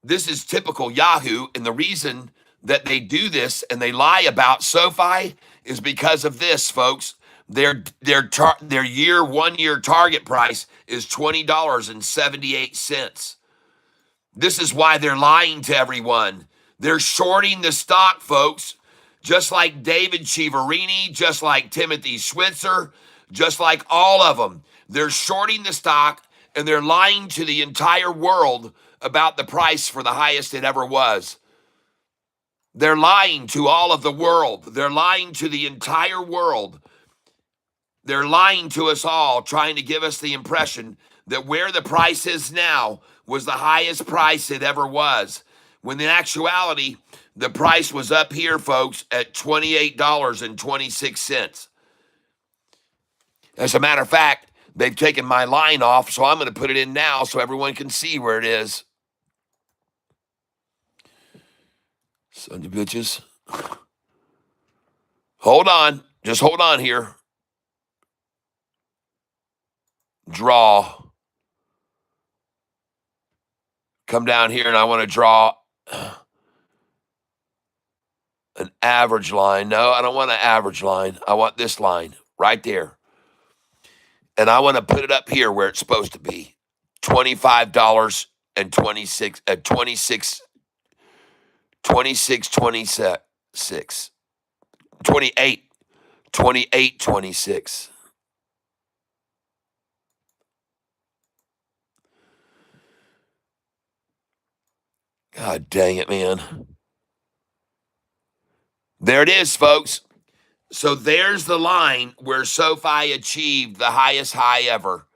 this is typical Yahoo, and the reason that they do this and they lie about SoFi is because of this, folks. Their 1 year target price is $20.78. This is why they're lying to everyone. They're shorting the stock, folks, just like David Chiaverini, just like Timothy Switzer, just like all of them. They're shorting the stock, and they're lying to the entire world about the price for the highest it ever was. They're lying to all of the world. They're lying to the entire world. They're lying to us all, trying to give us the impression that where the price is now was the highest price it ever was. When in actuality, the price was up here, folks, at $28.26. As a matter of fact, they've taken my line off, so I'm going to put it in now so everyone can see where it is. Son of bitches. Hold on. Just hold on here. Draw. Come down here and I want to draw an average line. No, I don't want an average line. I want this line right there. And I want to put it up here where it's supposed to be. $25 and 26 at 26 26 26 28 28 26. God dang it, man. There it is, folks. So there's the line where SoFi achieved the highest high ever.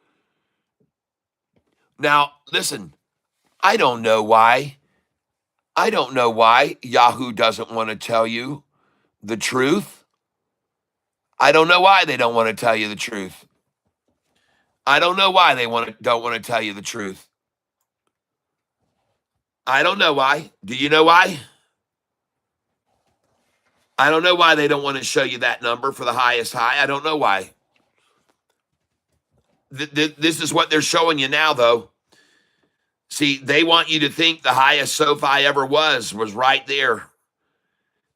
Now, listen, I don't know why. I don't know why Yahoo doesn't want to tell you the truth. I don't know why they don't want to tell you the truth. I don't know why they don't want to tell you the truth. I don't know why. Do you know why? I don't know why they don't want to show you that number for the highest high. I don't know why. This is what they're showing you now, though. See, they want you to think the highest SoFi ever was right there.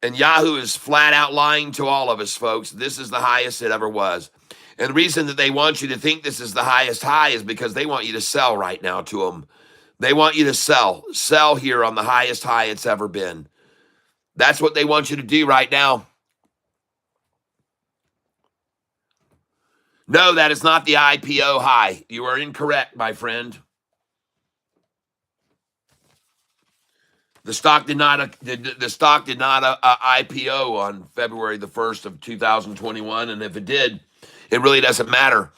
And Yahoo is flat out lying to all of us, folks. This is the highest it ever was. And the reason that they want you to think this is the highest high is because they want you to sell right now to them. They want you to sell here on the highest high it's ever been. That's what they want you to do right now. No, that is not the IPO high. You are incorrect, my friend. The stock did not IPO on February the 1st of 2021, and if it did, it really doesn't matter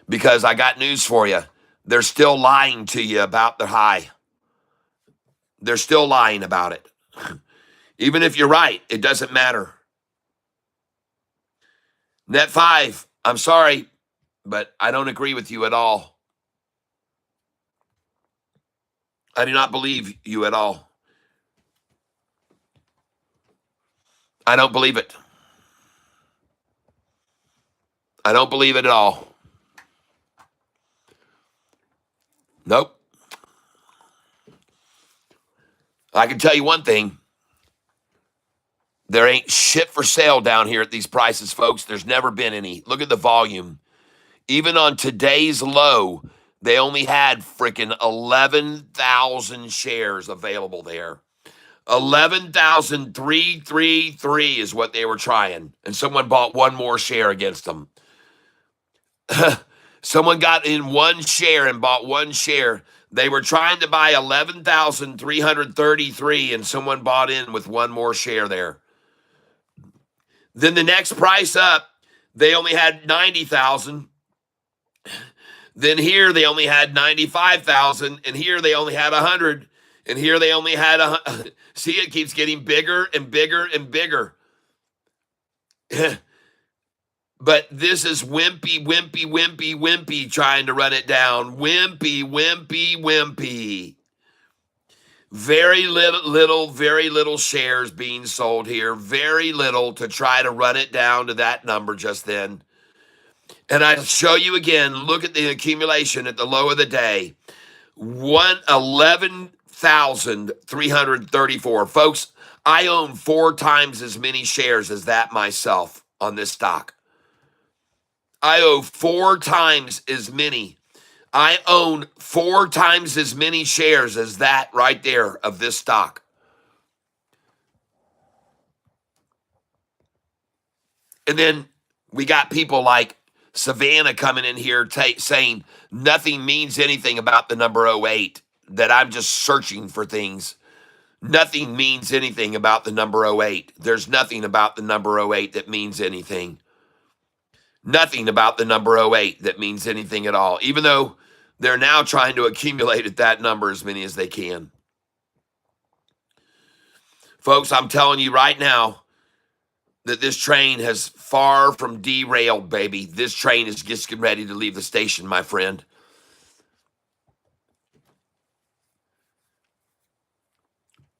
because I got news for you. They're still lying to you about the high. They're still lying about it. Even if you're right, it doesn't matter. Net 5, I'm sorry, but I don't agree with you at all. I do not believe you at all. I don't believe it. I don't believe it at all. Nope. I can tell you one thing. There ain't shit for sale down here at these prices, folks. There's never been any. Look at the volume. Even on today's low, they only had freaking 11,000 shares available there. 11,333 is what they were trying. And someone bought one more share against them. Someone got in one share and bought one share. They were trying to buy 11,333 and someone bought in with one more share there. Then the next price up, they only had 90,000. Then here they only had 95,000, and here they only had 100, and here they only had see, it keeps getting bigger and bigger and bigger. But this is wimpy trying to run it down. Wimpy. Very little shares being sold here. Very little to try to run it down to that number just then. And I show you again, look at the accumulation at the low of the day. 11,334. Folks, I own 4 times as many shares as that myself on this stock. I own 4 times as many shares as that right there of this stock. And then we got people like Savannah coming in here saying nothing means anything about the number 08, that I'm just searching for things. Nothing means anything about the number 08. There's nothing about the number 08 that means anything. Nothing about the number '08 that means anything at all, even though they're now trying to accumulate at that number as many as they can. Folks, I'm telling you right now that this train has far from derailed, baby. This train is just getting ready to leave the station, my friend.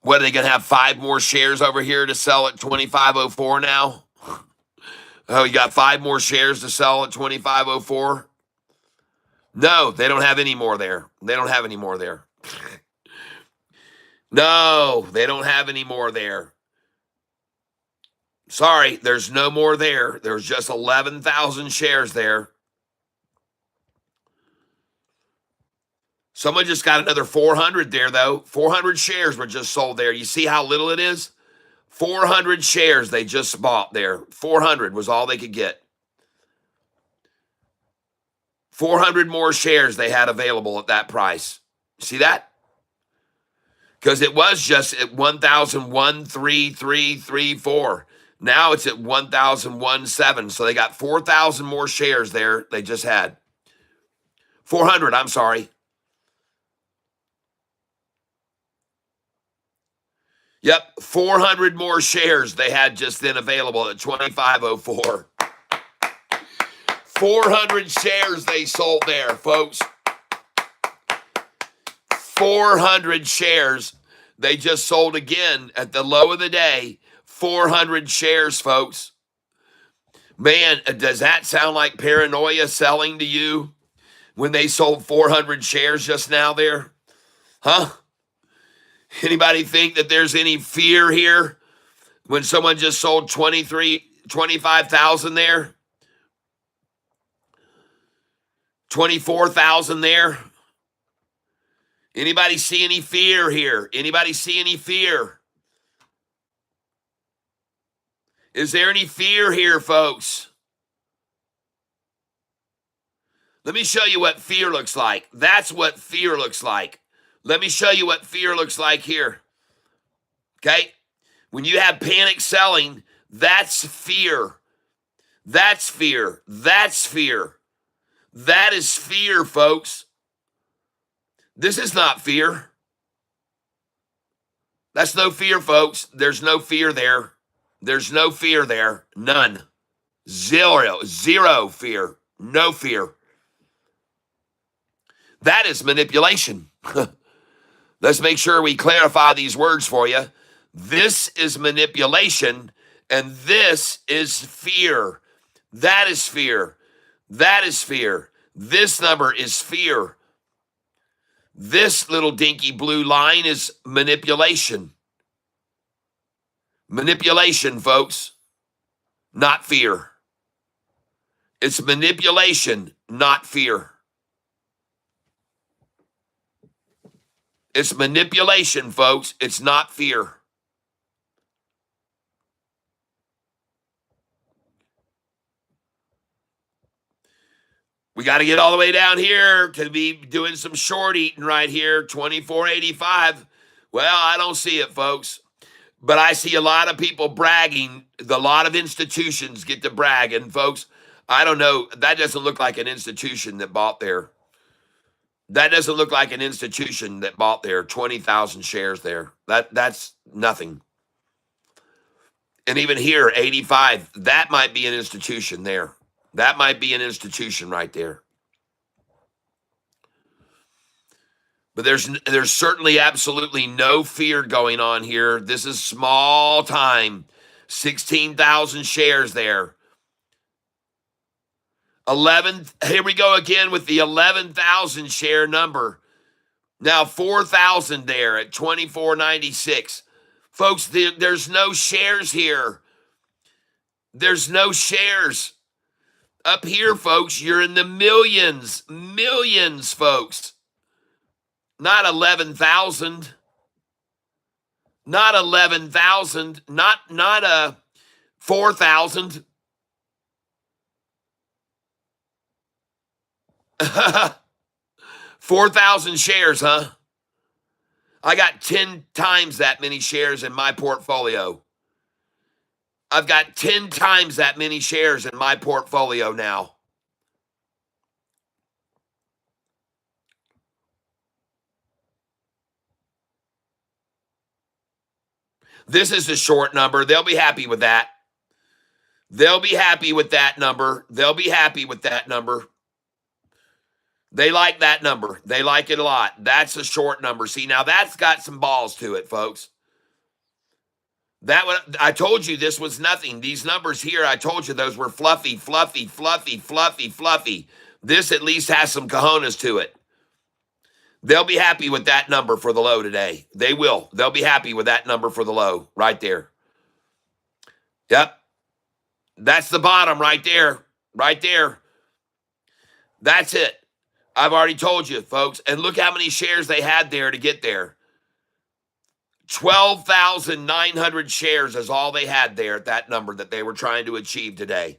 What, are they going to have 5 more shares over here to sell at 25.04 now? Oh, you got 5 more shares to sell at 25.04? No, they don't have any more there. They don't have any more there. No, they don't have any more there. Sorry, there's no more there. There's just 11,000 shares there. Someone just got another 400 there, though. 400 shares were just sold there. You see how little it is? 400 shares they just bought there. 400 was all they could get. 400 more shares they had available at that price. See that? Because it was just at 1,001,3334. Now it's at 1,017. So they got 4,000 more shares there they just had. 400, I'm sorry. Yep, 400 more shares they had just then available at 25.04. 400 shares they sold there, folks. 400 shares they just sold again at the low of the day. 400 shares, folks. Man, does that sound like paranoia selling to you when they sold 400 shares just now there? Huh? Anybody think that there's any fear here when someone just sold 25,000 there? 24,000 there? Anybody see any fear here? Anybody see any fear? Is there any fear here, folks? Let me show you what fear looks like. That's what fear looks like. Let me show you what fear looks like here. Okay? When you have panic selling, that's fear. That's fear. That's fear. That is fear, folks. This is not fear. That's no fear, folks. There's no fear there. There's no fear there. None. Zero fear. No fear. That is manipulation. Let's make sure we clarify these words for you. This is manipulation, and this is fear. That is fear. That is fear. This number is fear. This little dinky blue line is manipulation. Manipulation, folks, not fear. It's manipulation, not fear. It's manipulation, folks. It's not fear. We got to get all the way down here to be doing some short eating right here, 24.85. Well, I don't see it, folks. But I see a lot of people bragging. A lot of institutions get to brag. And, folks, I don't know. That doesn't look like an institution that bought there. That doesn't look like an institution that bought there 20,000 shares there. That's nothing. And even here, 85, that might be an institution there. That might be an institution right there. But there's certainly absolutely no fear going on here. This is small time. 16,000 shares there. 11, here we go again with the 11,000 share number. Now 4,000 there at 24.96. Folks, there's no shares here. There's no shares. Up here, folks, you're in the millions. Millions, folks. Not 11,000. Not 11,000. Not 4,000. 4,000 shares, huh? I got 10 times that many shares in my portfolio. I've got 10 times that many shares in my portfolio now. This is a short number. They'll be happy with that. They'll be happy with that number. They'll be happy with that number. They like that number. They like it a lot. That's a short number. See, now that's got some balls to it, folks. I told you this was nothing. These numbers here, I told you those were fluffy, fluffy, fluffy, fluffy, fluffy. This at least has some cojones to it. They'll be happy with that number for the low today. They will. They'll be happy with that number for the low right there. Yep. That's the bottom right there. Right there. That's it. I've already told you, folks. And look how many shares they had there to get there. 12,900 shares is all they had there at that number that they were trying to achieve today.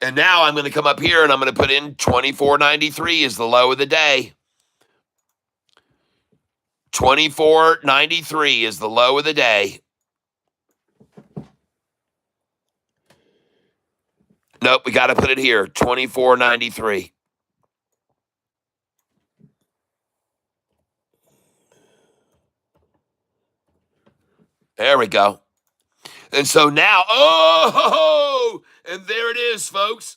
And now I'm going to come up here and I'm going to put in 24.93 is the low of the day. 24.93 is the low of the day. Nope, we got to put it here. 24.93. There we go. And so now, and there it is, folks.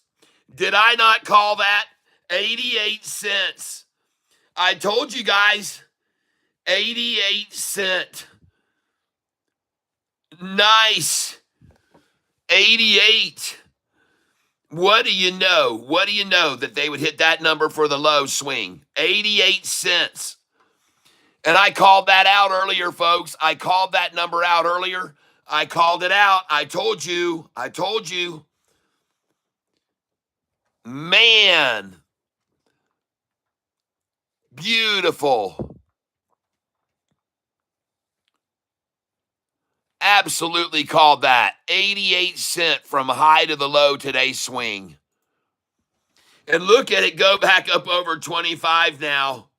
Did I not call that 88 cents? I told you guys, 88 cent. Nice. 88. What do you know? What do you know that they would hit that number for the low swing? 88 cents. And I called that out earlier, folks. I called that number out earlier. I called it out. I told you. Man. Beautiful. Absolutely called that. 88 cent from high to the low today swing. And look at it go back up over 25 now.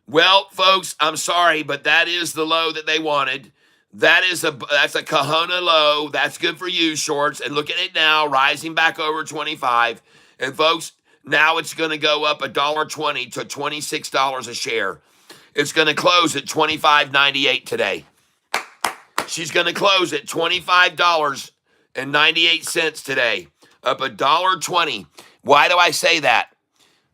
Well, folks, I'm sorry, but that is the low that they wanted. That's a Kahuna low. That's good for you, shorts. And look at it now, rising back over 25. And folks, now it's going to go up $1.20 to $26 a share. It's going to close at $25.98 today. She's going to close at $25.98 today, up $1.20. Why do I say that?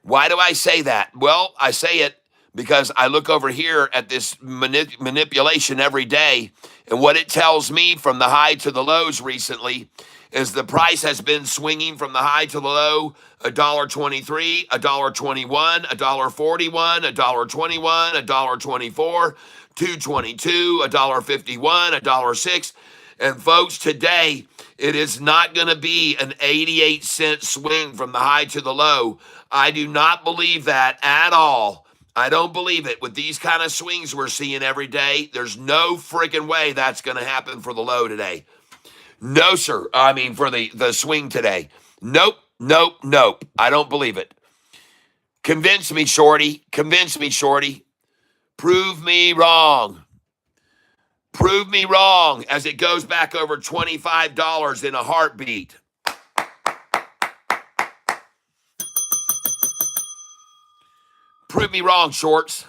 Why do I say that? Well, I say it because I look over here at this manipulation every day, and what it tells me from the high to the lows recently is the price has been swinging from the high to the low, $1.23, $1.21, $1.41, $1.21, $1.24, $2.22, $1.51, $1.06. And folks, today, it is not going to be an 88 cent swing from the high to the low. I do not believe that at all. I don't believe it. With these kind of swings we're seeing every day, there's no freaking way that's going to happen for the low today. No, sir. I mean, for the swing today. Nope. I don't believe it. Convince me, shorty. Convince me, shorty. Prove me wrong. Prove me wrong as it goes back over $25 in a heartbeat. Prove me wrong, shorts.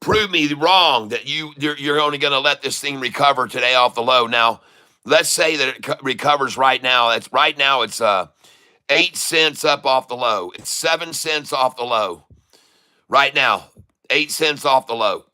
Prove me wrong that you're only going to let this thing recover today off the low. Now, let's say that it recovers right now. It's 8 cents up off the low. It's 7 cents off the low. Right now, 8 cents off the low.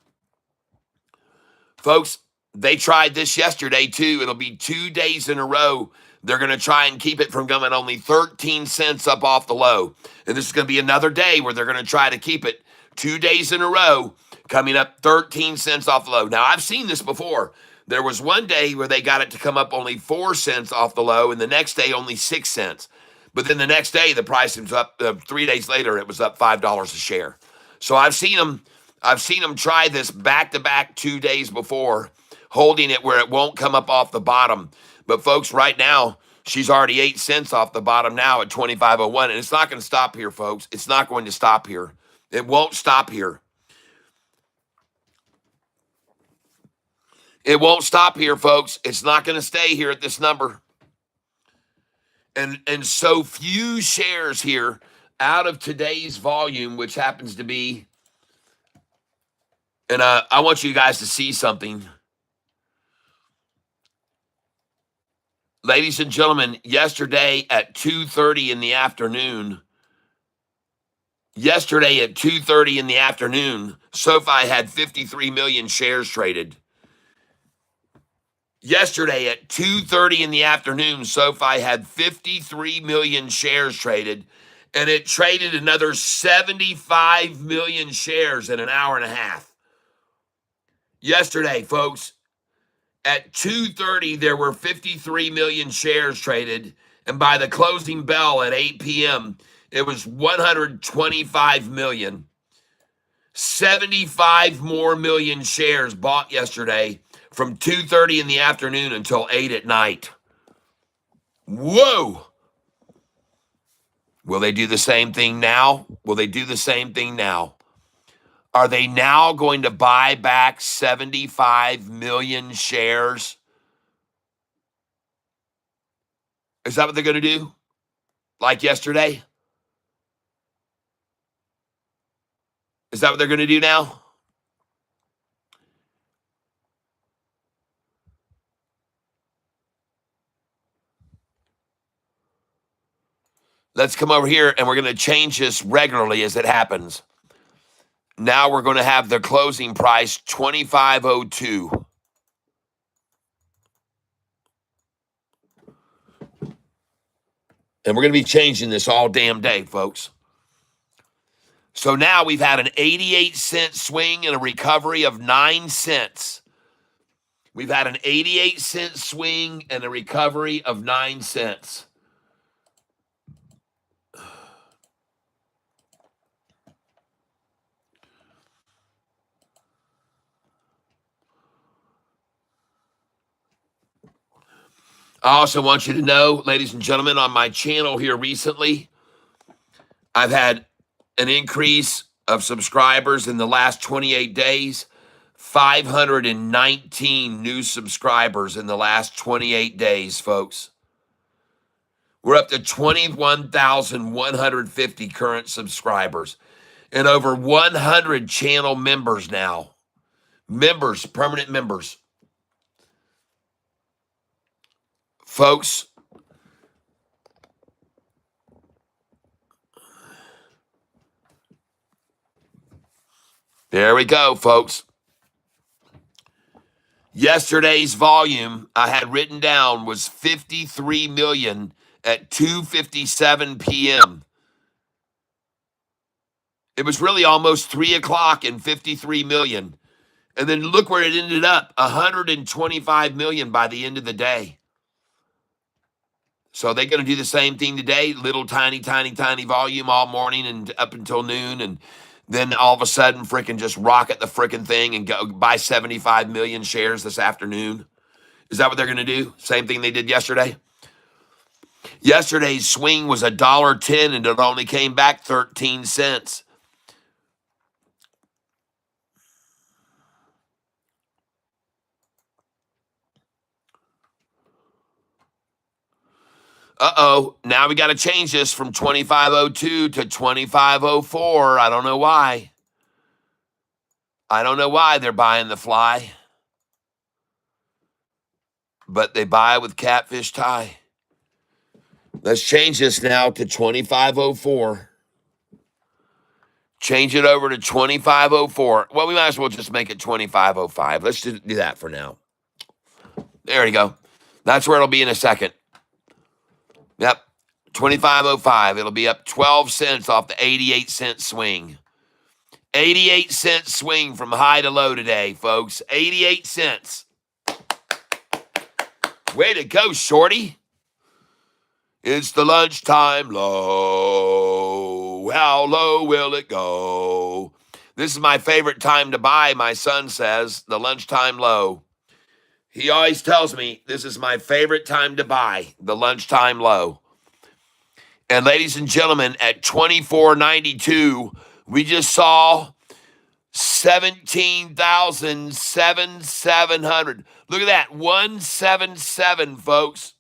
Folks, they tried this yesterday too. It'll be 2 days in a row. They're going to try and keep it from going only 13 cents up off the low. And this is going to be another day where they're going to try to keep it 2 days in a row, coming up 13 cents off the low. Now, I've seen this before. There was one day where they got it to come up only 4 cents off the low, and the next day only 6 cents. But then the next day, the price was up. 3 days later, it was up $5 a share. So I've seen them try this back-to-back 2 days before, holding it where it won't come up off the bottom. But folks, right now, she's already 8 cents off the bottom now at 25.01, and it's not going to stop here, folks. It's not going to stop here. It won't stop here. It won't stop here, folks. It's not going to stay here at this number. And so few shares here out of today's volume, which happens to be, and I want you guys to see something. Ladies and gentlemen, yesterday at 2:30 in the afternoon, SoFi had 53 million shares traded. Yesterday at 2:30 in the afternoon, SoFi had 53 million shares traded, and it traded another 75 million shares in an hour and a half. Yesterday, folks, at 2:30, there were 53 million shares traded, and by the closing bell at 8 p.m., it was 125 million. 75 more million shares bought yesterday from 2:30 in the afternoon until 8 at night. Whoa! Will they do the same thing now? Are they now going to buy back 75 million shares? Is that what they're going to do? Like yesterday? Is that what they're going to do now? Let's come over here and we're going to change this regularly as it happens. Now we're going to have the closing price 25.02. And we're going to be changing this all damn day, folks. So now we've had an 88-cent swing and a recovery of 9 cents. We've had an 88-cent swing and a recovery of 9 cents. I also want you to know, ladies and gentlemen, on my channel here recently, I've had an increase of subscribers in the last 28 days, 519 new subscribers in the last 28 days, folks. We're up to 21,150 current subscribers and over 100 channel members now. Members, permanent members. Folks, there we go, folks. Yesterday's volume I had written down was 53 million at 2:57 p.m. It was really almost 3 o'clock and 53 million. And then look where it ended up, 125 million by the end of the day. So they're going to do the same thing today, little tiny volume all morning and up until noon. And then all of a sudden, freaking just rocket the freaking thing and go buy 75 million shares this afternoon. Is that what they're going to do? Same thing they did yesterday? Yesterday's swing was $1.10 and it only came back 13 cents. Uh-oh, now we got to change this from 25.02 to 25.04. I don't know why. They're buying the fly. But they buy with Catfish tie. Let's change this now to 25.04. Change it over to 25.04. Well, we might as well just make it 25.05. Let's do that for now. There we go. That's where it'll be in a second. Yep, 25.05. It'll be up 12 cents off the 88-cent swing. 88-cent swing from high to low today, folks. 88 cents. Way to go, shorty. It's the lunchtime low. How low will it go? This is my favorite time to buy, my son says, the lunchtime low. He always tells me this is my favorite time to buy, the lunchtime low. And ladies and gentlemen, at 24.92, we just saw 17,700. Look at that. 177, folks.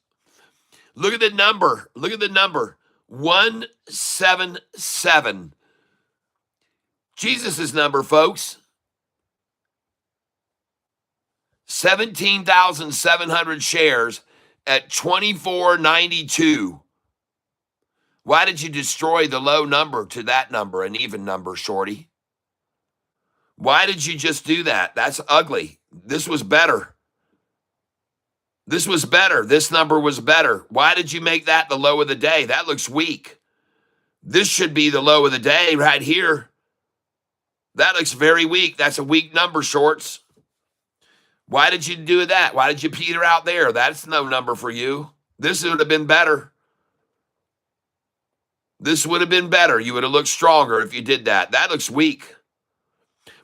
Look at the number. Look at the number. 177. Jesus' number, folks. 17,700 shares at 24.92. Why did you destroy the low number to that number, an even number, Shorty? Why did you just do that? That's ugly. This was better. This was better. This number was better. Why did you make that the low of the day? That looks weak. This should be the low of the day right here. That looks very weak. That's a weak number, Shorts. Why did you do that? Why did you peter out there? That's no number for you. This would have been better. This would have been better. You would have looked stronger if you did that. That looks weak.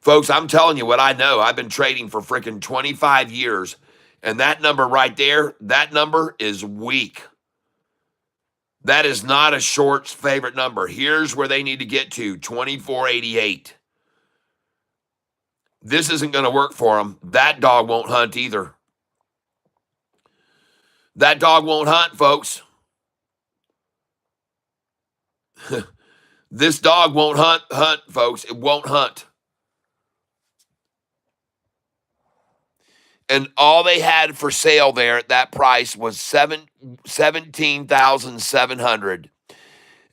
Folks, I'm telling you what I know. I've been trading for freaking 25 years. And that number right there, that number is weak. That is not a short's favorite number. Here's where they need to get to, 24.88. This isn't going to work for them. That dog won't hunt either. That dog won't hunt, folks. This dog won't hunt, folks. It won't hunt. And all they had for sale there at that price was 17,700.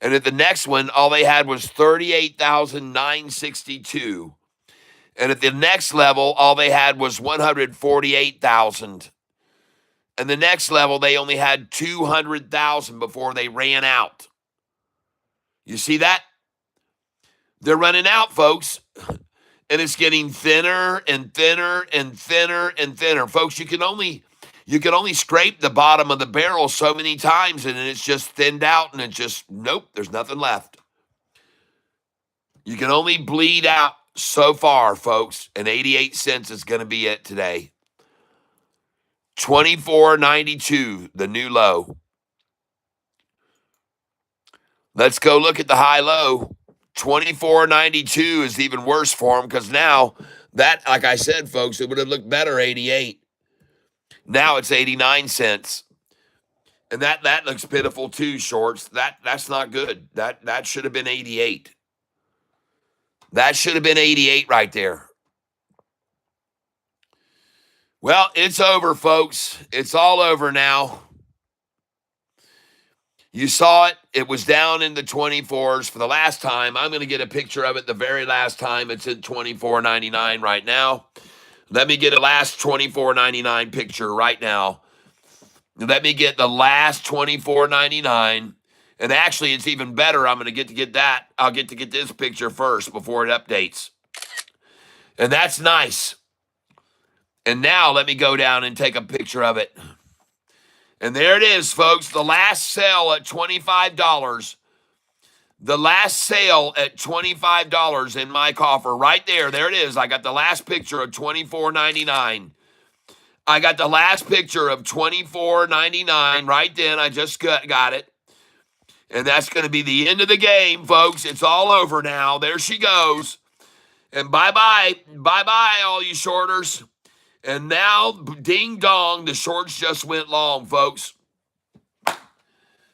And at the next one, all they had was 38,962. And at the next level, all they had was 148,000. And the next level, they only had 200,000 before they ran out. You see that? They're running out, folks. And it's getting thinner and thinner and thinner and thinner. Folks, you can only scrape the bottom of the barrel so many times and it's just thinned out and it's just, nope, there's nothing left. You can only bleed out so far, folks, and 88 cents is going to be it today. 24.92, the new low. Let's go look at the high low. 24.92 is even worse for them because now that, like I said, folks, it would have looked better 88. Now it's 89 cents. And that looks pitiful too, Shorts. That's not good. That should have been 88. That should have been 88 right there. Well, it's over, folks. It's all over now. You saw it. It was down in the 24s for the last time. I'm going to get a picture of it the very last time. It's at 24.99 right now. Let me get a last 24.99 picture right now. Let me get the last 24.99. And actually, it's even better. I'm going to get that. I'll get to get this picture first before it updates. And that's nice. And now let me go down and take a picture of it. And there it is, folks. The last sale at $25. The last sale at $25 in my coffer. Right there. There it is. I got the last picture of $24.99. I got the last picture of $24.99 right then. I just got it. And that's going to be the end of the game, folks. It's all over now. There she goes. And bye-bye. Bye-bye, all you shorters. And now, ding dong, the shorts just went long, folks.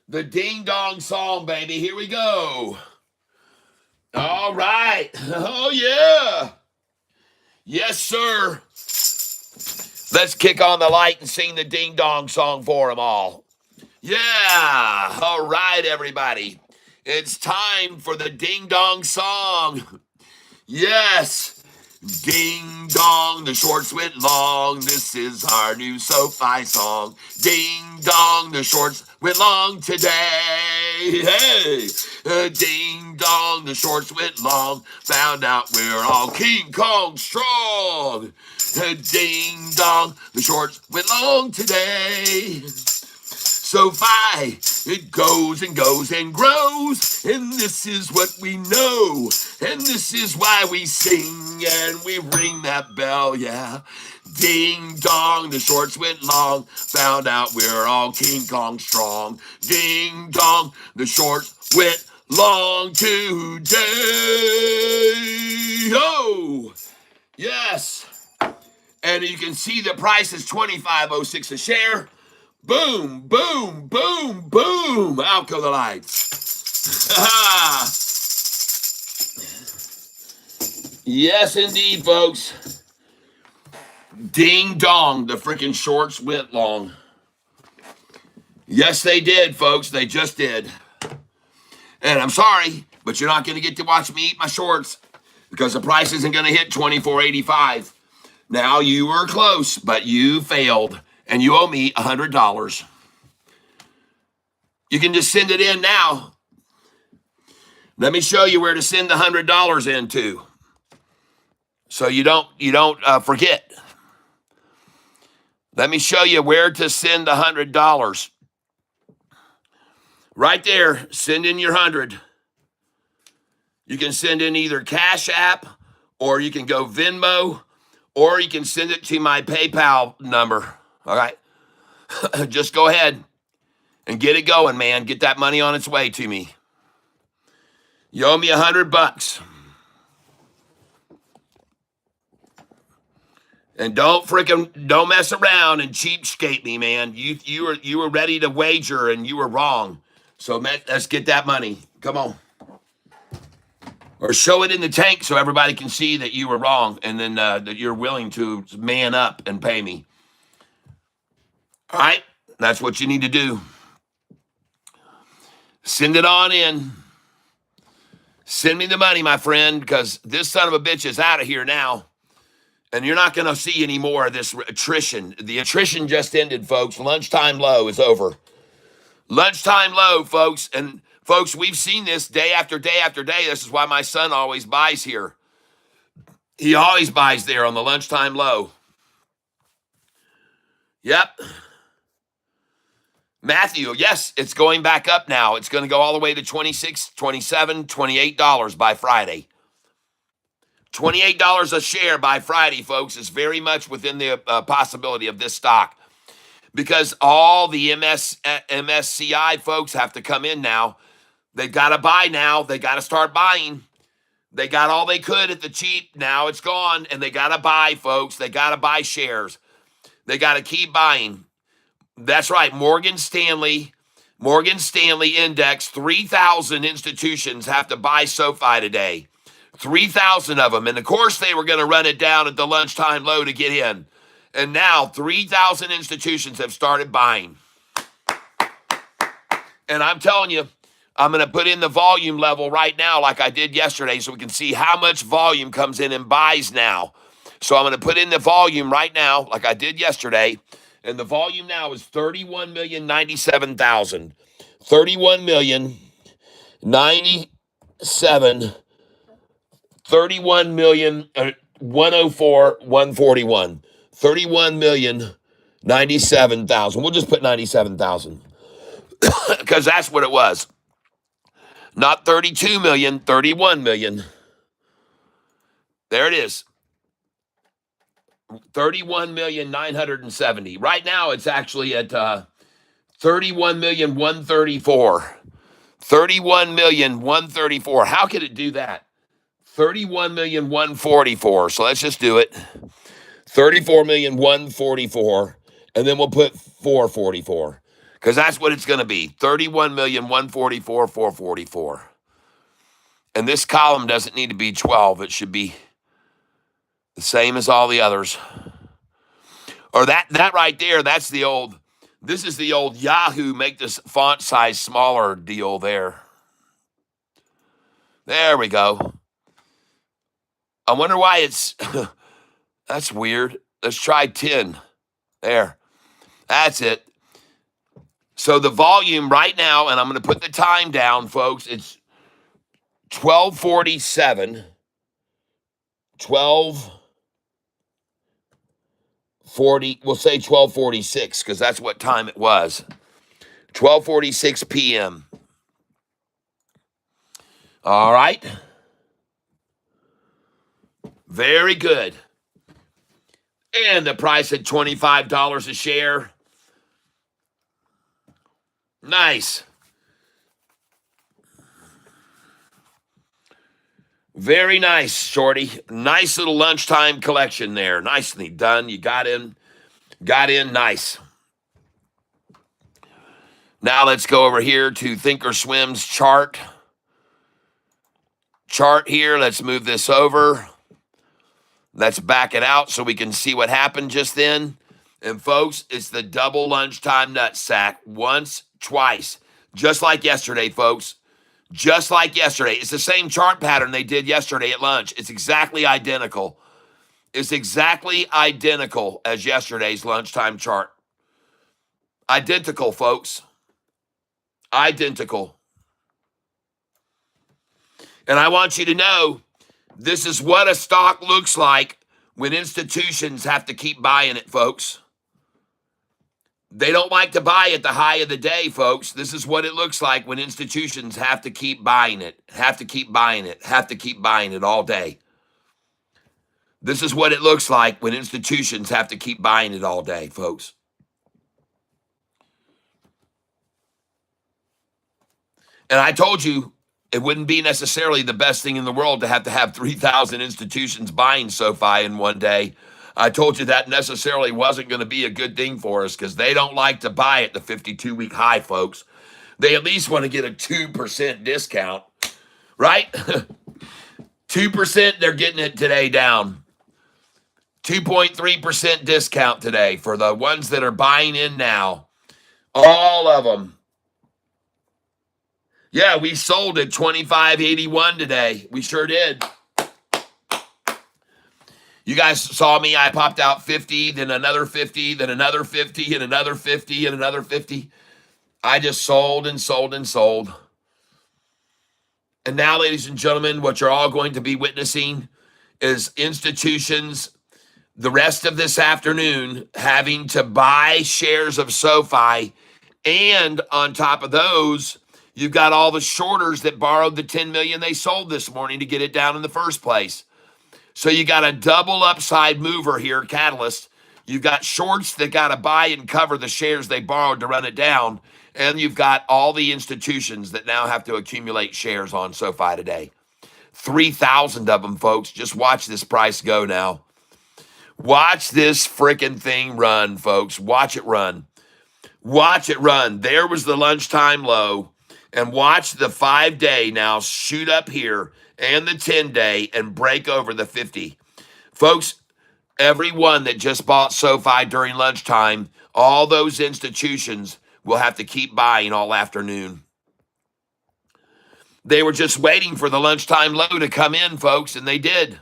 The ding dong song, baby. Here we go. All right. Oh, yeah. Yes, sir. Let's kick on the light and sing the ding dong song for them all. Yeah. All right, everybody. It's time for the ding dong song. Yes. Ding dong, the shorts went long. This is our new SoFi song. Ding dong, the shorts went long today. Hey, ding dong, the shorts went long. Found out we're all King Kong strong. Ding dong, the shorts went long today. SoFi, it goes and goes and grows, and this is what we know, and this is why we sing and we ring that bell, yeah. Ding dong, the shorts went long, found out we're all King Kong strong. Ding dong, the shorts went long today. Oh! Yes. And you can see the price is $25.06 a share. Boom, boom, boom, boom. Out go the lights. Yes, indeed, folks. Ding dong, the freaking shorts went long. Yes, they did, folks. They just did. And I'm sorry, but you're not going to get to watch me eat my shorts because the price isn't going to hit $24.85. Now, you were close, but you failed, and you owe me $100. You can just send it in now. Let me show you where to send the $100 into, so you don't forget. Let me show you where to send the $100. Right there, send in your 100. You can send in either Cash App, or you can go Venmo, or you can send it to my PayPal number. All right, just go ahead and get it going, man. Get that money on its way to me. You owe me $100. And don't mess around and cheapskate me, man. You were ready to wager and you were wrong. So let's get that money. Come on. Or show it in the tank so everybody can see that you were wrong, and then that you're willing to man up and pay me. All right? That's what you need to do. Send it on in. Send me the money, my friend, because this son of a bitch is out of here now. And you're not going to see any more of this attrition. The attrition just ended, folks. Lunchtime low is over. Lunchtime low, folks. And, folks, we've seen this day after day after day. This is why my son always buys here. He always buys there on the lunchtime low. Yep. Matthew, yes, it's going back up now. It's going to go all the way to $26, $27, $28 by Friday. $28 a share by Friday, folks, is very much within the possibility of this stock, because all the MSCI folks have to come in now. They've got to buy now. They got to start buying. They got all they could at the cheap. Now it's gone, and they got to buy, folks. They got to buy shares. They got to keep buying. That's right. Morgan Stanley Index, 3,000 institutions have to buy SoFi today. 3,000 of them. And of course, they were going to run it down at the lunchtime low to get in. And now 3,000 institutions have started buying. And I'm telling you, I'm going to put in the volume level right now like I did yesterday so we can see how much volume comes in and buys now. So I'm going to put in the volume right now like I did yesterday. And the volume now is 31,097,000. 31,097,000. 31,104,141. 31,097,000. We'll just put 97,000 because that's what it was. Not 32 million, 31 million. There it is. 31,970,000. Right now it's actually at 31,134,000. 31,134,000. How could it do that? 31,144,000. So let's just do it. 34,144,000. And then we'll put 444. Because that's what it's going to be. 31,144,444. And this column doesn't need to be 12. It should be the same as all the others. Or that right there, this is the old Yahoo make this font size smaller deal there. There we go. I wonder why it's, that's weird. Let's try 10. There. That's it. So the volume right now, and I'm going to put the time down, folks, it's 12:47. 12:40, we'll say 12:46 because that's what time it was. 12:46 p.m. All right. Very good. And the price at $25 a share. Nice. Very nice, Shorty. Nice little lunchtime collection there. Nicely done. You got in nice. Now let's go over here to Thinkorswim's chart. Chart here. Let's move this over. Let's back it out so we can see what happened just then. And folks, it's the double lunchtime nut sack. Once, twice. Just like yesterday, folks. Just like yesterday. It's the same chart pattern they did yesterday at lunch. It's exactly identical. It's exactly identical as yesterday's lunchtime chart. Identical, folks. Identical. And I want you to know, this is what a stock looks like when institutions have to keep buying it, folks. They don't like to buy at the high of the day, folks. This is what it looks like when institutions have to keep buying it, have to keep buying it, have to keep buying it all day. This is what it looks like when institutions have to keep buying it all day, folks. And I told you it wouldn't be necessarily the best thing in the world to have 3,000 institutions buying SoFi in one day. I told you that necessarily wasn't going to be a good thing for us because they don't like to buy at the 52-week high, folks. They at least want to get a 2% discount, right? 2%, they're getting it today down. 2.3% discount today for the ones that are buying in now. All of them. Yeah, we sold at 25.81 today. We sure did. You guys saw me. I popped out 50, then another 50, then another 50, and another 50, and another 50. I just sold and sold and sold. And now, ladies and gentlemen, what you're all going to be witnessing is institutions the rest of this afternoon having to buy shares of SoFi. And on top of those, you've got all the shorters that borrowed the 10 million they sold this morning to get it down in the first place. So you got a double upside mover here, catalyst. You've got shorts that got to buy and cover the shares they borrowed to run it down. And you've got all the institutions that now have to accumulate shares on SoFi today. 3,000 of them, folks. Just watch this price go now. Watch this freaking thing run, folks. Watch it run. Watch it run. There was the lunchtime low. And watch the 5-day now shoot up here and the 10-day and break over the 50. Folks, everyone that just bought SoFi during lunchtime, all those institutions will have to keep buying all afternoon. They were just waiting for the lunchtime low to come in, folks, and they did.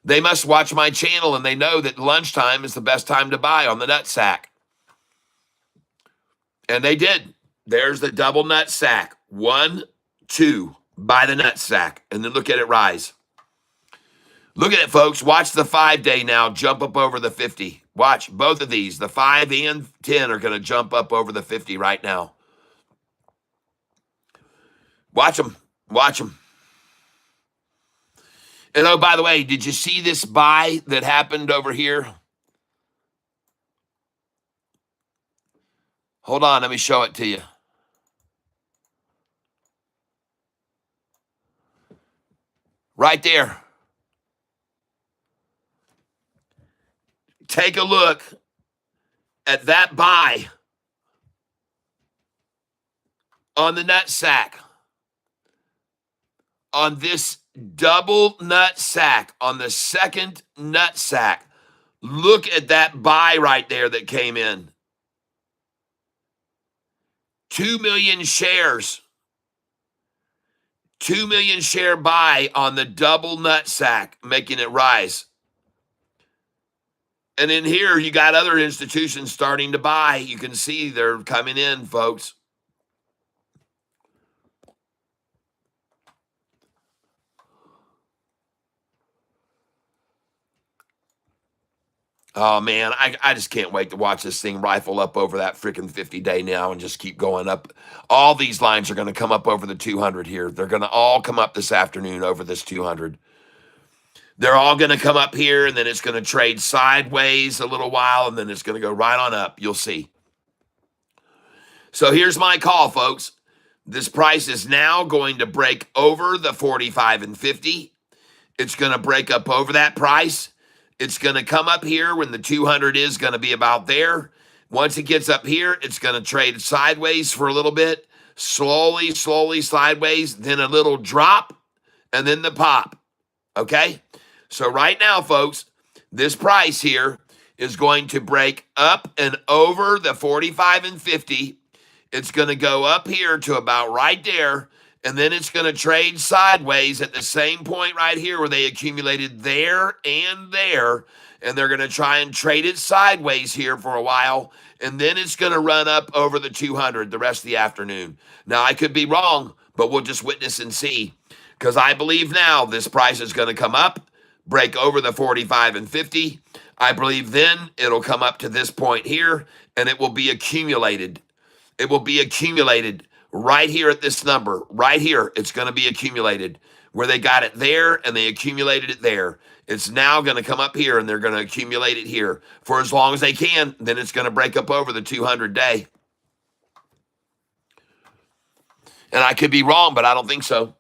They must watch my channel, and they know that lunchtime is the best time to buy on the nut sack. And they did. There's the double nut sack. 1, 2, buy the nut sack. And then look at it rise. Look at it, folks. Watch the 5-day now jump up over the 50. Watch both of these. The 5 and 10 are going to jump up over the 50 right now. Watch them. Watch them. And oh, by the way, did you see this buy that happened over here? Hold on. Let me show it to you. Right there. Take a look at that buy on the nut sack. On this double nut sack, on the second nut sack. Look at that buy right there that came in. 2 million shares. 2 million share buy on the double nut sack, making it rise. And in here, you got other institutions starting to buy. You can see they're coming in, folks. Oh, man, I just can't wait to watch this thing rifle up over that freaking 50-day now and just keep going up. All these lines are going to come up over the 200 here. They're going to all come up this afternoon over this 200. They're all going to come up here, and then it's going to trade sideways a little while, and then it's going to go right on up. You'll see. So here's my call, folks. This price is now going to break over the 45 and 50. It's going to break up over that price. It's going to come up here when the 200 is going to be about there. Once it gets up here, it's going to trade sideways for a little bit, slowly sideways, then a little drop, and then the pop. Okay? So right now, folks, this price here is going to break up and over the 45 and 50. It's going to go up here to about right there, and then it's going to trade sideways at the same point right here where they accumulated there, and they're going to try and trade it sideways here for a while, and then it's going to run up over the 200 the rest of the afternoon. Now, I could be wrong, but we'll just witness and see, because I believe now this price is going to come up, break over the 45 and 50. I believe then it'll come up to this point here, and it will be accumulated. It will be accumulated right here at this number. Right here, it's going to be accumulated. Where they got it there and they accumulated it there. It's now going to come up here and they're going to accumulate it here for as long as they can. Then it's going to break up over the 200-day. And I could be wrong, but I don't think so.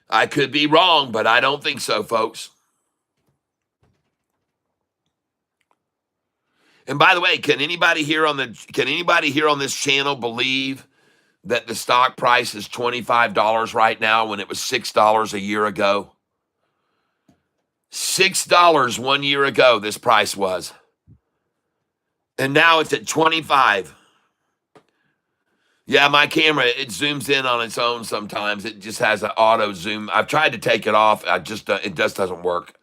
I could be wrong, but I don't think so, folks. And by the way, can anybody here on this channel believe that the stock price is $25 right now when it was $6 a year ago? $6 1 year ago this price was. And now it's at 25. Yeah, my camera, it zooms in on its own sometimes. It just has an auto zoom. I've tried to take it off. It just doesn't work.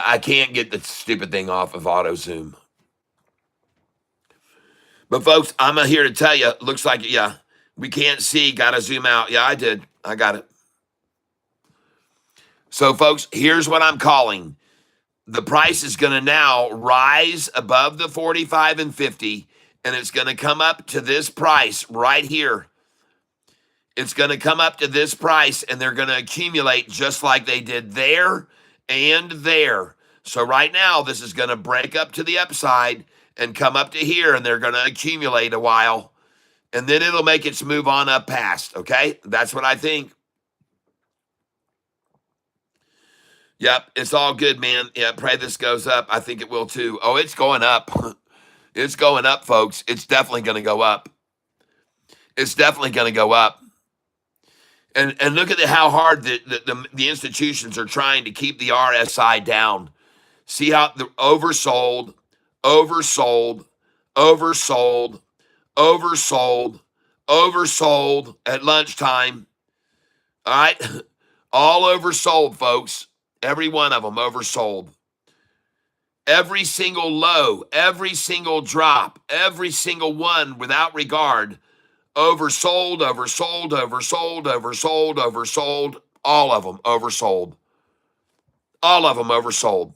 I can't get the stupid thing off of auto zoom. But folks, I'm here to tell you, looks like, yeah, we can't see, got to zoom out. Yeah, I did. I got it. So folks, here's what I'm calling. The price is going to now rise above the 45 and 50, and it's going to come up to this price right here. It's going to come up to this price, and they're going to accumulate just like they did there and there. So right now, this is going to break up to the upside and come up to here, and they're going to accumulate a while, and then it'll make its move on up past, okay? That's what I think. Yep, it's all good, man. Yeah, pray this goes up. I think it will too. Oh, it's going up. It's going up, folks. It's definitely going to go up. It's definitely going to go up. And look at how hard the institutions are trying to keep the RSI down. See how the oversold, oversold, oversold, oversold, oversold at lunchtime. All right? All oversold, folks. Every one of them oversold. Every single low, every single drop, every single one without regard. Oversold, oversold, oversold, oversold, oversold. All of them oversold. All of them oversold.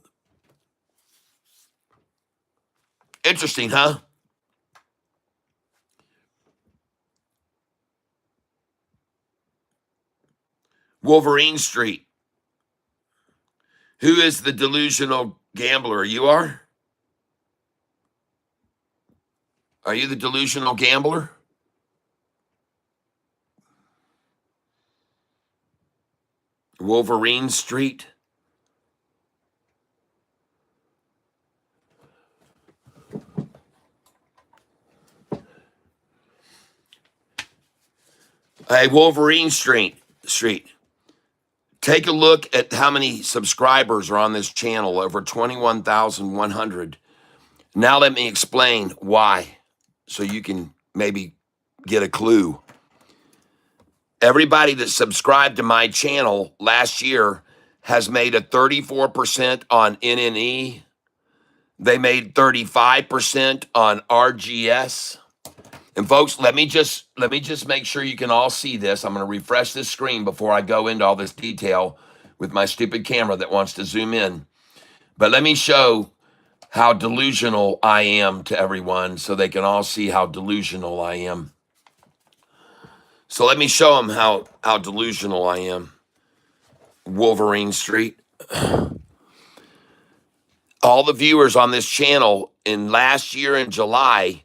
Interesting, huh? Wolverine Street. Who is the delusional gambler? You are? Are you the delusional gambler? Wolverine Street. Hey, Wolverine Street. Take a look at how many subscribers are on this channel, over 21,100. Now let me explain why, so you can maybe get a clue. Everybody that subscribed to my channel last year has made a 34% on NNE. They made 35% on RGS. And folks, let me just make sure you can all see this. I'm going to refresh this screen before I go into all this detail with my stupid camera that wants to zoom in. But let me show how delusional I am to everyone so they can all see how delusional I am. So let me show them how delusional I am. Wolverine Street. All the viewers on this channel in last year in July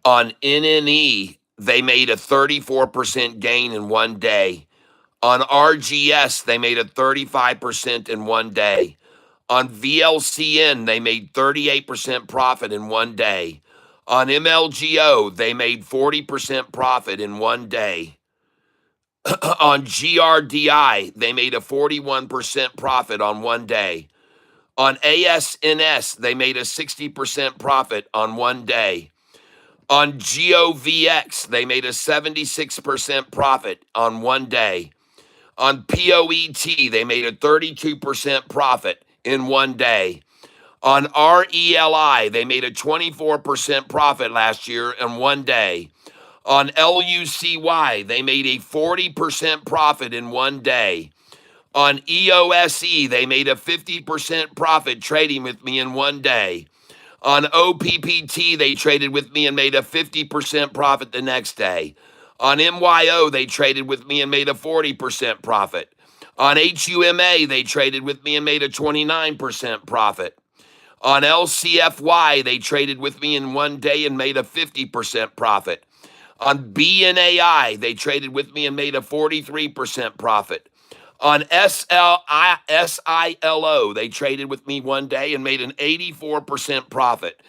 On NNE, they made a 34% gain in one day. On RGS, they made a 35% in one day. On VLCN, they made 38% profit in one day. On MLGO, they made 40% profit in one day. On GRDI, they made a 41% profit on one day. On ASNS, they made a 60% profit on one day. On GOVX, they made a 76% profit on one day. On POET, they made a 32% profit in one day. On RELI, they made a 24% profit last year in one day. On LUCY, they made a 40% profit in one day. On EOSE, they made a 50% profit trading with me in one day. On OPPT, they traded with me and made a 50% profit the next day. On MYO, they traded with me and made a 40% profit. On HUMA, they traded with me and made a 29% profit. On LCFY, they traded with me in one day and made a 50% profit. On BNAI, they traded with me and made a 43% profit. On SILO, they traded with me one day and made an 84% profit.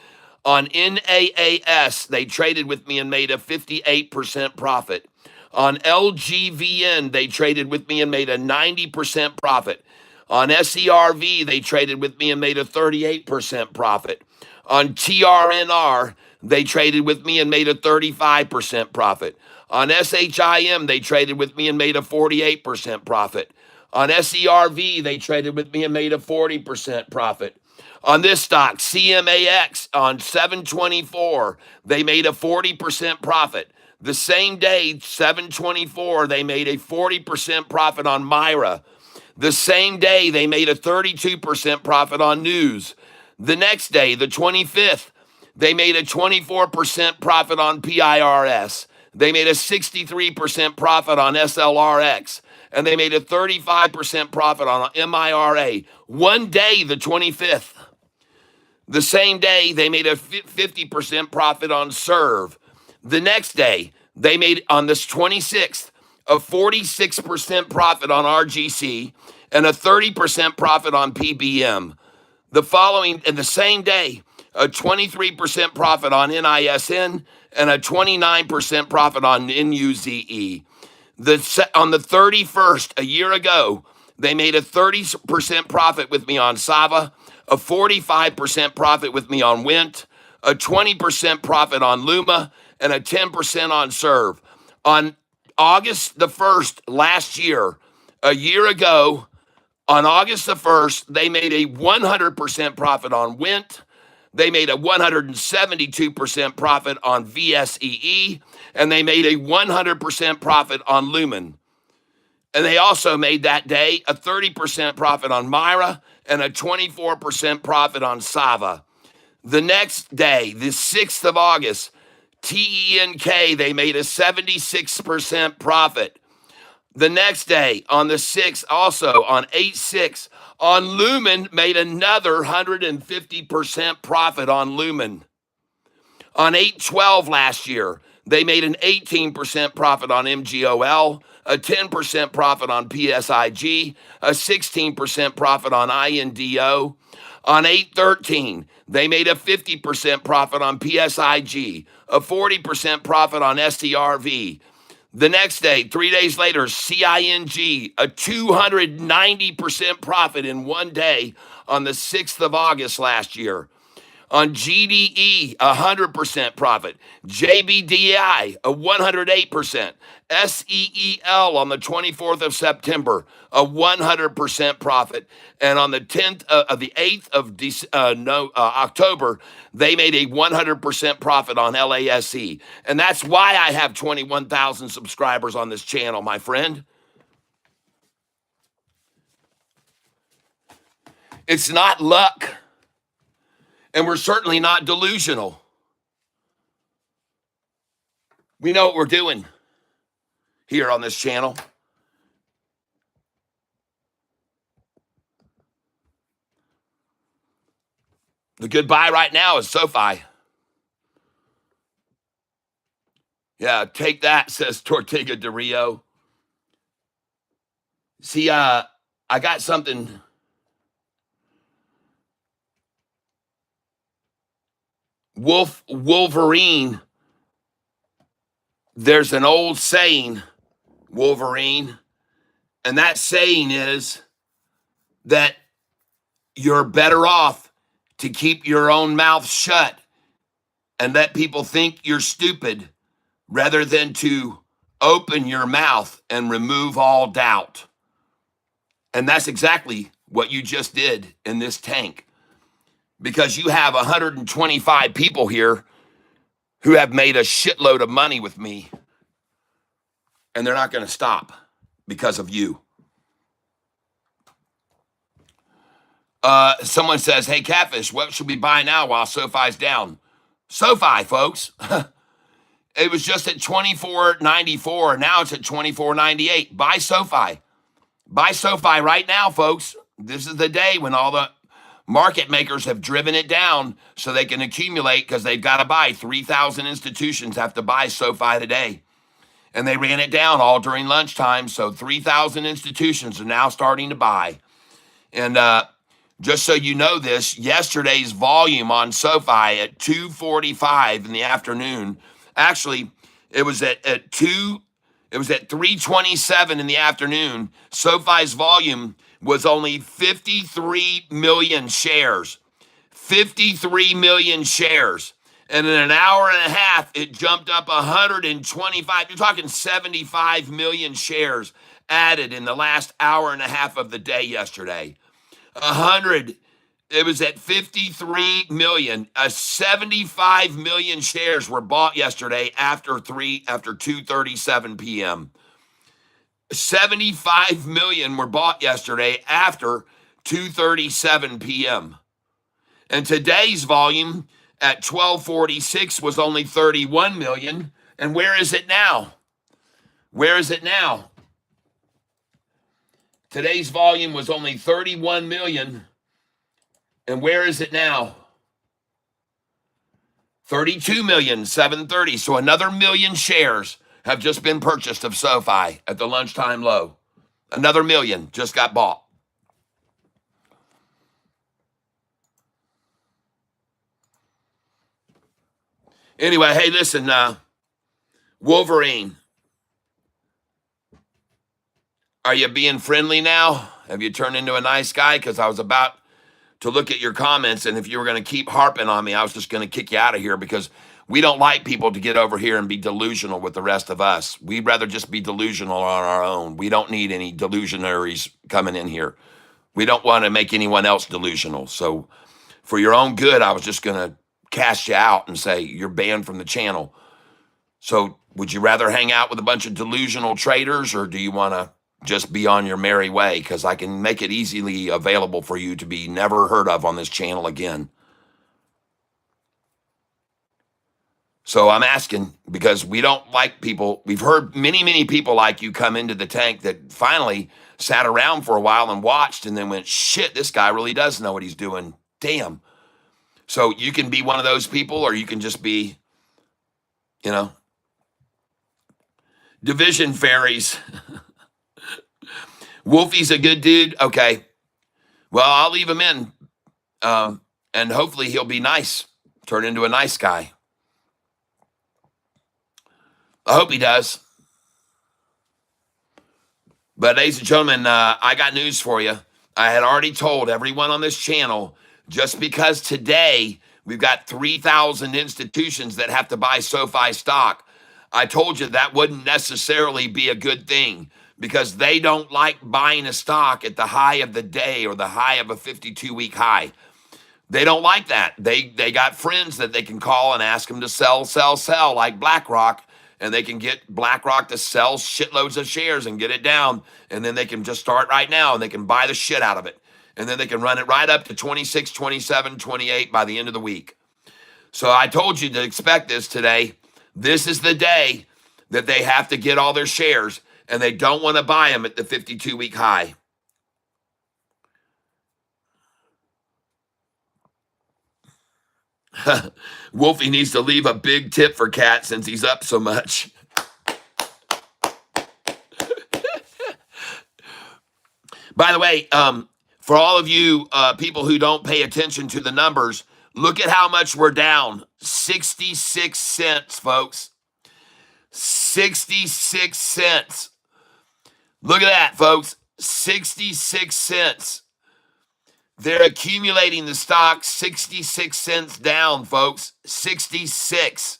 On NAAS, they traded with me and made a 58% profit. On LGVN, they traded with me and made a 90% profit. On SERV, they traded with me and made a 38% profit. On TRNR, they traded with me and made a 35% profit. On SHIM, they traded with me and made a 48% profit. On SERV, they traded with me and made a 40% profit. On this stock, CMAX, on 724, they made a 40% profit. The same day, 724, they made a 40% profit on Myra. The same day, they made a 32% profit on News. The next day, the 25th, they made a 24% profit on PIRS. They made a 63% profit on SLRX. And they made a 35% profit on MIRA. One day, the 25th. The same day, they made a 50% profit on Serve. The next day, they made, on this 26th, a 46% profit on RGC and a 30% profit on PBM. The following, and the same day, a 23% profit on NISN and a 29% profit on NUZE. On the 31st, a year ago, they made a 30% profit with me on Sava, a 45% profit with me on Wint, a 20% profit on Luma, and a 10% on Serve. On August the 1st last year, a year ago, on August the 1st, they made a 100% profit on Wint. They made a 172% profit on VSEE, and they made a 100% profit on Lumen. And they also made that day a 30% profit on Myra and a 24% profit on Sava. The next day, the 6th of August, TENK, they made a 76% profit. The next day, on the 6th, also on 8/6, on Lumen, made another 150% profit on Lumen. On 8/12 last year, they made an 18% profit on MGOL, a 10% profit on PSIG, a 16% profit on INDO. On 8/13, they made a 50% profit on PSIG, a 40% profit on STRV. The next day, 3 days later, CING, a 290% profit in one day on the 6th of August last year. On GDE, 100% profit. JBDI, a 108%. SEEL on the 24th of September, a 100% profit. And on the 10th of the 8th of October, they made a 100% profit on LASE. And that's why I have 21,000 subscribers on this channel, my friend. It's not luck. And we're certainly not delusional. We know what we're doing here on this channel. The good buy right now is SoFi. Yeah, take that, says Tortega de Rio. See, I got something. Wolverine. There's an old saying, Wolverine, and that saying is that you're better off to keep your own mouth shut and let people think you're stupid rather than to open your mouth and remove all doubt. And that's exactly what you just did in this tank, because you have 125 people here who have made a shitload of money with me, and they're not going to stop because of you. Someone says, hey, Catfish, what should we buy now while SoFi's down? SoFi, folks. It was just at $24.94. Now it's at $24.98. Buy SoFi. Buy SoFi right now, folks. This is the day when all the market makers have driven it down so they can accumulate, because they've got to buy. 3,000 institutions have to buy SoFi today. And they ran it down all during lunchtime, so 3,000 institutions are now starting to buy. And just so you know this, yesterday's volume on SoFi at 2:45 in the afternoon, actually, it was at 3:27 in the afternoon. SoFi's volume was only 53 million shares. 53 million shares. And in an hour and a half, it jumped up 125. You're talking 75 million shares added in the last hour and a half of the day yesterday. It was at 53 million. 75 million shares were bought yesterday after 2:37 p.m. 75 million were bought yesterday after 2:37 p.m. And today's volume at 12:46 was only 31 million. And where is it now? Where is it now? Today's volume was only 31 million. And where is it now? 32,730,000. So another million shares have just been purchased of SoFi at the lunchtime low. Another million just got bought. Anyway, hey, listen, Wolverine, are you being friendly now? Have you turned into a nice guy? Because I was about to look at your comments, and if you were going to keep harping on me, I was just going to kick you out of here, because we don't like people to get over here and be delusional with the rest of us. We'd rather just be delusional on our own. We don't need any delusionaries coming in here. We don't want to make anyone else delusional. So for your own good, I was just going to cast you out and say you're banned from the channel. So would you rather hang out with a bunch of delusional traders, or do you want to just be on your merry way? Because I can make it easily available for you to be never heard of on this channel again. So I'm asking, because we don't like people. We've heard many, many people like you come into the tank that finally sat around for a while and watched and then went, shit, this guy really does know what he's doing. Damn. So you can be one of those people, or you can just be, division fairies. Wolfie's a good dude. Okay. Well, I'll leave him in. And hopefully he'll be nice. Turn into a nice guy. I hope he does. But ladies and gentlemen, I got news for you. I had already told everyone on this channel, just because today we've got 3,000 institutions that have to buy SoFi stock, I told you that wouldn't necessarily be a good thing, because they don't like buying a stock at the high of the day or the high of a 52-week high. They don't like that. They got friends that they can call and ask them to sell, like BlackRock, and they can get BlackRock to sell shitloads of shares and get it down, and then they can just start right now and they can buy the shit out of it. And then they can run it right up to 26, 27, 28 by the end of the week. So I told you to expect this today. This is the day that they have to get all their shares, and they don't want to buy them at the 52-week high. Wolfie needs to leave a big tip for Cat since he's up so much. By the way, for all of you people who don't pay attention to the numbers, look at how much we're down. 66 cents, folks. 66 cents. Look at that, folks. 66 cents. They're accumulating the stock 66 cents down, folks. 66.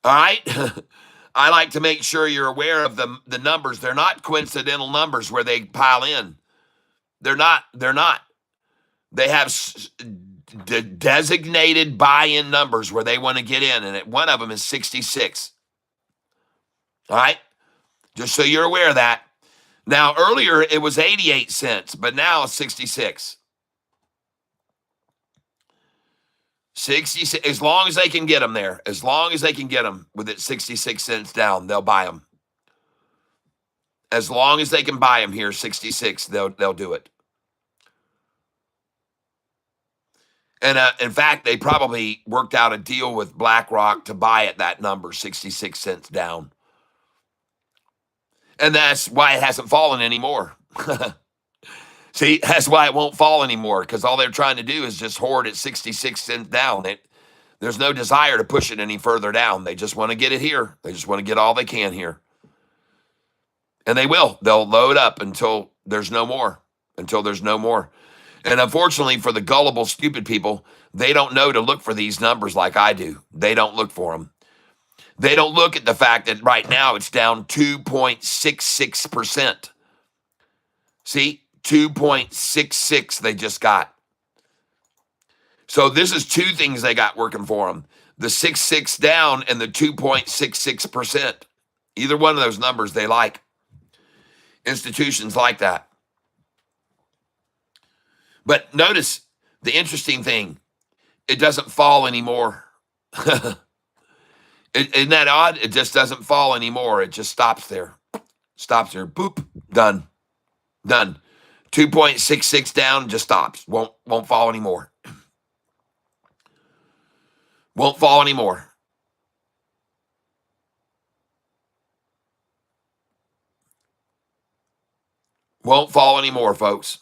All right? I like to make sure you're aware of the numbers. They're not coincidental numbers where they pile in. They're not. They have designated buy-in numbers where they want to get in, and one of them is 66. All right? Just so you're aware of that. Now, earlier it was 88 cents, but now it's 66. 66, as long as they can get them there. As long as they can get them with it 66 cents down, they'll buy them. As long as they can buy them here, 66, they'll do it. And in fact, they probably worked out a deal with BlackRock to buy at that number, 66 cents down. And that's why it hasn't fallen anymore. See, that's why it won't fall anymore, because all they're trying to do is just hoard at 66 cents down. There's no desire to push it any further down. They just want to get it here. They just want to get all they can here. And they will. They'll load up until there's no more. Until there's no more. And unfortunately for the gullible, stupid people, they don't know to look for these numbers like I do. They don't look for them. They don't look at the fact that right now it's down 2.66%. See? 2.66 they just got. So this is two things they got working for them. The 6.6 down and the 2.66%. Either one of those numbers they like. Institutions like that. But notice the interesting thing. It doesn't fall anymore. Isn't that odd? It just doesn't fall anymore. It just stops there. Stops there. Boop. Done. Done. 2.66 down, just stops. Won't fall anymore. Won't fall anymore. Won't fall anymore, folks.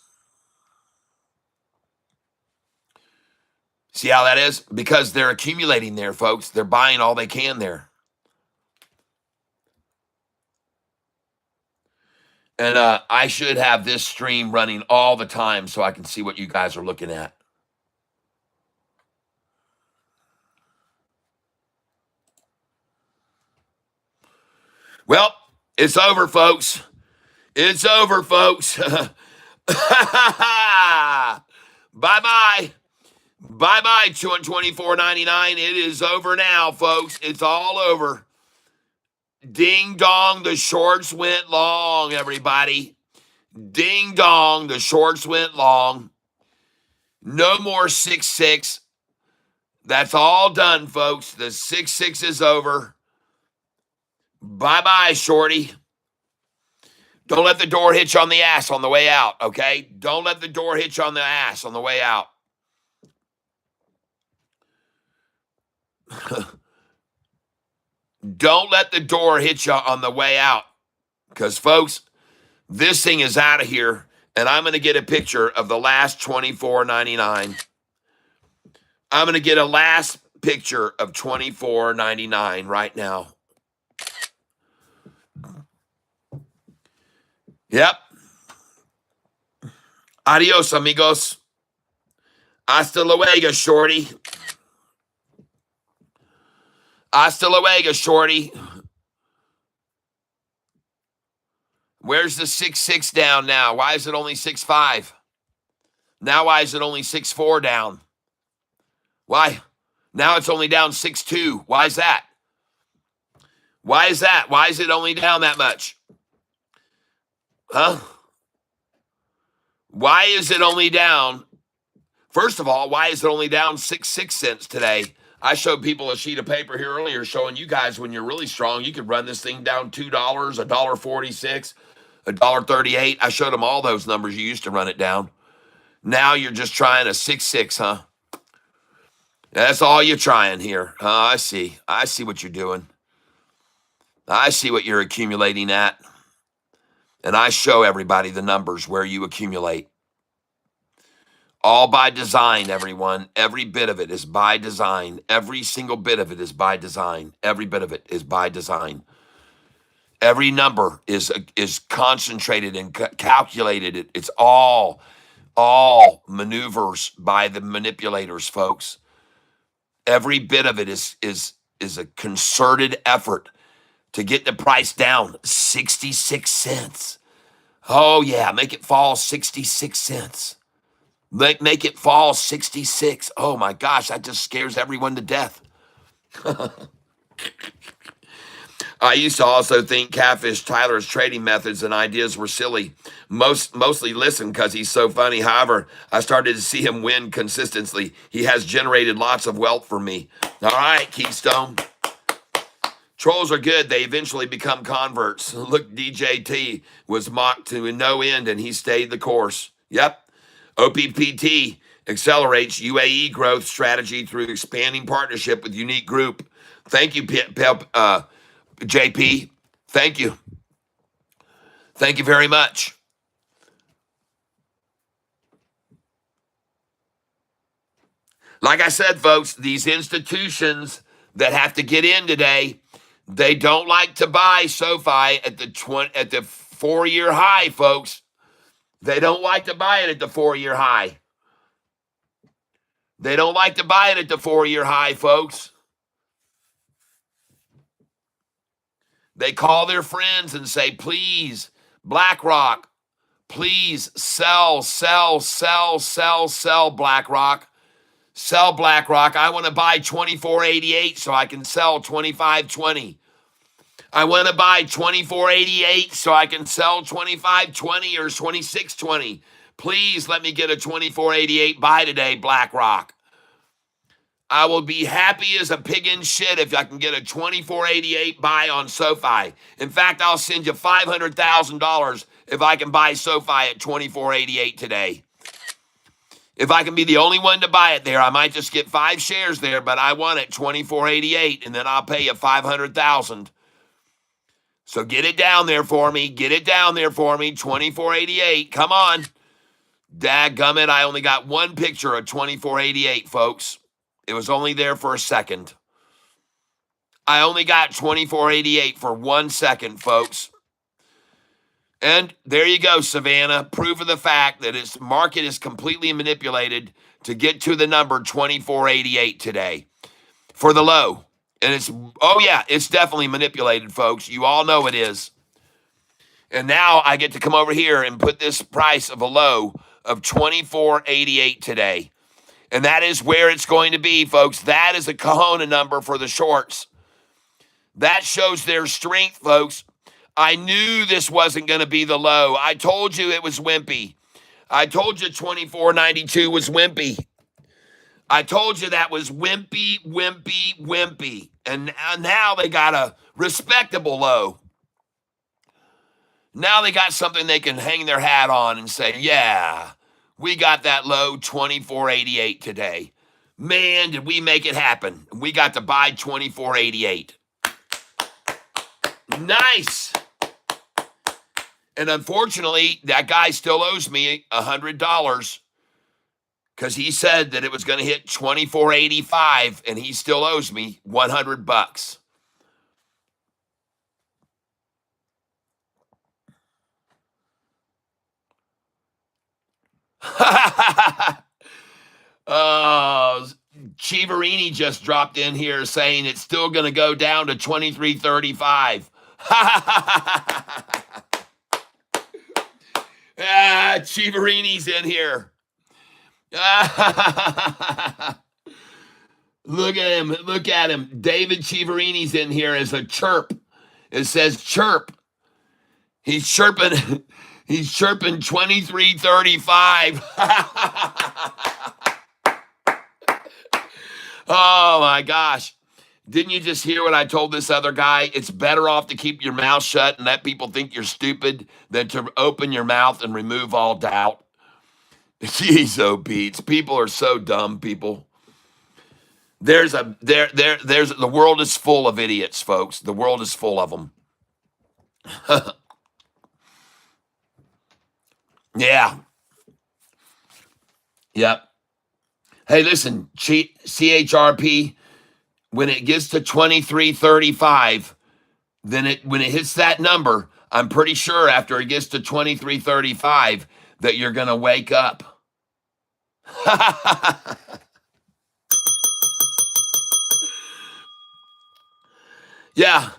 See how that is? Because they're accumulating there, folks. They're buying all they can there. And I should have this stream running all the time so I can see what you guys are looking at. Well, it's over, folks. It's over, folks. Bye-bye. Bye-bye, $224.99. It is over now, folks. It's all over. Ding dong, the shorts went long, everybody. Ding dong, the shorts went long. No more 6.6. That's all done, folks. The 6.6 is over. Bye-bye, shorty. Don't let the door hit you on the ass on the way out, okay? Don't let the door hit you on the ass on the way out. Don't let the door hit you on the way out. Because, folks, this thing is out of here, and I'm going to get a picture of the last $24.99. I'm going to get a last picture of $24.99 right now. Yep. Adios, amigos. Hasta luego, shorty. Hasta luego, shorty. Where's the 6.6 down now? Why is it only 6.5? Now why is it only 6.4 down? Why? Now it's only down 6.2. Why is that? Why is that? Why is it only down that much? Huh? Why is it only down? First of all, why is it only down 6 cents today? I showed people a sheet of paper here earlier showing you guys when you're really strong, you could run this thing down $2, $1.46, $1.38. I showed them all those numbers you used to run it down. Now you're just trying a 6.6, huh? That's all you're trying here. Oh, I see. I see what you're doing. I see what you're accumulating at. And I show everybody the numbers where you accumulate. All by design, everyone. Every bit of it is by design. Every single bit of it is by design. Every bit of it is by design. Every number is concentrated and calculated. It's all maneuvers by the manipulators, folks. Every bit of it is a concerted effort to get the price down 66 cents. Oh yeah, make it fall 66 cents. Make it fall 66. Oh my gosh, that just scares everyone to death. I used to also think Catfish Tyler's trading methods and ideas were silly. Mostly listen because he's so funny. However, I started to see him win consistently. He has generated lots of wealth for me. All right, Keystone. Trolls are good. They eventually become converts. Look, DJT was mocked to no end and he stayed the course. Yep. OPPT accelerates UAE growth strategy through expanding partnership with unique group. Thank you, JP. Thank you. Thank you very much. Like I said, folks, these institutions that have to get in today, they don't like to buy SoFi at the 4-year high, folks. They don't like to buy it at the 4-year high. They don't like to buy it at the 4-year high, folks. They call their friends and say, please, BlackRock, please sell, BlackRock. Sell BlackRock. I want to buy 24.88 so I can sell 25.20. I want to buy 24.88 so I can sell 25.20 or 26.20. Please let me get a 24.88 buy today, BlackRock. I will be happy as a pig in shit if I can get a 24.88 buy on SoFi. In fact, I'll send you $500,000 if I can buy SoFi at 24.88 today. If I can be the only one to buy it there, I might just get 5 shares there, but I want it 24.88, and then I'll pay you $500,000. So get it down there for me. Get it down there for me. 24.88. Come on. Dadgummit, I only got one picture of 24.88, folks. It was only there for a second. I only got 24.88 for 1 second, folks. And there you go, Savannah. Proof of the fact that its market is completely manipulated to get to the number 24.88 today for the low. And it's definitely manipulated, folks. You all know it is. And now I get to come over here and put this price of a low of 24.88 today. And that is where it's going to be, folks. That is a Kahuna number for the shorts. That shows their strength, folks. I knew this wasn't going to be the low. I told you it was wimpy. I told you 24.92 was wimpy. I told you that was wimpy. And now they got a respectable low. Now they got something they can hang their hat on and say, yeah, we got that low 24.88 today. Man, did we make it happen. We got to buy 24.88. Nice. And unfortunately, that guy still owes me $100 because he said that it was going to hit 24.85 and he still owes me $100. Chivarini just dropped in here saying it's still going to go down to 23.35. Chivarini's in here. Look at him. David Chivarini's in here as a chirp. It says chirp. He's chirping. He's chirping 23.35. Oh my gosh. Didn't you just hear what I told this other guy? It's better off to keep your mouth shut and let people think you're stupid than to open your mouth and remove all doubt. Jeez, oh Pete. People are so dumb, people. There's the world is full of idiots, folks. The world is full of them. Yeah. Yep. Hey, listen, CHRP, when it gets to 2335, then when it hits that number, I'm pretty sure after it gets to 2335 that you're going to wake up. Yeah.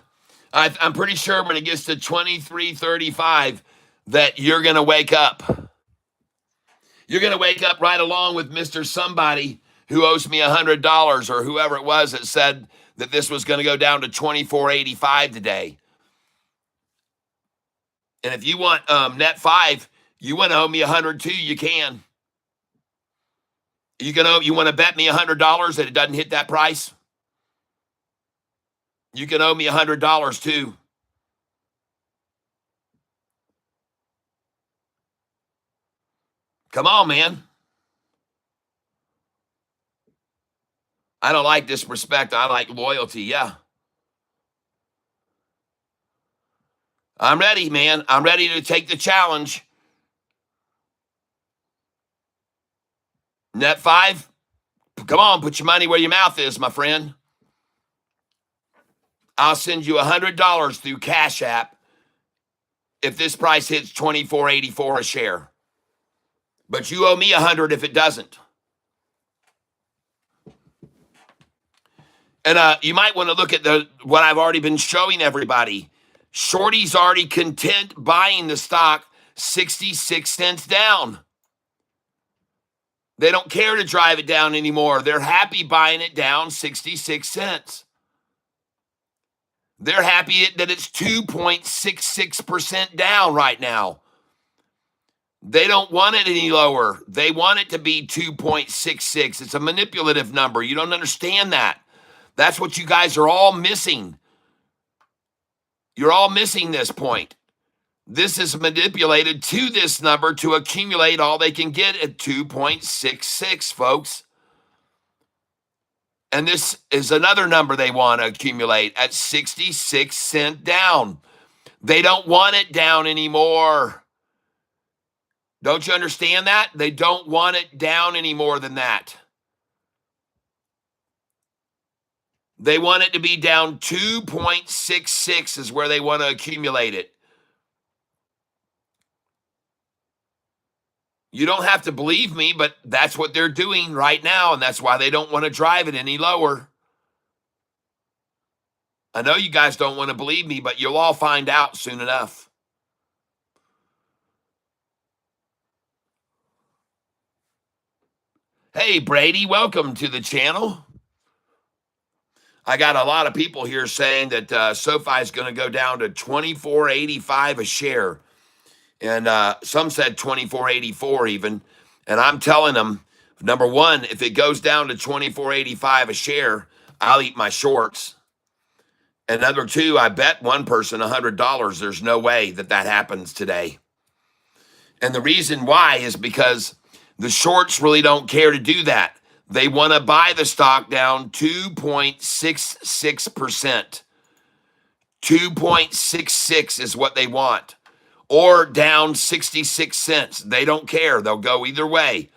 I'm pretty sure when it gets to 2335 that you're going to wake up. You're going to wake up right along with Mr. Somebody who owes me $100 or whoever it was that said that this was going to go down to 2485 today. And if you want net 5, you want to owe me 100 too, you can. You want to bet me $100 that it doesn't hit that price? You can owe me $100 too. Come on, man. I don't like disrespect. I like loyalty. Yeah. I'm ready, man. I'm ready to take the challenge. Net 5? Come on, put your money where your mouth is, my friend. I'll send you $100 through Cash App if this price hits $24.84 a share. But you owe me $100 if it doesn't. And you might want to look at what I've already been showing everybody. Shorty's already content buying the stock 66 cents down. They don't care to drive it down anymore. They're happy buying it down 66 cents. They're happy that it's 2.66% down right now. They don't want it any lower. They want it to be 2.66. It's a manipulative number. You don't understand that. That's what you guys are all missing. You're all missing this point. This is manipulated to this number to accumulate all they can get at 2.66, folks. And this is another number they want to accumulate at 66 cents down. They don't want it down anymore. Don't you understand that? They don't want it down any more than that. They want it to be down 2.66 is where they want to accumulate it. You don't have to believe me, but that's what they're doing right now, and that's why they don't want to drive it any lower. I know you guys don't want to believe me, but you'll all find out soon enough. Hey, Brady, welcome to the channel. I got a lot of people here saying that SoFi is going to go down to $24.85 a share. And some said $24.84 even. And I'm telling them, number one, if it goes down to $24.85 a share, I'll eat my shorts. And number two, I bet one person $100. There's no way that happens today. And the reason why is because the shorts really don't care to do that. They want to buy the stock down 2.66%. 2.66 is what they want. Or down 66 cents. They don't care. They'll go either way.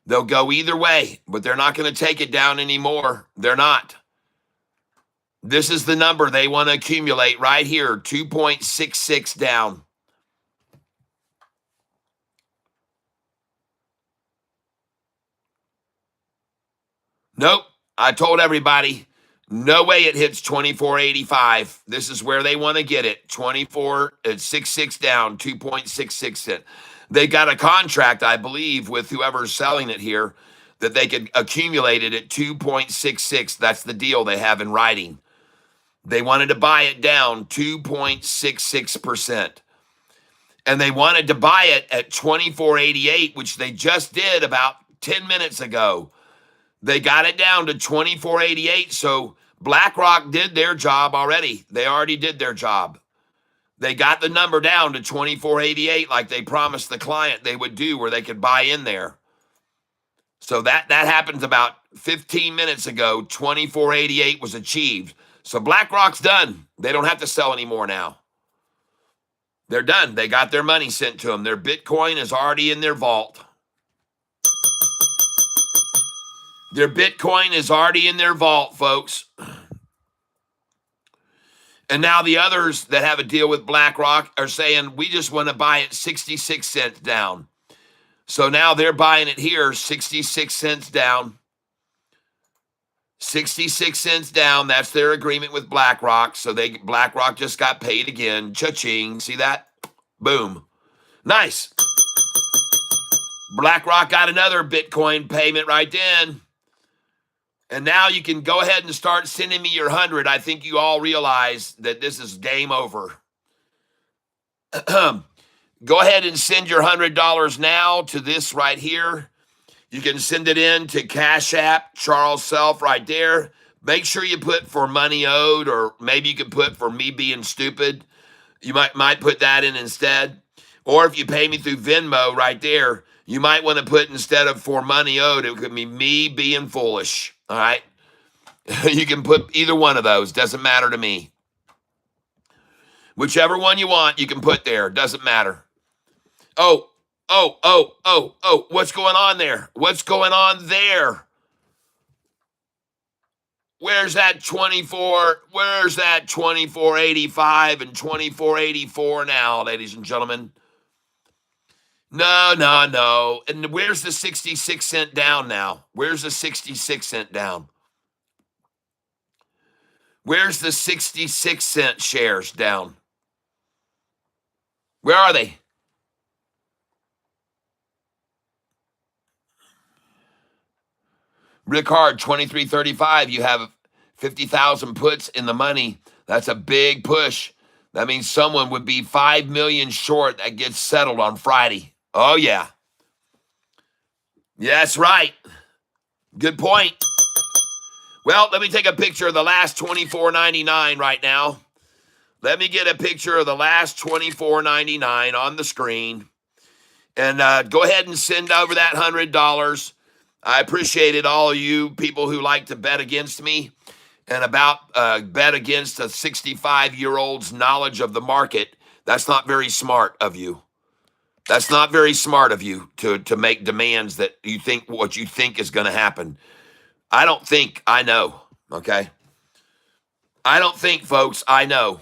They'll go either way, but they're not going to take it down anymore. They're not. This is the number they want to accumulate right here, 2.66 down. Nope. I told everybody, no way it hits 24.85. This is where they want to get it. 24.66 down, 2.66 cent. They got a contract, I believe, with whoever's selling it here that they could accumulate it at 2.66. That's the deal they have in writing. They wanted to buy it down 2.66%. And they wanted to buy it at 24.88, which they just did about 10 minutes ago. They got it down to 24.88, so BlackRock did their job already. They already did their job. They got the number down to 24.88 like they promised the client they would do, where they could buy in there. So that happens about 15 minutes ago. 2488 was achieved. So BlackRock's done. They don't have to sell anymore now. They're done. They got their money sent to them. Their Bitcoin is already in their vault. Their Bitcoin is already in their vault, folks. And now the others that have a deal with BlackRock are saying, we just want to buy it 66 cents down. So now they're buying it here, 66 cents down. 66 cents down. That's their agreement with BlackRock. So BlackRock just got paid again. Cha-ching. See that? Boom. Nice. BlackRock got another Bitcoin payment right then. And now you can go ahead and start sending me your 100. I think you all realize that this is game over. Go ahead and send your $100 now to this right here. You can send it in to Cash App, Charles Self right there. Make sure you put for money owed, or maybe you can put for me being stupid. You might put that in instead. Or if you pay me through Venmo right there, you might want to put instead of for money owed, it could be me being foolish. All right? You can put either one of those. Doesn't matter to me. Whichever one you want, you can put there. Doesn't matter. Oh. What's going on there? What's going on there? Where's that 24? Where's that 2485 and 2484 now, ladies and gentlemen? No. And where's the 66 cent down now? Where's the 66 cent down? Where's the 66 cent shares down? Where are they? Rickard, 2335, you have 50,000 puts in the money. That's a big push. That means someone would be 5 million short that gets settled on Friday. Oh, yeah. Yeah, that's right. Good point. Well, let me take a picture of the last $24.99 right now. Let me get a picture of the last $24.99 on the screen. And go ahead and send over that $100. I appreciated all of you people who like to bet against me and bet against a 65-year-old's knowledge of the market. That's not very smart of you. That's not very smart of you to make demands that you think what you think is going to happen. I don't think I know, okay? I don't think, folks, I know.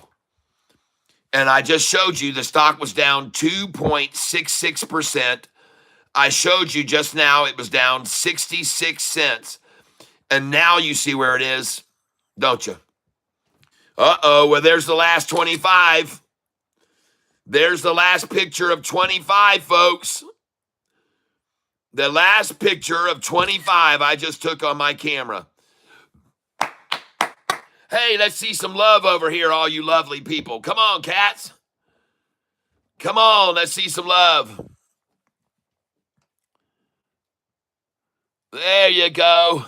And I just showed you the stock was down 2.66%. I showed you just now it was down 66 cents. And now you see where it is, don't you? Well, there's the last 25. There's the last picture of 25, folks. The last picture of 25 I just took on my camera. Hey, let's see some love over here, all you lovely people. Come on, cats. Come on, let's see some love. There you go.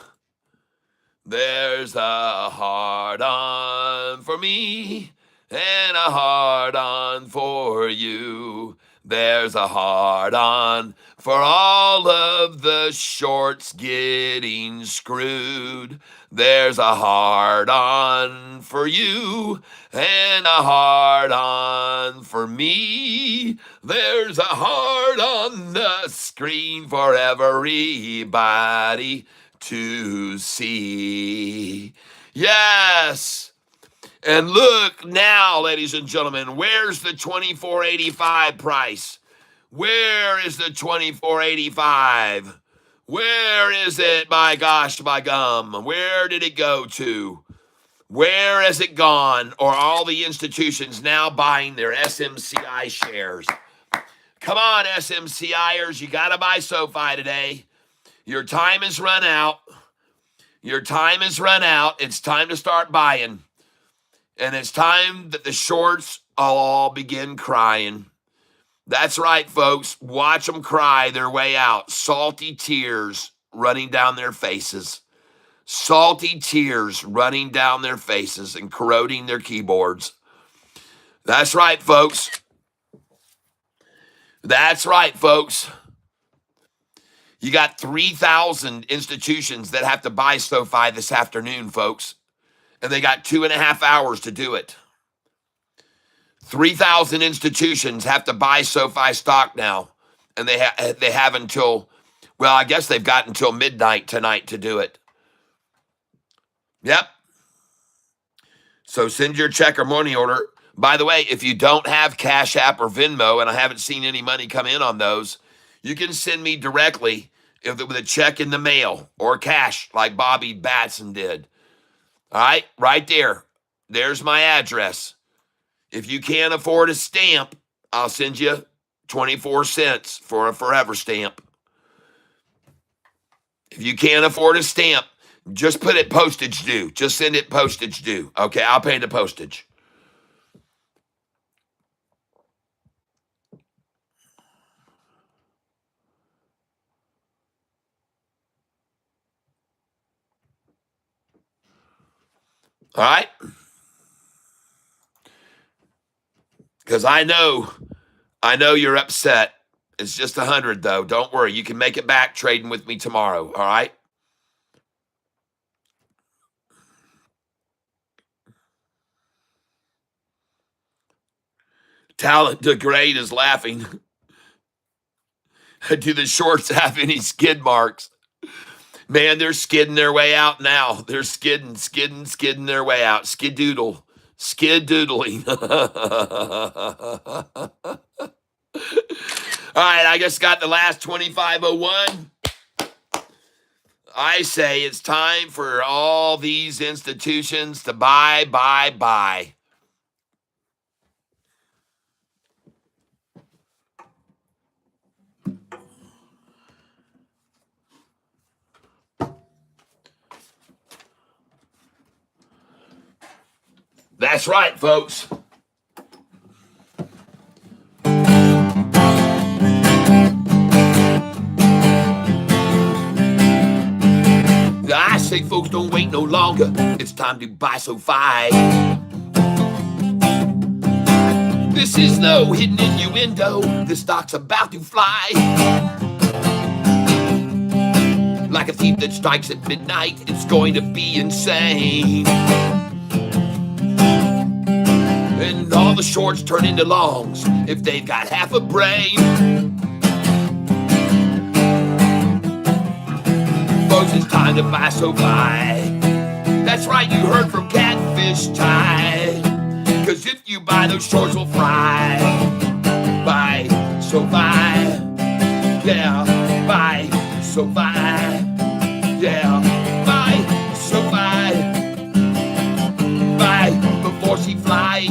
There's a hard on for me and a hard on for you. There's a hard on for all of the shorts getting screwed. There's a hard on for you and a hard on for me. There's a hard on the screen for everybody to see. Yes. And look now, ladies and gentlemen, where's the 24.85 price? Where is the 24.85? Where is it? My gosh, my gum. Where did it go to? Where has it gone? Or all the institutions now buying their SMCI shares? Come on, SMCIers, you got to buy SoFi today. Your time has run out. Your time has run out. It's time to start buying. And it's time that the shorts all begin crying. That's right, folks. Watch them cry their way out. Salty tears running down their faces. Salty tears running down their faces and corroding their keyboards. That's right, folks. That's right, folks. You got 3,000 institutions that have to buy SoFi this afternoon, folks, and they got 2.5 hours to do it. 3,000 institutions have to buy SoFi stock now, and they have until, well, I guess they've got until midnight tonight to do it. Yep. So send your check or money order. By the way, if you don't have Cash App or Venmo, and I haven't seen any money come in on those, you can send me directly with a check in the mail or cash like Bobby Batson did. All right, right there. There's my address. If you can't afford a stamp, I'll send you 24 cents for a forever stamp. If you can't afford a stamp, just put it postage due. Just send it postage due. Okay, I'll pay the postage. All right? Because I know you're upset. It's just 100, though. Don't worry. You can make it back trading with me tomorrow. All right? Talent Degrade is laughing. Do the shorts have any skid marks? Man, they're skidding their way out now. They're skidding their way out. Skid-doodling. All right, I just got the last 2501. I say it's time for all these institutions to buy. That's right, folks. I say, folks, don't wait no longer. It's time to buy SoFi. This is no hidden innuendo. The stock's about to fly. Like a thief that strikes at midnight, it's going to be insane. And all the shorts turn into longs if they've got half a brain. Folks, it's time to buy SoFi. That's right, you heard from Catfish Tide. Cause if you buy, those shorts will fry. Buy SoFi. Yeah, buy SoFi. Yeah, buy SoFi. Buy before she fly.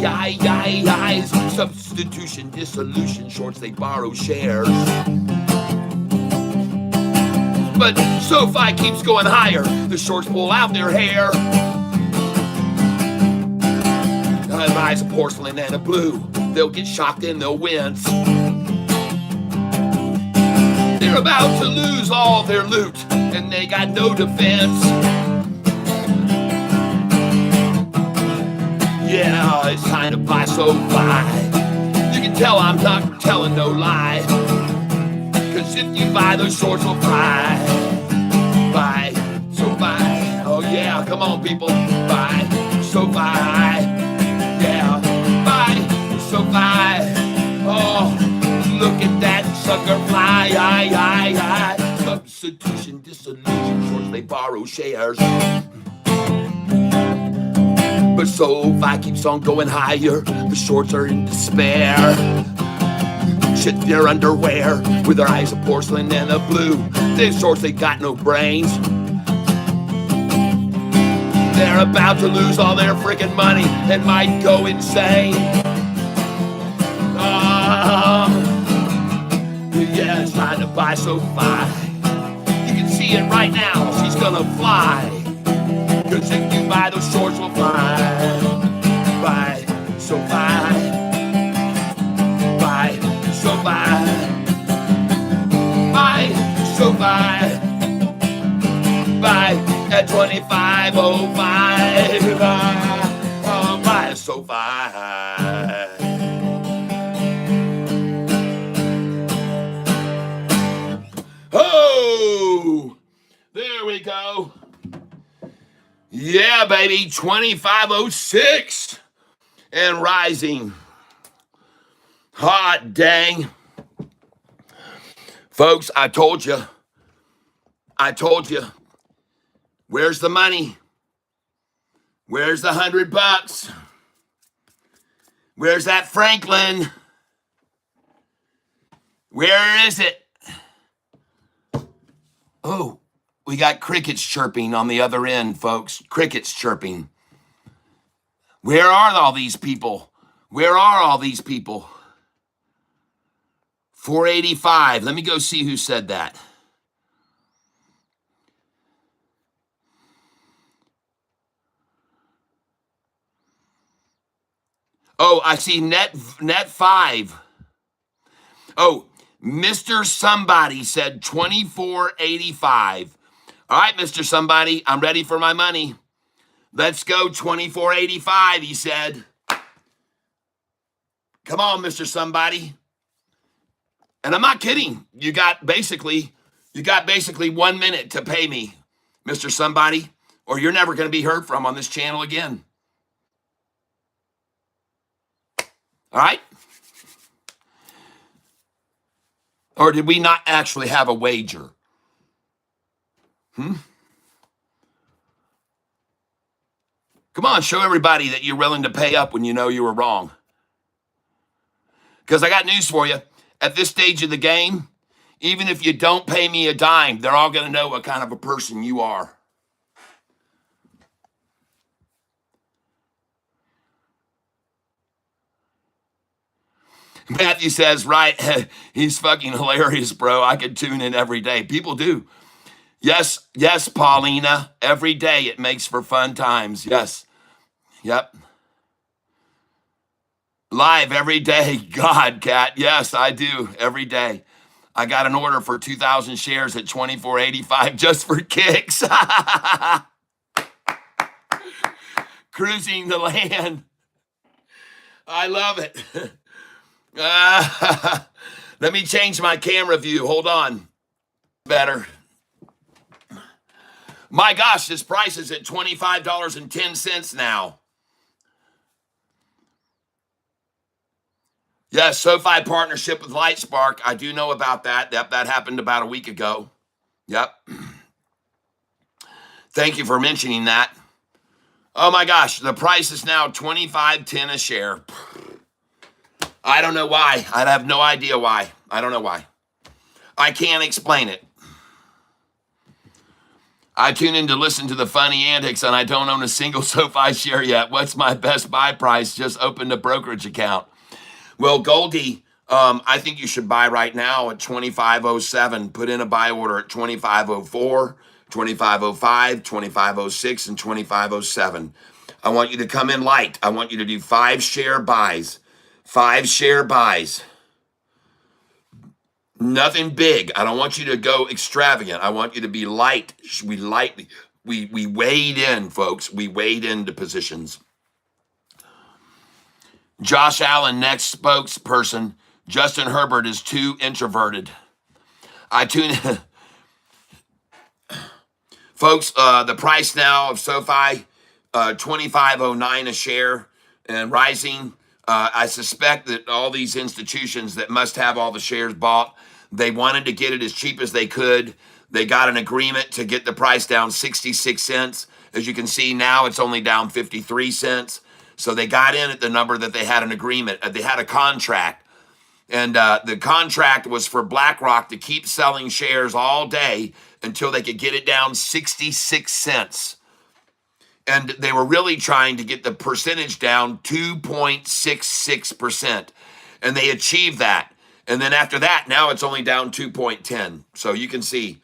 Substitution, dissolution, shorts, they borrow shares. But SoFi keeps going higher. The shorts pull out their hair. Eyes of porcelain and a blue. They'll get shocked and they'll wince. They're about to lose all their loot, and they got no defense. Yeah, it's time to buy SoFi. You can tell I'm not telling no lie. Cause if you buy, those shorts will fry. Buy SoFi. Oh yeah, come on people. Buy SoFi. Yeah, buy SoFi. Oh, look at that sucker fly. Substitution, dissolution, shorts, they borrow shares. But SoFi keeps on going higher. The shorts are in despair. Shit their underwear with their eyes of porcelain and a blue. These shorts, they got no brains. They're about to lose all their freaking money and might go insane. Yeah, it's time to buy SoFi. You can see it right now. She's gonna fly. Cause if you buy, those shorts will fly. Buy SoFi. Buy SoFi. Buy SoFi. Buy at 2505. Buy SoFi. Oh! we go. Yeah, baby, 2506 and rising. Hot dang. Folks, I told you. Where's the money? Where's the $100? Where's that Franklin? Where is it? Oh, we got crickets chirping on the other end, folks. Crickets chirping. Where are all these people? Where are all these people? 485. Let me go see who said that. Oh, I see net 5. Oh, Mr. Somebody said 2485. All right, Mr. Somebody, I'm ready for my money. Let's go 2485, he said. Come on, Mr. Somebody. And I'm not kidding. You got basically 1 minute to pay me, Mr. Somebody, or you're never going to be heard from on this channel again. All right? Or did we not actually have a wager? Come on, show everybody that you're willing to pay up when you know you were wrong. Because I got news for you. At this stage of the game, even if you don't pay me a dime, they're all going to know what kind of a person you are. Matthew says, right, he's fucking hilarious, bro. I could tune in every day. People do. Yes, Paulina. Every day it makes for fun times. Yes. Yep. Live every day. God, Cat. Yes, I do. Every day. I got an order for 2,000 shares at 24.85 just for kicks. Cruising the land. I love it. Let me change my camera view. Hold on. Better. My gosh, this price is at $25.10 now. Yes, SoFi partnership with LightSpark. I do know about that. Yep, that happened about a week ago. Yep. Thank you for mentioning that. Oh my gosh, the price is now $25.10 a share. I don't know why. I have no idea why. I don't know why. I can't explain it. I tune in to listen to the funny antics, and I don't own a single SoFi share yet. What's my best buy price? Just opened a brokerage account. Well, Goldie, I think you should buy right now at 2507. Put in a buy order at 2504, 2505, 2506, and 2507. I want you to come in light. I want you to do 5 share buys. 5 share buys. Nothing big. I don't want you to go extravagant. I want you to be light. We wade in, folks. We wade into positions. Josh Allen, next spokesperson. Justin Herbert is too introverted. I tune in. Folks, the price now of SoFi, $25.09 a share and rising. I suspect that all these institutions that must have all the shares bought, they wanted to get it as cheap as they could. They got an agreement to get the price down 66 cents. As you can see now, it's only down 53 cents. So they got in at the number that they had an agreement. They had a contract. And the contract was for BlackRock to keep selling shares all day until they could get it down 66 cents. And they were really trying to get the percentage down 2.66%. And they achieved that. And then after that, now it's only down 2.10. So you can see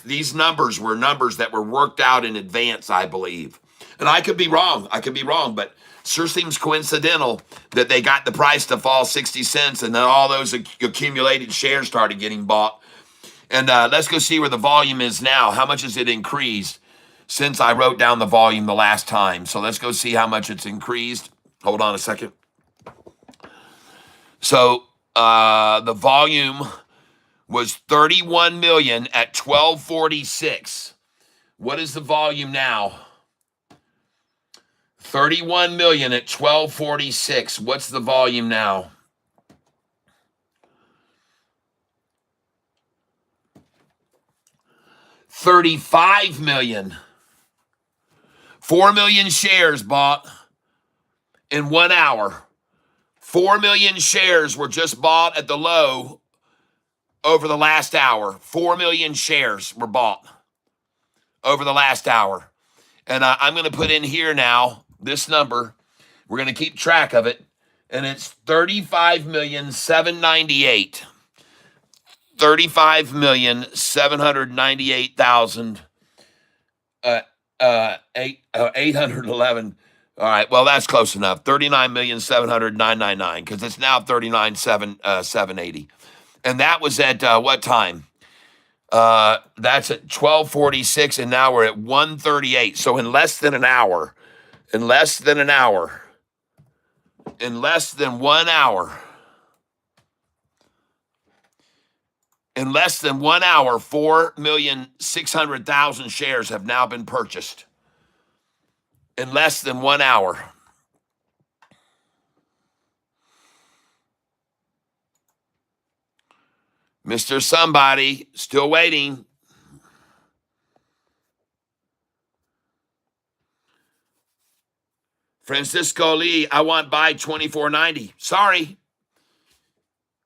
these numbers were numbers that were worked out in advance, I believe. And I could be wrong, but sure seems coincidental that they got the price to fall 60 cents and then all those accumulated shares started getting bought. And let's go see where the volume is now. How much has it increased since I wrote down the volume the last time? So let's go see how much it's increased. Hold on a second. So the volume was 31 million at 1246. What is the volume now? 31 million at 1246. What's the volume now? $35 million. 4 million shares bought in 1 hour. 4 million shares were just bought at the low over the last hour. 4 million shares were bought over the last hour. And I'm going to put in here now this number. We're going to keep track of it. And it's 35,798,000. 35,798,000. 811. All right, well, that's close enough. 39,700,999, because it's now 39,780. And that was at what time? That's at 1246, and now we're at 138. So in less than 1 hour, in less than 1 hour, 4,600,000 shares have now been purchased. In less than 1 hour. Mr. Somebody, still waiting. Francisco Lee, I want buy 24.90. Sorry.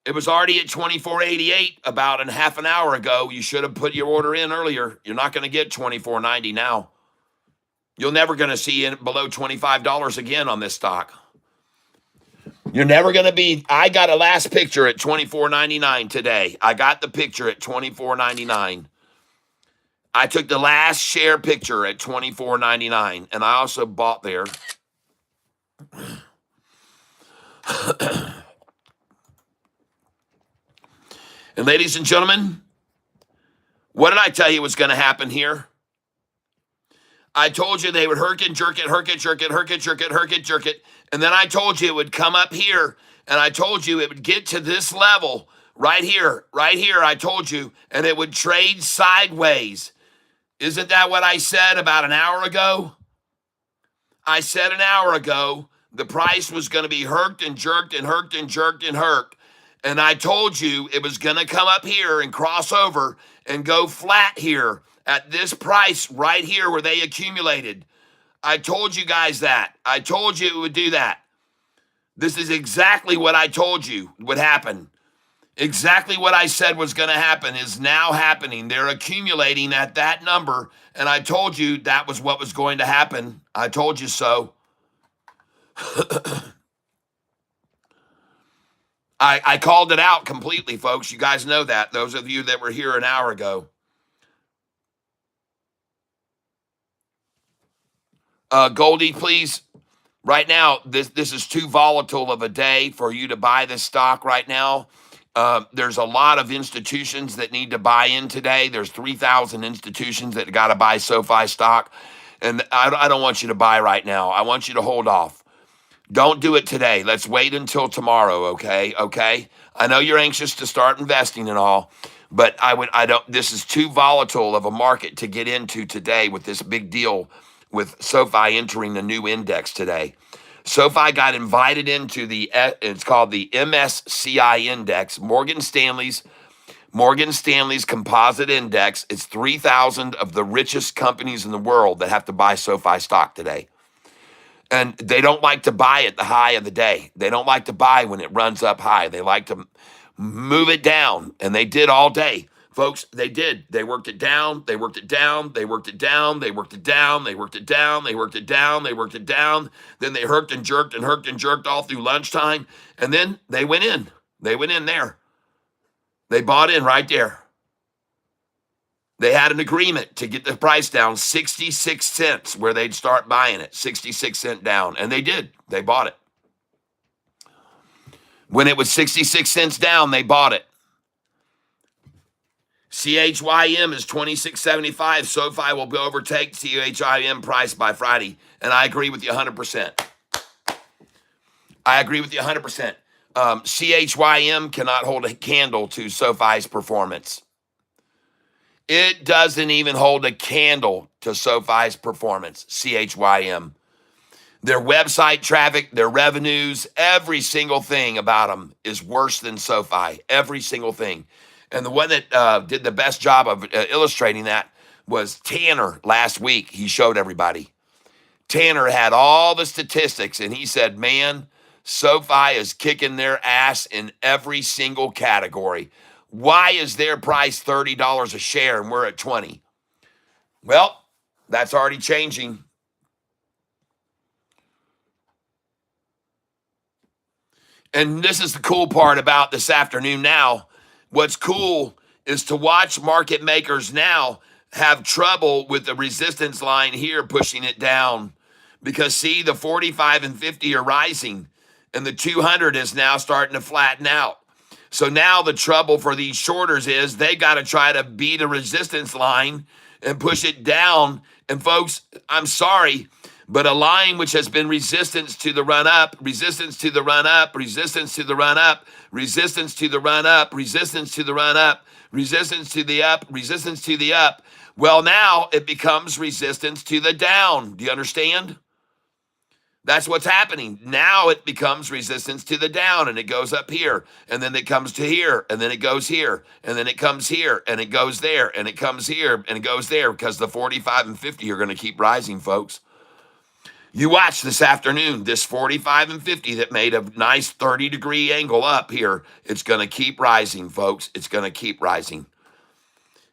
It was already at 24.88 about a half an hour ago. You should have put your order in earlier. You're not going to get 24.90 now. You're never going to see it below $25 again on this stock. You're never going to be. I got a last picture at $24.99 today. I got the picture at $24.99. I took the last share picture at $24.99, and I also bought there. And ladies and gentlemen, what did I tell you was going to happen here? I told you they would herk it, jerk it, herk it, jerk it, herk it, jerk it, herk it, jerk it. And then I told you it would come up here, and I told you it would get to this level right here, I told you, and it would trade sideways. Isn't that what I said about an hour ago? I said an hour ago the price was going to be herked and jerked and herked and jerked and herked. And I told you it was going to come up here and cross over and go flat here at this price right here where they accumulated. I told you guys that. I told you it would do that. This is exactly what I told you would happen. Exactly what I said was going to happen is now happening. They're accumulating at that number, and I told you that was what was going to happen. I told you so. I called it out completely, folks. You guys know that. Those of you that were here an hour ago. Goldie, please. Right now, this is too volatile of a day for you to buy this stock right now. There's a lot of institutions that need to buy in today. There's 3,000 institutions that got to buy SoFi stock. And I don't want you to buy right now. I want you to hold off. Don't do it today. Let's wait until tomorrow, okay? Okay? I know you're anxious to start investing and all, but this is too volatile of a market to get into today with this big deal with SoFi entering the new index today. SoFi got invited into it's called the MSCI index, Morgan Stanley's composite index. It's 3,000 of the richest companies in the world that have to buy SoFi stock today. And they don't like to buy at the high of the day. They don't like to buy when it runs up high. They like to move it down. And they did all day. Folks, they did. They worked it down. They worked it down. They worked it down. They worked it down. They worked it down. They worked it down. They worked it down. Then they herked and jerked all through lunchtime. And then they went in. They went in there. They bought in right there. They had an agreement to get the price down 66 cents where they'd start buying it, 66 cents down. And they did. They bought it. When it was 66 cents down, they bought it. CHYM is 26.75. SoFi will overtake CHYM price by Friday. And I agree with you 100%. I agree with you 100%. CHYM cannot hold a candle to SoFi's performance. It doesn't even hold a candle to SoFi's performance, CHYM. Their website traffic, their revenues, every single thing about them is worse than SoFi. Every single thing. And the one that did the best job of illustrating that was Tanner last week. He showed everybody. Tanner had all the statistics, and he said, man, SoFi is kicking their ass in every single category. Why is their price $30 a share and we're at 20? Well, that's already changing. And this is the cool part about this afternoon now. What's cool is to watch market makers now have trouble with the resistance line here pushing it down. Because see, the 45 and 50 are rising, and the 200 is now starting to flatten out. So now the trouble for these shorters is they got to try to beat a resistance line and push it down. And folks, I'm sorry, but a line which has been resistance to the run up, resistance to the run up, resistance to the run up, resistance to the run up, resistance to the run up, resistance to the up, resistance to the up. Well, now it becomes resistance to the down. Do you understand? That's what's happening. Now it becomes resistance to the down, and it goes up here, and then it comes to here, and then it goes here, and then it comes here, and it goes there, and it comes here, and it goes there, because the 45 and 50 are going to keep rising, folks. You watch this afternoon, this 45 and 50 that made a nice 30-degree angle up here. It's going to keep rising, folks. It's going to keep rising.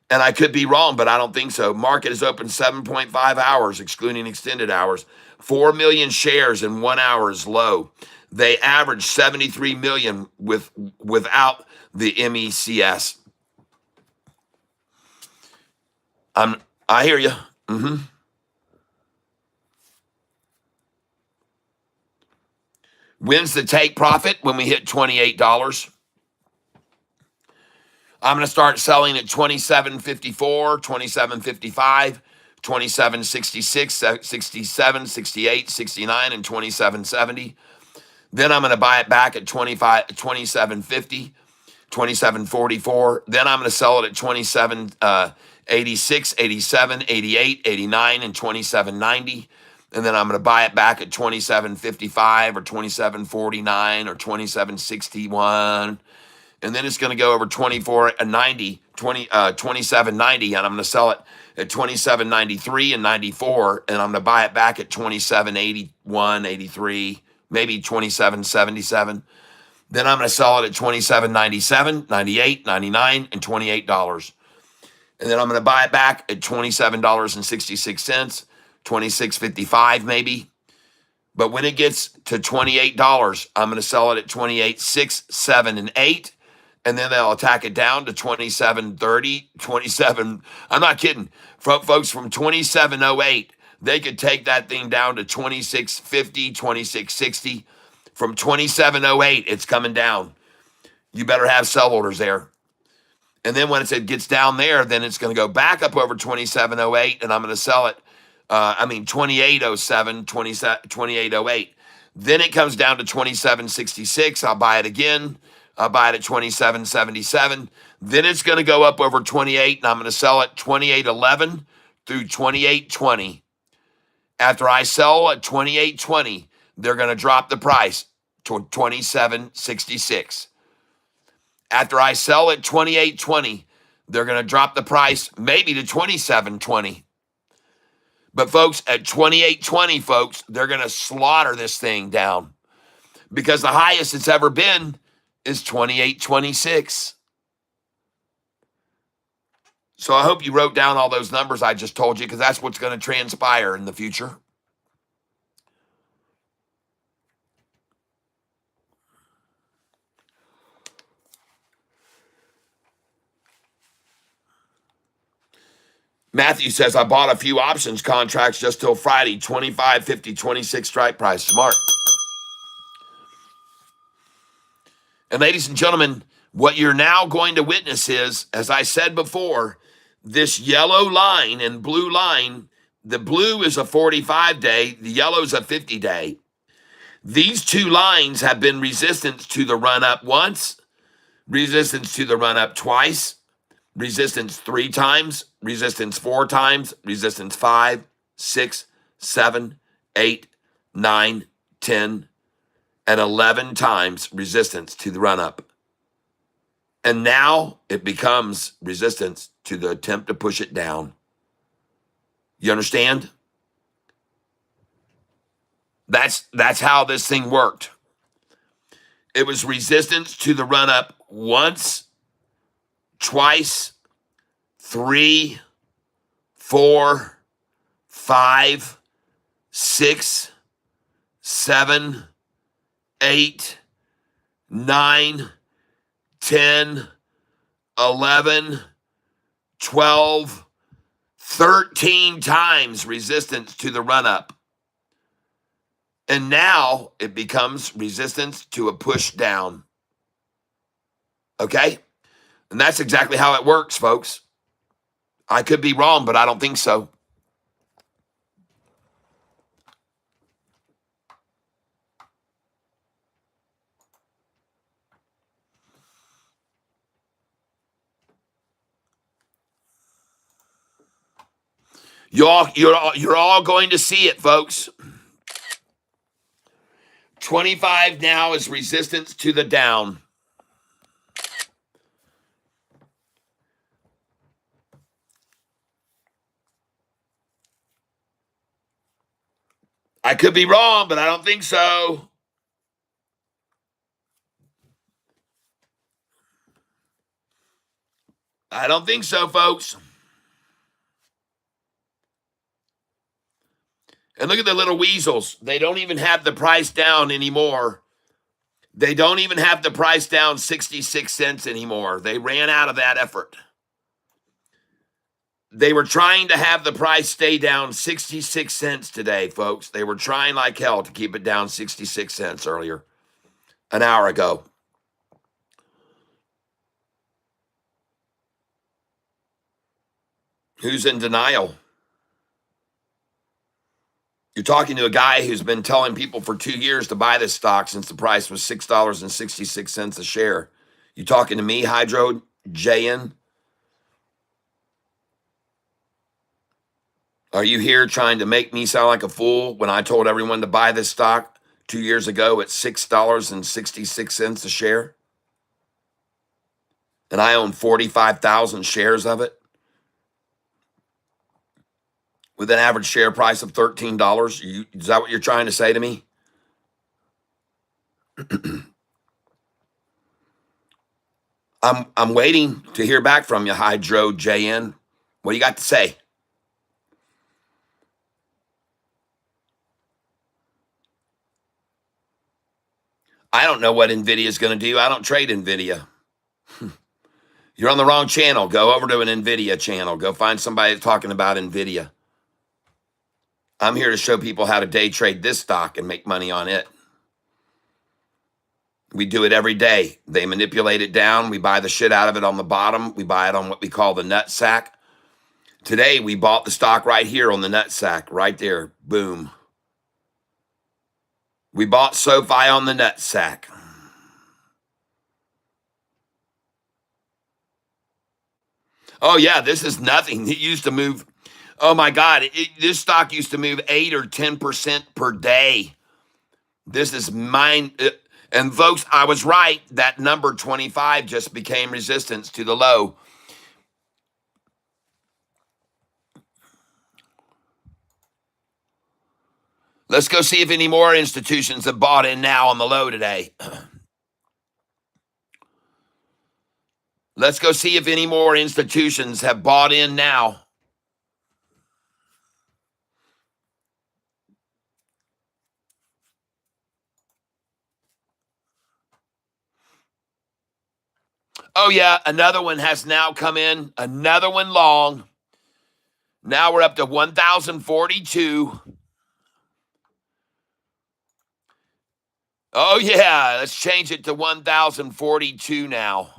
And I could be wrong, but I don't think so. Market is open 7.5 hours, excluding extended hours. 4 million shares in 1 hour is low. They average 73 million without the MECS. I hear you. When's the take profit? When we hit $28. I'm going to start selling at 27.54, 27.55, 27.66, 67, 68, 69, and 27.70. Then I'm going to buy it back at 27.50, 27.44. Then I'm going to sell it at 27.86, 87, 88, 89, and 27.90. And then I'm going to buy it back at 27.55 or 27.49 or 27.61. And then it's going to go over 27.90, and I'm going to sell it at 27.93 and 94, and I'm going to buy it back at 27.81, 83, maybe 27.77. Then I'm going to sell it at 27.97, 98, 99, and $28. And then I'm going to buy it back at $27.66, 26.55 maybe. But when it gets to $28, I'm going to sell it at 28.6, 7, and 8. And then they'll attack it down to 27.30, 27. I'm not kidding. Folks, from 27.08, they could take that thing down to 26.50, 26.60. From 27.08, it's coming down. You better have sell orders there. And then when it gets down there, then it's going to go back up over 27.08, and I'm going to sell it, 28.07, 28.08. Then it comes down to 27.66. I'll buy it again. I'll buy it at 27.77. Then it's going to go up over 28, and I'm going to sell it 28.11 through 28.20. After I sell at 28.20, they're going to drop the price to 27.66. After I sell at 28.20, they're going to drop the price maybe to 27.20. But folks, at 28.20, folks, they're going to slaughter this thing down, because the highest it's ever been is 28.26. So I hope you wrote down all those numbers I just told you, because that's what's going to transpire in the future. Matthew says, I bought a few options contracts just till Friday, 25, 50, 26 strike price. Smart. And ladies and gentlemen, what you're now going to witness is, as I said before, this yellow line and blue line. The blue is a 45-day, the yellow is a 50-day. These two lines have been resistance to the run up once, resistance to the run up twice, Resistance 3 times, resistance 4 times, resistance 5, 6, 7, 8, 9, 10, and 11 times resistance to the run up. And now it becomes resistance to the attempt to push it down. You understand? That's how this thing worked. It was resistance to the run up once, twice, 3, 4, 5, 6, 7, 8, 9, 10, 11, 12, 13 times resistance to the run up. And now it becomes resistance to a push down. Okay? And that's exactly how it works, folks. I could be wrong, but I don't think so. You're all going to see it, folks. 25 now is resistance to the down. I could be wrong, but I don't think so. I don't think so, folks. And look at the little weasels. They don't even have the price down anymore. They don't even have the price down 66 cents anymore. They ran out of that effort. They were trying to have the price stay down 66 cents today, folks. They were trying like hell to keep it down 66 cents earlier, an hour ago. Who's in denial? You're talking to a guy who's been telling people for 2 years to buy this stock since the price was $6.66 a share. You talking to me, Hydro JN? Are you here trying to make me sound like a fool when I told everyone to buy this stock 2 years ago at $6.66 a share? And I own 45,000 shares of it with an average share price of $13. Is that what you're trying to say to me? I'm waiting to hear back from you, Hydro JN. What do you got to say? I don't know what NVIDIA is going to do. I don't trade NVIDIA. You're on the wrong channel. Go over to an NVIDIA channel. Go find somebody talking about NVIDIA. I'm here to show people how to day trade this stock and make money on it. We do it every day. They manipulate it down. We buy the shit out of it on the bottom. We buy it on what we call the nut sack. Today, we bought the stock right here on the nut sack, right there. Boom. We bought SoFi on the nut sack. Oh, yeah, this is nothing. It used to move. Oh, my God. This stock used to move 8 or 10% per day. This is mine. And folks, I was right. That number 25 just became resistance to the low. Let's go see if any more institutions have bought in now on the low today. Let's go see if any more institutions have bought in now. Oh, yeah, another one has now come in. Another one long. Now we're up to 1,042. Oh, yeah, let's change it to 1,042 now.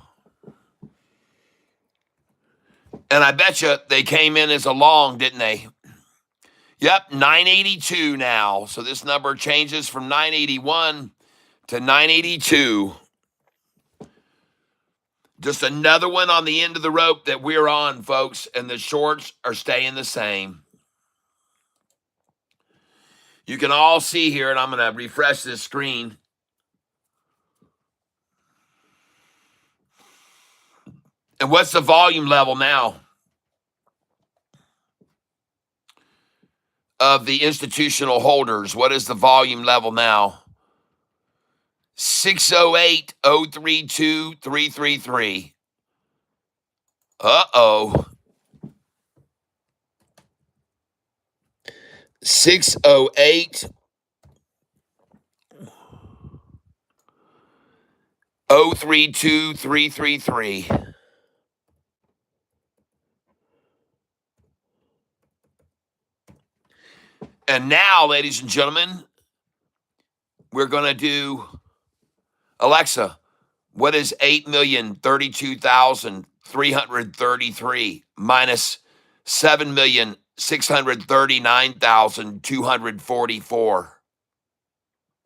And I bet you they came in as a long, didn't they? Yep, 982 now. So this number changes from 981 to 982. Just another one on the end of the rope that we're on, folks, and the shorts are staying the same. You can all see here, and I'm going to refresh this screen. And what's the volume level now of the institutional holders? What is the volume level now? 608-032-333. Uh-oh. 608 032-333. And now, ladies and gentlemen, we're going to do, Alexa, what is 8,032,333 minus 7,639,244?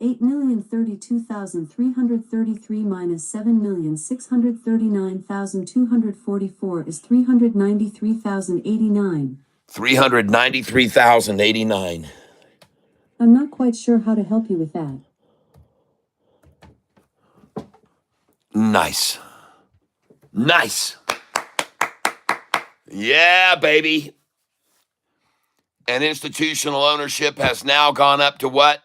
8,032,333 minus 7,639,244 is 393,089. 393,089. I'm not quite sure how to help you with that. Nice. Nice. Yeah, baby. And institutional ownership has now gone up to what?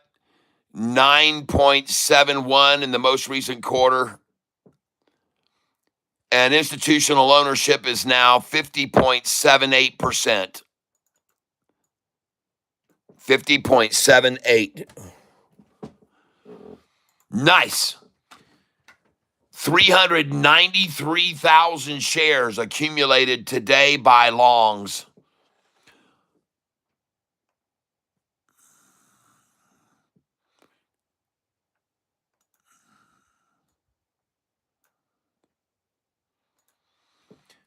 9.71 in the most recent quarter. And institutional ownership is now 50.78%. 50.78. Nice. 393,000 shares accumulated today by longs.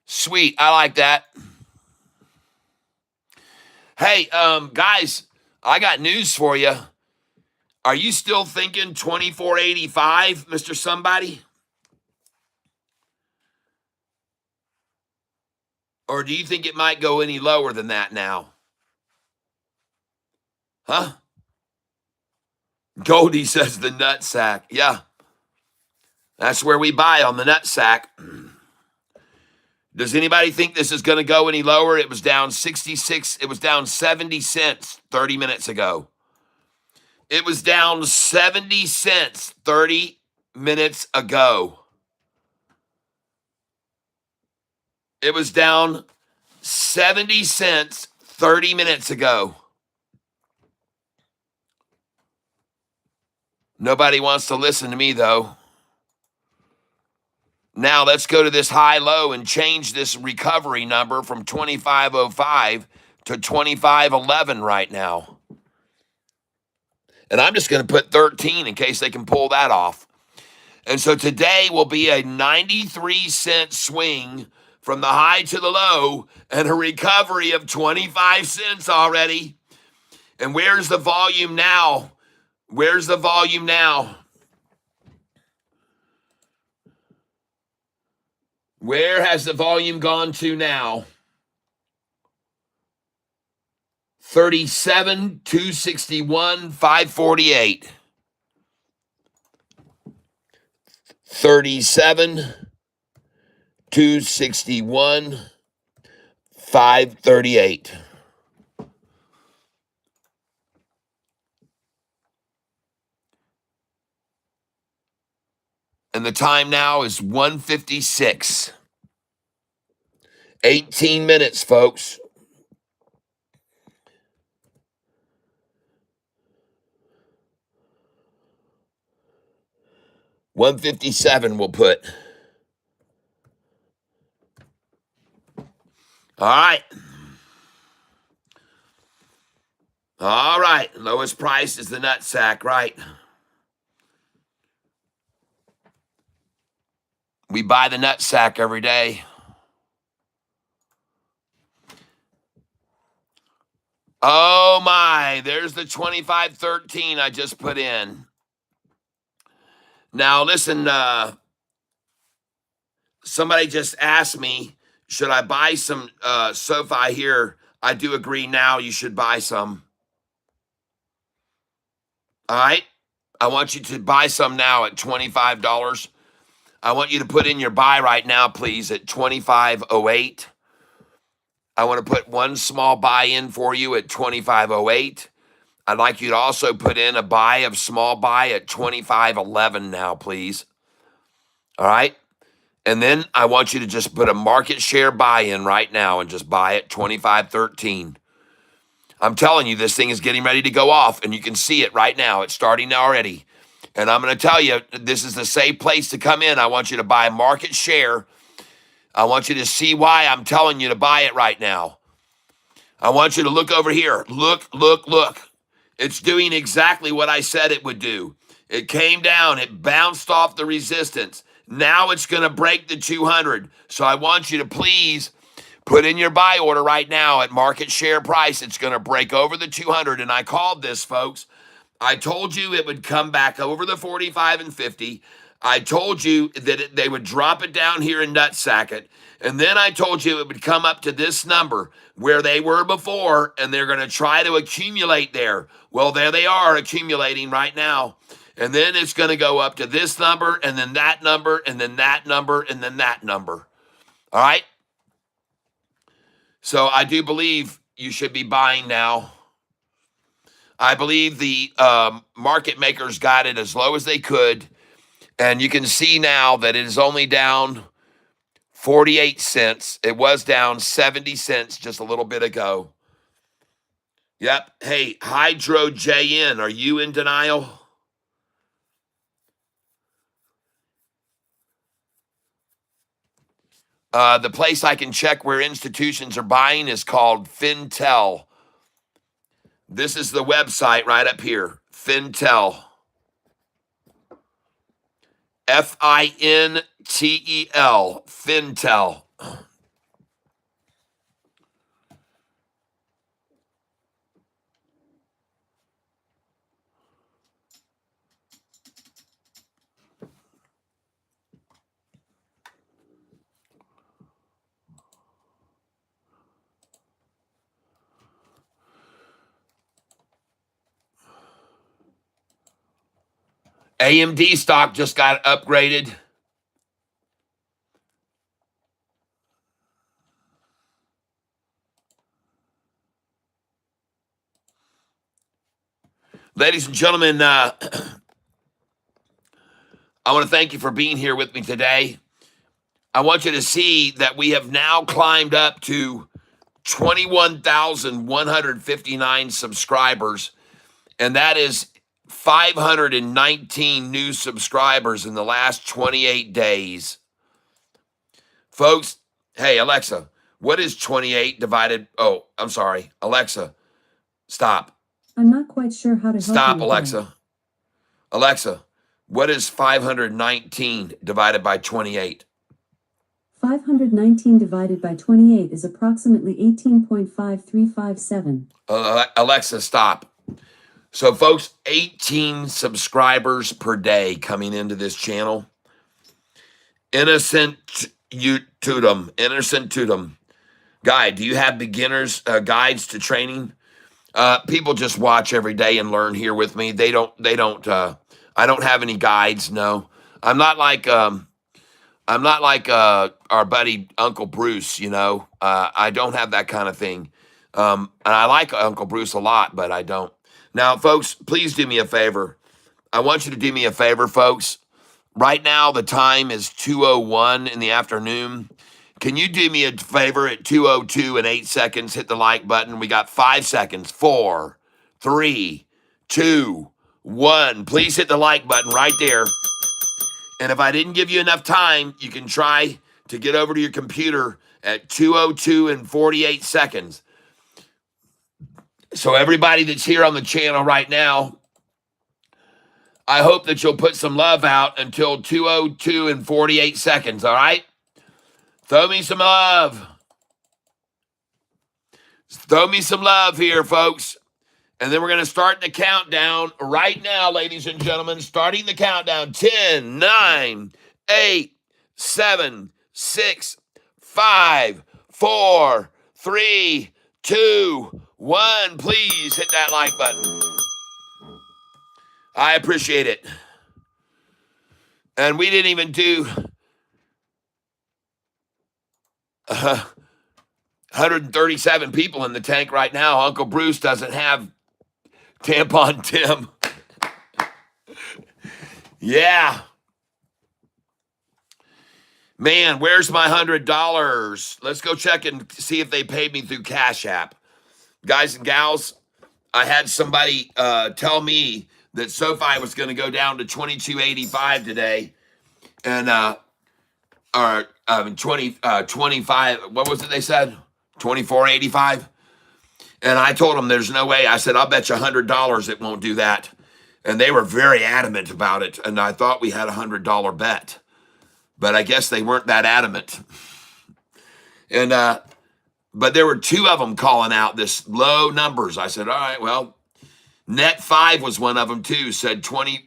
Sweet. I like that. Hey, guys, I got news for you. Are you still thinking 2485, Mr. Somebody? Or do you think it might go any lower than that now? Huh? Goldie says the nut sack. Yeah. That's where we buy on the nut sack. Does anybody think this is going to go any lower? It was down 66. It was down 70 cents 30 minutes ago. It was down 70 cents 30 minutes ago. It was down 70 cents 30 minutes ago. Nobody wants to listen to me, though. Now let's go to this high-low and change this recovery number from 2505 to 2511 right now. And I'm just going to put 13 in case they can pull that off. And so today will be a 93-cent swing from the high to the low and a recovery of 25 cents already. And where's the volume now? Where's the volume now? Where has the volume gone to now? 37, 261, 548. 37, 261, 538. And the time now is 1:56. 18 minutes, folks. $157 we'll put. All right. All right. Lowest price is the nut sack, right? We buy the nut sack every day. Oh my, there's the 2513 I just put in. Now listen, Somebody just asked me, should I buy some SoFi here? I do agree now you should buy some. All right? I want you to buy some now at $25. I want you to put in your buy right now, please, at 25.08. I want to put one small buy in for you at 25.08. I'd like you to also put in a small buy at 25.11 now, please. All right? And then I want you to just put a market share buy in right now and just buy at 25.13. I'm telling you, this thing is getting ready to go off, and you can see it right now. It's starting already. And I'm going to tell you, this is the safe place to come in. I want you to buy market share. I want you to see why I'm telling you to buy it right now. I want you to look over here. Look, look, look. It's doing exactly what I said it would do. It came down. It bounced off the resistance. Now it's going to break the 200. So I want you to please put in your buy order right now at market share price. It's going to break over the 200. And I called this, folks. I told you it would come back over the 45 and 50. I told you that they would drop it down here and nutsack it. And then I told you it would come up to this number where they were before, and they're going to try to accumulate there. Well, there they are accumulating right now. And then it's going to go up to this number, and then that number, and then that number, and then that number. All right? So I do believe you should be buying now. I believe the market makers got it as low as they could. And you can see now that it is only down 48 cents. It was down 70 cents just a little bit ago. Yep. Hey, Hydro JN, are you in denial? The place I can check where institutions are buying is called Fintel. This is the website right up here, Fintel. Fintel, Fintel. AMD stock just got upgraded. Ladies and gentlemen, I want to thank you for being here with me today. I want you to see that we have now climbed up to 21,159 subscribers, and that is 519 new subscribers in the last 28 days. Folks, hey, Alexa, what is 28 divided? Oh, I'm sorry. Alexa, stop. I'm not quite sure how to help Stop, you with Alexa. that. Alexa, what is 519 divided by 28? 519 divided by 28 is approximately 18.5357. Alexa, stop. So, folks, 18 subscribers per day coming into this channel. Innocent tutum. Guy, do you have beginners guides to training? People just watch every day and learn here with me. I don't have any guides. No, I'm not like our buddy Uncle Bruce. I don't have that kind of thing. And I like Uncle Bruce a lot, but I don't. Now, folks, please do me a favor. I want you to do me a favor, folks. Right now, the time is 2:01 in the afternoon. Can you do me a favor at 2:02 and 8 seconds? Hit the like button. We got 5 seconds. 4, 3, 2, 1. Please hit the like button right there. And if I didn't give you enough time, you can try to get over to your computer at 2:02 and 48 seconds. So everybody that's here on the channel right now, I hope that you'll put some love out until 2:02 and 48 seconds, all right? Throw me some love. Throw me some love here, folks. And then we're going to start the countdown right now, ladies and gentlemen. Starting the countdown. 10, 9, 8, 7, 6, 5, 4, 3, 2, 1. Please hit that like button. I appreciate it. And we didn't even do 137 people in the tank right now. Uncle Bruce doesn't have Tampon Tim. Yeah. Man, where's my $100? Let's go check and see if they paid me through Cash App. Guys and gals, I had somebody tell me that SoFi was going to go down to $22.85 today. And, or 25, what was it they said? $24.85. And I told them there's no way. I said, I'll bet you $100 it won't do that. And they were very adamant about it. And I thought we had a $100 bet. But I guess they weren't that adamant. And, but there were two of them calling out this low numbers. I said, all right, well, Net 5 was one of them too. Said 25,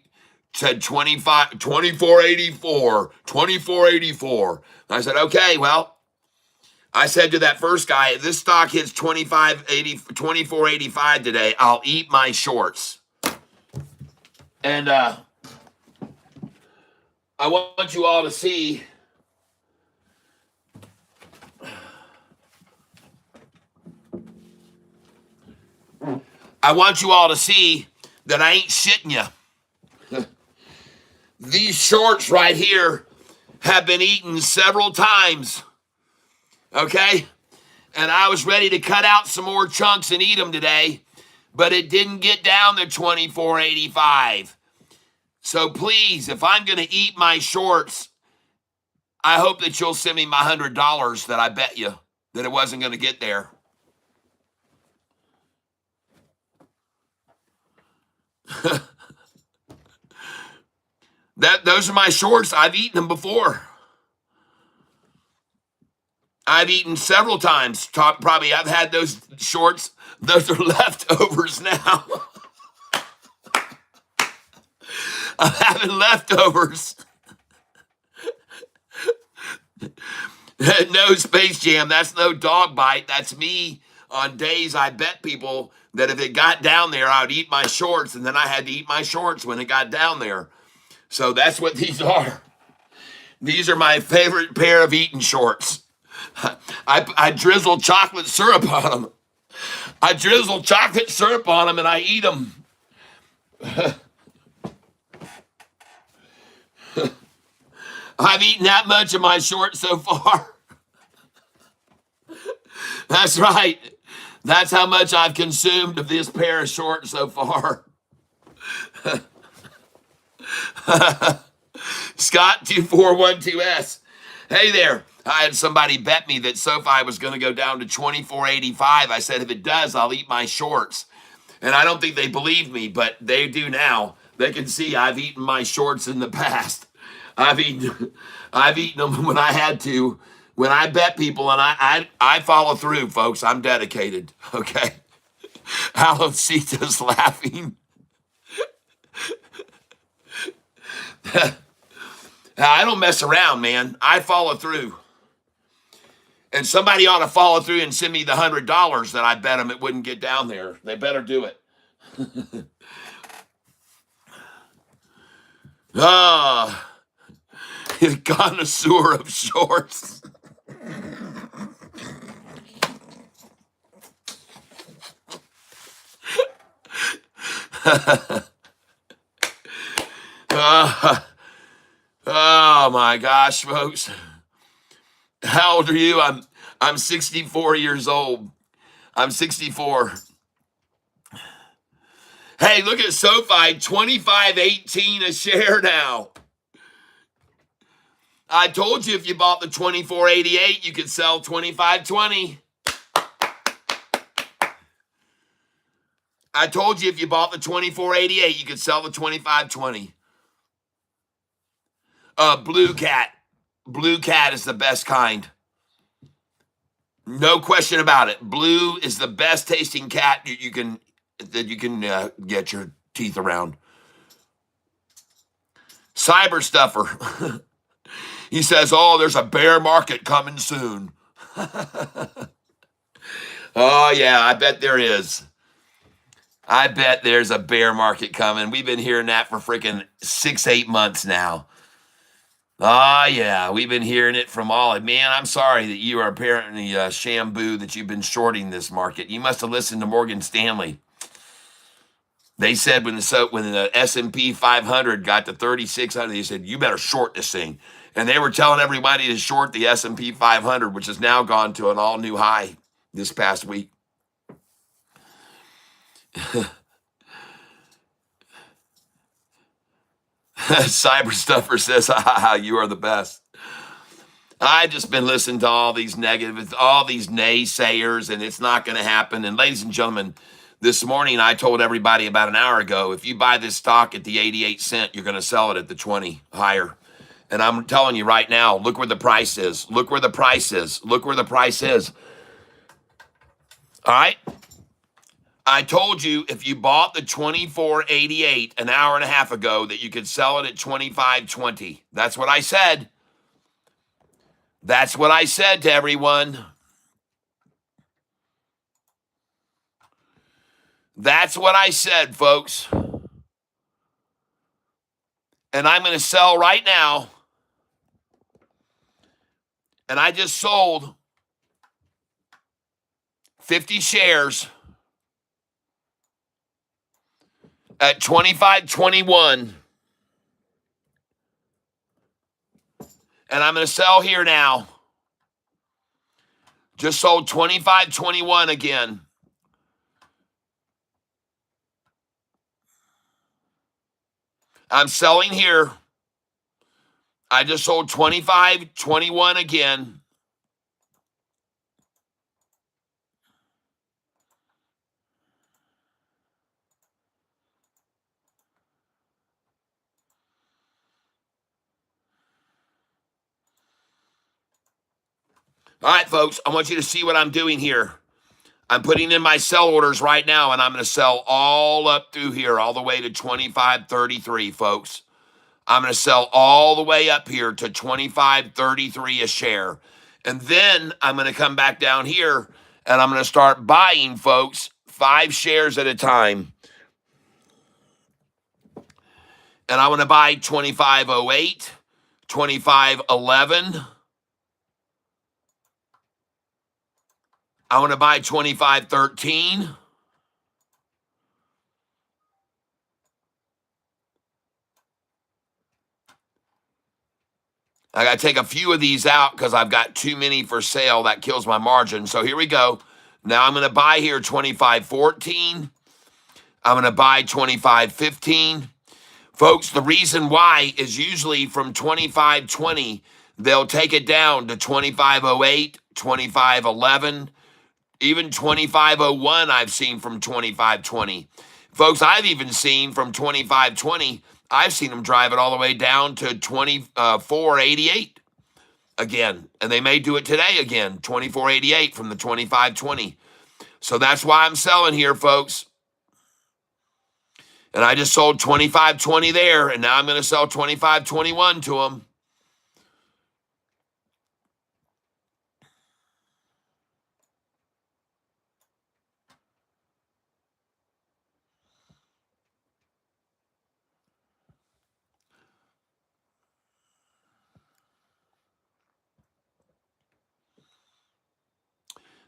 24.84, 24.84. I said, okay, well, I said to that first guy, if this stock hits 24.85 today, I'll eat my shorts. And, I want you all to see that I ain't shitting you. These shorts right here have been eaten several times. Okay? And I was ready to cut out some more chunks and eat them today, but it didn't get down to 24.85. So please, if I'm going to eat my shorts, I hope that you'll send me my $100 that I bet you that it wasn't going to get there. Those are my shorts. I've eaten them before. I've eaten several times. Probably I've had those shorts. Those are leftovers now. I'm having leftovers. No Space Jam. That's no dog bite. That's me on days I bet people that if it got down there, I would eat my shorts, and then I had to eat my shorts when it got down there. So that's what these are. These are my favorite pair of eating shorts. I drizzle chocolate syrup on them. I drizzle chocolate syrup on them, and I eat them. I've eaten that much of my shorts so far. That's right. That's how much I've consumed of this pair of shorts so far. Scott2412S. Hey there. I had somebody bet me that SoFi was going to go down to 24.85. I said, if it does, I'll eat my shorts. And I don't think they believe me, but they do now. They can see I've eaten my shorts in the past. I've eaten them when I had to. When I bet people, and I follow through, folks. I'm dedicated, okay? Alocita's laughing. I don't mess around, man. I follow through. And somebody ought to follow through and send me the $100 that I bet them it wouldn't get down there. They better do it. Connoisseur of shorts. Oh my gosh, folks. How old are you? I'm 64 years old. I'm 64. Hey, look at SoFi, 25.18 a share now. I told you if you bought the 24.88, you could sell 25.20. I told you if you bought the 24.88, you could sell the 25.20. Blue Cat. Blue Cat is the best kind. No question about it. Blue is the best tasting cat you can get your teeth around. Cyber Stuffer. He says, oh, there's a bear market coming soon. Oh, yeah, I bet there is. I bet there's a bear market coming. We've been hearing that for freaking 6-8 months now. Ah, yeah, we've been hearing it from all. Man, I'm sorry that you are apparently Shambu that you've been shorting this market. You must have listened to Morgan Stanley. They said when the S&P 500 got to 3,600, they said, you better short this thing. And they were telling everybody to short the S&P 500, which has now gone to an all-new high this past week. Cyber Stuffer says, you are the best. I've just been listening to all these negative, all these naysayers, and it's not going to happen. And ladies and gentlemen, this morning I told everybody about an hour ago, if you buy this stock at the 88 cent, you're going to sell it at the 20 higher. And I'm telling you right now, look where the price is. Look where the price is. Look where the price is. All right? I told you if you bought the 24.88 an hour and a half ago that you could sell it at 25.20. That's what I said. That's what I said to everyone. That's what I said, folks. And I'm going to sell right now. And I just sold 50 shares at 25.21. And I'm going to sell here now. Just sold 25.21 again. I'm selling here. I just sold 25.21 again. All right, folks, I want you to see what I'm doing here. I'm putting in my sell orders right now, and I'm going to sell all up through here, all the way to 25.33, folks. I'm going to sell all the way up here to 25.33 a share. And then I'm going to come back down here, and I'm going to start buying, folks, 5 shares at a time. And I want to buy 25.08, 25.11. I want to buy 25.13. I got to take a few of these out because I've got too many for sale. That kills my margin. So here we go. Now I'm going to buy here 25.14. I'm going to buy 25.15. Folks, the reason why is usually from 25.20, they'll take it down to 25.08, 25.11. Even 25.01 I've seen from 25.20. Folks, I've even seen from 25.20, I've seen them drive it all the way down to 24.88 again. And they may do it today again, 24.88 from the 25.20. So that's why I'm selling here, folks. And I just sold 25.20 there, and now I'm going to sell 25.21 to them.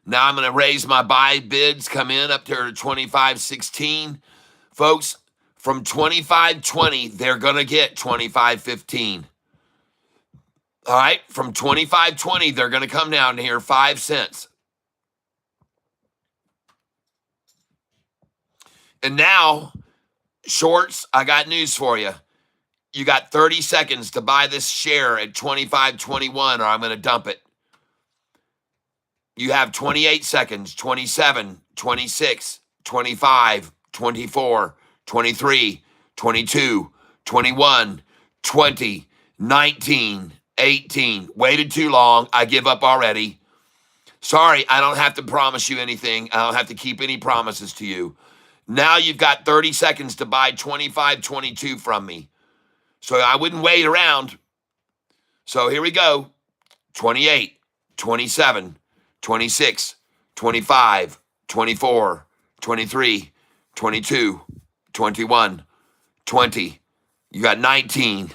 Now I'm going to raise my buy bids, come in up to 25.16. Folks, from 25.20, they're going to get 25.15. All right, from 25.20, they're going to come down here 5 cents. And now, shorts, I got news for you. You got 30 seconds to buy this share at 25.21 or I'm going to dump it. You have 28 seconds, 27, 26, 25, 24, 23, 22, 21, 20, 19, 18. Waited too long. I give up already. Sorry, I don't have to promise you anything. I don't have to keep any promises to you. Now you've got 30 seconds to buy 25.22 from me. So I wouldn't wait around. So here we go. 28, 27, 26, 25, 24, 23, 22, 21, 20. You got 19,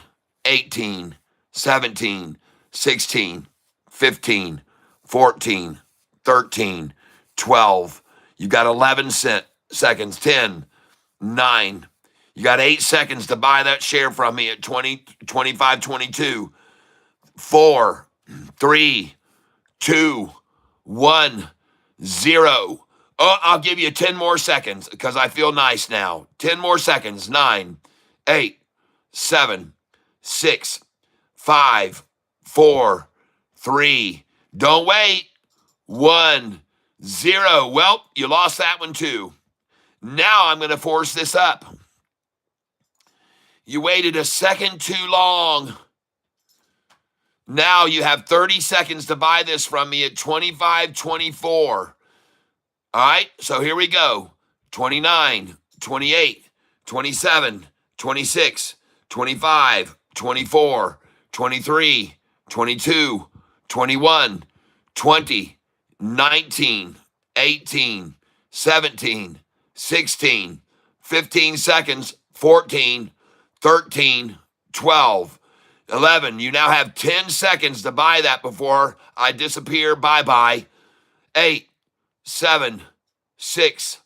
18, 17, 16, 15, 14, 13, 12. You got 11 seconds, 10, 9. You got 8 seconds to buy that share from me at 20, 25, 22, 4, 3, 2, 1, 0. Oh, I'll give you 10 more seconds because I feel nice now. 10 more seconds. 9, 8, 7, 6, 5, 4, 3. Don't wait. 1, 0. Well, you lost that one too. Now I'm going to force this up. You waited a second too long. Now you have 30 seconds to buy this from me at 25.24. All right, so here we go. 29, 28, 27, 26, 25, 24, 23, 22, 21, 20, 19, 18, 17, 16, 15 seconds, 14, 13, 12, 11. You now have 10 seconds to buy that before I disappear. Bye-bye. 8, 7, 6,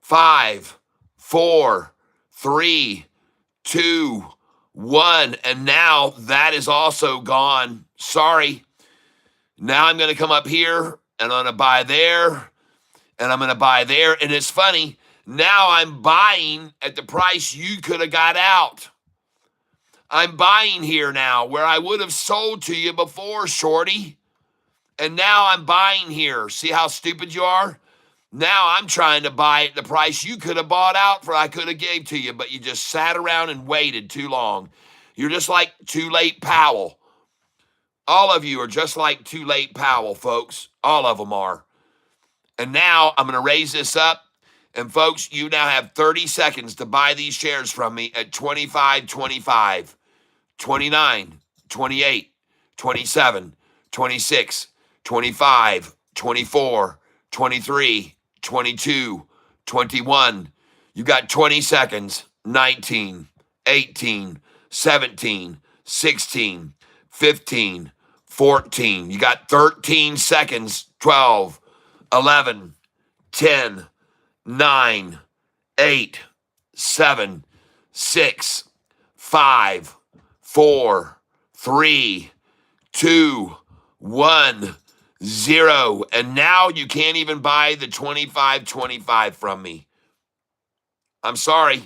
5, 4, 3, 2, 1. And now that is also gone. Sorry. Now I'm going to come up here and I'm going to buy there and I'm going to buy there. And it's funny. Now I'm buying at the price you could have got out. I'm buying here now where I would have sold to you before, shorty. And now I'm buying here. See how stupid you are? Now I'm trying to buy at the price you could have bought out for I could have gave to you, but you just sat around and waited too long. You're just like Too Late Powell. All of you are just like Too Late Powell, folks. All of them are. And now I'm going to raise this up. And folks, you now have 30 seconds to buy these shares from me at 25.25. 29, 28, 27, 26, 25, 24, 23, 22, 21. You got 20 seconds. 19, 18, 17, 16, 15, 14. You got 13 seconds. 12, 11, 10, 9, 8, 7, 6, 5, 4, 3, 2, 1, 0. And now you can't even buy the 25.25 from me. I'm sorry.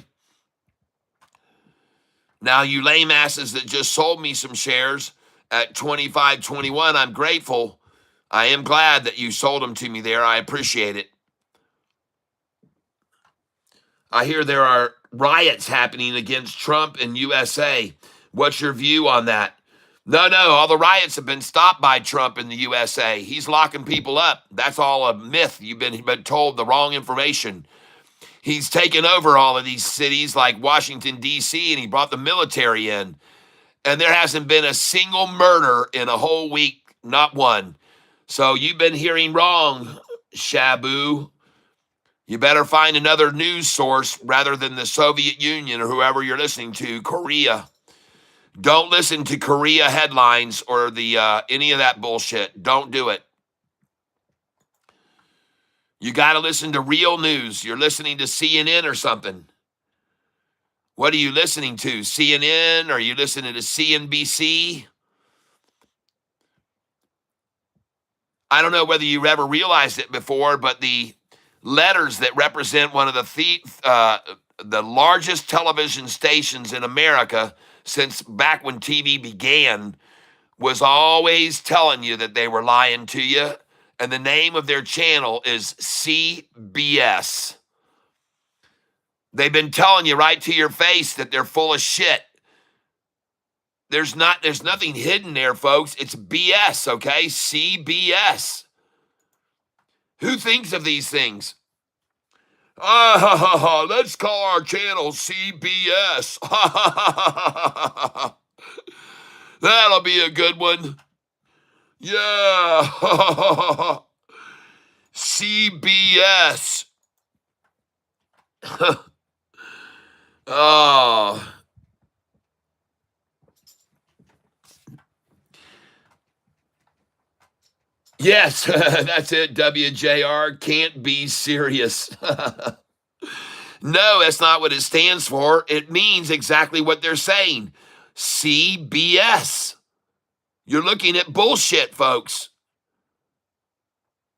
Now you lame asses that just sold me some shares at 25.21, I'm grateful. I am glad that you sold them to me there. I appreciate it. I hear there are riots happening against Trump in USA. What's your view on that? No, all the riots have been stopped by Trump in the USA. He's locking people up. That's all a myth. You've been told the wrong information. He's taken over all of these cities like Washington, D.C., and he brought the military in. And there hasn't been a single murder in a whole week, not one. So you've been hearing wrong, Shabu. You better find another news source rather than the Soviet Union or whoever you're listening to, Korea. Don't listen to Korea headlines or the any of that bullshit. Don't do it. You got to listen to real news. You're listening to CNN or something. What are you listening to? CNN? Are you listening to CNBC? I don't know whether you ever realized it before, but the letters that represent one of the largest television stations in America since back when TV began was always telling you that they were lying to you. And the name of their channel is CBS. They've been telling you right to your face that they're full of shit. There's nothing hidden there, folks. It's BS, okay? CBS. Who thinks of these things? Let's call our channel CBS. That'll be a good one. Yeah. CBS. Oh. Yes, that's it. WJR can't be serious. No, that's not what it stands for. It means exactly what they're saying. CBS. You're looking at bullshit, folks.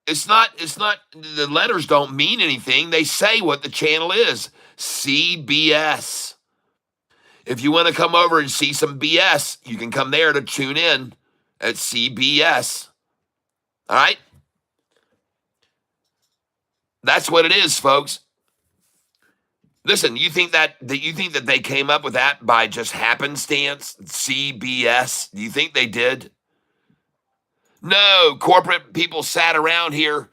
It's not the letters don't mean anything. They say what the channel is. CBS. If you want to come over and see some BS, you can come there to tune in at CBS. All right? That's what it is, folks. Listen, you think that they came up with that by just happenstance? CBS? Do you think they did? No, corporate people sat around here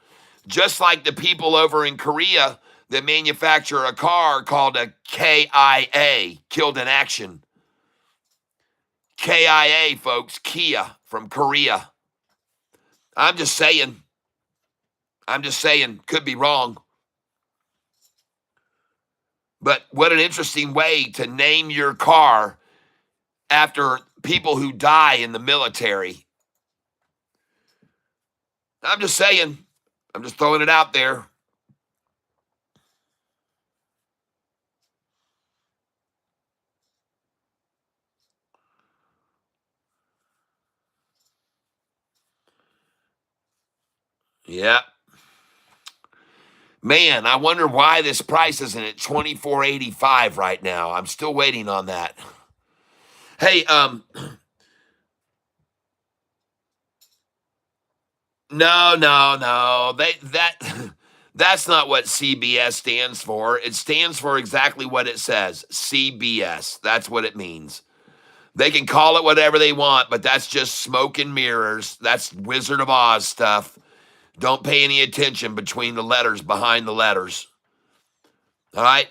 just like the people over in Korea that manufacture a car called a KIA, killed in action. KIA, folks, Kia from Korea. I'm just saying, could be wrong. But what an interesting way to name your car after people who die in the military. I'm just saying. I'm just throwing it out there. Yeah. Man, I wonder why this price isn't at $24.85 right now. I'm still waiting on that. Hey, no. That's not what CBS stands for. It stands for exactly what it says. CBS. That's what it means. They can call it whatever they want, but that's just smoke and mirrors. That's Wizard of Oz stuff. Don't pay any attention between the letters, behind the letters. All right?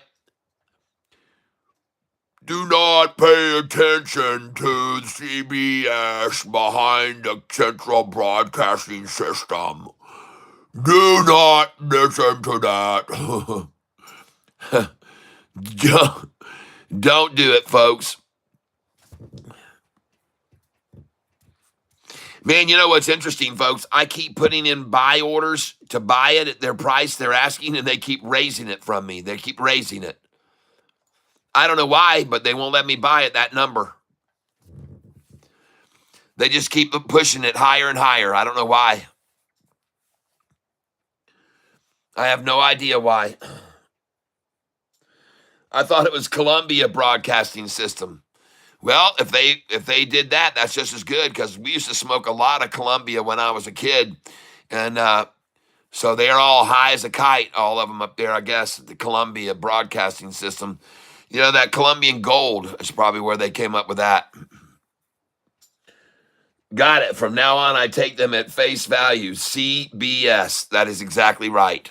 Do not pay attention to CBS behind the Central Broadcasting System. Do not listen to that. Don't do it, folks. Man, you know what's interesting, folks? I keep putting in buy orders to buy it at their price they're asking, and they keep raising it from me. They keep raising it. I don't know why, but they won't let me buy it that number. They just keep pushing it higher and higher. I don't know why. I have no idea why. I thought it was Columbia Broadcasting System. Well, if they did that, that's just as good because we used to smoke a lot of Columbia when I was a kid, and so they're all high as a kite, all of them up there. I guess the Columbia Broadcasting System. You know, that Colombian gold is probably where they came up with that. Got it. From now on, I take them at face value. CBS. That is exactly right.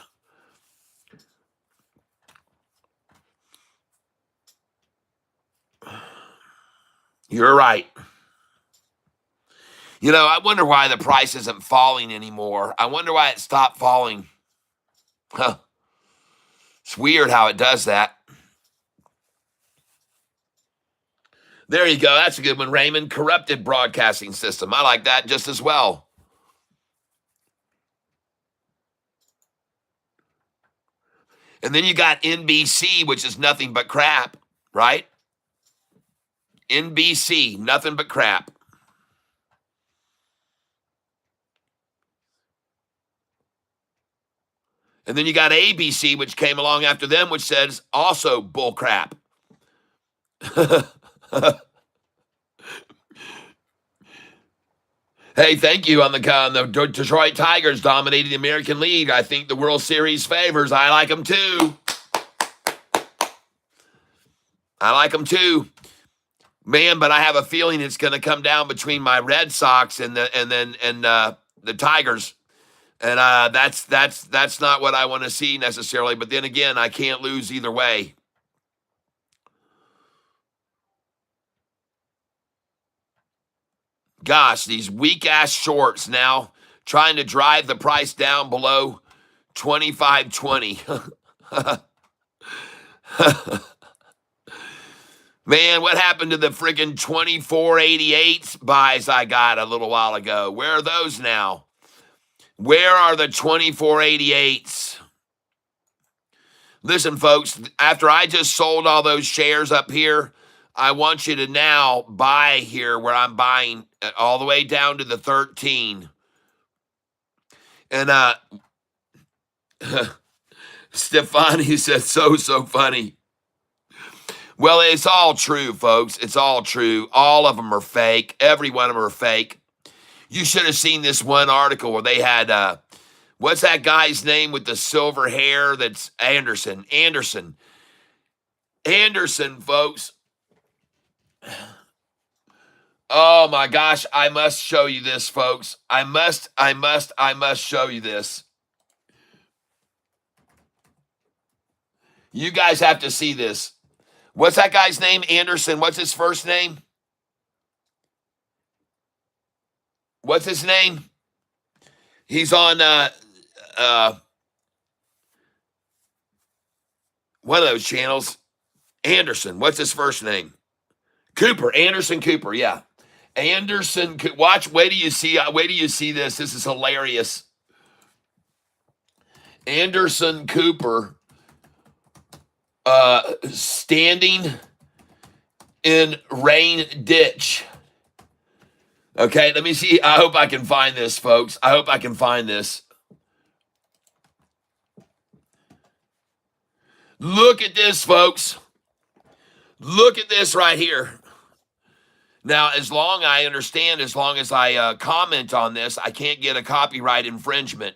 You're right. You know, I wonder why the price isn't falling anymore. I wonder why it stopped falling. Huh. It's weird how it does that. There you go. That's a good one, Raymond. Corrupted broadcasting system. I like that just as well. And then you got NBC, which is nothing but crap, right? NBC, nothing but crap. And then you got ABC, which came along after them, which says also bull crap. Hey, thank you on the Detroit Tigers dominating the American League. I think the World Series favors. I like them too. Man, but I have a feeling it's going to come down between my Red Sox and the Tigers. And that's not what I want to see necessarily. But then again, I can't lose either way. Gosh, these weak ass shorts now trying to drive the price down below 25.20. Man, what happened to the friggin' 24.88 buys I got a little while ago? Where are those now? Where are the 24.88s? Listen, folks, after I just sold all those shares up here, I want you to now buy here where I'm buying all the way down to the 13. And Stefani said, so funny. Well, it's all true, folks. It's all true. All of them are fake. Every one of them are fake. You should have seen this one article where they had, what's that guy's name with the silver hair? That's Anderson. Anderson, folks. Oh my gosh, I must show you this, folks. I must show you this. You guys have to see this. What's that guy's name? Anderson. What's his first name? What's his name? He's on one of those channels. Anderson. What's his first name? Cooper. Anderson Cooper. Yeah. Anderson. Watch. Wait till you see this. This is hilarious. Anderson Cooper standing in rain ditch. Okay, let me see. I hope I can find this, folks. I hope I can find this. Look at this, folks. Look at this right here. Now, as long as I comment on this, I can't get a copyright infringement.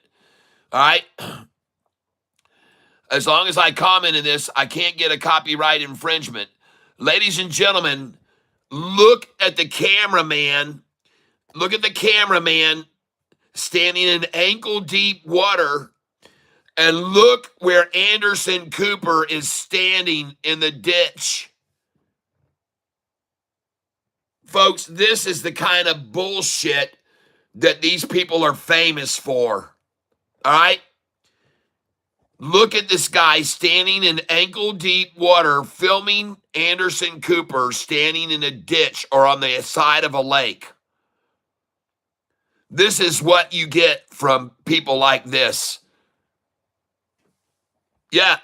All right? As long as I comment in this, I can't get a copyright infringement. Ladies and gentlemen, look at the cameraman. Look at the cameraman standing in ankle-deep water, and look where Anderson Cooper is standing in the ditch. Folks, this is the kind of bullshit that these people are famous for. All right? Look at this guy standing in ankle-deep water, filming Anderson Cooper standing in a ditch or on the side of a lake. This is what you get from people like this. Yeah.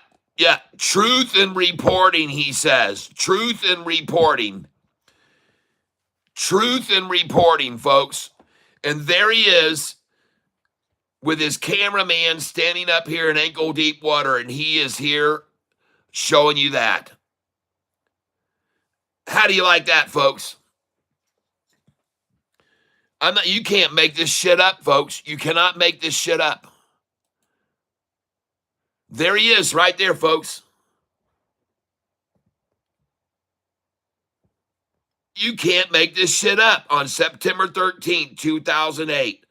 Truth in reporting, he says. Truth in reporting. Truth in reporting, folks. And there he is with his cameraman standing up here in ankle-deep water, and he is here showing you that. How do you like that, folks? You can't make this shit up, folks. You cannot make this shit up. There he is right there, folks. You can't make this shit up on September 13th, 2008.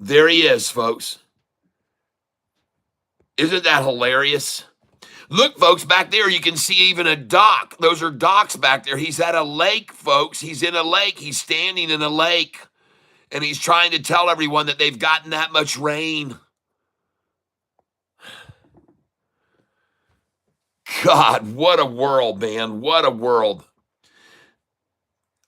There he is, folks. Isn't that hilarious? Look, folks, back there, you can see even a dock. Those are docks back there. He's at a lake, folks. He's in a lake. He's standing in a lake, and he's trying to tell everyone that they've gotten that much rain. God, what a world, man. What a world.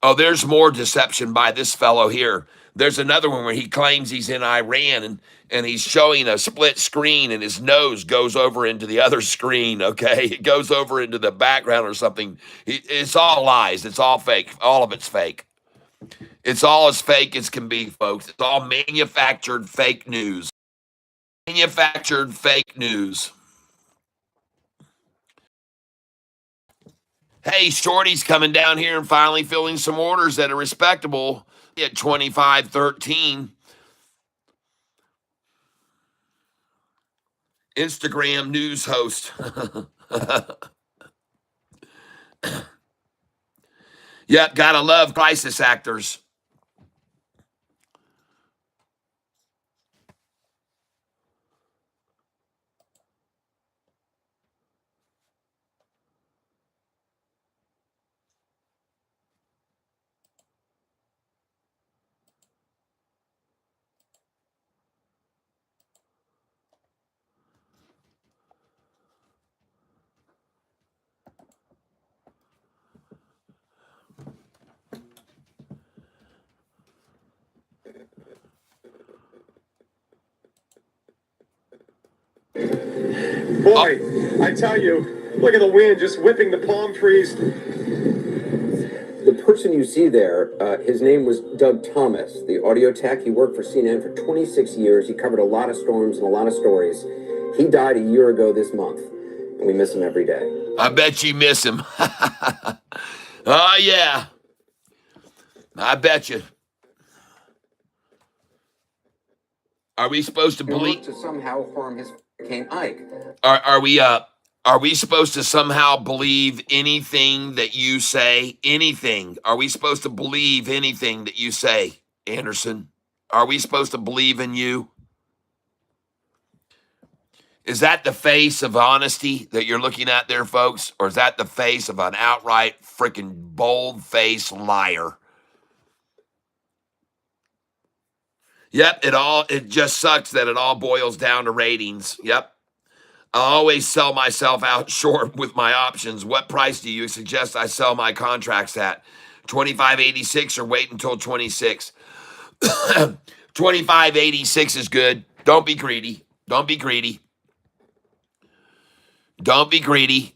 Oh, there's more deception by this fellow here. There's another one where he claims he's in Iran, and he's showing a split screen, and his nose goes over into the other screen, okay? It goes over into the background or something. It's all lies. It's all fake. All of it's fake. It's all as fake as can be, folks. It's all manufactured fake news. Manufactured fake news. Hey, Shorty's coming down here and finally filling some orders that are respectable at 25.13. Instagram news host. Yep, gotta love crisis actors. Boy, I tell you, look at the wind just whipping the palm trees. The person you see there, his name was Doug Thomas, the audio tech. He worked for CNN for 26 years. He covered a lot of storms and a lot of stories. He died a year ago this month, and we miss him every day. I bet you miss him. Oh, yeah. I bet you. Are we supposed to believe to somehow harm his Hurricane Ike? Are we supposed to somehow believe anything that you say? Anything? Are we supposed to believe anything that you say, Anderson? Are we supposed to believe in you? Is that the face of honesty that you're looking at there, folks? Or is that the face of an outright freaking bold-faced liar? Yep, it just sucks that it all boils down to ratings. Yep. I always sell myself out short with my options. What price do you suggest I sell my contracts at? 25.86 or wait until 26? 25.86 is good. Don't be greedy. Don't be greedy. Don't be greedy.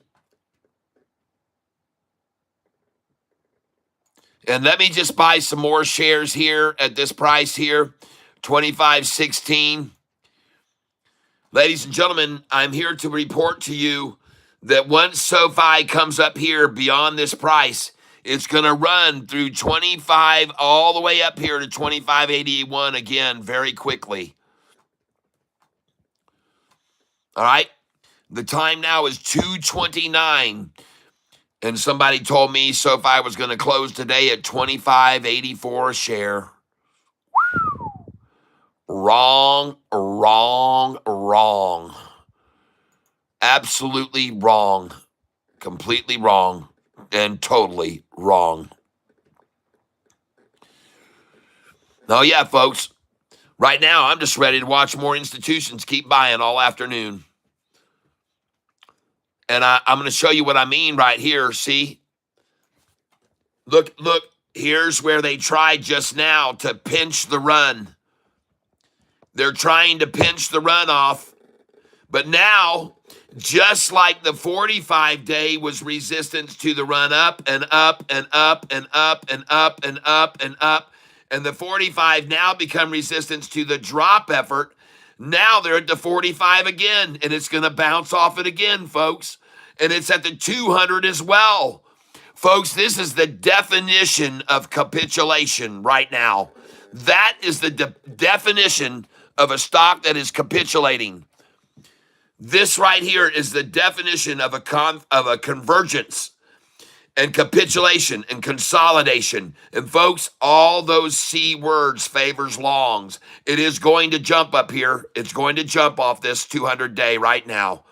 And let me just buy some more shares here at this price here, 25.16. Ladies and gentlemen, I'm here to report to you that once SoFi comes up here beyond this price, it's going to run through 25 all the way up here to 25.81 again very quickly. All right? The time now is 2:29, and somebody told me SoFi was going to close today at 25.84 a share. Wrong, wrong, wrong. Absolutely wrong. Completely wrong. And totally wrong. Oh, yeah, folks. Right now, I'm just ready to watch more institutions keep buying all afternoon. And I'm going to show you what I mean right here. See? Look. Here's where they tried just now to pinch the run. They're trying to pinch the run off. But now, just like the 45-day was resistance to the run up and up and up and up and up and up and up, and the 45 now become resistance to the drop effort, now they're at the 45 again, and it's going to bounce off it again, folks. And it's at the 200 as well. Folks, this is the definition of capitulation right now. That is the definition of a stock that is capitulating. This right here is the definition of a convergence and capitulation and consolidation. And folks, all those C words favors longs. It is going to jump up here. It's going to jump off this 200-day right now.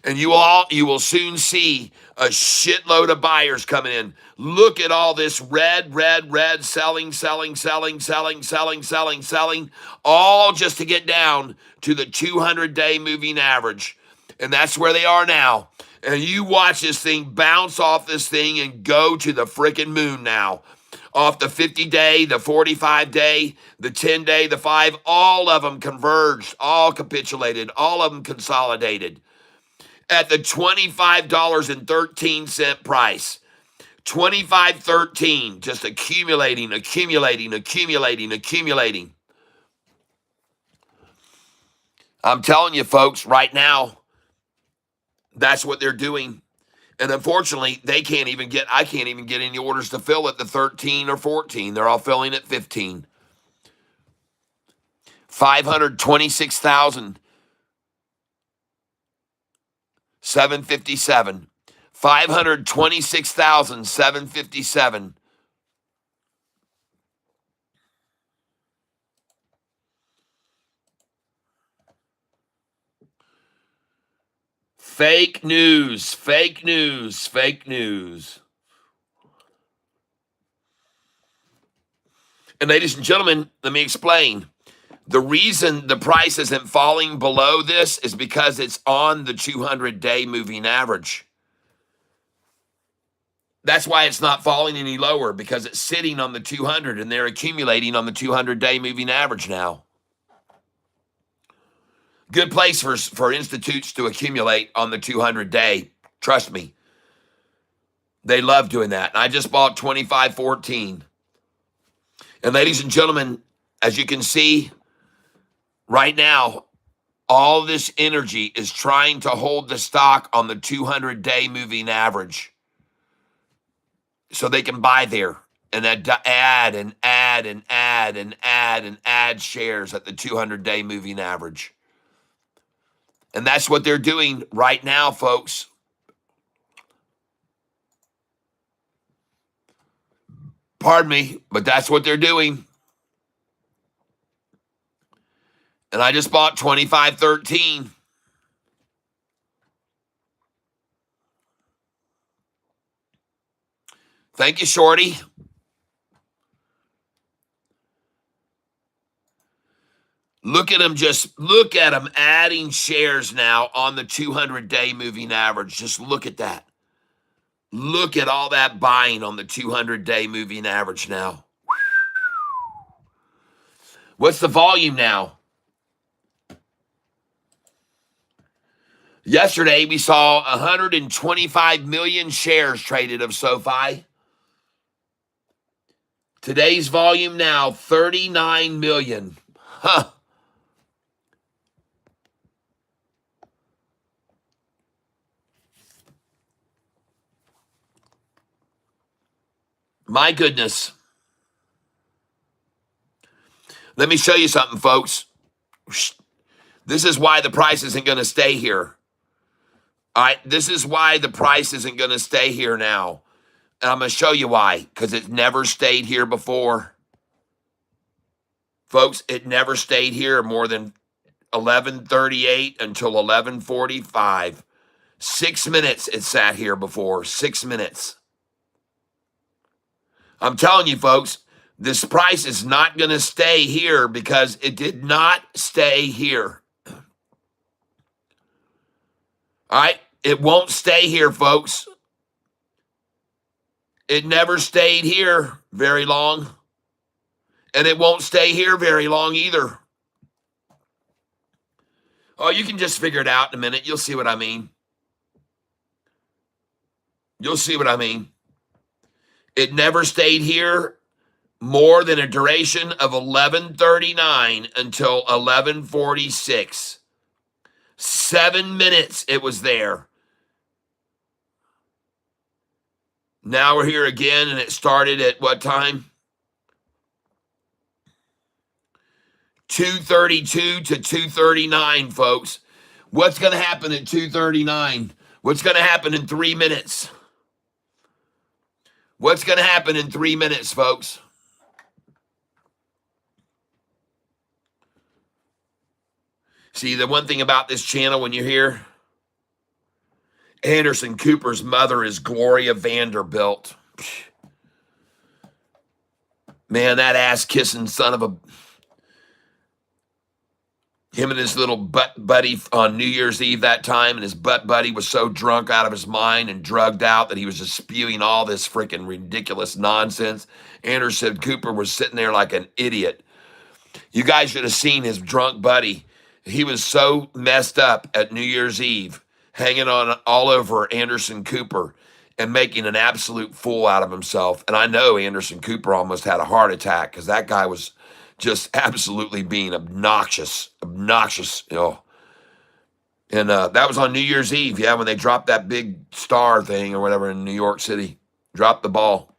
And you will soon see a shitload of buyers coming in. Look at all this red, selling, all just to get down to the 200-day moving average. And that's where they are now. And you watch this thing bounce off this thing and go to the frickin' moon now. Off the 50-day, the 45-day, the 10-day, the 5, all of them converged, all capitulated, all of them consolidated. At the $25.13 price. $25.13, just accumulating. I'm telling you, folks, right now, that's what they're doing. And unfortunately, I can't even get any orders to fill at the 13 or 14. They're all filling at 15. 526,000. 757. 526,757. Fake news. And ladies and gentlemen, let me explain. The reason the price isn't falling below this is because it's on the 200-day moving average. That's why it's not falling any lower, because it's sitting on the 200 and they're accumulating on the 200-day moving average now. Good place for institutes to accumulate on the 200-day. Trust me. They love doing that. And I just bought 2514. And ladies and gentlemen, as you can see right now, all this energy is trying to hold the stock on the 200-day moving average so they can buy there and add and add and add and add and add shares at the 200-day moving average. And that's what they're doing right now, folks. Pardon me, but that's what they're doing. And I just bought 2513. Thank you, Shorty. Look at them adding shares now on the 200-day moving average. Just look at that. Look at all that buying on the 200-day moving average now. What's the volume now? Yesterday, we saw 125 million shares traded of SoFi. Today's volume now, 39 million. Huh. My goodness. Let me show you something, folks. This is why the price isn't going to stay here. All right, this is why the price isn't going to stay here now. And I'm going to show you why, because it never stayed here before. Folks, it never stayed here more than 11:38 until 11:45. 6 minutes it sat here before. 6 minutes. I'm telling you, folks, this price is not going to stay here because it did not stay here. All right? It won't stay here, folks. It never stayed here very long. And it won't stay here very long either. Oh, you can just figure it out in a minute. You'll see what I mean. You'll see what I mean. It never stayed here more than a duration of 11:39 until 11:46. 7 minutes it was there. Now we're here again, and it started at what time? 2:32 to 2:39, folks. What's going to happen at 2:39? What's going to happen in 3 minutes? What's going to happen in 3 minutes, folks? See, the one thing about this channel when you're here, Anderson Cooper's mother is Gloria Vanderbilt. Man, that ass-kissing son of a... Him and his little butt buddy on New Year's Eve that time, and his butt buddy was so drunk out of his mind and drugged out that he was just spewing all this freaking ridiculous nonsense. Anderson Cooper was sitting there like an idiot. You guys should have seen his drunk buddy. He was so messed up at New Year's Eve, hanging on all over Anderson Cooper and making an absolute fool out of himself. And I know Anderson Cooper almost had a heart attack because that guy was just absolutely being obnoxious, you know. And that was on New Year's Eve, yeah, when they dropped that big star thing or whatever in New York City. Dropped the ball.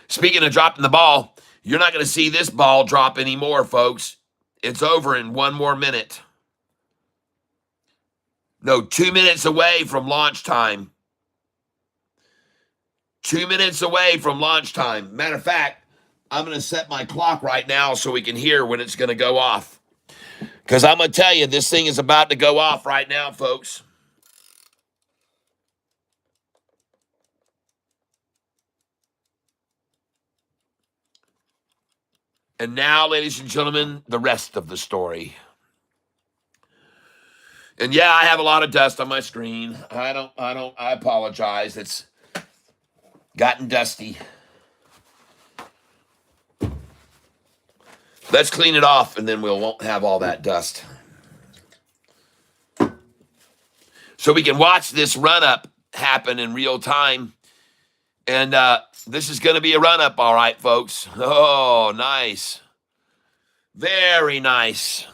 Speaking of dropping the ball, you're not going to see this ball drop anymore, folks. It's over in 1 more minute. No, 2 minutes away from launch time. 2 minutes away from launch time. Matter of fact, I'm going to set my clock right now so we can hear when it's going to go off. Because I'm going to tell you, this thing is about to go off right now, folks. And now, ladies and gentlemen, the rest of the story. And yeah, I have a lot of dust on my screen. I apologize. It's gotten dusty. Let's clean it off, and then we won't have all that dust. So we can watch this run-up happen in real time. And this is going to be a run-up, all right, folks. Oh, nice. Very nice.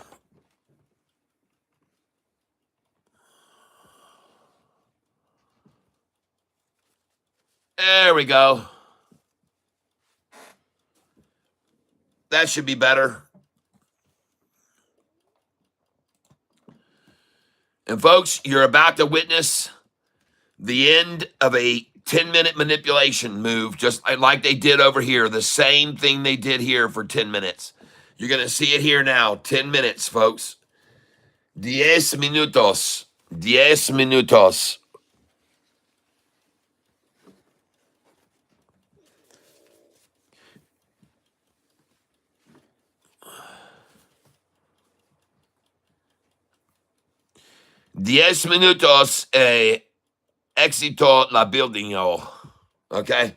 There we go. That should be better. And folks, you're about to witness the end of a 10-minute manipulation move, just like they did over here. The same thing they did here for 10 minutes. You're going to see it here now. 10 minutes, folks. 10 minutos. 10 minutos. Diez minutos éxito la building. Okay?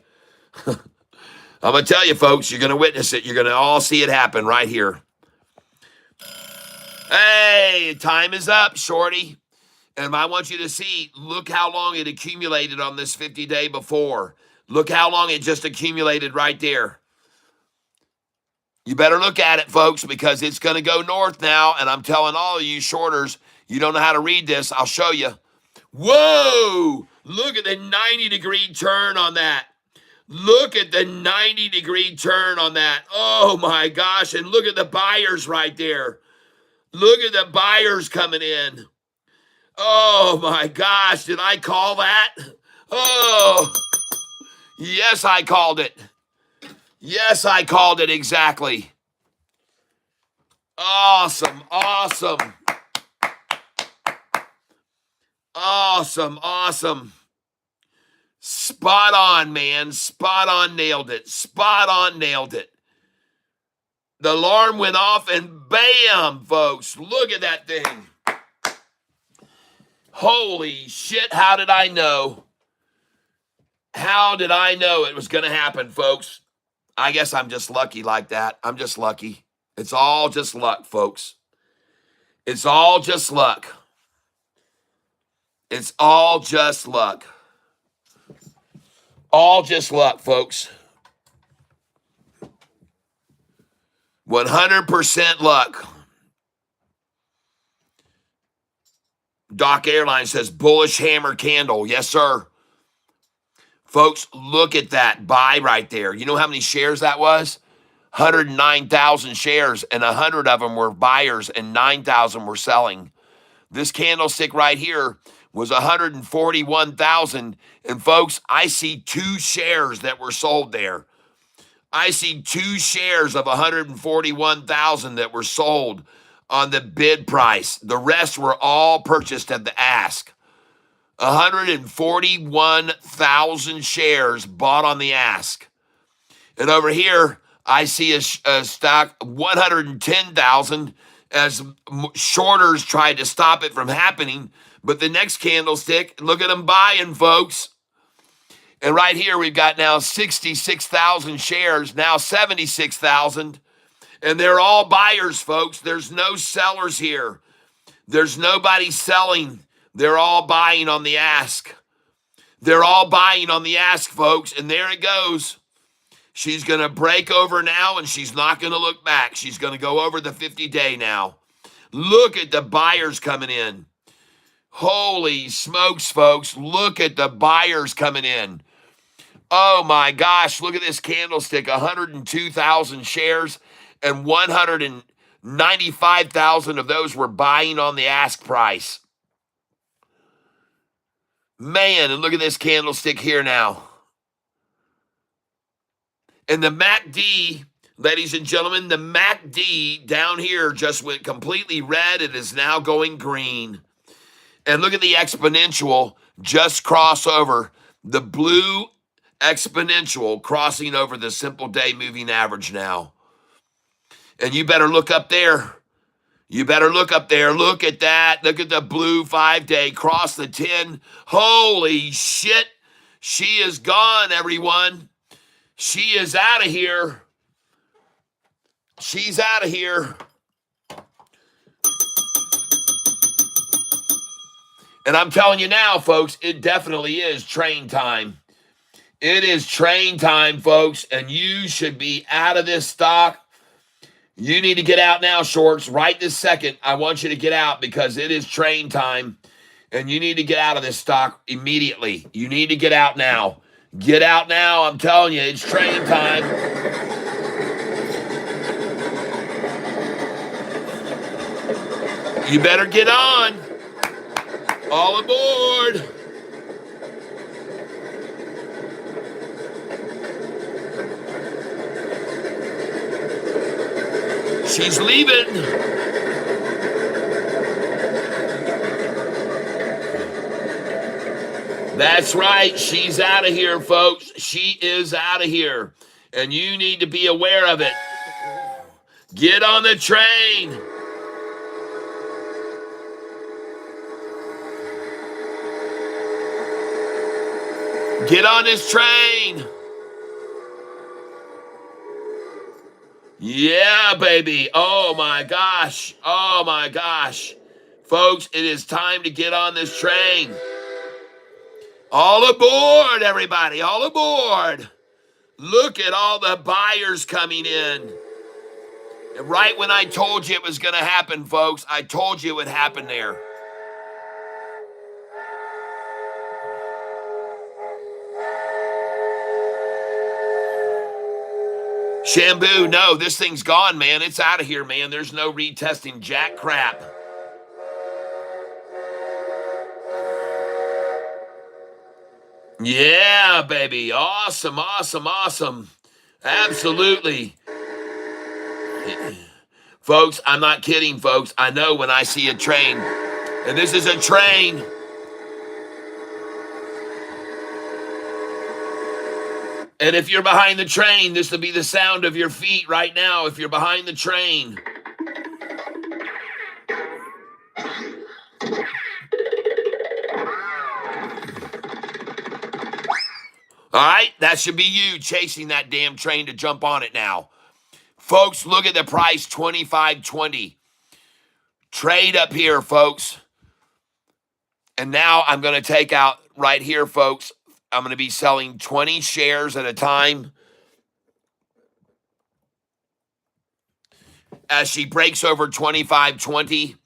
I'm going to tell you, folks, you're going to witness it. You're going to all see it happen right here. Hey, time is up, shorty. And I want you to see, look how long it accumulated on this 50-day before. Look how long it just accumulated right there. You better look at it, folks, because it's going to go north now. And I'm telling all of you shorters, you don't know how to read this. I'll show you. Whoa! Look at the 90-degree turn on that. Look at the 90-degree turn on that. Oh, my gosh. And look at the buyers right there. Look at the buyers coming in. Oh, my gosh. Did I call that? Oh, yes, I called it. Yes, I called it exactly. Awesome, awesome. Awesome, awesome. Spot on, man. Spot on, nailed it. Spot on, nailed it. The alarm went off and bam, folks. Look at that thing. Holy shit, how did I know? How did I know it was going to happen, folks? I guess I'm just lucky like that. I'm just lucky. It's all just luck, folks. It's all just luck. It's all just luck. All just luck, folks. 100% luck. Doc Airline says bullish hammer candle. Yes, sir. Folks, look at that buy right there. You know how many shares that was? 109,000 shares, and 100 of them were buyers and 9,000 were selling. This candlestick right here was 141,000. And folks, I see 2 shares that were sold there. I see 2 shares of 141,000 that were sold on the bid price. The rest were all purchased at the ask. 141,000 shares bought on the ask. And over here, I see a stock 110,000 as shorters tried to stop it from happening. But the next candlestick, look at them buying, folks. And right here, we've got now 66,000 shares, now 76,000. And they're all buyers, folks. There's no sellers here. There's nobody selling. They're all buying on the ask. They're all buying on the ask, folks. And there it goes. She's going to break over now, and she's not going to look back. She's going to go over the 50-day now. Look at the buyers coming in. Holy smokes, folks. Look at the buyers coming in. Oh, my gosh. Look at this candlestick. 102,000 shares, and 195,000 of those were buying on the ask price. Man, and look at this candlestick here now. And the MACD, ladies and gentlemen, the MACD down here just went completely red. It is now going green. And look at the exponential just cross over. The blue exponential crossing over the simple day moving average now. And you better look up there. You better look up there. Look at that. Look at the blue 5-day cross the 10. Holy shit. She is gone, everyone. She is out of here. She's out of here. And I'm telling you now, folks, it definitely is train time. It is train time, folks, and you should be out of this stock. You need to get out now, shorts. Right this second, I want you to get out because it is train time, and you need to get out of this stock immediately. You need to get out now. Get out now. I'm telling you, it's train time. You better get on. All aboard. She's leaving. That's right. She's out of here, folks. She is out of here. And you need to be aware of it. Get on the train. Get on this train. Yeah, baby. Oh, my gosh. Oh, my gosh. Folks, it is time to get on this train. All aboard, everybody. All aboard. Look at all the buyers coming in. And right when I told you it was going to happen, folks, I told you it would happen there. Shampoo, no, this thing's gone, man. It's out of here, man. There's no retesting jack crap. Yeah, baby. Awesome, awesome, awesome. Absolutely. Folks, I'm not kidding, folks. I know when I see a train, and this is a train. And if you're behind the train, this will be the sound of your feet right now if you're behind the train. All right, that should be you chasing that damn train to jump on it now. Folks, look at the price, $25.20. Trade up here, folks. And now I'm going to take out right here, folks. I'm going to be selling 20 shares at a time. As she breaks over 25.20.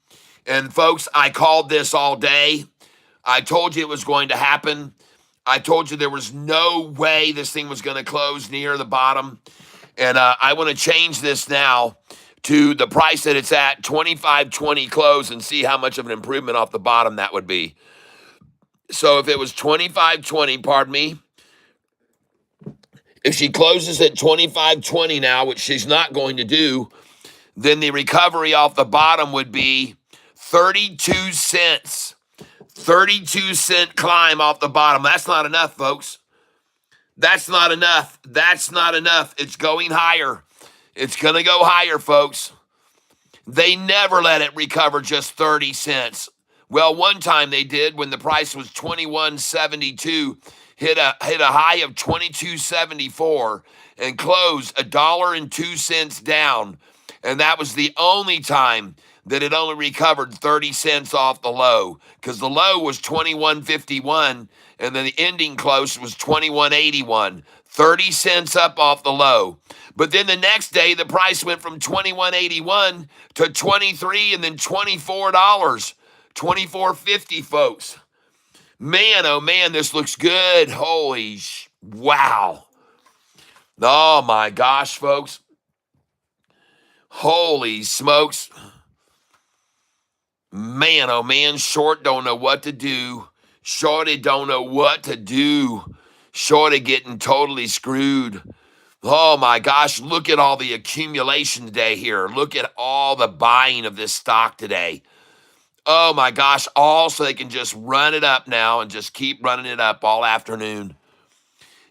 And folks, I called this all day. I told you it was going to happen. I told you there was no way this thing was going to close near the bottom. And I want to change this now to the price that it's at, 25.20 close, and see how much of an improvement off the bottom that would be. So if it was 25.20, pardon me, if she closes at 25.20 now, which she's not going to do, then the recovery off the bottom would be 32 cents. 32-cent climb off the bottom. That's not enough, folks. That's not enough. That's not enough. It's going higher. It's going to go higher, folks. They never let it recover just 30 cents. Well, one time they did when the price was $21.72, hit a high of $22.74 and closed $1.02 down. And that was the only time that it only recovered 30 cents off the low, because the low was $21.51 and then the ending close was $21.81. 30 cents up off the low. But then the next day, the price went from $21.81 to $23 and then $24. $24.50, folks. Man, oh man, this looks good. Wow. Oh my gosh, folks. Holy smokes. Man, oh man, short don't know what to do. Shorty don't know what to do. Shorty getting totally screwed. Oh my gosh, look at all the accumulation today here. Look at all the buying of this stock today. Oh my gosh, all so they can just run it up now and just keep running it up all afternoon.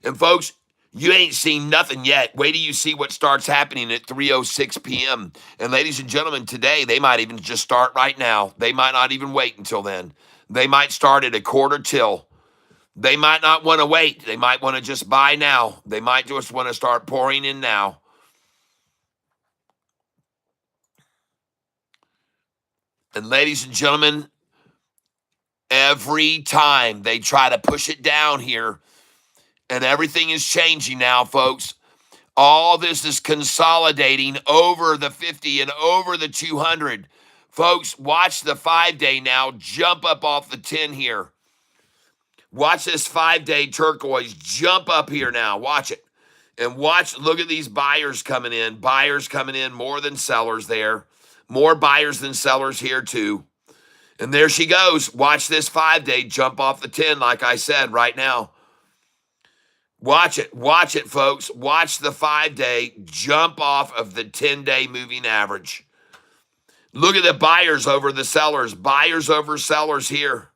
And folks, you ain't seen nothing yet. Wait till you see what starts happening at 3:06 p.m. And ladies and gentlemen, today, they might even just start right now. They might not even wait until then. They might start at a quarter till. They might not want to wait. They might want to just buy now. They might just want to start pouring in now. And ladies and gentlemen, every time they try to push it down here, and everything is changing now, folks. All this is consolidating over the 50 and over the 200. Folks, watch the 5-day now jump up off the 10 here. Watch this 5-day turquoise jump up here now. Watch it. And watch, look at these buyers coming in. Buyers coming in more than sellers there. More buyers than sellers here too. And there she goes. Watch this 5-day jump off the 10 like I said right now. Watch it, folks. Watch the 5-day jump off of the 10-day moving average. Look at the buyers over the sellers. Buyers over sellers here.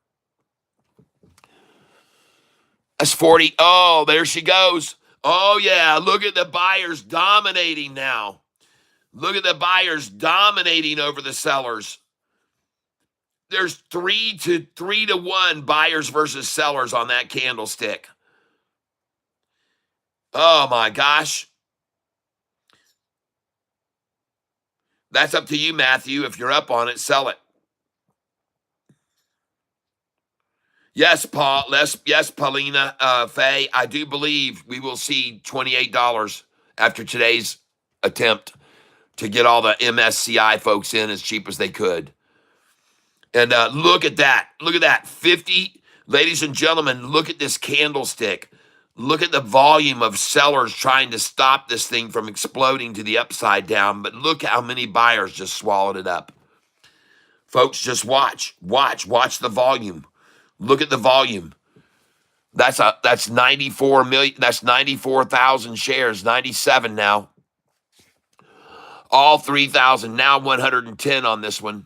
That's 40. Oh, there she goes. Oh, yeah. Look at the buyers dominating now. Look at the buyers dominating over the sellers. There's 3 to 1 buyers versus sellers on that candlestick. Oh, my gosh. That's up to you, Matthew. If you're up on it, sell it. Yes, Paul. Yes, Paulina, Faye. I do believe we will see $28 after today's attempt to get all the MSCI folks in as cheap as they could. And look at that. Look at that. 50. Ladies and gentlemen, look at this candlestick. Look at the volume of sellers trying to stop this thing from exploding to the upside down. But look how many buyers just swallowed it up. Folks, just watch the volume. Look at the volume. That's 94 million. That's 94,000 shares. 97 now. All 3,000. Now 110 on this one.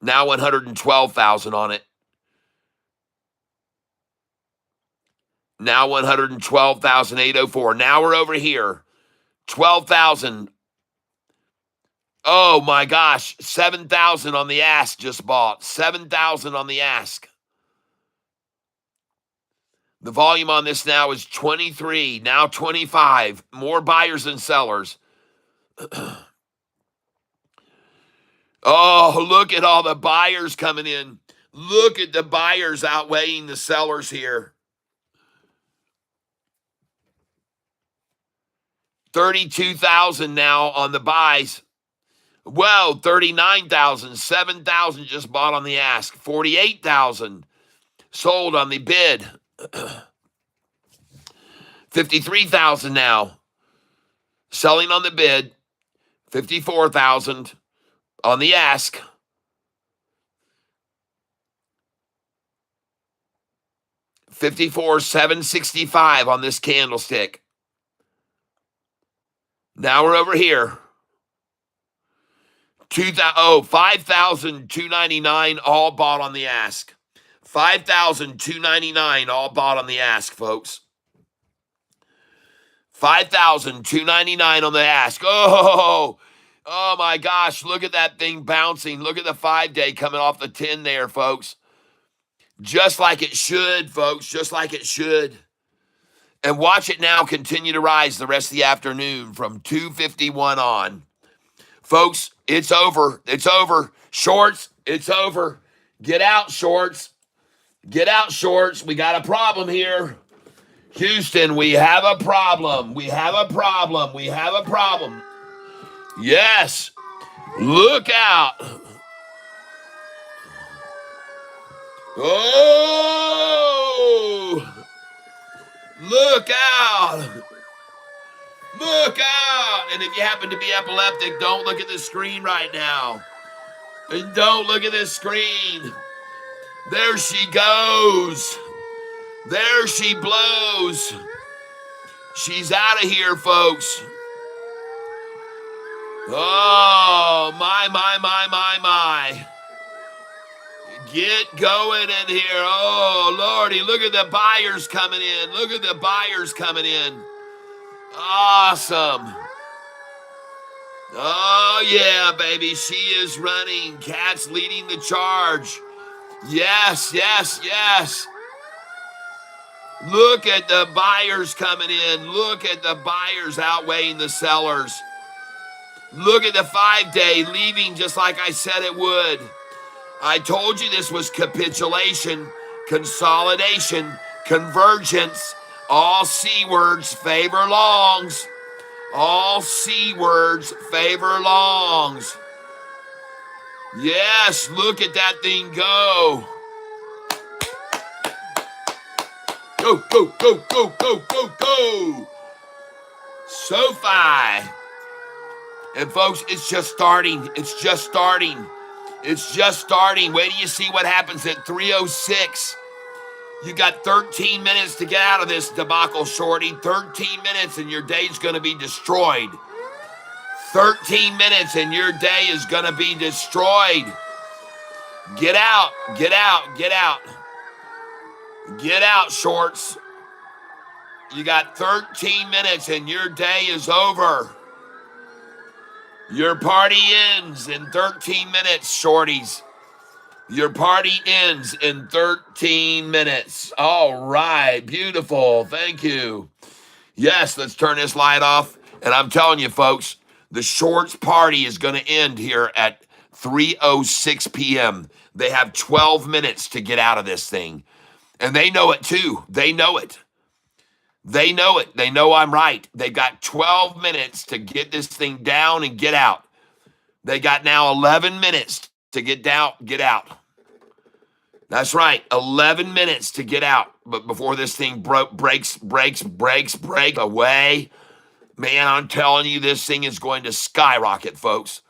Now 112,000 on it. Now 112,804. Now we're over here. 12,000. Oh my gosh. 7,000 on the ask just bought. 7,000 on the ask. The volume on this now is 23. Now 25. More buyers than sellers. Oh, look at all the buyers coming in. Look at the buyers outweighing the sellers here. 32,000 now on the buys. Well, 39,000, 7,000 just bought on the ask. 48,000 sold on the bid. 53,000 now selling on the bid. 54,000 on the ask. 54,765 on this candlestick. Now we're over here. 5,299 all bought on the ask. 5,299 all bought on the ask, folks. 5,299 on the ask. Oh my gosh, look at that thing bouncing. Look at the 5-day coming off the 10 there, folks. Just like it should, folks, just like it should. And watch it now continue to rise the rest of the afternoon from 2:51 on. Folks, it's over. It's over. Shorts, it's over. Get out, shorts. Get out, shorts. We got a problem here. Houston, we have a problem. We have a problem. We have a problem. Yes. Look out. Oh. Look out. Look out. And if you happen to be epileptic, don't look at the screen right now. And don't look at this screen. There she goes. There she blows. She's out of here, folks. Oh, my. Get going in here. Oh, Lordy, look at the buyers coming in. Look at the buyers coming in. Awesome. Oh, yeah, baby. She is running. Cat's leading the charge. Yes. Look at the buyers coming in. Look at the buyers outweighing the sellers. Look at the 5-day leaving just like I said it would. I told you this was capitulation, consolidation, convergence. All C words favor longs. All C words favor longs. Yes, look at that thing go. Go, go, go, go, go, go, go. SoFi. And folks, it's just starting. It's just starting. It's just starting. Wait till you see what happens at 3:06. You got 13 minutes to get out of this debacle, shorty. 13 minutes and your day's going to be destroyed. 13 minutes and your day is going to be destroyed. Get out, get out, get out. Get out, shorts. You got 13 minutes and your day is over. Your party ends in 13 minutes, shorties. Your party ends in 13 minutes. All right, beautiful. Thank you. Yes, let's turn this light off. And I'm telling you, folks, the shorts party is going to end here at 3:06 p.m. They have 12 minutes to get out of this thing. And they know it too. They know it. They know it. They know I'm right. They got 12 minutes to get this thing down and get out. They got now 11 minutes to get down, get out. That's right. 11 minutes to get out. But before this thing breaks away, man, I'm telling you, this thing is going to skyrocket, folks.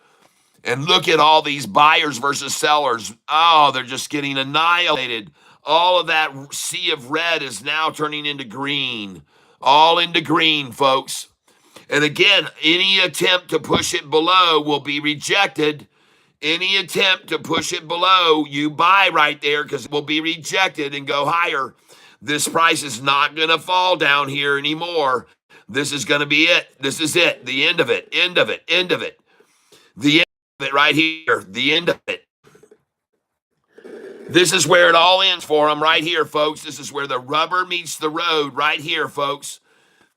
And look at all these buyers versus sellers. Oh, they're just getting annihilated. All of that sea of red is now turning into green. All into green, folks. And again, any attempt to push it below will be rejected. Any attempt to push it below, you buy right there because it will be rejected and go higher. This price is not going to fall down here anymore. This is going to be it. This is it. The end of it. End of it. End of it. The end of it right here. The end of it. This is where it all ends for them right here, folks. This is where the rubber meets the road right here, folks.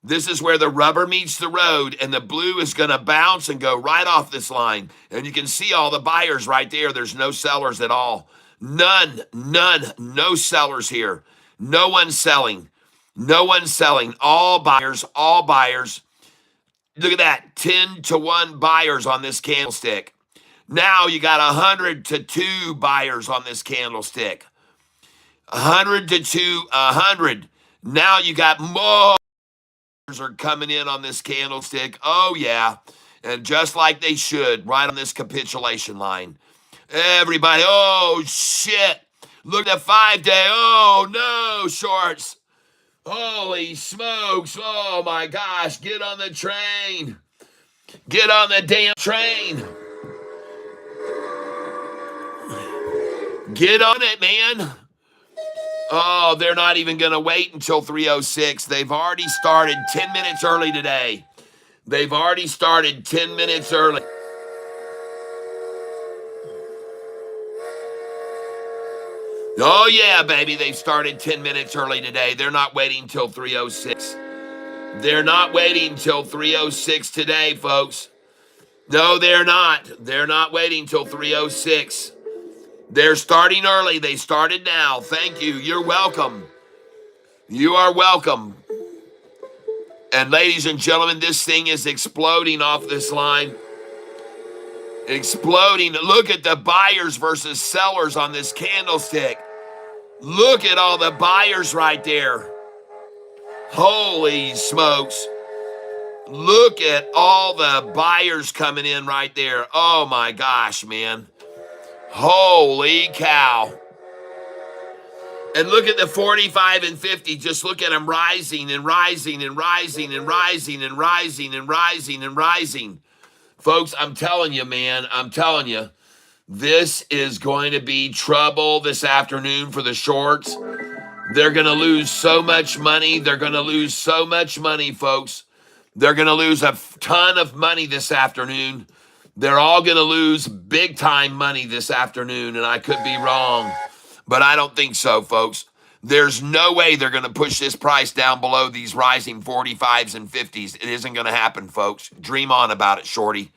This is where the rubber meets the road, and the blue is going to bounce and go right off this line. And you can see all the buyers right there. There's no sellers at all. None, no sellers here. No one selling. No one selling. All buyers, all buyers. Look at that, 10-to-1 buyers on this candlestick. Now you got 100-to-2 buyers on this candlestick. 100-to-2, 100. Now you got more are coming in on this candlestick. Oh, yeah. And just like they should, right on this capitulation line. Everybody, oh, shit. Look at the 5-day. Oh, no, shorts. Holy smokes. Oh, my gosh. Get on the train. Get on the damn train. Get on it, man. Oh, they're not even going to wait until 3:06. They've already started 10 minutes early today. They've already started 10 minutes early. Oh, yeah, baby. They've started 10 minutes early today. They're not waiting until 3:06. They're not waiting until 3:06 today, folks. No, they're not. They're not waiting until 3:06. They're starting early. They started now. Thank you. You're welcome. You are welcome. And ladies and gentlemen, this thing is exploding off this line. Exploding. Look at the buyers versus sellers on this candlestick. Look at all the buyers right there. Holy smokes. Look at all the buyers coming in right there. Oh my gosh, man. Holy cow. And look at the 45 and 50. Just look at them rising and rising and rising and rising and rising and rising and rising. Folks, I'm telling you, man, I'm telling you, this is going to be trouble this afternoon for the shorts. They're going to lose so much money. They're going to lose so much money, folks. They're going to lose a ton of money this afternoon. They're all going to lose big time money this afternoon, and I could be wrong, but I don't think so, folks. There's no way they're going to push this price down below these rising 45s and 50s. It isn't going to happen, folks. Dream on about it, shorty.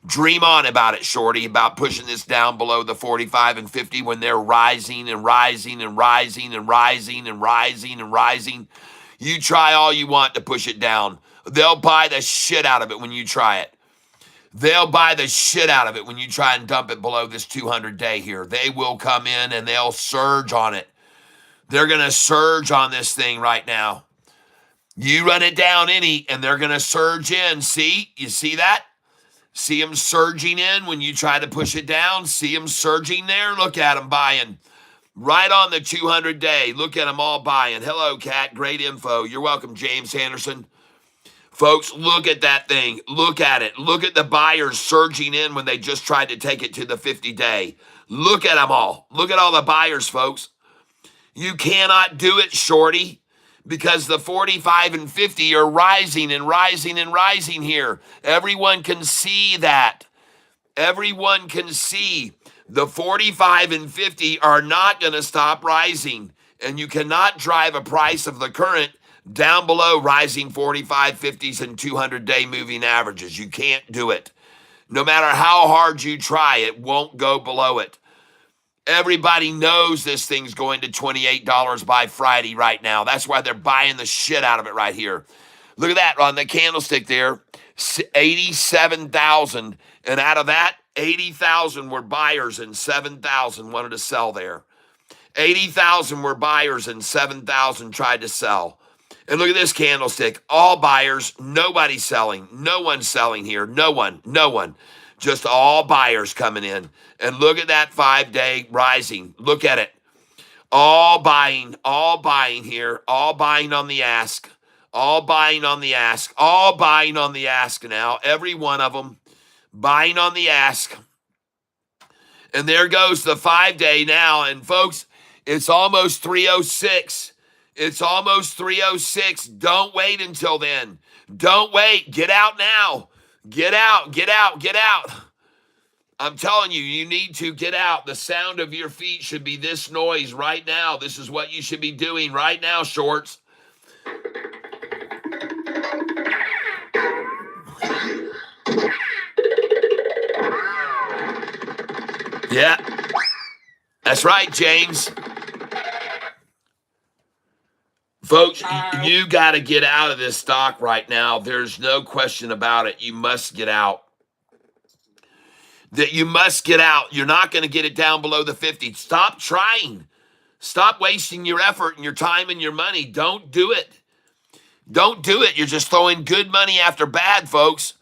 Dream on about it, Shorty, about pushing this down below the 45 and 50 when they're rising and rising and rising and rising and rising and rising. You try all you want to push it down. They'll buy the shit out of it when you try it. They'll buy the shit out of it when you try and dump it below this 200-day here. They will come in and they'll surge on it. They're going to surge on this thing right now. You run it down any, and they're going to surge in. See? You see that? See them surging in when you try to push it down? See them surging there? Look at them buying. Right on the 200-day. Look at them all buying. Hello, Kat. Great info. You're welcome, James Anderson. Folks, look at that thing. Look at it. Look at the buyers surging in when they just tried to take it to the 50-day. Look at them all. Look at all the buyers, folks. You cannot do it, Shorty, because the 45 and 50 are rising and rising and rising here. Everyone can see that. Everyone can see the 45 and 50 are not going to stop rising, and you cannot drive a price of the current down below rising 45, 50s, and 200-day moving averages. You can't do it. No matter how hard you try, it won't go below it. Everybody knows this thing's going to $28 by Friday right now. That's why they're buying the shit out of it right here. Look at that on the candlestick there, 87,000. And out of that, 80,000 were buyers and 7,000 wanted to sell there. 80,000 were buyers and 7,000 tried to sell. And look at this candlestick. All buyers, nobody selling. No one selling here. No one. Just all buyers coming in. And look at that 5-day rising. Look at it. All buying here. All buying on the ask. All buying on the ask. All buying on the ask now. Every one of them buying on the ask. And there goes the 5-day now. And folks, it's almost 306. It's almost 306. Don't wait until then. Don't wait. Get out now. Get out. I'm telling you, you need to get out. The sound of your feet should be this noise right now. This is what you should be doing right now, shorts. Yeah. That's right, James. Folks, you got to get out of this stock right now. There's no question about it. You must get out. You must get out. You're not going to get it down below the 50. Stop trying. Stop wasting your effort and your time and your money. Don't do it. Don't do it. You're just throwing good money after bad, folks.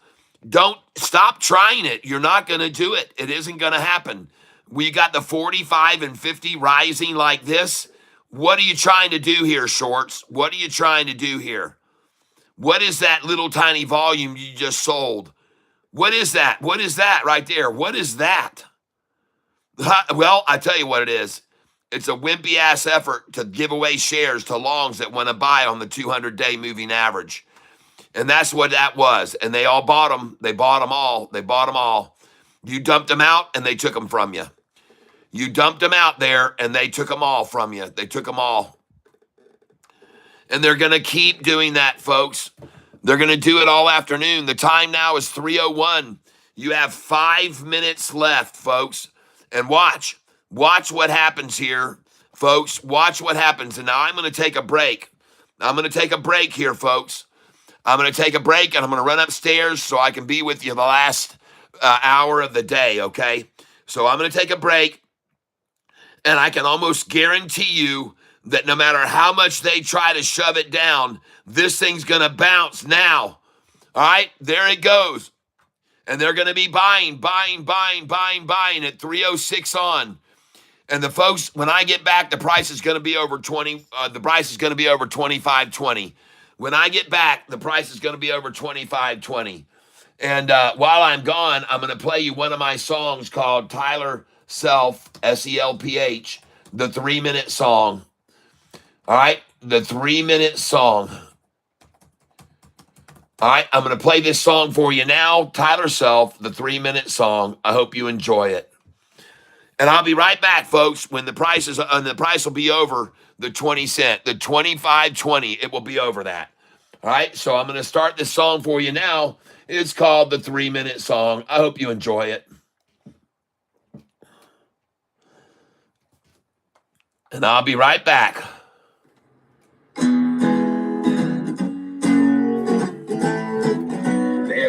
Don't stop trying it. You're not going to do it. It isn't going to happen. We got the 45 and 50 rising like this. What are you trying to do here, shorts? What are you trying to do here? What is that little tiny volume you just sold? What is that? What is that right there? What is that? Well, I tell you what it is. It's a wimpy ass effort to give away shares to longs that want to buy on the 200-day moving average. And that's what that was. And they all bought them. They bought them all. They bought them all. You dumped them out and they took them from you. You dumped them out there and they took them all from you. They took them all. And they're going to keep doing that, folks. They're going to do it all afternoon. The time now is 3:01. You have 5 minutes left, folks. And watch what happens here, folks. Watch what happens. And now I'm going to take a break. I'm going to take a break here, folks. I'm going to take a break and I'm going to run upstairs so I can be with you the last hour of the day, okay? So I'm going to take a break. And I can almost guarantee you that no matter how much they try to shove it down, this thing's going to bounce now. All right, there it goes. And they're going to be buying at 306 on. And the folks, when I get back, the price is going to be over 20. The price is going to be over 25.20. When I get back, the price is going to be over 25.20. And while I'm gone, I'm going to play you one of my songs called Tyler Self, SELPH, the 3-minute song. All right, the 3-minute song. All right, I'm going to play this song for you now. Tyler Self, the 3-minute song. I hope you enjoy it. And I'll be right back, folks, when the price will be over the 20 cent, the 25.20. It will be over that. All All right, so I'm going to start this song for you now. It's called the 3-minute song. I hope you enjoy it. And I'll be right back. There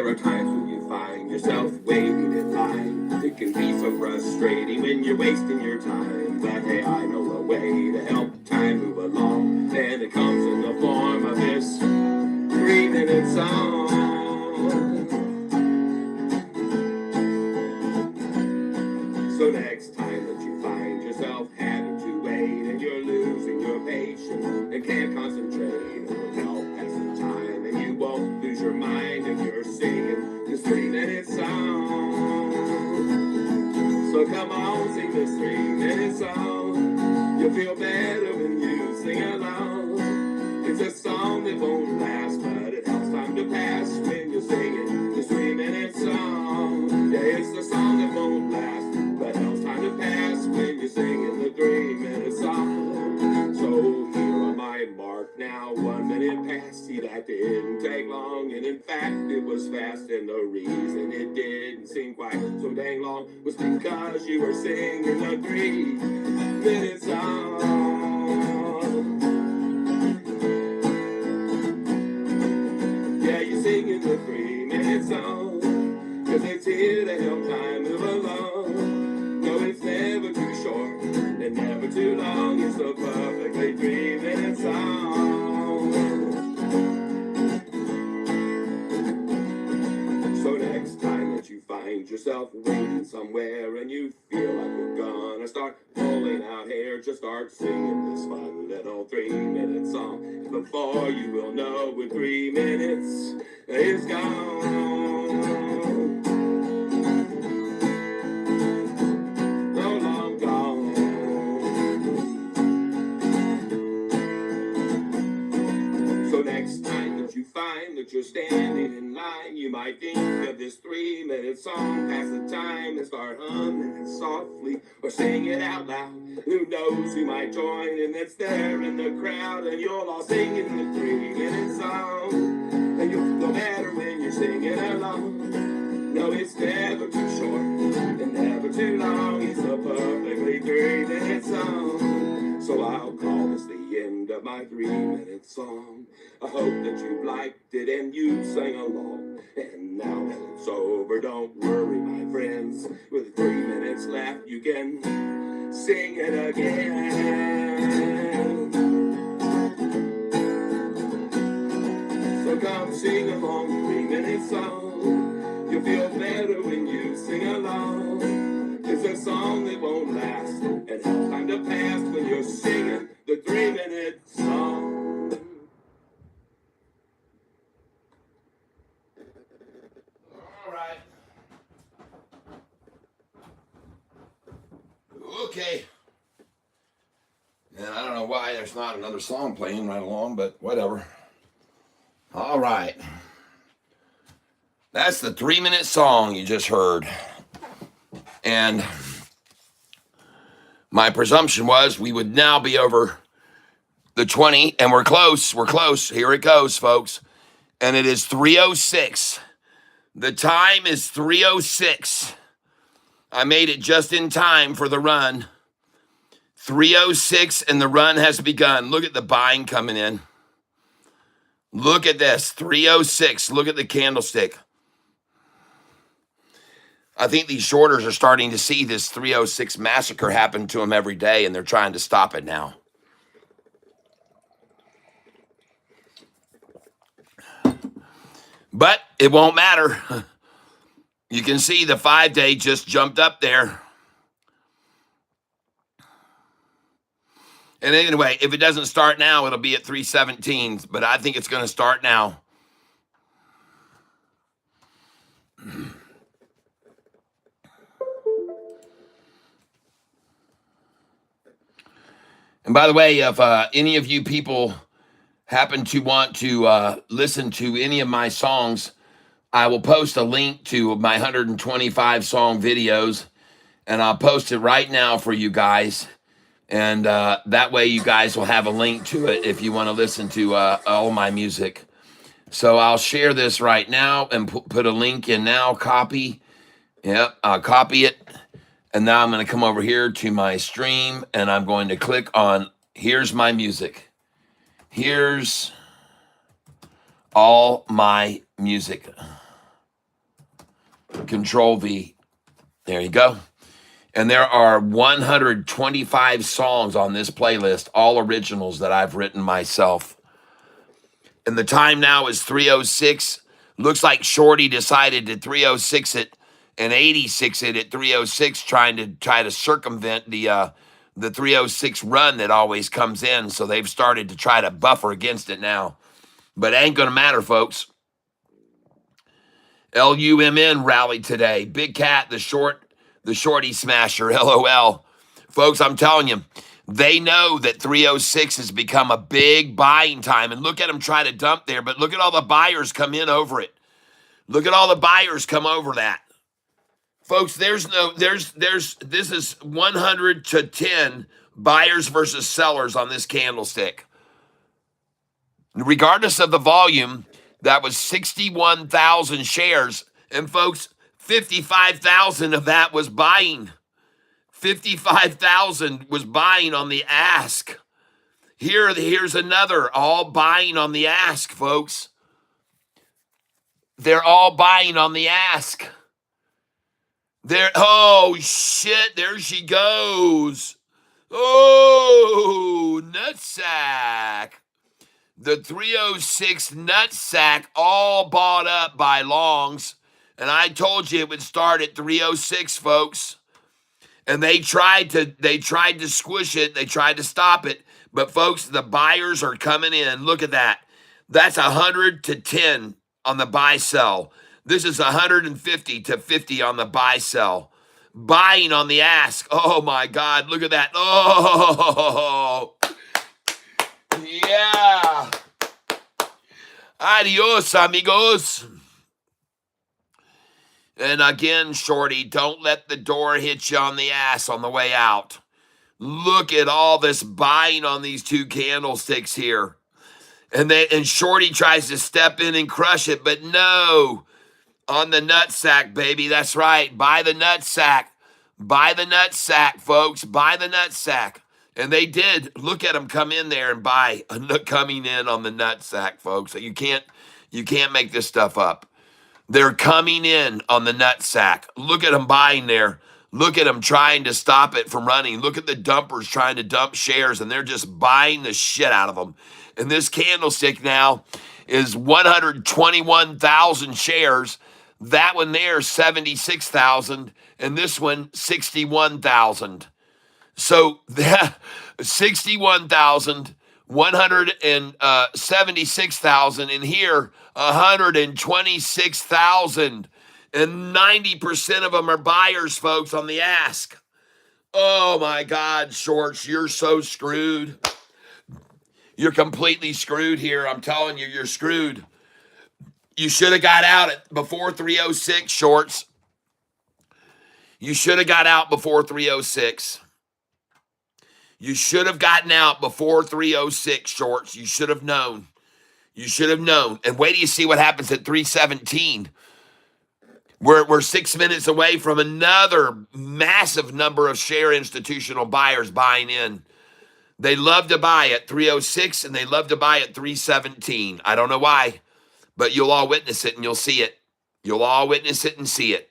are times when you find yourself waiting in line. It can be so frustrating when you're wasting your time. But hey, I know a way to help time move along. And it comes in the form of this 3-minute song. So next time that you find yourself having to wait and you're losing your patience and can't concentrate, it'll help pass the time and you won't lose your mind if you're singing this 3-minute song. So come on, sing this 3-minute song. You'll feel better when you sing along. It's a song that won't last, but it helps time to pass when you're singing this 3-minute song. Yeah, it's the song that won't last, but helps time to pass when you're singing the 3-minute song. So here on my mark now, 1 minute past. See, that didn't take long, and in fact it was fast. And the reason it didn't seem quite so dang long was because you were singing the 3-minute song. Yeah, you're singing the 3-minute song, 'cause it's here to help time move along. No, it's never too short and never too long. It's the perfectly 3-minute song. So next time that you find yourself waiting somewhere and you feel like you're gonna start pulling out hair, just start singing this fun little 3-minute song. Before you will know, in 3 minutes is gone. No long gone. So next time that you find that you're standing in line, you might think of this 3-minute song, pass the time and start humming it softly or sing it out loud. Who knows who might join in that's there in the crowd, and you'll all sing in the 3-minute song. And you'll feel better when you're singing along. No, it's never too short and never too long. It's a perfectly 3-minute song. So I'll call this the end of my 3-minute song. I hope that you liked it and you sang along. And now that it's over, don't worry, my friends. With 3 minutes left, you can sing it again. So come sing along, 3-minute song. You'll feel better when you sing along. It's a song that won't last and helps time to pass when you're singing the 3-minute song. All right. Okay. And I don't know why there's not another song playing right along, but whatever. All right. That's the 3-minute song you just heard. And my presumption was we would now be over the 20, and we're close. We're close. Here it goes, folks. And it is 3:06. The time is 3:06. I made it just in time for the run. 3:06, and the run has begun. Look at the buying coming in. Look at this, 3:06. Look at the candlestick. I think these shorters are starting to see this 3:06 massacre happen to them every day, and they're trying to stop it now. But it won't matter. You can see the 5-day just jumped up there. And anyway, if it doesn't start now, it'll be at 3:17. But I think it's going to start now. And by the way, if any of you people happen to want to listen to any of my songs, I will post a link to my 125 song videos, and I'll post it right now for you guys. And that way you guys will have a link to it if you want to listen to all my music. So I'll share this right now and put a link in now. Copy. Yep, I'll copy it. And now I'm going to come over here to my stream and I'm going to click on here's my music. Here's all my music. Control V. There you go. And there are 125 songs on this playlist, all originals that I've written myself. And the time now is 3:06. Looks like Shorty decided to 3:06 it and 86 it at 3:06, trying to circumvent the 3:06 run that always comes in. So they've started to try to buffer against it now. But it ain't gonna matter, folks. LUMN rallied today. Big Cat, the shorty smasher, LOL. Folks, I'm telling you, they know that 3:06 has become a big buying time. And look at them try to dump there, but look at all the buyers come in over it. Look at all the buyers come over that. Folks, this is 100 to 10 buyers versus sellers on this candlestick. Regardless of the volume, that was 61,000 shares. And folks, 55,000 of that was buying. 55,000 was buying on the ask. Here's another, all buying on the ask, folks. They're all buying on the ask. Oh shit, there she goes. Oh, nutsack. The 3:06 nutsack all bought up by longs. And I told you it would start at 3:06, folks. And they tried to squish it. They tried to stop it. But folks, the buyers are coming in. Look at that. That's 100 to 10 on the buy sell. This is 150 to 50 on the buy sell. Buying on the ask. Oh my God, look at that. Oh, yeah. Adios, amigos. And again, Shorty, don't let the door hit you on the ass on the way out. Look at all this buying on these two candlesticks here. And Shorty tries to step in and crush it, but no. On the nutsack, baby. That's right. Buy the nutsack. Buy the nutsack, folks. Buy the nutsack. And they did. Look at them come in there and buy. Coming in on the nutsack, folks. So you can't make this stuff up. They're coming in on the nutsack. Look at them buying there. Look at them trying to stop it from running. Look at the dumpers trying to dump shares, and they're just buying the shit out of them. And this candlestick now is 121,000 shares. That one there, 76,000, and this one, 61,000. So 61,000, 176,000, and here 126,000, and 90% of them are buyers, folks, on the ask. Oh my God, shorts, you're so screwed. You're completely screwed here. I'm telling you, you're screwed. You should have got out before 3:06, shorts. You should have got out before 3:06. You should have gotten out before 3:06, shorts. You should have known. You should have known. And wait till you see what happens at 3:17. We're 6 minutes away from another massive number of share institutional buyers buying in. They love to buy at 3:06 and they love to buy at 3:17. I don't know why, but you'll all witness it and you'll see it. You'll all witness it and see it.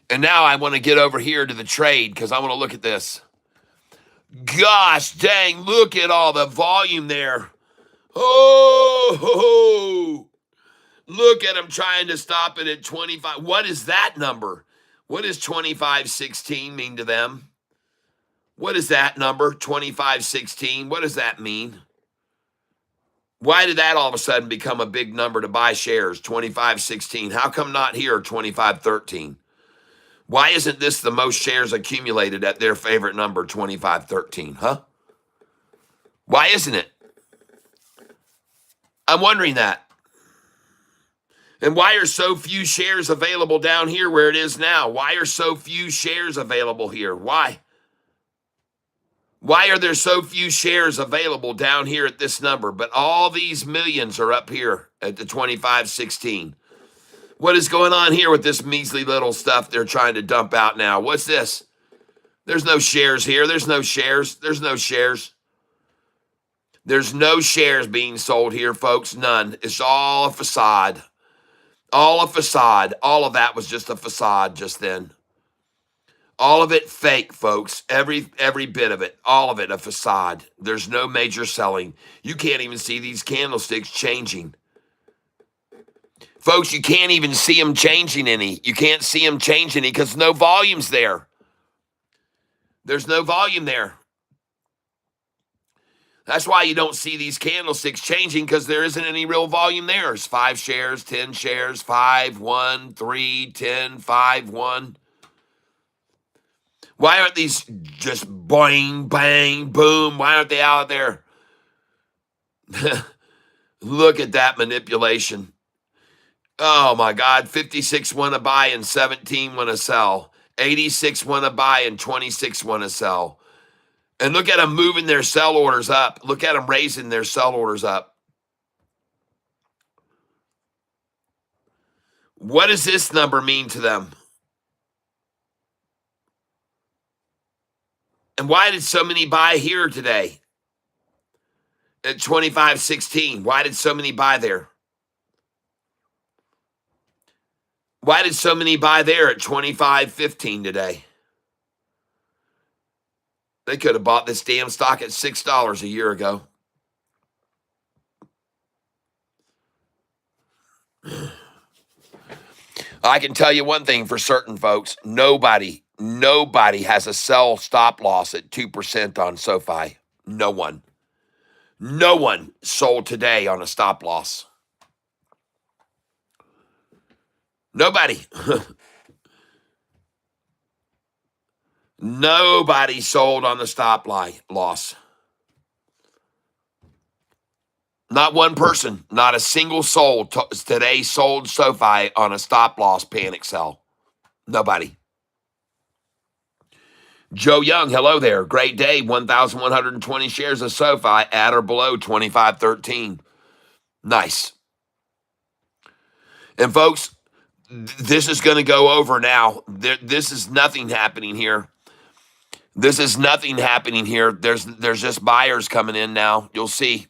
And now I want to get over here to the trade because I want to look at this. Gosh dang, look at all the volume there. Oh, look at them trying to stop it at 25. What is that number? What does 2516 mean to them? What is that number, 2516? What does that mean? Why did that all of a sudden become a big number to buy shares, 2516? How come not here, 2513? Why isn't this the most shares accumulated at their favorite number, 2513, huh? Why isn't it? I'm wondering that. And why are so few shares available down here where it is now? Why are so few shares available here? Why? Why are there so few shares available down here at this number, but all these millions are up here at the 25.16? What is going on here with this measly little stuff they're trying to dump out now? What's this? There's no shares here. There's no shares. There's no shares. There's no shares being sold here, folks. None. It's all a facade. All a facade. All of that was just a facade just then. All of it fake, folks. Every bit of it. All of it a facade. There's no major selling. You can't even see these candlesticks changing. Folks, you can't even see them changing any. You can't see them change any because no volume's there. There's no volume there. That's why you don't see these candlesticks changing, because there isn't any real volume there. It's 5 shares, 10 shares, 5, 1, 3, 10, 5, 1. Why aren't these just boing, bang, boom? Why aren't they out there? Look at that manipulation. Oh my God, 56 want to buy and 17 want to sell. 86 want to buy and 26 want to sell. And look at them moving their sell orders up. Look at them raising their sell orders up. What does this number mean to them? And why did so many buy here today at 25.16? Why did so many buy there? Why did so many buy there at 25.15 today? They could have bought this damn stock at $6 a year ago. I can tell you one thing for certain, folks. Nobody has a sell stop loss at 2% on SoFi. No one. No one sold today on a stop loss. Nobody. Nobody sold on the stop loss. Not one person, not a single soul today sold SoFi on a stop loss panic sell. Nobody. Joe Young, hello there. Great day. 1,120 shares of SoFi at or below 25.13. Nice. And folks, this is going to go over now. This is nothing happening here. This is nothing happening here. There's just buyers coming in now. You'll see.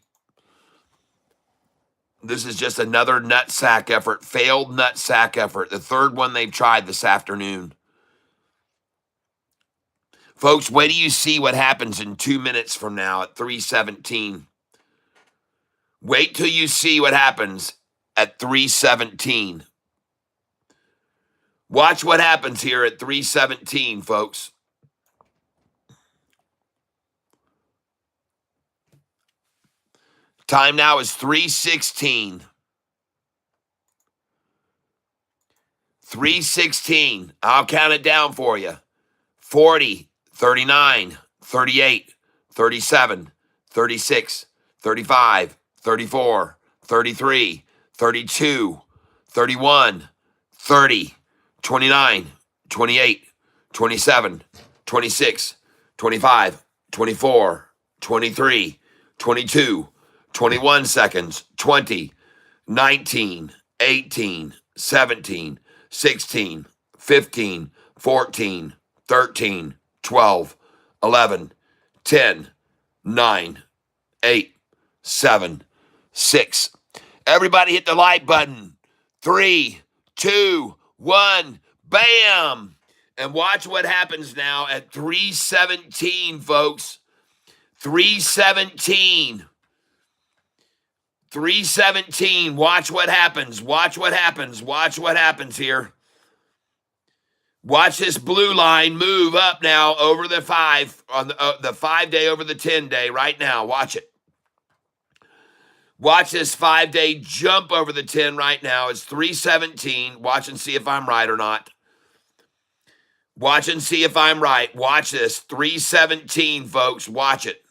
This is just another nut sack effort, failed nut sack effort. The third one they've tried this afternoon. Folks, wait till you see what happens in 2 minutes from now at 3:17. Wait till you see what happens at 3:17. Watch what happens here at 3:17, folks. Time now is 3:16. 3:16. I'll count it down for you. 40, 39, 38, 37, 36, 35, 34, 33, 32, 31, 30, 29, 28, 27, 26, 25, 24, 23, 22, 21 seconds, 20, 19, 18, 17, 16, 15, 14, 13, 12, 11, 10, 9, 8, 7, 6. Everybody hit the like button. 3, 2, 1, bam! And watch what happens now at 3:17, folks. 3:17. 3:17. Watch what happens. Watch what happens. Watch what happens here. Watch this blue line move up now over the 5 on the 5-day over the 10-day right now. Watch it. Watch this 5-day jump over the 10 right now. It's 3:17. Watch and see if I'm right or not. Watch and see if I'm right. Watch this. 3:17, folks. Watch it.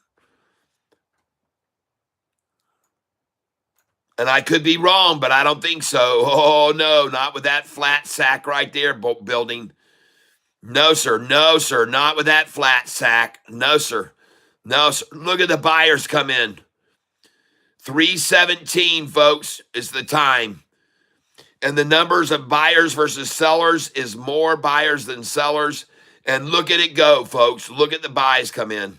And I could be wrong, but I don't think so. Oh, no, not with that flat sack right there building. No, sir. No, sir. Not with that flat sack. No, sir. Now, look at the buyers come in. 317, folks, is the time. And the numbers of buyers versus sellers is more buyers than sellers. And look at it go, folks. Look at the buys come in.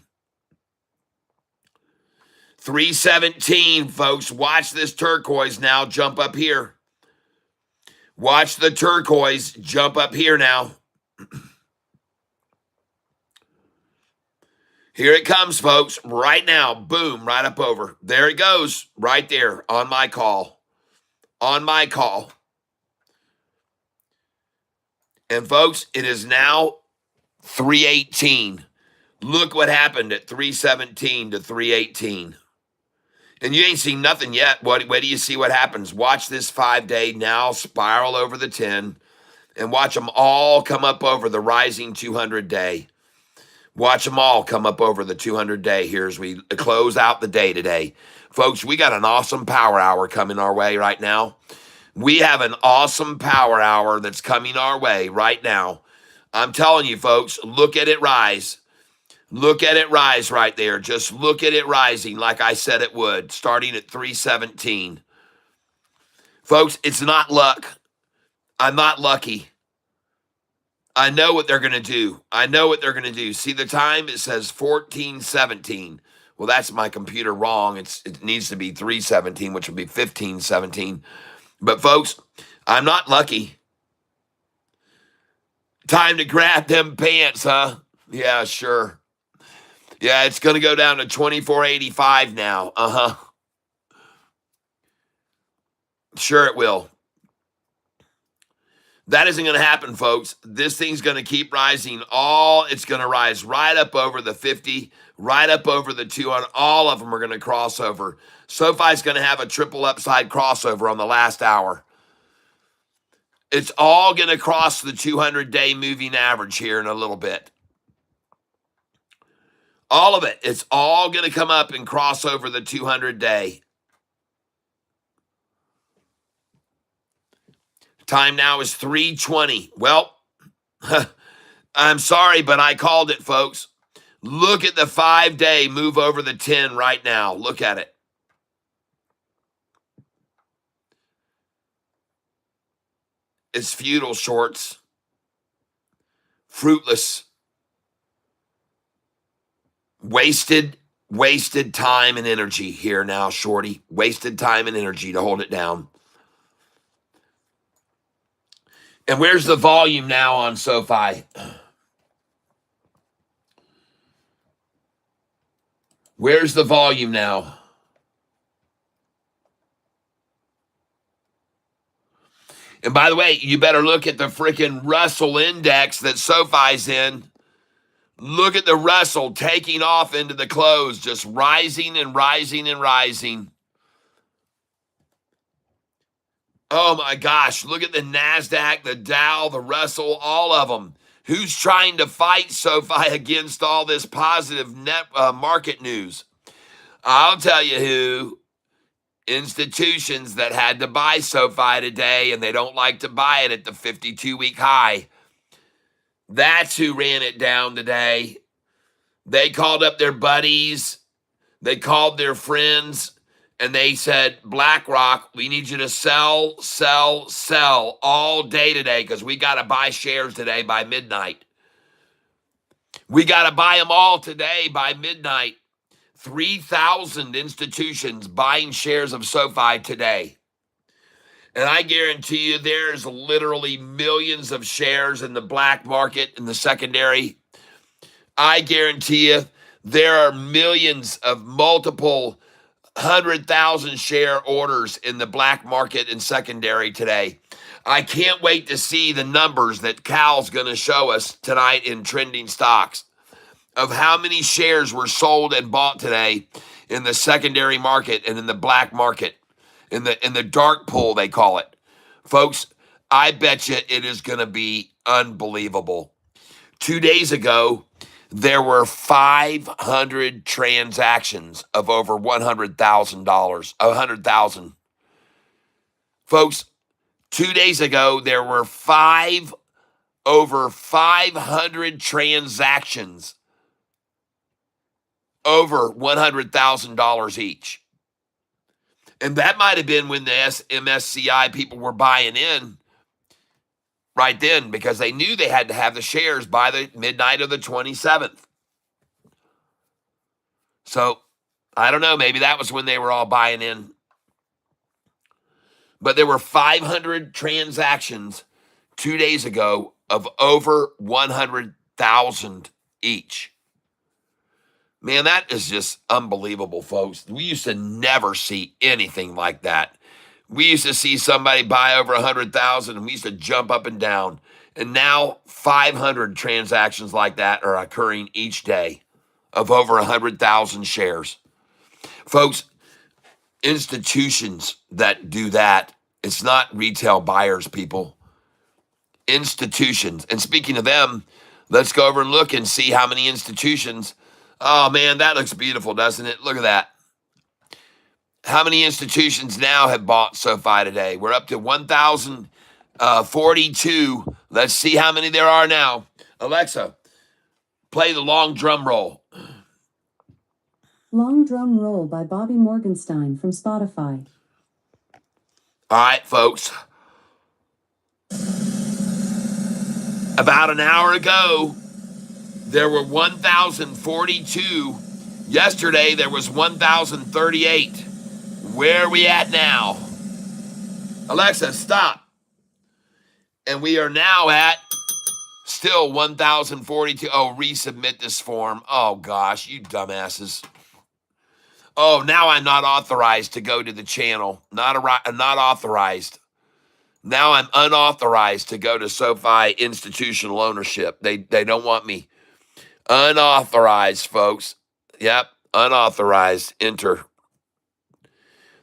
317, folks. Watch this turquoise now jump up here. Watch the turquoise jump up here now. Here it comes, folks. Right now. Boom, right up over. There it goes. Right there on my call. On my call. And folks, it is now 318. Look what happened at 317 to 318. And you ain't seen nothing yet. Wait do you see what happens? Watch this 5-day now spiral over the 10 and watch them all come up over the rising 200-day. Watch them all come up over the 200-day here as we close out the day today. Folks, we got an awesome power hour coming our way right now. We have an awesome power hour that's coming our way right now. I'm telling you, folks, look at it rise. Look at it rise right there. Just look at it rising like I said it would, starting at 317. Folks, it's not luck. I'm not lucky. I know what they're going to do. I know what they're going to do. See the time? It says 14:17. Well, that's my computer wrong. It needs to be 3:17, which would be 15:17. But folks, I'm not lucky. Time to grab them pants, huh? Yeah, sure. Yeah, it's going to go down to 24.85 now. Uh-huh. Sure it will. That isn't going to happen, folks. This thing's going to keep rising. It's going to rise right up over the 50, right up over the 200. All of them are going to cross over. SoFi's going to have a triple upside crossover on the last hour. It's all going to cross the 200-day moving average here in a little bit. All of it. It's all going to come up and cross over the 200-day. Time now is 3:20. Well, I'm sorry, but I called it, folks. Look at the 5-day move over the 10 right now. Look at it. It's futile, shorts. Fruitless. Wasted time and energy here now, shorty. Wasted time and energy to hold it down. And where's the volume now on SoFi? Where's the volume now? And by the way, you better look at the freaking Russell index that SoFi's in. Look at the Russell taking off into the close, just rising and rising and rising. Oh my gosh, look at the NASDAQ, the Dow, the Russell, all of them. Who's trying to fight SoFi against all this positive net market news? I'll tell you who. Institutions that had to buy SoFi today, and they don't like to buy it at the 52-week high. That's who ran it down today. They called up their buddies. They called their friends. And they said, BlackRock, we need you to sell, sell, sell all day today because we got to buy shares today by midnight. We got to buy them all today by midnight. 3,000 institutions buying shares of SoFi today. And I guarantee you there's literally millions of shares in the black market, in the secondary. I guarantee you there are millions of multiple 100,000 share orders in the black market and secondary today. I can't wait to see the numbers that Cal's going to show us tonight in trending stocks of how many shares were sold and bought today in the secondary market and in the black market, in the dark pool, they call it. Folks, I bet you it is going to be unbelievable. 2 days ago, there were 500 transactions of over $100,000, 100,000. Folks, 2 days ago, there were over 500 transactions over $100,000 each. And that might have been when the MSCI people were buying in right then, because they knew they had to have the shares by the midnight of the 27th. So I don't know, maybe that was when they were all buying in. But there were 500 transactions 2 days ago of over 100,000 each. Man, that is just unbelievable, folks. We used to never see anything like that. We used to see somebody buy over 100,000 and we used to jump up and down. And now 500 transactions like that are occurring each day of over 100,000 shares. Folks, institutions that do that, it's not retail buyers, people. Institutions. And speaking of them, let's go over and look and see how many institutions. Oh man, that looks beautiful, doesn't it? Look at that. How many institutions now have bought SoFi today? We're up to 1,042. Let's see how many there are now. Alexa, play the long drum roll. Long Drum Roll by Bobby Morgenstein from Spotify. All right, folks. About an hour ago, there were 1,042. Yesterday, there was 1,038. Where are we at now? Alexa, stop. And we are now at still 1,042. Oh, resubmit this form. Oh, gosh, you dumbasses. Oh, now I'm not authorized to go to the channel. Not authorized. Now I'm unauthorized to go to SoFi institutional ownership. They don't want me. Unauthorized, folks. Yep, unauthorized. Enter.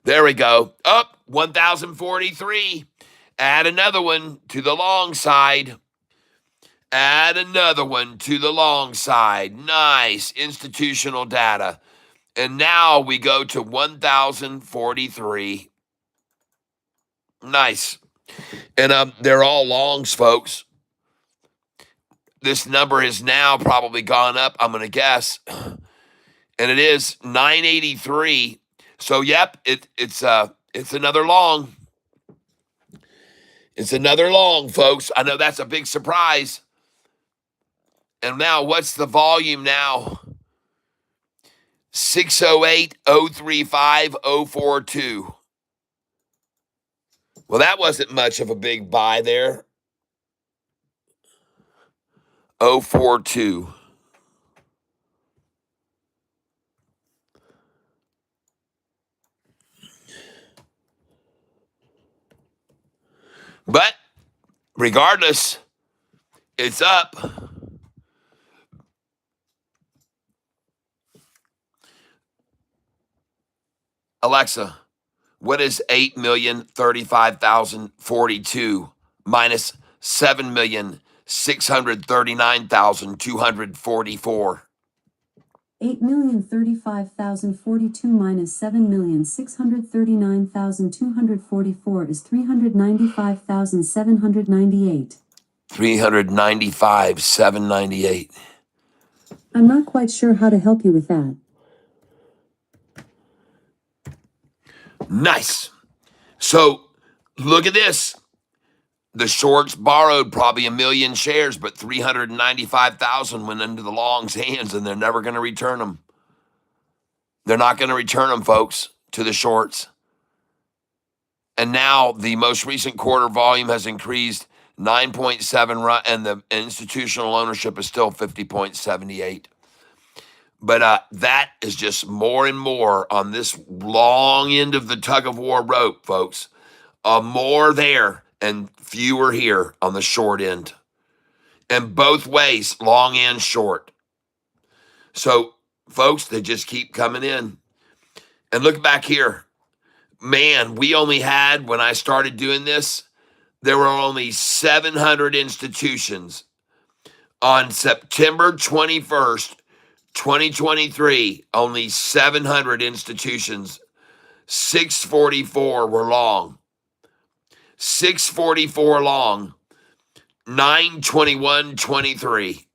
There we go. Up 1,043. Add another one to the long side. Add another one to the long side. Nice institutional data. And now we go to 1,043. Nice. And they're all longs, folks. This number has now probably gone up, I'm going to guess. And it is 983. So, yep, it's another long. It's another long, folks. I know that's a big surprise. And now, what's the volume now? 608,035,042. Well, that wasn't much of a big buy there. 042. But regardless, it's up. Alexa, what is 8,035,042 minus 7,639,244? 8,035,042 minus 7,639,244 is 395,798. 395,798. I'm not quite sure how to help you with that. Nice. So look at this. The shorts borrowed probably 1 million shares, but 395,000 went into the longs' hands, and they're never going to return them. They're not going to return them, folks, to the shorts. And now the most recent quarter volume has increased 9.7, and the institutional ownership is still 50.78. But that is just more and more on this long end of the tug of war rope, folks. More there and fewer here on the short end. And both ways, long and short. So, folks, they just keep coming in. And look back here. Man, we only had, when I started doing this, there were only 700 institutions. On September 21st, 2023, only 700 institutions. 644 were long. 644 long. 921.23.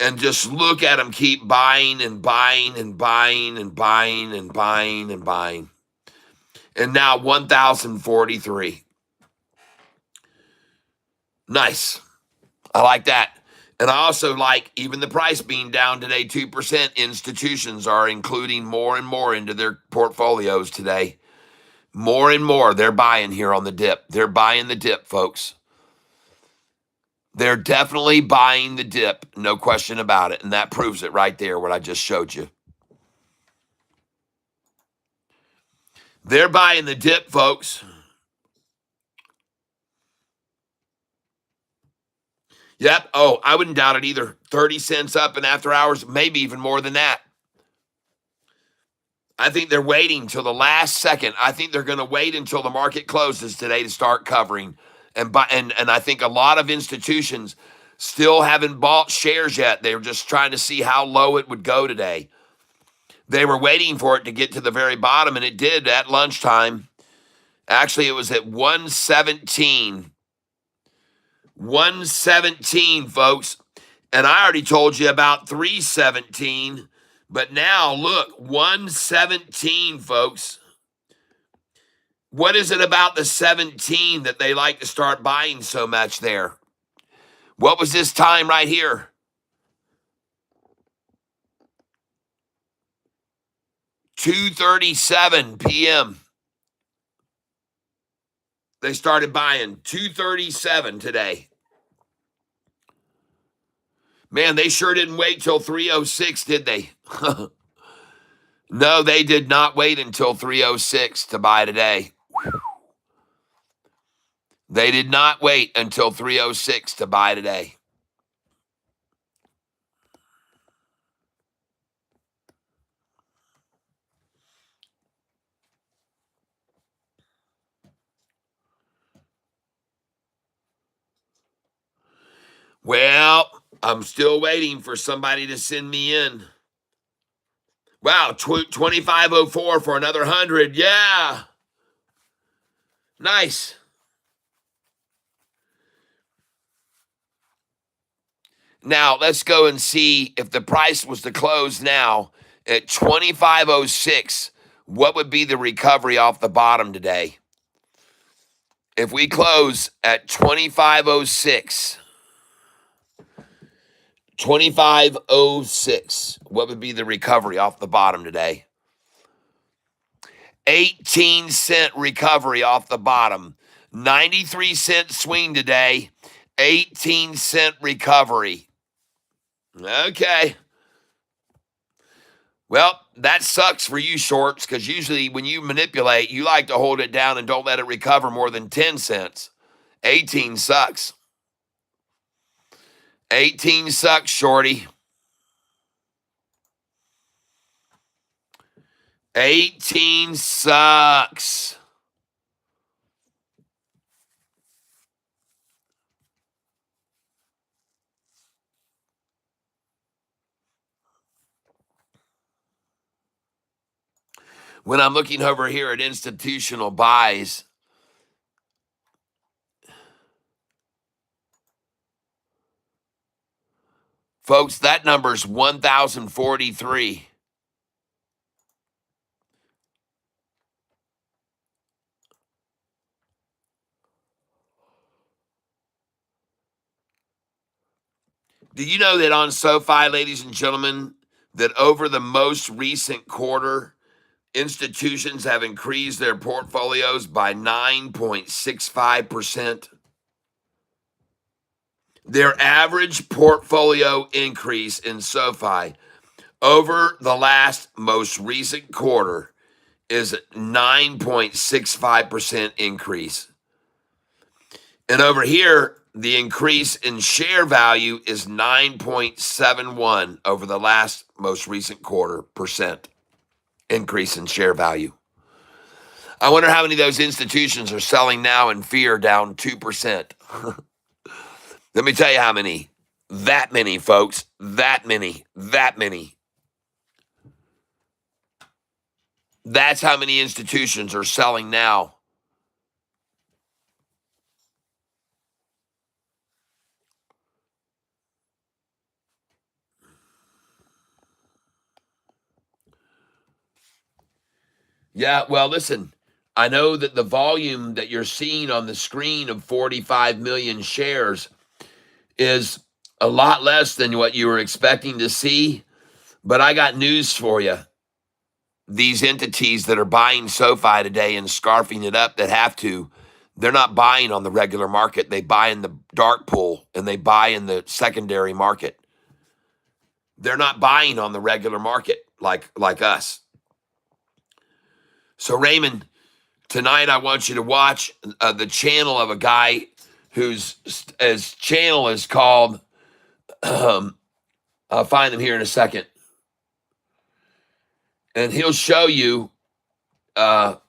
And just look at them keep buying and buying and buying and buying and buying and buying. And now 1,043. Nice. I like that. And I also like even the price being down today, 2%. Institutions are including more and more into their portfolios today. More and more they're buying here on the dip. They're buying the dip, folks. They're definitely buying the dip, no question about it. And that proves it right there, what I just showed you. They're buying the dip, folks. Yep. Oh, I wouldn't doubt it either. 30 cents up in after hours, maybe even more than that. I think they're waiting till the last second. I think they're going to wait until the market closes today to start covering. And I think a lot of institutions still haven't bought shares yet. They were just trying to see how low it would go today. They were waiting for it to get to the very bottom, and it did at lunchtime. Actually, it was at 117. 117, folks. And I already told you about 317. But now, look, 117, folks. What is it about the 17 that they like to start buying so much there? What was this time right here? 2:37 p.m. They started buying 2:37 today. Man, they sure didn't wait till 3:06, did they? No, they did not wait until 3:06 to buy today. They did not wait until 3:06 to buy today. Well, I'm still waiting for somebody to send me in. Wow, 2504 for another 100. Yeah. Nice. Now, let's go and see if the price was to close now at 2506. What would be the recovery off the bottom today? If we close at 2506, 2506, what would be the recovery off the bottom today? 18-cent recovery off the bottom. 93-cent swing today. 18-cent recovery. Okay. Well, that sucks for you shorts because usually when you manipulate, you like to hold it down and don't let it recover more than 10 cents. 18 sucks. 18 sucks, shorty. 18 sucks. When I'm looking over here at institutional buys, folks, that number's 1,043. Do you know that on SoFi, ladies and gentlemen, that over the most recent quarter, institutions have increased their portfolios by 9.65%? Their average portfolio increase in SoFi over the last most recent quarter is 9.65% increase. And over here, the increase in share value is 9.71 over the last most recent quarter percent increase in share value. I wonder how many of those institutions are selling now in fear down 2%. Let me tell you how many. That many, folks. That many. That many. That's how many institutions are selling now. Yeah, well, listen, I know that the volume that you're seeing on the screen of 45 million shares is a lot less than what you were expecting to see. But I got news for you. These entities that are buying SoFi today and scarfing it up that have to, they're not buying on the regular market. They buy in the dark pool and they buy in the secondary market. They're not buying on the regular market like us. So Raymond, tonight I want you to watch the channel of a guy whose his channel is called. I'll find him here in a second, and he'll show you. Your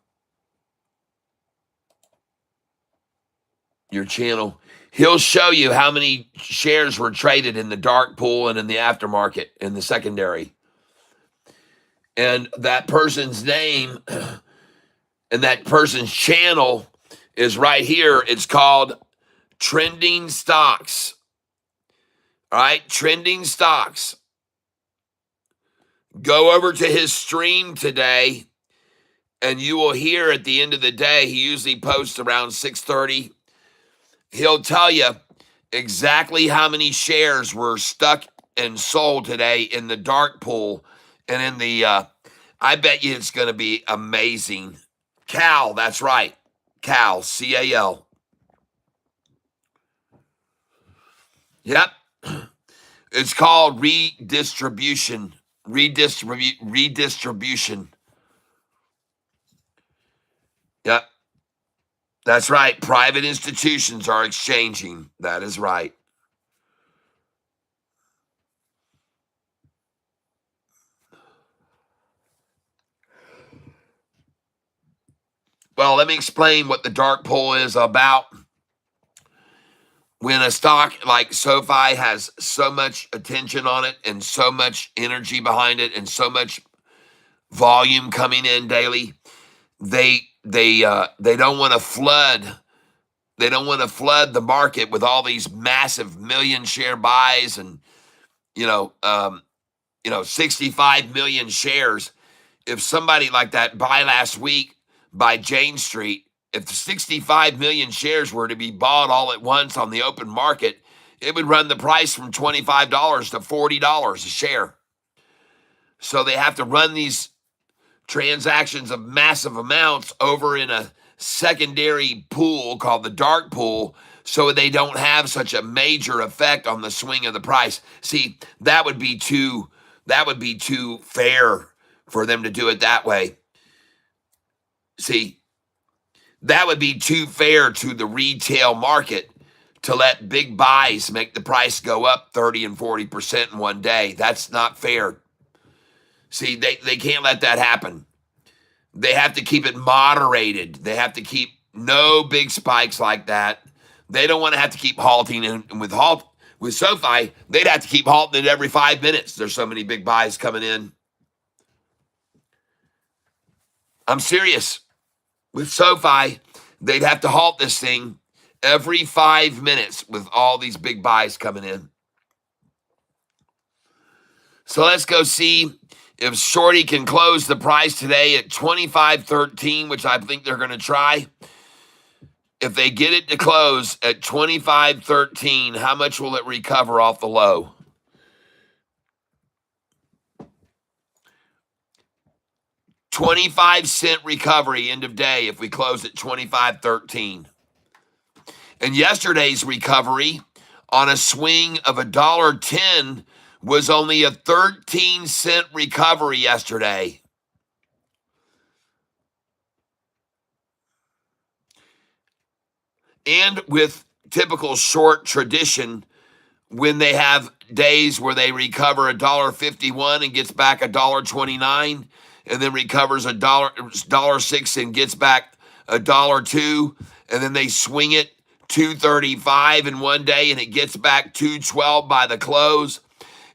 channel. He'll show you how many shares were traded in the dark pool and in the aftermarket in the secondary. And that person's name and that person's channel is right here. It's called Trending Stocks. All right, Trending Stocks. Go over to his stream today and you will hear at the end of the day, he usually posts around 6:30. He'll tell you exactly how many shares were stuck and sold today in the dark pool and in the I bet you it's going to be amazing. Cal, that's right. Cal, C-A-L. Yep. It's called redistribution. Redistribution. Yep. That's right. Private institutions are exchanging. That is right. Well, let me explain what the dark pool is about. When a stock like SoFi has so much attention on it and so much energy behind it and so much volume coming in daily, they don't want to flood. They don't want to flood the market with all these massive million share buys and 65 million shares. If somebody like that buy last week by Jane Street, if 65 million shares were to be bought all at once on the open market, it would run the price from $25 to $40 a share. So they have to run these transactions of massive amounts over in a secondary pool called the dark pool so they don't have such a major effect on the swing of the price. See, that would be too fair for them to do it that way. See, that would be too fair to the retail market to let big buys make the price go up 30 and 40% in one day. That's not fair. See, they can't let that happen. They have to keep it moderated. They have to keep no big spikes like that. They don't want to have to keep halting. And with SoFi, they'd have to keep halting it every 5 minutes. There's so many big buys coming in. I'm serious. With SoFi, they'd have to halt this thing every 5 minutes with all these big buys coming in. So let's go see if Shorty can close the price today at 25.13, which I think they're going to try. If they get it to close at 25.13, how much will it recover off the low? $0.25 recovery end of day if we close at 25.13. And yesterday's recovery on a swing of $1.10 was only a 13-cent recovery yesterday. And with typical short tradition, when they have days where they recover $1.51 and gets back $1.29, and then recovers $1.06 and gets back $1.02, and then they swing it $2.35 in one day and it gets back $2.12 by the close,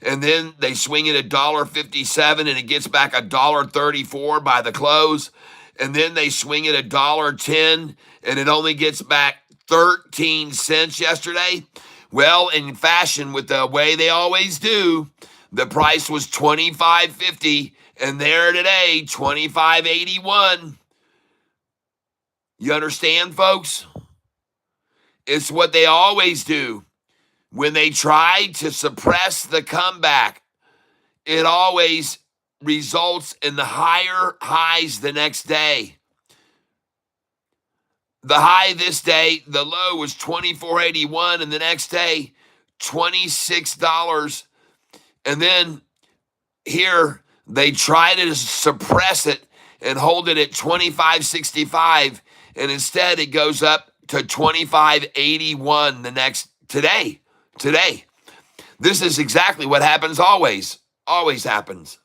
and then they swing it $1.57 and it gets back $1.34 by the close, and then they swing it $1.10 and it only gets back 13 cents yesterday. Well, in fashion with the way they always do, the price was $25.50 And there today, 25.81. You understand, folks? It's what they always do. When they try to suppress the comeback, it always results in the higher highs the next day. The high this day, the low was $24.81, and the next day, $26. And then here, they try to suppress it and hold it at $25.65, and instead it goes up to $25.81 the next today. This is exactly what happens always. Always happens.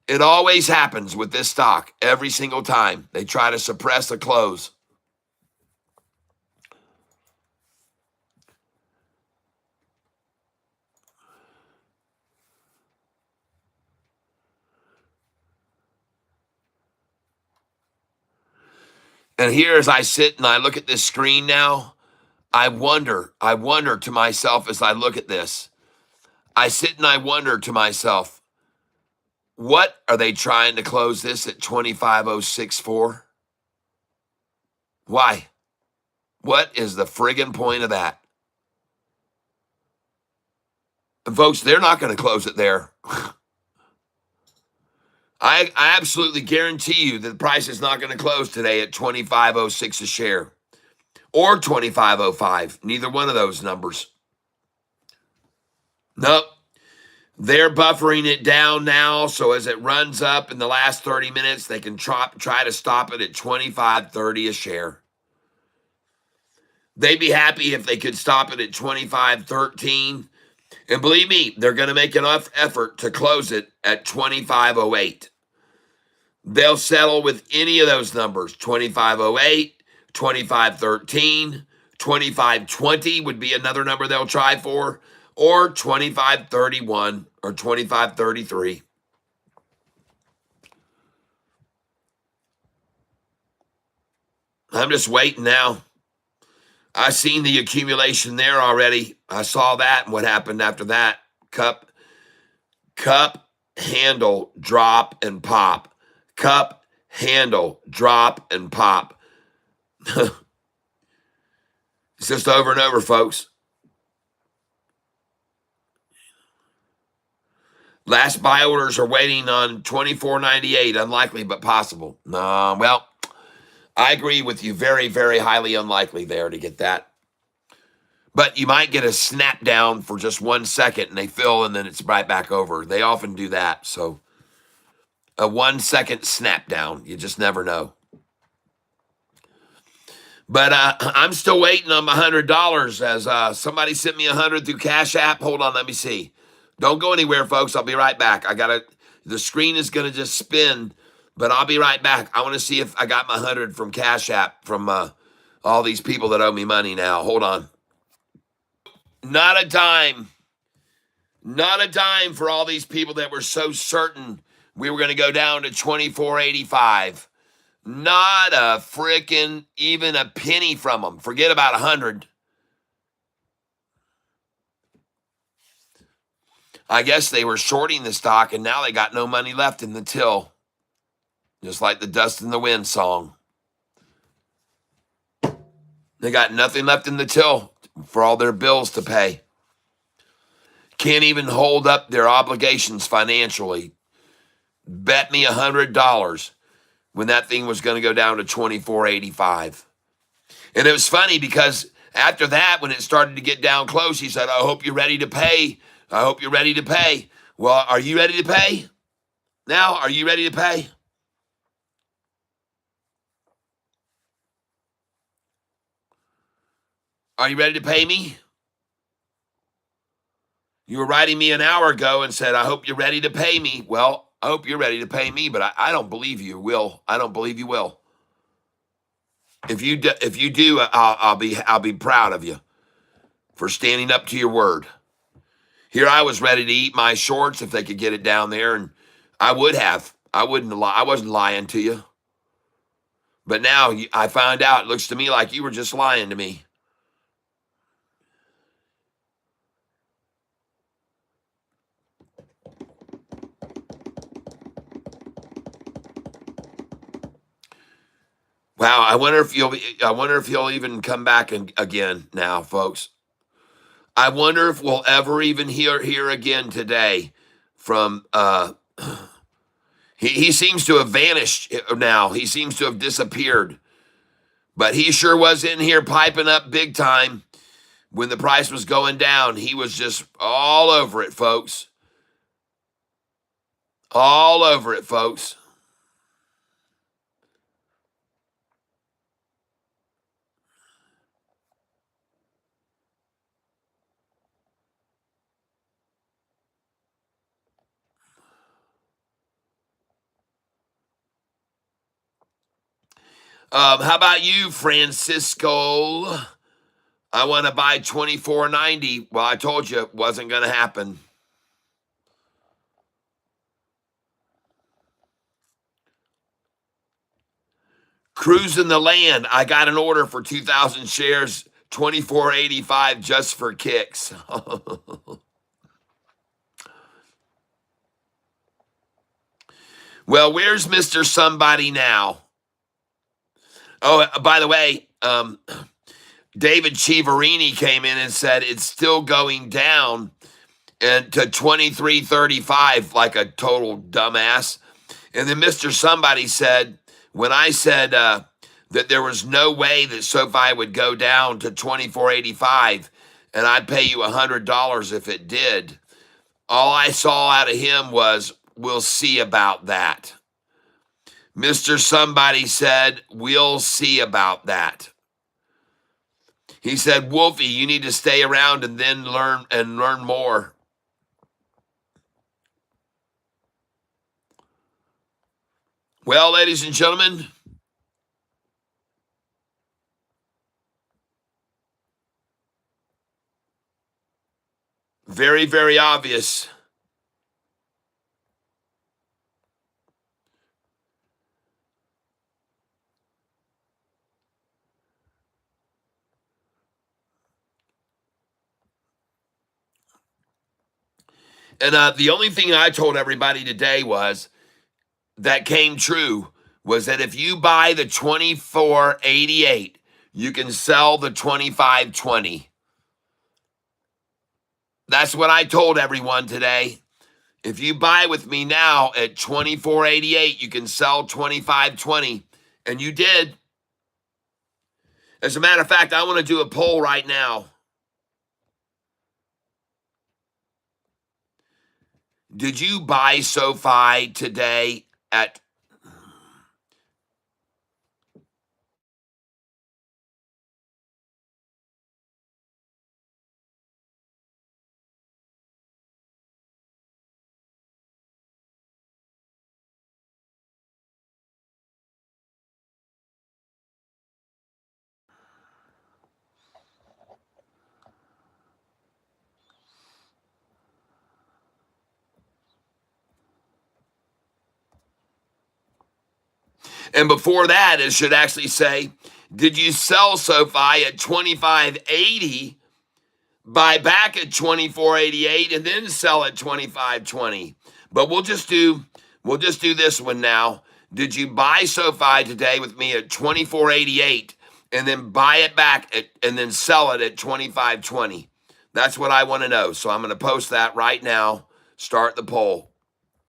It always happens with this stock every single time. They try to suppress the close. And here, as I sit and I look at this screen now, I wonder to myself as I look at this. I sit and I wonder to myself, what are they trying to close this at 25.06 for? Why? What is the friggin' point of that? And folks, they're not going to close it there. I absolutely guarantee you that the price is not going to close today at 25.06 a share or 25.05. Neither one of those numbers. Nope. They're buffering it down now, so as it runs up in the last 30 minutes, they can try to stop it at 25.30 a share. They'd be happy if they could stop it at 25.13. And believe me, they're going to make enough effort to close it at 25.08. They'll settle with any of those numbers. 25.08, 25.13, 25.20 would be another number they'll try for, or 25.31 or 25.33. I'm just waiting now. I seen the accumulation there already. I saw that and what happened after that. Cup, handle, drop, and pop. Cup, handle, drop, and pop. It's just over and over, folks. Last buy orders are waiting on 24.98. Unlikely, but possible. No, well, I agree with you. Very, very highly unlikely there to get that. But you might get a snap down for just 1 second and they fill and then it's right back over. They often do that. So a 1 second snap down. You just never know. But I'm still waiting on my $100 as somebody sent me $100 through Cash App. Hold on, let me see. Don't go anywhere, folks. I'll be right back. The screen is going to just spin, but I'll be right back. I want to see if I got my $100 from Cash App from all these people that owe me money now. Hold on. Not a dime. Not a dime for all these people that were so certain we were going to go down to 24.85. Not a freaking even a penny from them. Forget about 100. I guess they were shorting the stock and now they got no money left in the till. Just like the Dust in the Wind song. They got nothing left in the till for all their bills to pay. Can't even hold up their obligations financially. Bet me $100 when that thing was going to go down to 24.85. And it was funny because after that, when it started to get down close, he said, I hope you're ready to pay. I hope you're ready to pay. Well, are you ready to pay? Now, are you ready to pay? Are you ready to pay me? You were writing me an hour ago and said, I hope you're ready to pay me. Well, I hope you're ready to pay me, but I don't believe you will. I don't believe you will. If you do, I'll be proud of you for standing up to your word. Here I was ready to eat my shorts if they could get it down there, and I would have. I wouldn't lie. I wasn't lying to you. But now I found out, it looks to me like you were just lying to me. Wow, I wonder if he'll even come back again now, folks. I wonder if we'll ever even hear again today from he seems to have vanished now. He seems to have disappeared. But he sure was in here piping up big time when the price was going down. He was just all over it, folks. All over it, folks. How about you, Francisco? I want to buy 24.90. Well, I told you it wasn't going to happen. Cruising the land. I got an order for 2,000 shares, 24.85 just for kicks. Well, where's Mr. Somebody now? Oh, by the way, David Chiaverini came in and said it's still going down and to 23.35 like a total dumbass. And then Mr. Somebody said, when I said that there was no way that SoFi would go down to 24.85 and I'd pay you $100 if it did, all I saw out of him was, we'll see about that. Mr. Somebody said, we'll see about that. He said, Wolfie, you need to stay around and then learn more. Well, ladies and gentlemen, very, very obvious. And the only thing I told everybody today was that came true was that if you buy the 24.88, you can sell the 25.20. That's what I told everyone today. If you buy with me now at 24.88, you can sell 25.20. And you did. As a matter of fact, I want to do a poll right now. Did you buy SoFi today at and before that, it should actually say, did you sell SoFi at 25.80, buy back at 24.88, and then sell at 25.20? But we'll just do this one now. Did you buy SoFi today with me at 24.88 and then buy it back and then sell it at 25.20? That's what I want to know. So I'm going to post that right now. Start the poll.